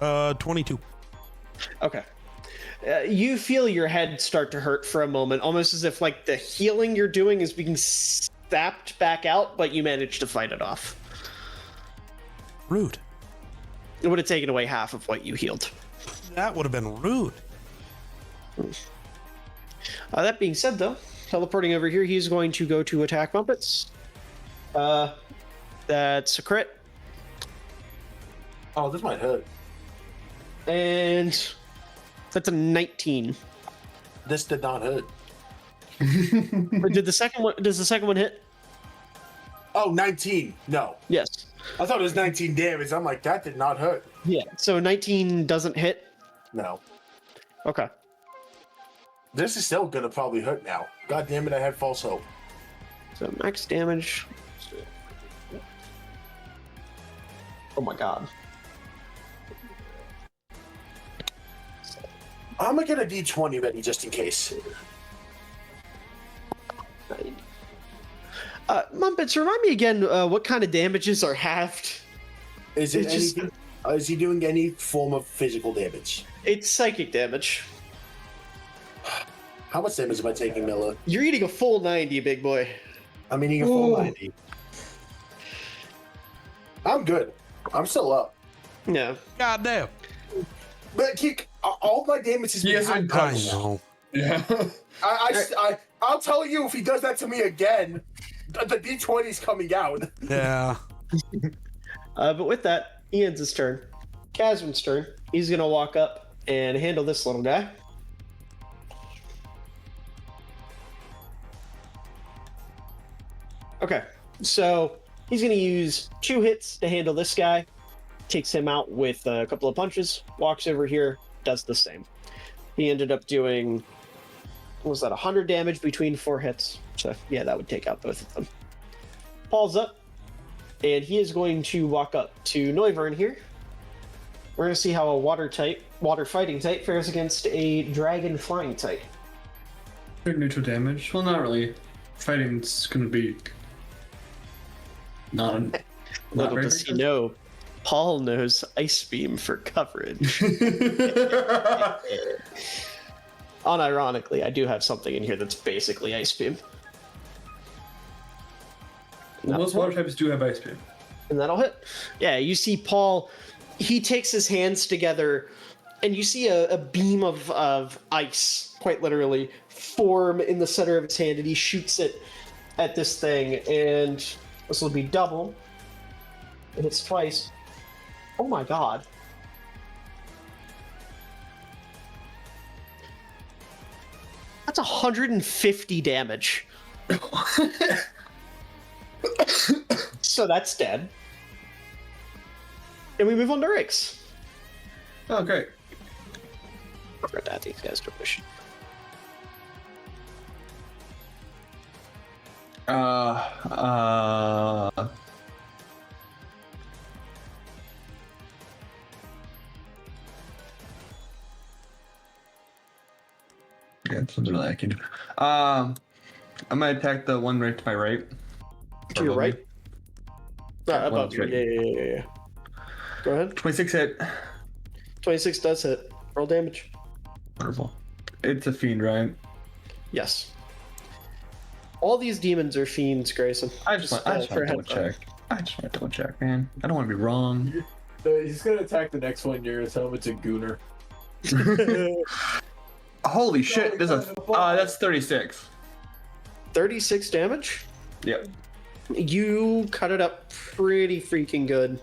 Uh, 22. Okay. You feel your head start to hurt for a moment, almost as if like the healing you're doing is being sapped back out, but you managed to fight it off. Rude. It would have taken away half of what you healed. That would have been rude. That being said, though, teleporting over here, he's going to go to attack Mumpets. That's a crit. Oh, this might hurt. And that's a 19. This did not hurt. Did the second one? Does the second one hit? Oh, 19. No. Yes. I thought it was 19 damage. I'm like, that did not hurt. Yeah. So 19 doesn't hit. No. Okay. This is still gonna probably hurt now. God damn it, I had false hope. So max damage. Oh my god. I'm gonna get a D20 ready just in case. Mumpets, remind me again what kind of damages are halved. Is it It's just- anything? Is he doing any form of physical damage? It's psychic damage. How much damage am I taking, Miller? You're eating a full 90, big boy. I'm eating a full 90. I'm good. I'm still up. Yeah. God damn. But Keek, all my damage is Yes, behind I punch. know. Yeah. I'll tell you if he does that to me again, the D20 is coming out. Yeah. But with that, Ian's his turn. Casvin's turn. He's gonna walk up and handle this little guy. Okay, so he's gonna use 2 hits to handle this guy. Takes him out with a couple of punches. Walks over here, does the same. He ended up doing, what was that, 100 damage between 4 hits. So yeah, that would take out both of them. Paul's up, and he is going to walk up to Noivern here. We're going to see how a water fighting type fares against a dragon flying type. Neutral damage. Well, not really. Fighting's gonna be not Little very does he know, Paul knows Ice Beam for coverage. Unironically, I do have something in here that's basically Ice Beam. Most water types do have ice beam. And that'll hit. Yeah, you see Paul, he takes his hands together, and you see a beam of ice, quite literally, form in the center of his hand, and he shoots it at this thing, and this will be double. It hits twice. Oh my god. That's 150 damage. So that's dead. And we move on to Rix. Oh, great. Forgot these guys to push. Yeah, that's really I can do. I'm gonna attack the one right to my right. To your right? Above you. right. Yeah. Go ahead. 26 hit. 26 does hit. Roll damage. Wonderful. It's a fiend, right? Yes. All these demons are fiends, Grayson. I just want to double check. I just want to double check, man. I don't want to be wrong. He's gonna attack the next one near his home. It's a Gooner. Holy shit! There's a that's 36. 36 damage? Yep. You cut it up pretty freaking good.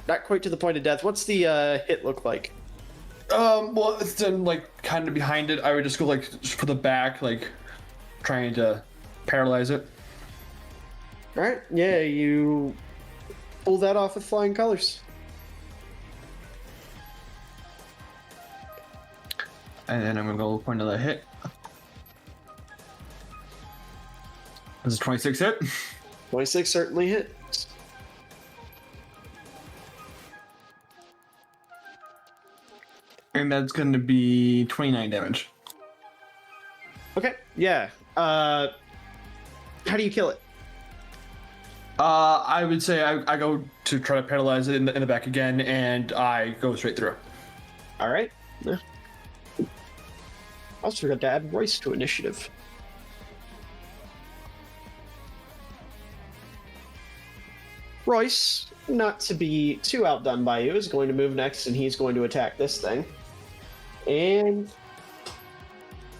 Not quite to the point of death. What's the hit look like? Well, it's then like kind of behind it. I would just go like for the back, like trying to paralyze it. All right. Yeah, you pull that off with flying colors. And then I'm gonna go for another hit. This is 26 hit. 26 certainly hits. And that's going to be 29 damage. Okay, yeah. How do you kill it? I would say I go to try to paralyze it in the back again, and I go straight through. All right. Yeah. Also forgot to add Royce to initiative. Royce, not to be too outdone by you, is going to move next, and he's going to attack this thing. And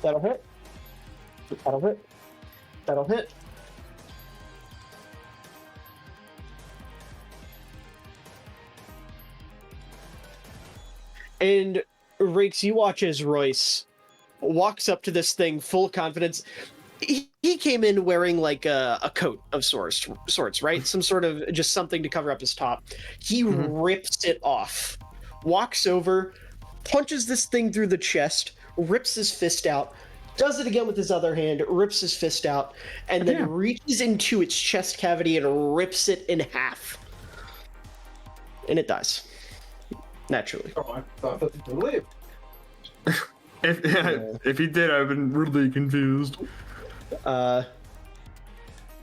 that'll hit. That'll hit. That'll hit. And Rakes, you watch as Royce walks up to this thing full of confidence. He came in wearing like a coat of sorts, right? Some sort of just something to cover up his top. He rips it off, walks over, punches this thing through the chest, rips his fist out, does it again with his other hand, rips his fist out, and then reaches into its chest cavity and rips it in half. And it dies. Naturally. Oh, I thought that was leave. If he did, I've been really confused.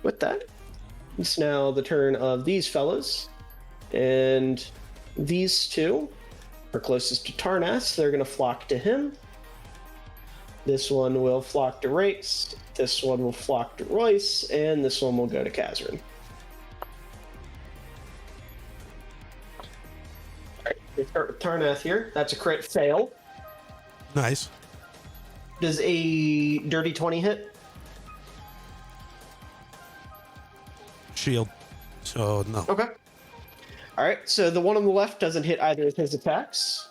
With that, it's now the turn of these fellows, and these two are closest to Tarnas. They're going to flock to him. This one will flock to Rakes. This one will flock to Royce, and this one will go to Kazrin. We start with Tarnath here. That's a crit fail. Nice. Does a dirty 20 hit? Shield. So, no. Okay. Alright, so the one on the left doesn't hit either of his attacks.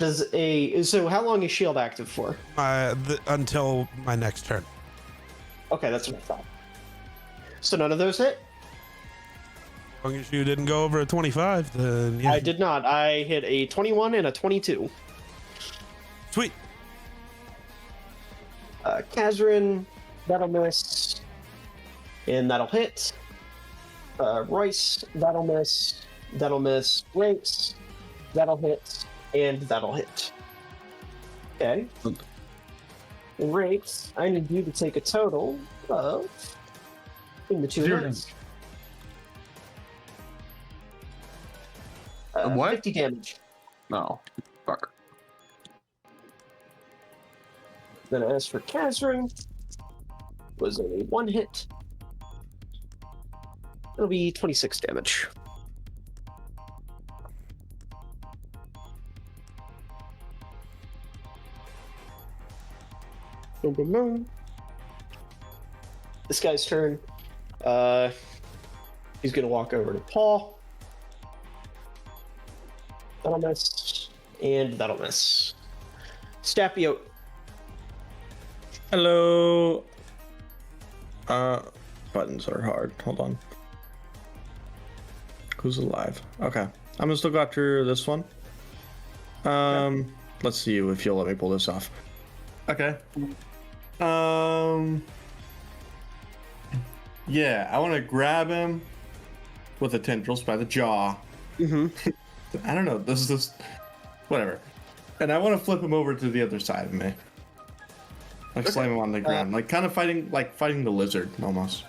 So how long is shield active for? Until my next turn. Okay, that's what I thought. So none of those hit? As long as you didn't go over a 25, then yeah. I did not. I hit a 21 and a 22. Sweet. Kazrin, that'll miss. And that'll hit. Royce, that'll miss. That'll miss. Rakes, that'll hit. And that'll hit. Okay. Rakes, I need you to take a total of in the two hits. What? 50 damage. No. Fuck. Then as for Kazrin, was a one hit. It'll be 26 damage. Boom, boom, boom. This guy's turn. He's gonna walk over to Paul. That'll miss. And that'll miss. Stapio. Hello. Buttons are hard. Hold on. Who's alive? Okay. I'm gonna still go after this one. Let's see if you'll let me pull this off. Okay. Yeah, I want to grab him with the tendrils by the jaw. Mm-hmm. I don't know. This is just whatever. And I want to flip him over to the other side of me. Like slam him on the ground, like kind of fighting the lizard almost.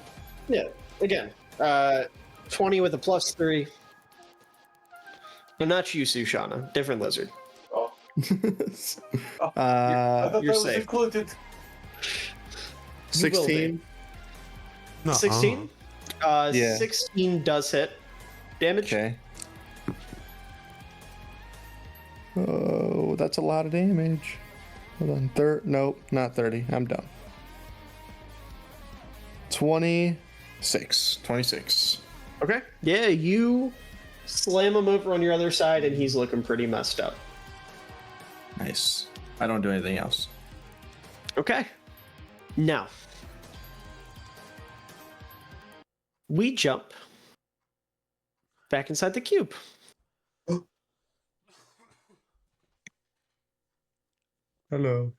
Yeah. Again, 20 with a +3. No, not you, Sushana. Different lizard. Oh. You're safe. Included. 16. No. 16. Yeah. 16 does hit. Damage. Okay. Oh, that's a lot of damage. Hold on. Nope, not 30. I'm done. 26. Okay. Yeah, you slam him over on your other side, and he's looking pretty messed up. Nice. I don't do anything else. Okay. Now, we jump back inside the cube. Hello.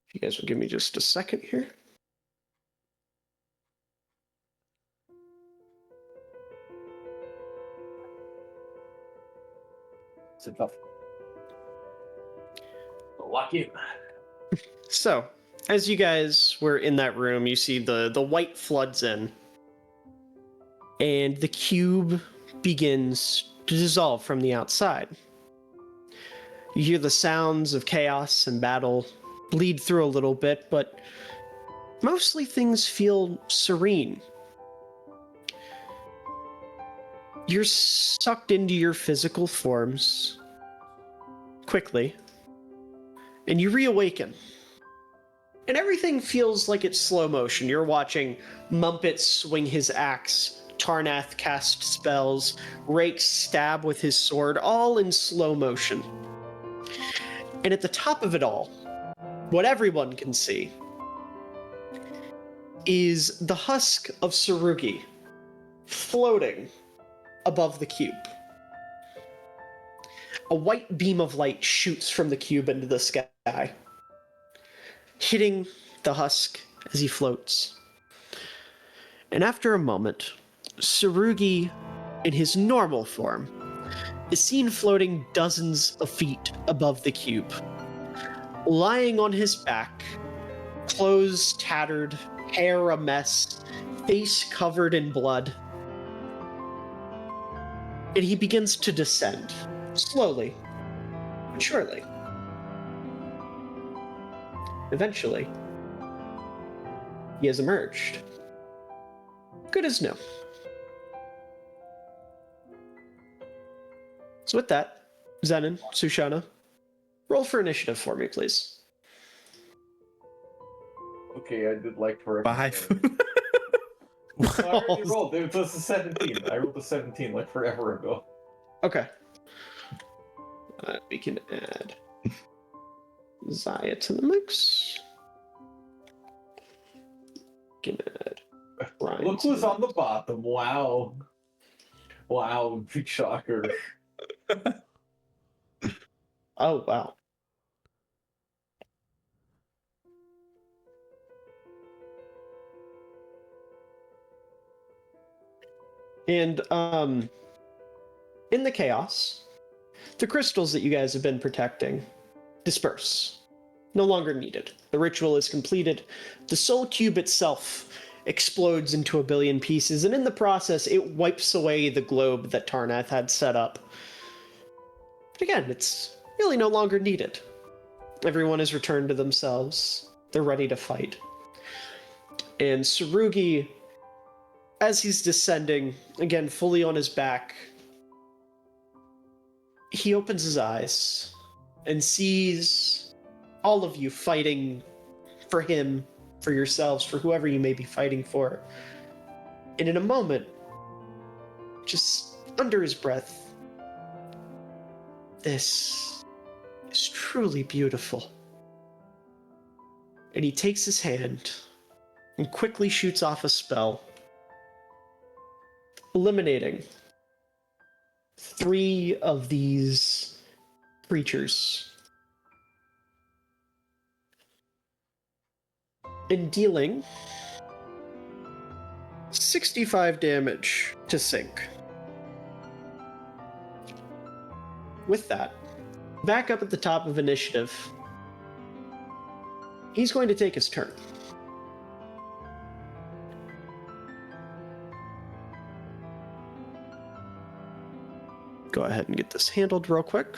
If you guys will give me just a second here. It's a tough. Lock in. So, as you guys were in that room, you see the white floods in, and the cube begins to dissolve from the outside. You hear the sounds of chaos and battle bleed through a little bit, but mostly things feel serene. You're sucked into your physical forms quickly, and you reawaken. And everything feels like it's slow motion. You're watching Mumpet swing his axe, Tarnath cast spells, Rake stab with his sword, all in slow motion. And at the top of it all, what everyone can see is the husk of Tsurugi floating above the cube. A white beam of light shoots from the cube into the sky, hitting the husk as he floats. And after a moment, Tsurugi, in his normal form, is seen floating dozens of feet above the cube, lying on his back, clothes tattered, hair a mess, face covered in blood. And he begins to descend, slowly, but surely. Eventually, he has emerged. Good as new. So with that, Zenon, Sushana, roll for initiative for me, please. Okay, I did like for 5. I already rolled. It was a 17. I rolled a 17 like forever ago. Okay. We can add Zaya to the mix. We can add Ryan. Look who's on the bottom. Wow. Wow, big shocker. Oh, wow. And in the chaos, the crystals that you guys have been protecting disperse. No longer needed. The ritual is completed. The soul cube itself explodes into a billion pieces, and in the process, it wipes away the globe that Tarnath had set up. But again, it's really no longer needed. Everyone has returned to themselves. They're ready to fight. And Tsurugi, as he's descending, again, fully on his back, he opens his eyes and sees all of you fighting for him, for yourselves, for whoever you may be fighting for. And in a moment, just under his breath, this is truly beautiful. And he takes his hand and quickly shoots off a spell, eliminating 3 of these creatures and dealing 65 damage to Sync. With that, back up at the top of initiative, he's going to take his turn. Go ahead and get this handled real quick.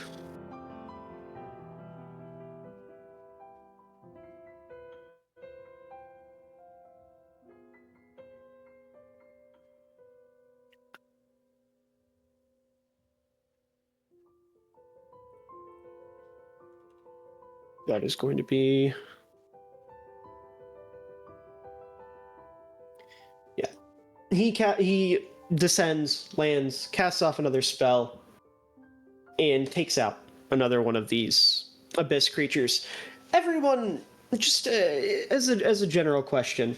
That is going to be... yeah. He descends, lands, casts off another spell, and takes out another one of these abyss creatures. Everyone, just as a general question,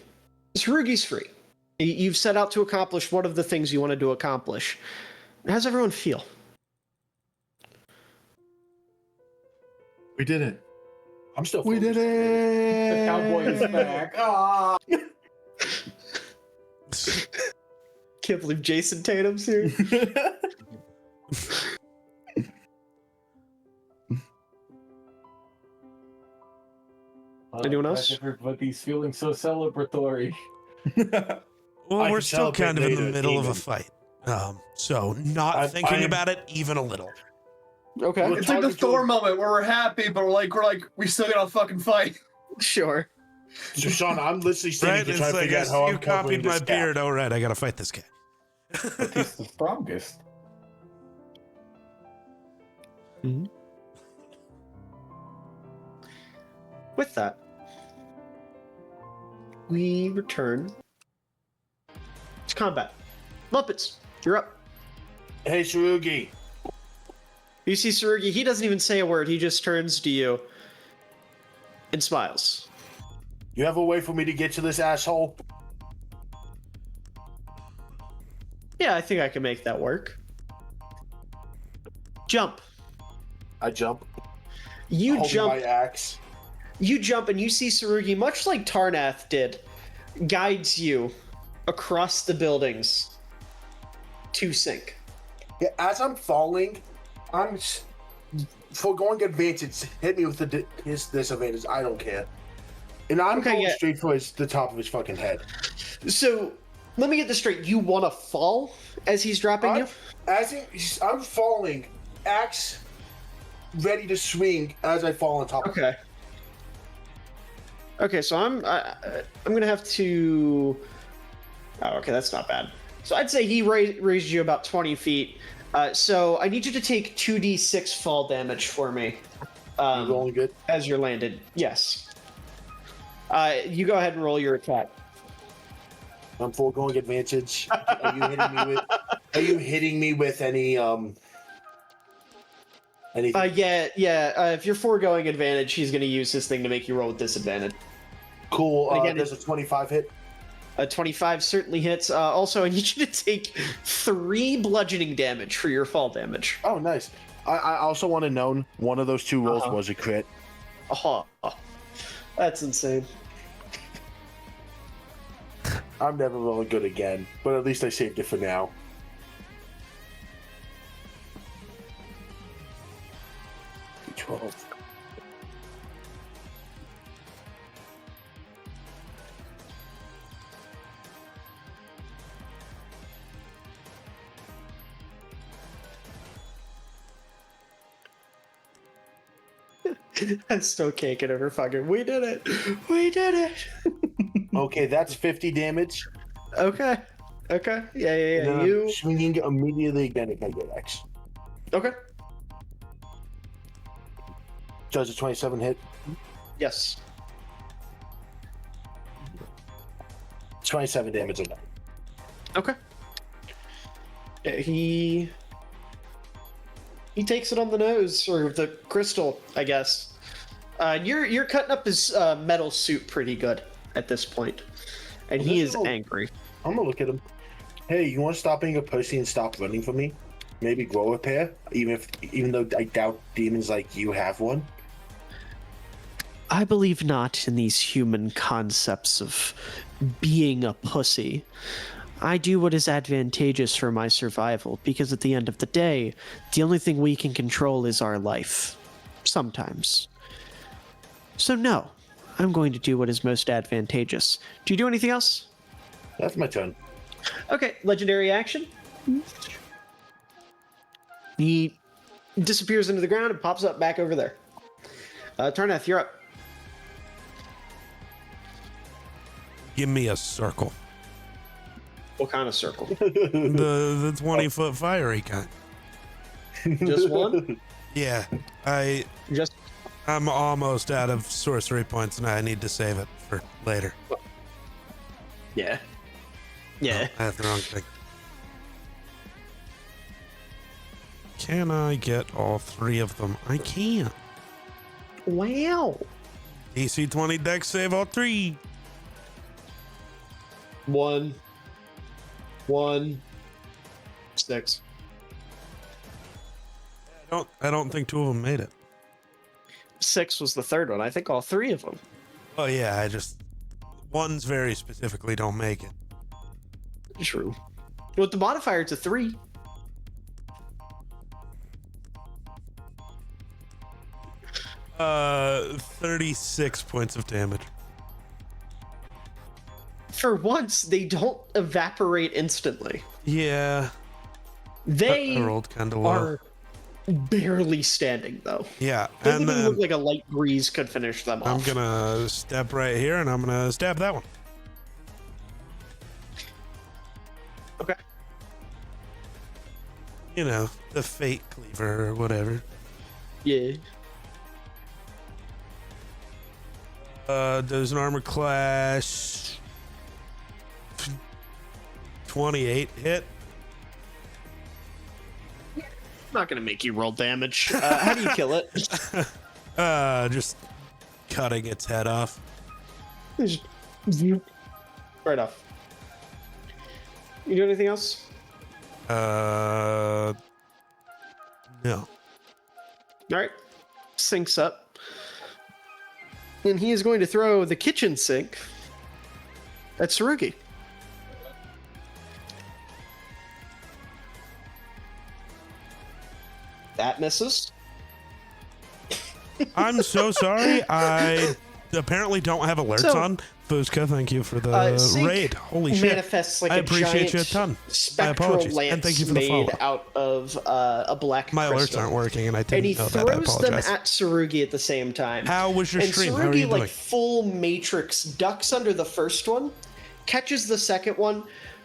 Tsurugi's free. You've set out to accomplish one of the things you wanted to accomplish. How's everyone feel? We did it. I'm still. We did it. The cowboy is back. Ah! Can't believe Jason Tatum's here. Anyone else? Everybody's feeling so celebratory. Well, I we're can still kind of in the celebrate middle of a later, fight. So not thinking about it even a little. Okay. It's like the Thor moment where we're happy, but we still gotta fucking fight. Sure. So Sean, I'm literally standing Right? here It's trying to like, figure out how you I'm covering copied my this gap. beard. All right, I gotta fight this guy. But he's the strongest. With that, we return to combat. Muppets, you're up. Hey, Sarugi. You see Tsurugi, he doesn't even say a word, he just turns to you and smiles. You have a way for me to get to this asshole? Yeah, I think I can make that work. Jump. I jump. You holding jump. my axe. You jump and you see Tsurugi, much like Tarnath did, guides you across the buildings to sink. Yeah, as I'm falling, I'm foregoing advantage. Hit me with his disadvantage. I don't care. And I'm going straight for the top of his fucking head. So, let me get this straight. You want to fall as he's dropping you? I'm falling, axe ready to swing as I fall on top of him. Okay, so I'm gonna have to. Oh, okay, that's not bad. So I'd say he raised you about 20 feet. So I need you to take 2d6 fall damage for me. You rolling good? As you're landed, yes. You go ahead and roll your attack. I'm foregoing advantage. Are you hitting me with any anything? Yeah. If you're foregoing advantage, he's gonna use his thing to make you roll with disadvantage. Cool. Again, there's a 25 hit. A 25 certainly hits. Also, I need you to take 3 bludgeoning damage for your fall damage. Oh, nice. I also want to know one of those 2 rolls was a crit. Oh, that's insane. I'm never rolling good again, but at least I saved it for now. D12. I still can't get over fucking. We did it. We did it. Okay, that's 50 damage. Okay. Yeah. You swinging immediately again at my good X. Okay. Does a 27 hit? Yes. 27 damage again. Okay. Yeah, he takes it on the nose, or the crystal, I guess. You're cutting up his metal suit pretty good at this point, and he is angry. I'm gonna look at him. Hey, you want to stop being a pussy and stop running from me? Maybe grow a pair, even though I doubt demons like you have one. I believe not in these human concepts of being a pussy. I do what is advantageous for my survival, because at the end of the day, the only thing we can control is our life. Sometimes. So no, I'm going to do what is most advantageous. Do you do anything else? That's my turn. Okay, legendary action. He disappears into the ground and pops up back over there. Tarnath, you're up. Give me a circle. What kind of circle? the 20-foot fiery kind. Just one? Yeah, I'm almost out of sorcery points and I need to save it for later. Yeah. No, I have the wrong thing. Can I get all 3 of them? I can. Wow. DC 20 dex save all 3. 1, 6. I don't think 2 of them made it. 6 was the third one. I think all 3 of them. Oh yeah, ones very specifically don't make it. True. With the modifier, it's a 3. 36 points of damage. For once, they don't evaporate instantly. Yeah. They I rolled kind of low. are barely standing, though. Yeah, Doesn't and even then look like a light breeze could finish them I'm off. gonna step right here, and I'm gonna stab that one. Okay. You know, the fate cleaver or whatever. Yeah. Does an armor class 28 hit? I'm not gonna make you roll damage. How do you kill it? Just cutting its head off. Just right off. You do anything else? No. All right. Sinks up. And he is going to throw the kitchen sink at Tsurugi. That misses. I'm so sorry. I apparently don't have alerts So- on. Fuzka, thank you for the Sink raid. Holy shit. manifests like I a appreciate giant you a ton. My spectral apologies. lance And thank you for the made follow. out of a black My crystal. alerts aren't working, and I And didn't he know that. I throws them apologize. at Tsurugi at the same time. How was your and stream? Tsurugi, How are you doing? like full Matrix, ducks under the first one, catches the second one,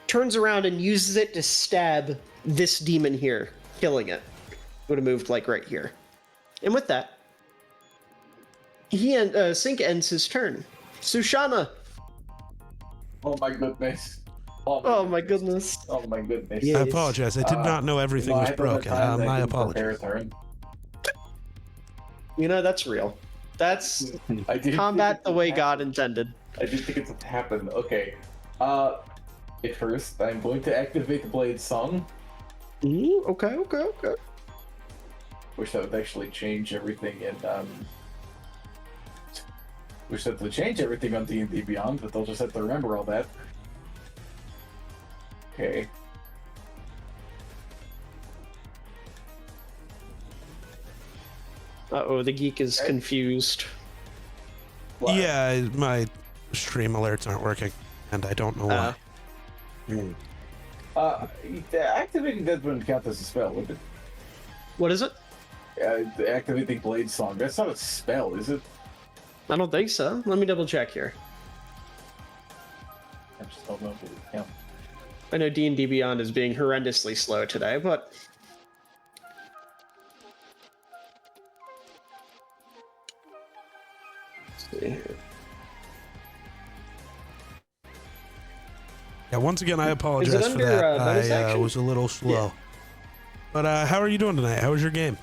turns around and uses it to stab this demon here, killing it. Would have moved like right here. And with that, Sink ends his turn. Sushana. Oh my goodness. Oh my goodness. Oh my goodness. I apologize. I did not know everything was broken. My apologies. You know, that's real. That's combat the way God intended. I didn't think it would happen. Okay. At first, I'm going to activate the Blade Song. Ooh, okay. Wish that would actually change everything in, Wish that would change everything on D&D Beyond, but they'll just have to remember all that. Okay. Uh-oh, the geek is confused. Yeah, my stream alerts aren't working, and I don't know why. Activating that wouldn't count as a spell, would it? What is it? Activating Blade Song. That's not a spell, is it? I don't think so. Let me double check here. I just don't know if it would count. I know D&D Beyond is being horrendously slow today, but... Let's see here. Yeah, once again, I apologize for under, that. bonus I action? was a little slow. Yeah. But how are you doing tonight? How was your game?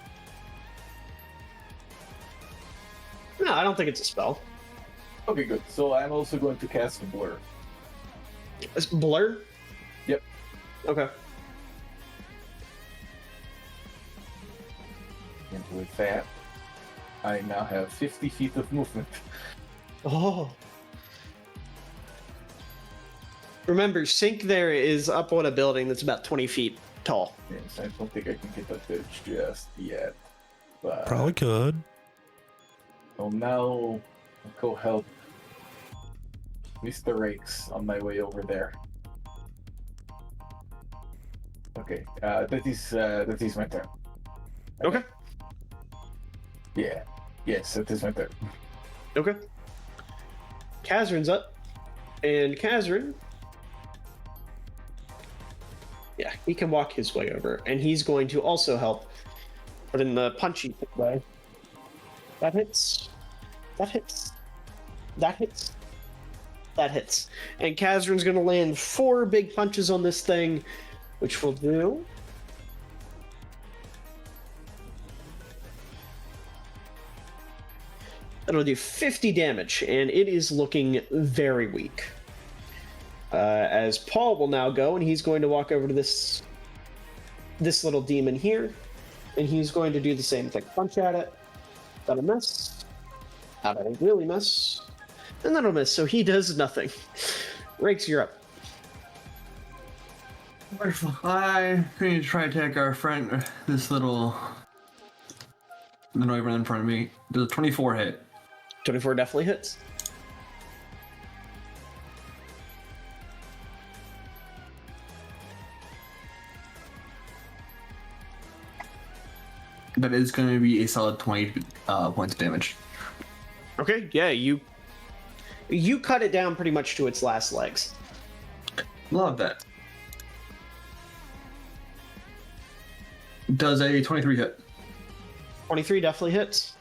No, I don't think it's a spell. Okay, good. So I'm also going to cast Blur. It's Blur? Yep. Okay. And with that, I now have 50 feet of movement. Oh. Remember, Sink there is up on a building that's about 20 feet tall. Yes, I don't think I can get up there just yet. But Probably could. So now I'll go help Mr. Rakes on my way over there. Okay, that is my turn. Okay. Yeah. Yes, that is my turn. Okay. Kazrin's up. And Kazrin... Yeah, he can walk his way over. And he's going to also help, but in the punchy way. That hits. That hits. That hits. That hits. And Kazrin's going to land 4 big punches on this thing, which will do... That'll do 50 damage, and it is looking very weak. As Paul will now go, and he's going to walk over to this little demon here, and he's going to do the same thing. Punch at it. That'll miss. That'll really miss. And that'll miss, so he does nothing. Rakes, you're up. Wonderful. I'm going to try to attack our friend, this little not even in front of me. Does a 24 hit? 24 definitely hits. That is going to be a solid 20 points of damage. Okay, yeah, you cut it down pretty much to its last legs. Love that. Does a 23 hit? 23 definitely hits.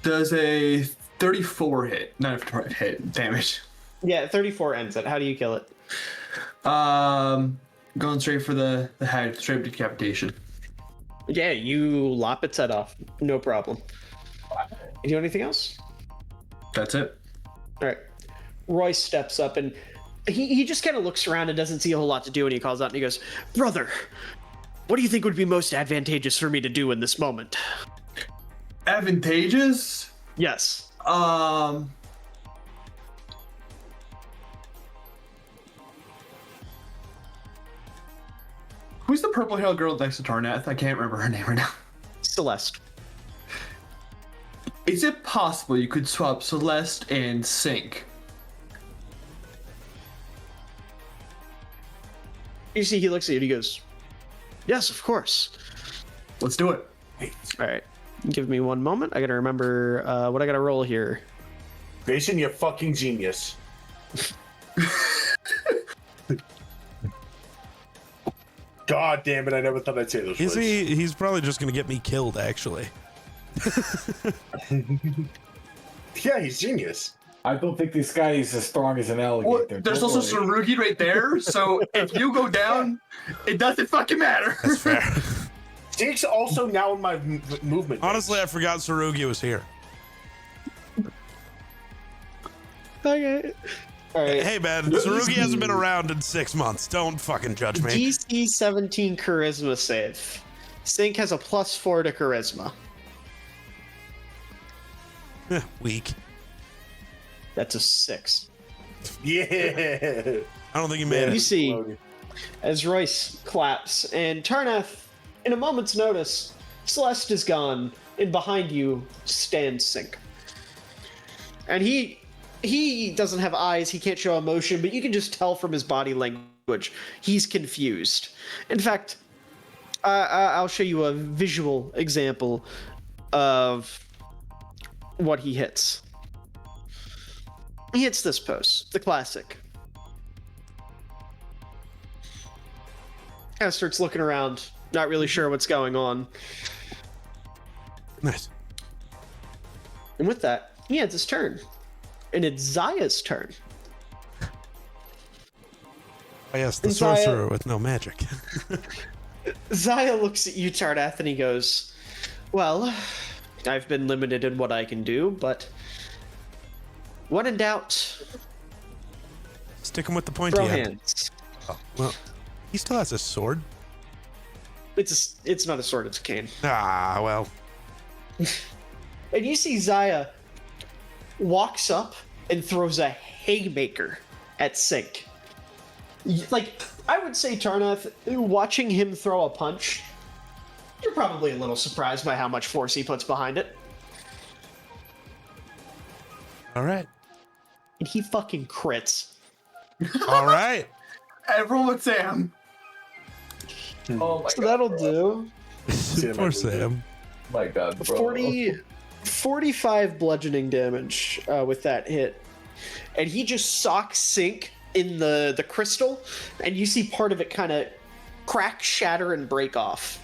Does a 34 hit? Not a hit, damage. Yeah, 34 ends it. How do you kill it? Going straight for the head, straight decapitation. Yeah, you lop its head off. No problem. You do anything else? That's it. All right. Roy steps up and he just kind of looks around and doesn't see a whole lot to do, and he calls out and he goes, "Brother, what do you think would be most advantageous for me to do in this moment?" Advantageous? Yes. Who's the purple-haired girl next to Tarnath? I can't remember her name right now. Celeste. Is it possible you could swap Celeste and Sync? You see, he looks at you and he goes, "Yes, of course." Let's do it. All right. Give me one moment. I gotta remember what I gotta roll here. Jason, you're fucking genius. God damn it, I never thought I'd say those words. He's probably just gonna get me killed, actually. Yeah, he's genius. I don't think this guy is as strong as an alligator. Well, there's also Sarugi right there, so if you go down, it doesn't fucking matter. That's fair. Jake's also now in my movement. Honestly, I forgot Sarugi was here. Okay. All right. Hey, man, Sarugi hasn't been around in 6 months. Don't fucking judge me. DC 17 charisma save. Sync has a +4 to charisma. Weak. That's a 6. Yeah. I don't think he made it. You see, as Royce claps, and Tarnath, in a moment's notice, Celeste is gone, and behind you stands Sync. And he doesn't have eyes, he can't show emotion, but you can just tell from his body language, he's confused. In fact, I'll show you a visual example of what he hits. He hits this pose, the classic. Kind of starts looking around, not really sure what's going on. Nice. And with that, he ends his turn. And it's Zaya's turn. Oh, yes, the And Zaya- sorcerer with no magic. Zaya looks at you, Tardath, and he goes, "Well, I've been limited in what I can do, but when in doubt, Stick him with the pointy throw end. hands." Oh, well, he still has a sword. It's not a sword, it's a cane. Ah, well. And you see Zaya walks up and throws a haymaker at Sync. Like, I would say, Tarnath, watching him throw a punch, you're probably a little surprised by how much force he puts behind it. All right. And he fucking crits. All right. Everyone with Sam. Oh my So that'll do. Poor Sam. My God, bro. 45 bludgeoning damage with that hit. And he just socks Sync in the crystal, and you see part of it kind of crack, shatter, and break off.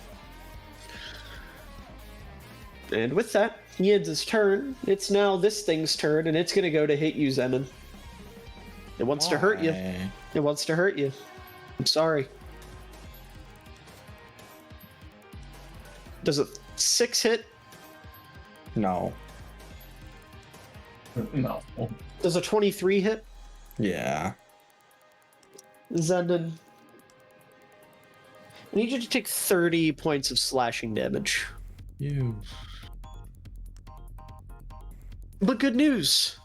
And with that, he ends his turn. It's now this thing's turn, and it's going to go to hit you, Zenon. It wants to hurt you. It wants to hurt you. I'm sorry. Does a 6 hit? No. No. Does a 23 hit? Yeah. Zendon. I need you to take 30 points of slashing damage. You. But good news.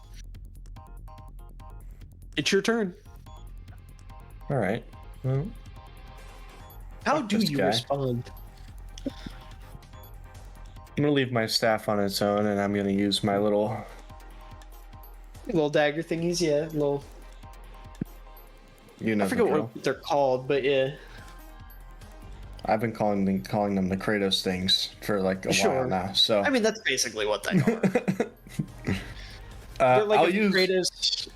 It's your turn. All right. Well, How fuck do this you guy. respond? I'm gonna leave my staff on its own, and I'm gonna use my little. Little dagger thingies, yeah. Little. You know I the forget drill. what they're called, but yeah. I've been calling them the Kratos things for like a Sure. while now. So I mean, that's basically what they are. uh, They're like I'll if use.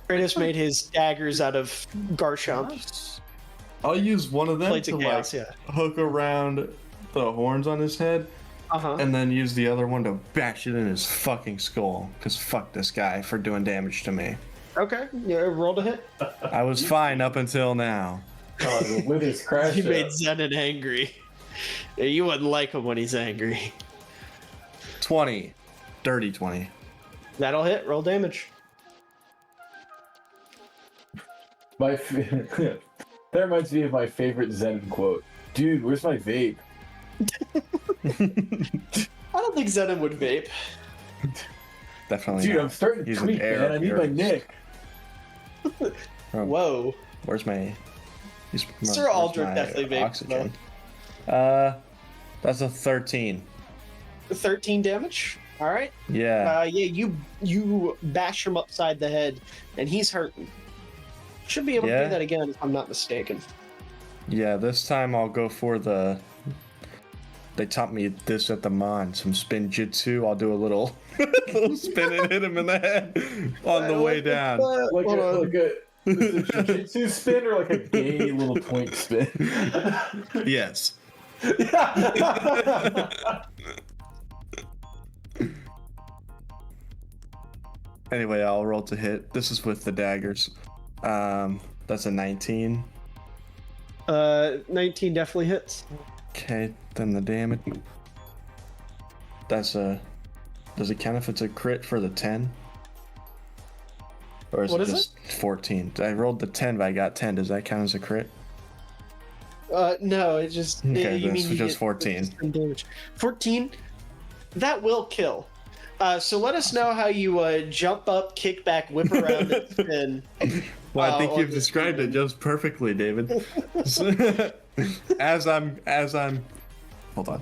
Kratos made his daggers out of Garchomp. I'll use one of them Blades to of Chaos, yeah. hook around the horns on his head, Uh-huh. and then use the other one to bash it in his fucking skull. Cause fuck this guy for doing damage to me. Okay, yeah, roll to hit. I was fine up until now. Oh, the withers crash. You made Zenon angry. Yeah, you wouldn't like him when he's angry. 20, dirty 20. That'll hit. Roll damage. That reminds me of my favorite Zen quote. Dude, where's my vape? I don't think Zenon would vape. Definitely. Dude, not. I'm starting to He's an tweak, air man. I need my purist. Nick. Whoa. Where's my? Sir Aldrich definitely vaped, oxygen. That's a 13. 13 damage. All right. Yeah. Yeah. You bash him upside the head, and he's hurting. Should be able to Yeah. do that again, if I'm not mistaken. Yeah. This time I'll go for the. They taught me this at the Mon, some spin jutsu. I'll do a little, little spin and hit him in the head on the way down. Like a jiu-jitsu spin or like a gay little twink spin? Yes. Anyway, I'll roll to hit. This is with the daggers. That's a 19. 19 definitely hits. Okay, then the damage. That's a. Does it count if it's a crit for the 10? Or is What it is just 14? I rolled the 10, but I got 10. Does that count as a crit? No, it just. Okay, you this mean was you just get 14. some damage. 14. That will kill. So let us know how you jump up, kick back, whip around, and spin. Well, I think on you've this described it just perfectly, David. as I'm hold on.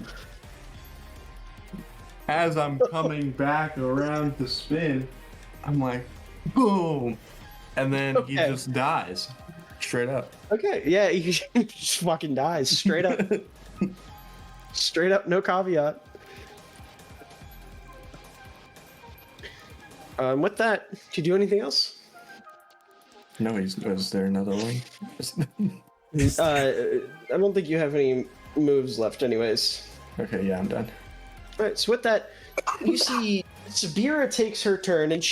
As I'm coming back around to spin, I'm like, boom, and then he Okay. just dies, straight up. Okay, yeah, he just fucking dies straight up. Straight up, no caveat. With that, did you do anything else? No, is there another one? I don't think you have any moves left, anyways. Okay, yeah, I'm done. All right, so with that, you see Sabira takes her turn, and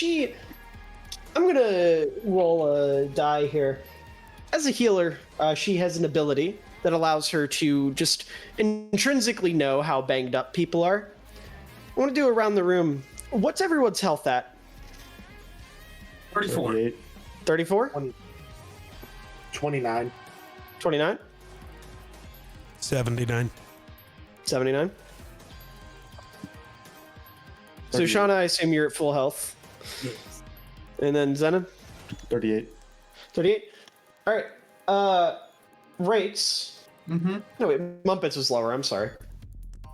I'm gonna roll a die here. As a healer, she has an ability that allows her to just intrinsically know how banged up people are. I want to do around the room. What's everyone's health at? 34. 34? 29. 29? 79. 79? So, Shauna, I assume you're at full health. And then Zenon? 38. 38? Alright. Rates. Mm-hmm. No, wait, Mumpets was lower, I'm sorry.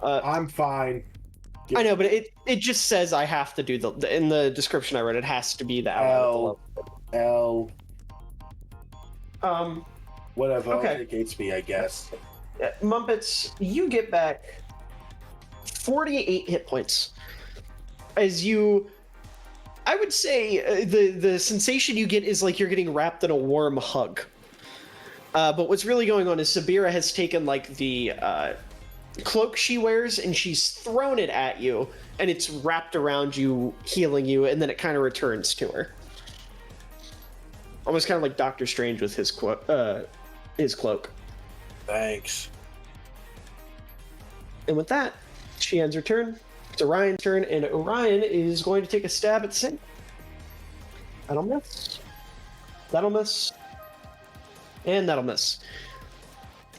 I'm fine. I know, but it just says I have to do in the description I read, it has to be the ally with the L. level. Whatever Okay. indicates me, I guess. Mumpets, you get back 48 hit points. As you, I would say the sensation you get is like you're getting wrapped in a warm hug. But what's really going on is Sabira has taken like the cloak she wears and she's thrown it at you, and it's wrapped around you, healing you, and then it kind of returns to her. Almost kind of like Doctor Strange with his cloak. Thanks. And with that, she ends her turn. It's Orion's turn, and Orion is going to take a stab at Sin. That'll miss. That'll miss. And that'll miss.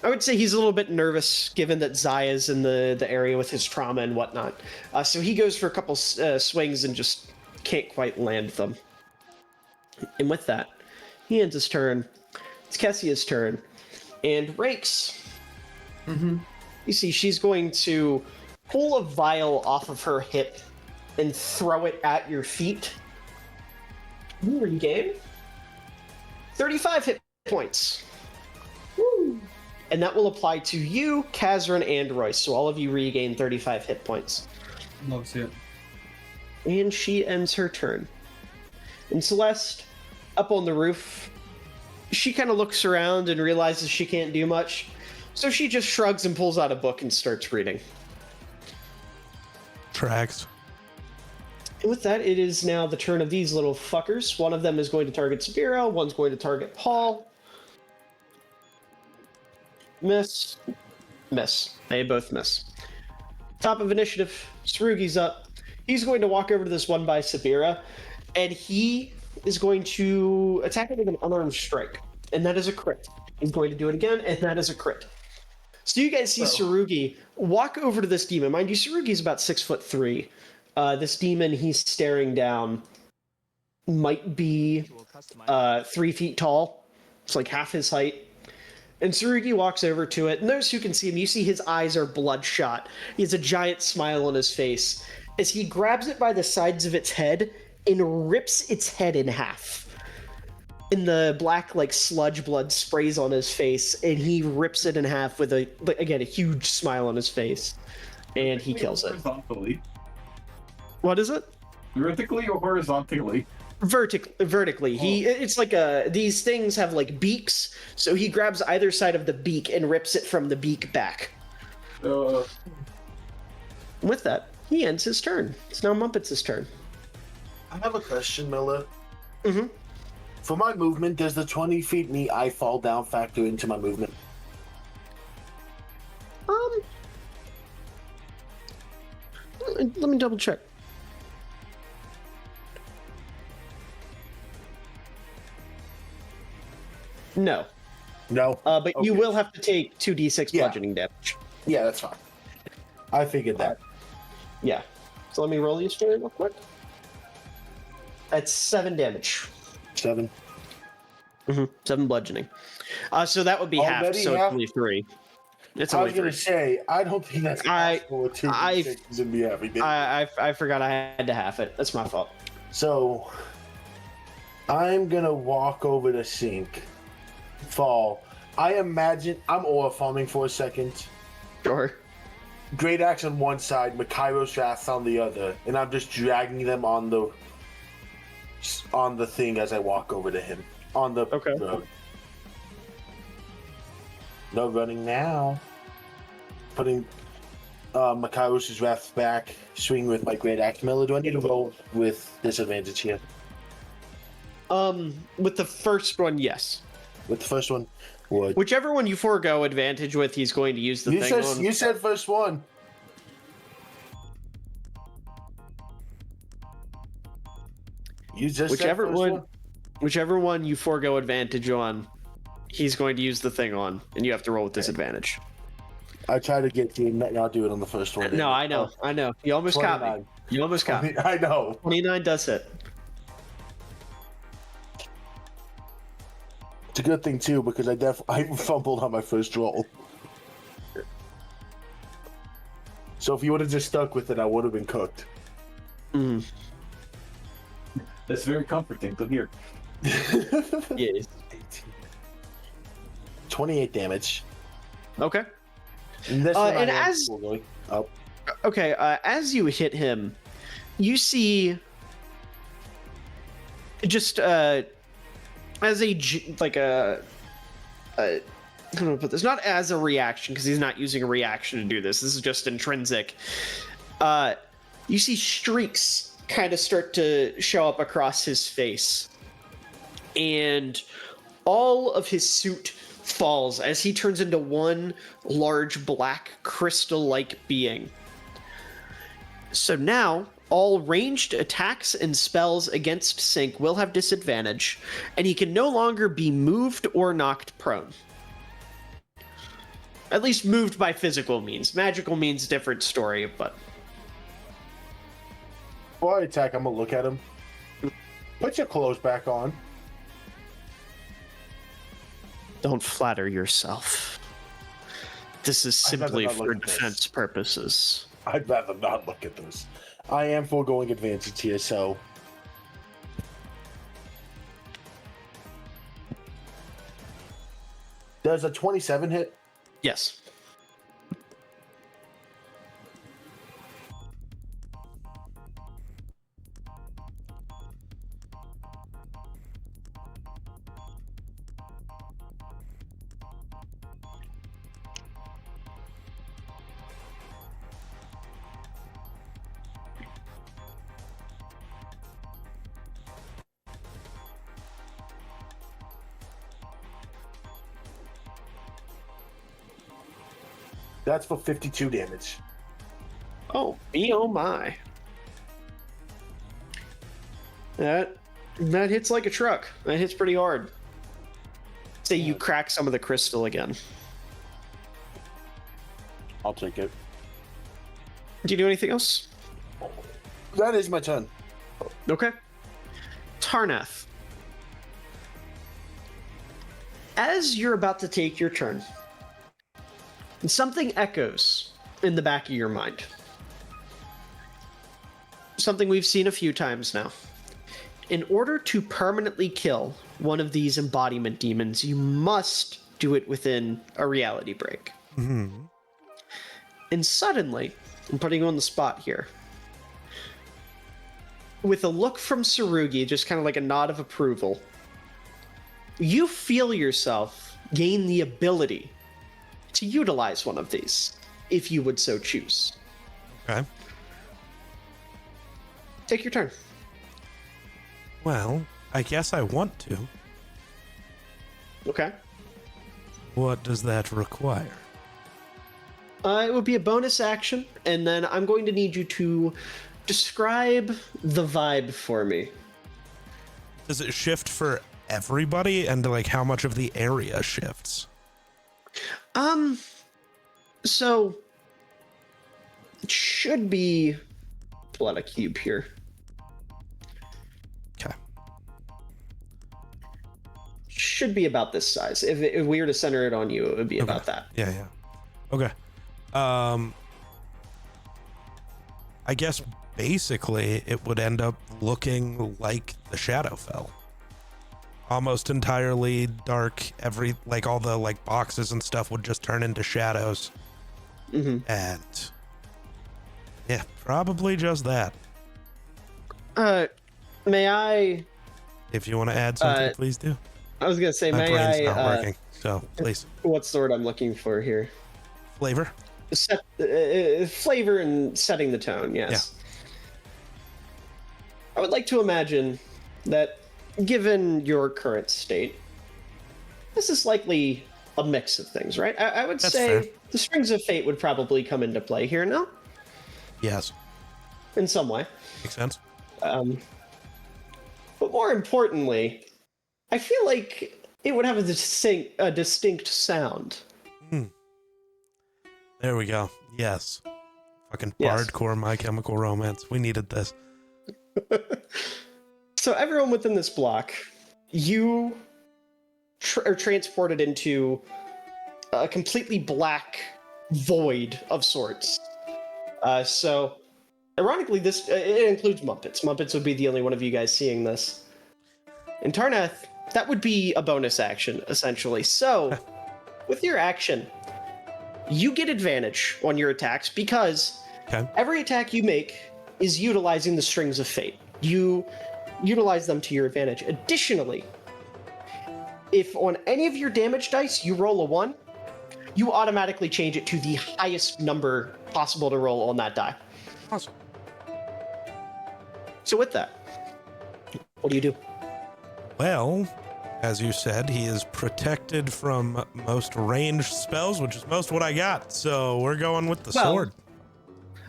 I would say he's a little bit nervous, given that Zaya's in the area with his trauma and whatnot. So he goes for a couple swings and just can't quite land them. And with that, he ends his turn. it's Kessia's turn. And Rakes. You see, she's going to pull a vial off of her hip and throw it at your feet. You regain 35 hit points. Woo. And that will apply to you, Kazran, and Royce. So all of you regain 35 hit points. Love to see it. And she ends her turn. And Celeste, up on the roof, she kind of looks around and realizes she can't do much. So she just shrugs and pulls out a book and starts reading. Tracks. And with that, it is now the turn of these little fuckers. One of them is going to target Sabira, one's going to target Paul. Miss. Miss. They both miss. Top of initiative, Sarugi's up. He's going to walk over to this one by Sabira, and he is going to attack it with an unarmed strike. And that is a crit. He's going to do it again, and that is a crit. So you guys see Sarugi walk over to this demon. Mind you, Sarugi's about 6'3". This demon he's staring down might be 3 feet tall. It's like half his height. And Sarugi walks over to it. And those who can see him, you see his eyes are bloodshot. He has a giant smile on his face as he grabs it by the sides of its head and rips its head in half. And the black, like, sludge blood sprays on his face, and he rips it in half with, a huge smile on his face. And he kills it. Horizontally. What is it? Vertically or horizontally? Vertically. It's like these things have like beaks, so he grabs either side of the beak and rips it from the beak back. With that, he ends his turn. It's now Mumpets' turn. I have a question, Miller. Mm-hmm. For my movement, does the 20 feet me I fall down factor into my movement? Let me double check. No. No. But you will have to take 2d6 bludgeoning damage. Yeah, that's fine. I figured that. Yeah. So let me roll these for you real quick. That's 7 damage. 7. 7 bludgeoning. So that would be half, so it's only 3. It's I only was going to 3. say, I don't think that's possible with 2d6s and be everything. I forgot I had to half it. That's my fault. So, I'm going to walk over the sink. Fall. I imagine I'm aura farming for a second. Sure. Great Axe on one side, Makairo's Wrath on the other, and I'm just dragging them on the thing as I walk over to him on the road. No running now. Putting Makairo's Wrath back, swing with my Great Axe. Miller, do I need to roll with disadvantage here? With the first one, yes. With the first one, would. Whichever one you forego advantage with, he's going to use the thing on. You said first one. You just whichever said first one. Whichever one you forego advantage on, he's going to use the thing on, and you have to roll with disadvantage. I try to get you, and I'll do it on the first one. No, I know. You almost caught me. You almost caught me. I know. 29 does hit. It's a good thing too because I fumbled on my first roll. So if you would have just stuck with it, I would have been cooked. That's very comforting to hear. Yes. 28 damage. Okay. And as you hit him, you see just as a I don't know how to put this, not as a reaction because he's not using a reaction to do this. This is just intrinsic. You see streaks kind of start to show up across his face, and all of his suit falls as he turns into one large black crystal-like being. So now all ranged attacks and spells against Sync will have disadvantage, and he can no longer be moved or knocked prone. At least moved by physical means. Magical means different story, but... Before I attack, I'm going to look at him. Put your clothes back on. Don't flatter yourself. This is I'd rather simply not look for at this. defense purposes. I'd rather not look at this. I am foregoing advantage here, so. Does a 27 hit? Yes. That's for 52 damage. Oh, me oh my. That hits like a truck. That hits pretty hard. Say you crack some of the crystal again. I'll take it. Do you do anything else? That is my turn. Okay. Tarnath. As you're about to take your turn, something echoes in the back of your mind. Something we've seen a few times now. In order to permanently kill one of these embodiment demons, you must do it within a reality break. Mm-hmm. And suddenly, I'm putting you on the spot here. With a look from Tsurugi, just kind of like a nod of approval, you feel yourself gain the ability to utilize one of these, if you would so choose. Okay. Take your turn. Well, I guess I want to. Okay. What does that require? It would be a bonus action, and then I'm going to need you to describe the vibe for me. Does it shift for everybody, and like how much of the area shifts? So it should be pull out a cube here. Okay. Should be about this size. If we were to center it on you, it would be about that. Yeah, yeah. Okay. I guess basically it would end up looking like the Shadowfell. Almost entirely dark. All the like boxes and stuff would just turn into shadows. Mm-hmm. And yeah, probably just that. May I? If you want to add something, please do. I was gonna say, My may brain's I? not working, so please. What's the word I'm looking for here? Flavor. Flavor and setting the tone. Yes. Yeah. I would like to imagine that, given your current state, this is likely a mix of things, right? I would That's say fair. the Strings of Fate would probably come into play here now, Yes. in some way. Makes sense. But more importantly, I feel like it would have a distinct sound. There we go. Yes. Fucking Yes. hardcore My Chemical Romance. We needed this. So everyone within this block, you are transported into a completely black void of sorts. So, ironically, this it includes Muppets. Muppets would be the only one of you guys seeing this. In Tarnath, that would be a bonus action, essentially. So, with your action, you get advantage on your attacks because every attack you make is utilizing the Strings of Fate. You utilize them to your advantage. Additionally, if on any of your damage dice you roll a 1, you automatically change it to the highest number possible to roll on that die. Awesome. So with that, what do you do? Well, as you said, he is protected from most ranged spells, which is most what I got. So we're going with the sword.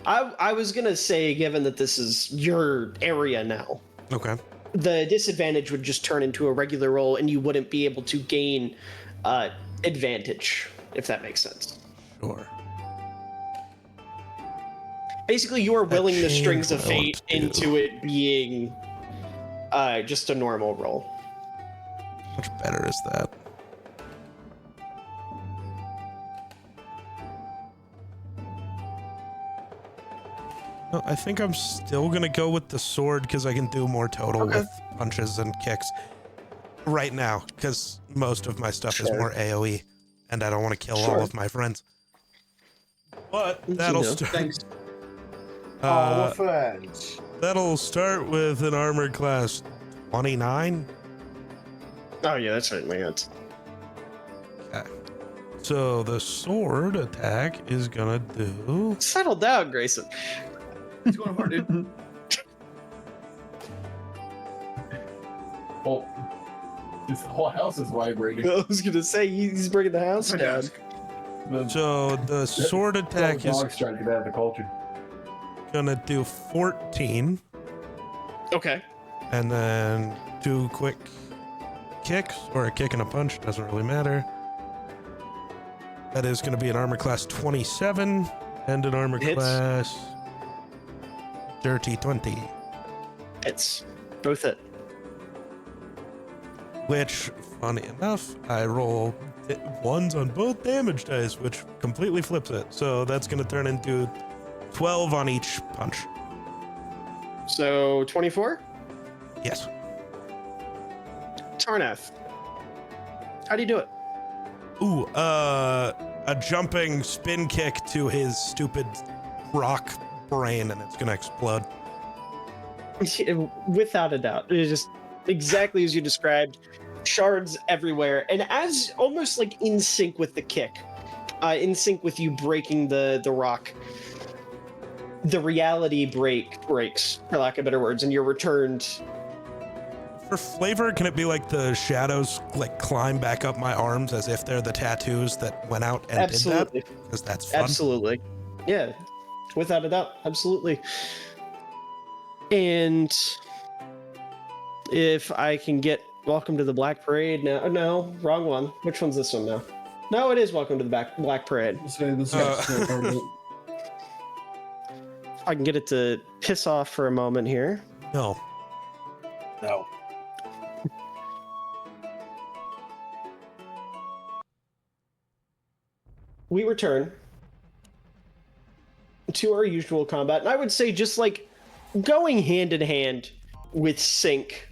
I was gonna say, given that this is your area now, Okay. the disadvantage would just turn into a regular roll, and you wouldn't be able to gain advantage, if that makes sense. Sure. Basically, you are willing the changed Strings of what I want Fate to do. into it being just a normal roll. Much better is that? No, I think I'm still gonna go with the sword because I can do more total with punches and kicks right now because most of my stuff is more AoE and I don't want to kill all of my friends. But that'll start. Thanks. All friends. That'll start with an armor class 29. Oh yeah, that's certainly it. Okay. So the sword attack is gonna do. Settle down, Grayson. It's going hard, dude. Oh, this whole house is vibrating. I was gonna say he's bringing the house down. So the sword attack is Dog's trying to get out of the culture. gonna do 14, Okay. and then 2 quick kicks, or a kick and a punch, doesn't really matter. That is gonna be an armor class 27 and an armor Hits. class dirty 20, It's both it. which, funny enough, I roll ones on both damage dice, which completely flips it. So that's gonna turn into 12 on each punch. So 24? Yes. Tarnath. How do you do it? Ooh, a jumping spin kick to his stupid rock brain, and it's gonna explode. Without a doubt. It's just exactly as you described. Shards everywhere. And as almost like in sync with the kick, in sync with you breaking the rock, the reality breaks, for lack of better words, and you're returned. For flavor, can it be like the shadows like climb back up my arms as if they're the tattoos that went out and Absolutely. did that? Because that's fun. Absolutely. Yeah. Without a doubt. Absolutely. And if I can get Welcome to the Black Parade now. No, wrong one. Which one's this one now? No, it is Welcome to the Black Parade. I can get it to piss off for a moment here. No. No. We return to our usual combat, and I would say just like going hand in hand with Sync,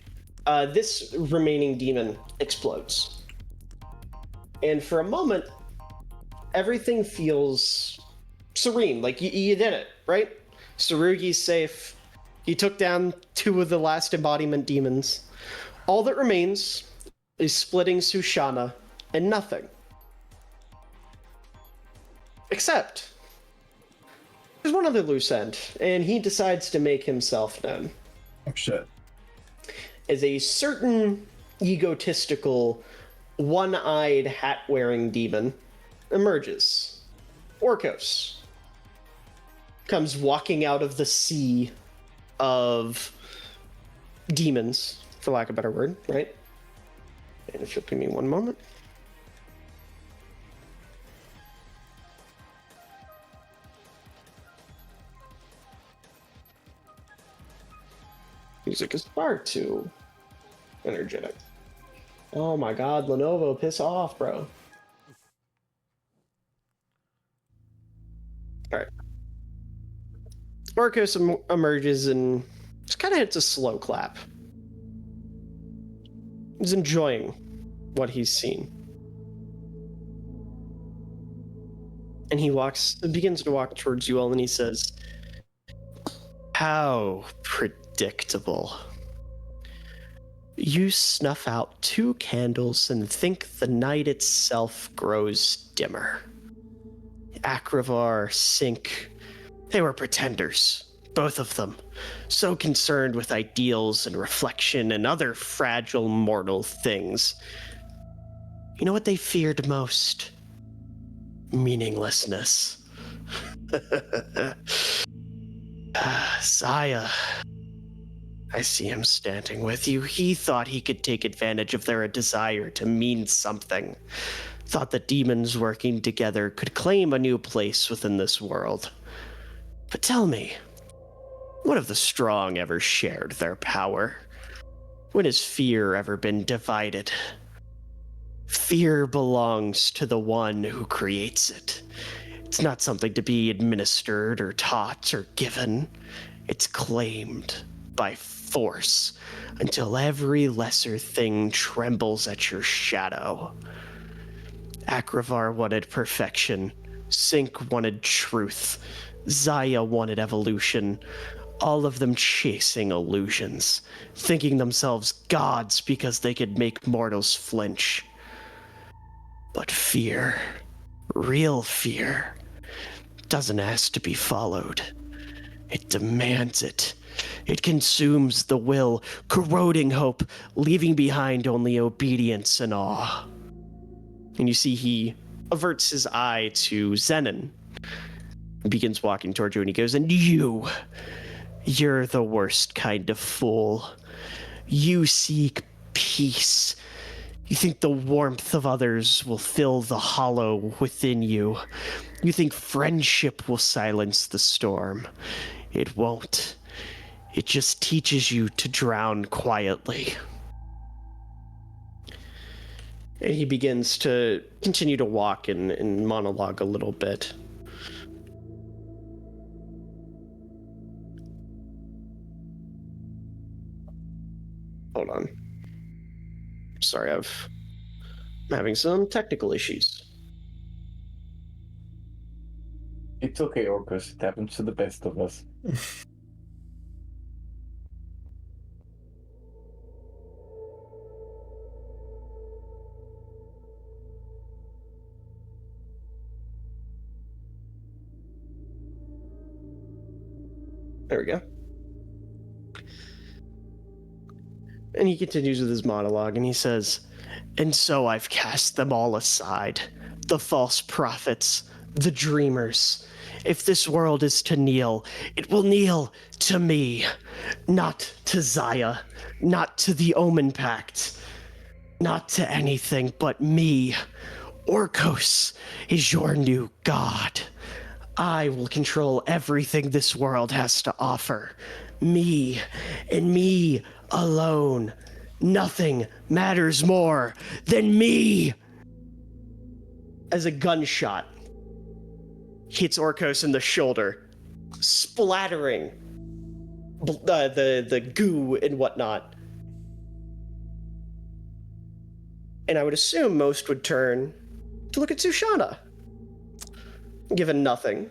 this remaining demon explodes. And for a moment, everything feels serene, like you did it, right? Tsurugi's safe. You took down 2 of the last embodiment demons. All that remains is splitting Sushana and nothing. Except, there's one other loose end, and he decides to make himself known. Oh shit. As a certain egotistical, one-eyed, hat-wearing demon emerges. Orcos comes walking out of the sea of demons, for lack of a better word, right? And if you'll give me one moment. Music is far too energetic. Oh my god, Lenovo, piss off, bro. Alright. Marcos emerges and just kind of hits a slow clap. He's enjoying what he's seen. And he begins to walk towards you all, and he says, "How predictable. You snuff out 2 candles and think the night itself grows dimmer. Akravar, Sync, they were pretenders, both of them, so concerned with ideals and reflection and other fragile mortal things. You know what they feared most? Meaninglessness." Saya, I see him standing with you. He thought he could take advantage of their desire to mean something. Thought that demons working together could claim a new place within this world. But tell me, when have the strong ever shared their power? When has fear ever been divided? Fear belongs to the one who creates it. It's not something to be administered or taught or given. It's claimed by force until every lesser thing trembles at your shadow. Akravar wanted perfection. Sync wanted truth. Zaya wanted evolution. All of them chasing illusions, thinking themselves gods because they could make mortals flinch. But fear, real fear, doesn't ask to be followed. It demands it. It consumes the will, corroding hope, leaving behind only obedience and awe. And you see he averts his eye to Zenon. He begins walking toward you and he goes, and you're the worst kind of fool. You seek peace. You think the warmth of others will fill the hollow within you. You think friendship will silence the storm. It won't. It just teaches you to drown quietly. And he begins to continue to walk and monologue a little bit. Hold on. Sorry, I'm having some technical issues. It's okay, Orcus. It happens to the best of us. There we go. And he continues with his monologue, and he says, and so I've cast them all aside. The false prophets, the dreamers. If this world is to kneel, it will kneel to me. Not to Zaya, not to the Omen Pact, not to anything but me. Orcos is your new god. I will control everything this world has to offer. Me, and me alone. Nothing matters more than me. As a gunshot hits Orcos in the shoulder, splattering the goo and whatnot. And I would assume most would turn to look at Sushana, given nothing.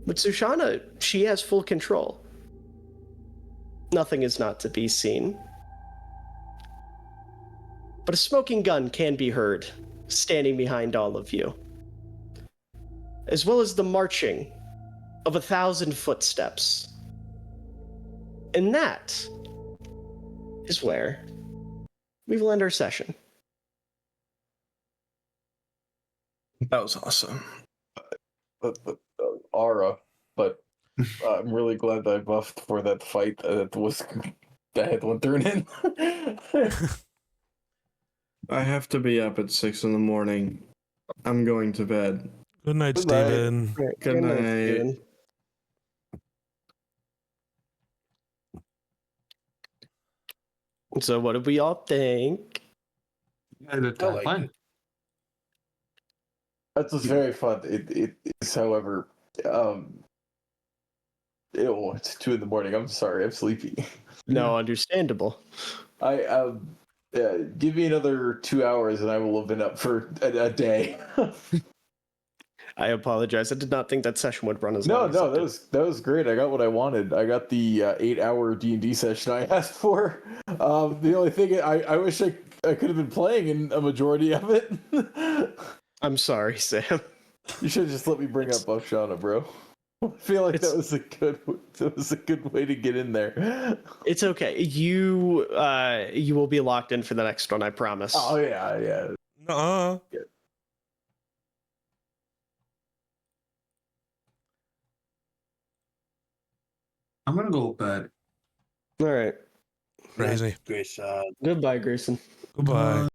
But Sushana, she has full control. Nothing is not to be seen. But a smoking gun can be heard, standing behind all of you. As well as the marching of 1,000 footsteps. And that is where we will end our session. That was awesome. Aura, but I'm really glad that I buffed for that fight. I had one turn in. I have to be up at 6 in the morning. I'm going to bed. Good night, Steven. Good night. Steven. So what did we all think? Fun. That was very fun. It is, however, it's 2 in the morning. I'm sorry, I'm sleepy. No, understandable. Give me another 2 hours and I will have been up for a day. I apologize. I did not think that session would run as long as it did. That was great. I got what I wanted. I got the 8-hour D&D session I asked for. The only thing I wish I could have been playing in a majority of it. I'm sorry, Sam. You should have just let me bring up Buckshana, bro. I feel like that was a good way to get in there. It's okay. You will be locked in for the next one, I promise. Oh yeah. Nuh-uh. Yeah. I'm gonna go to bed. All right. Crazy. Grace, Goodbye, Grayson. Goodbye.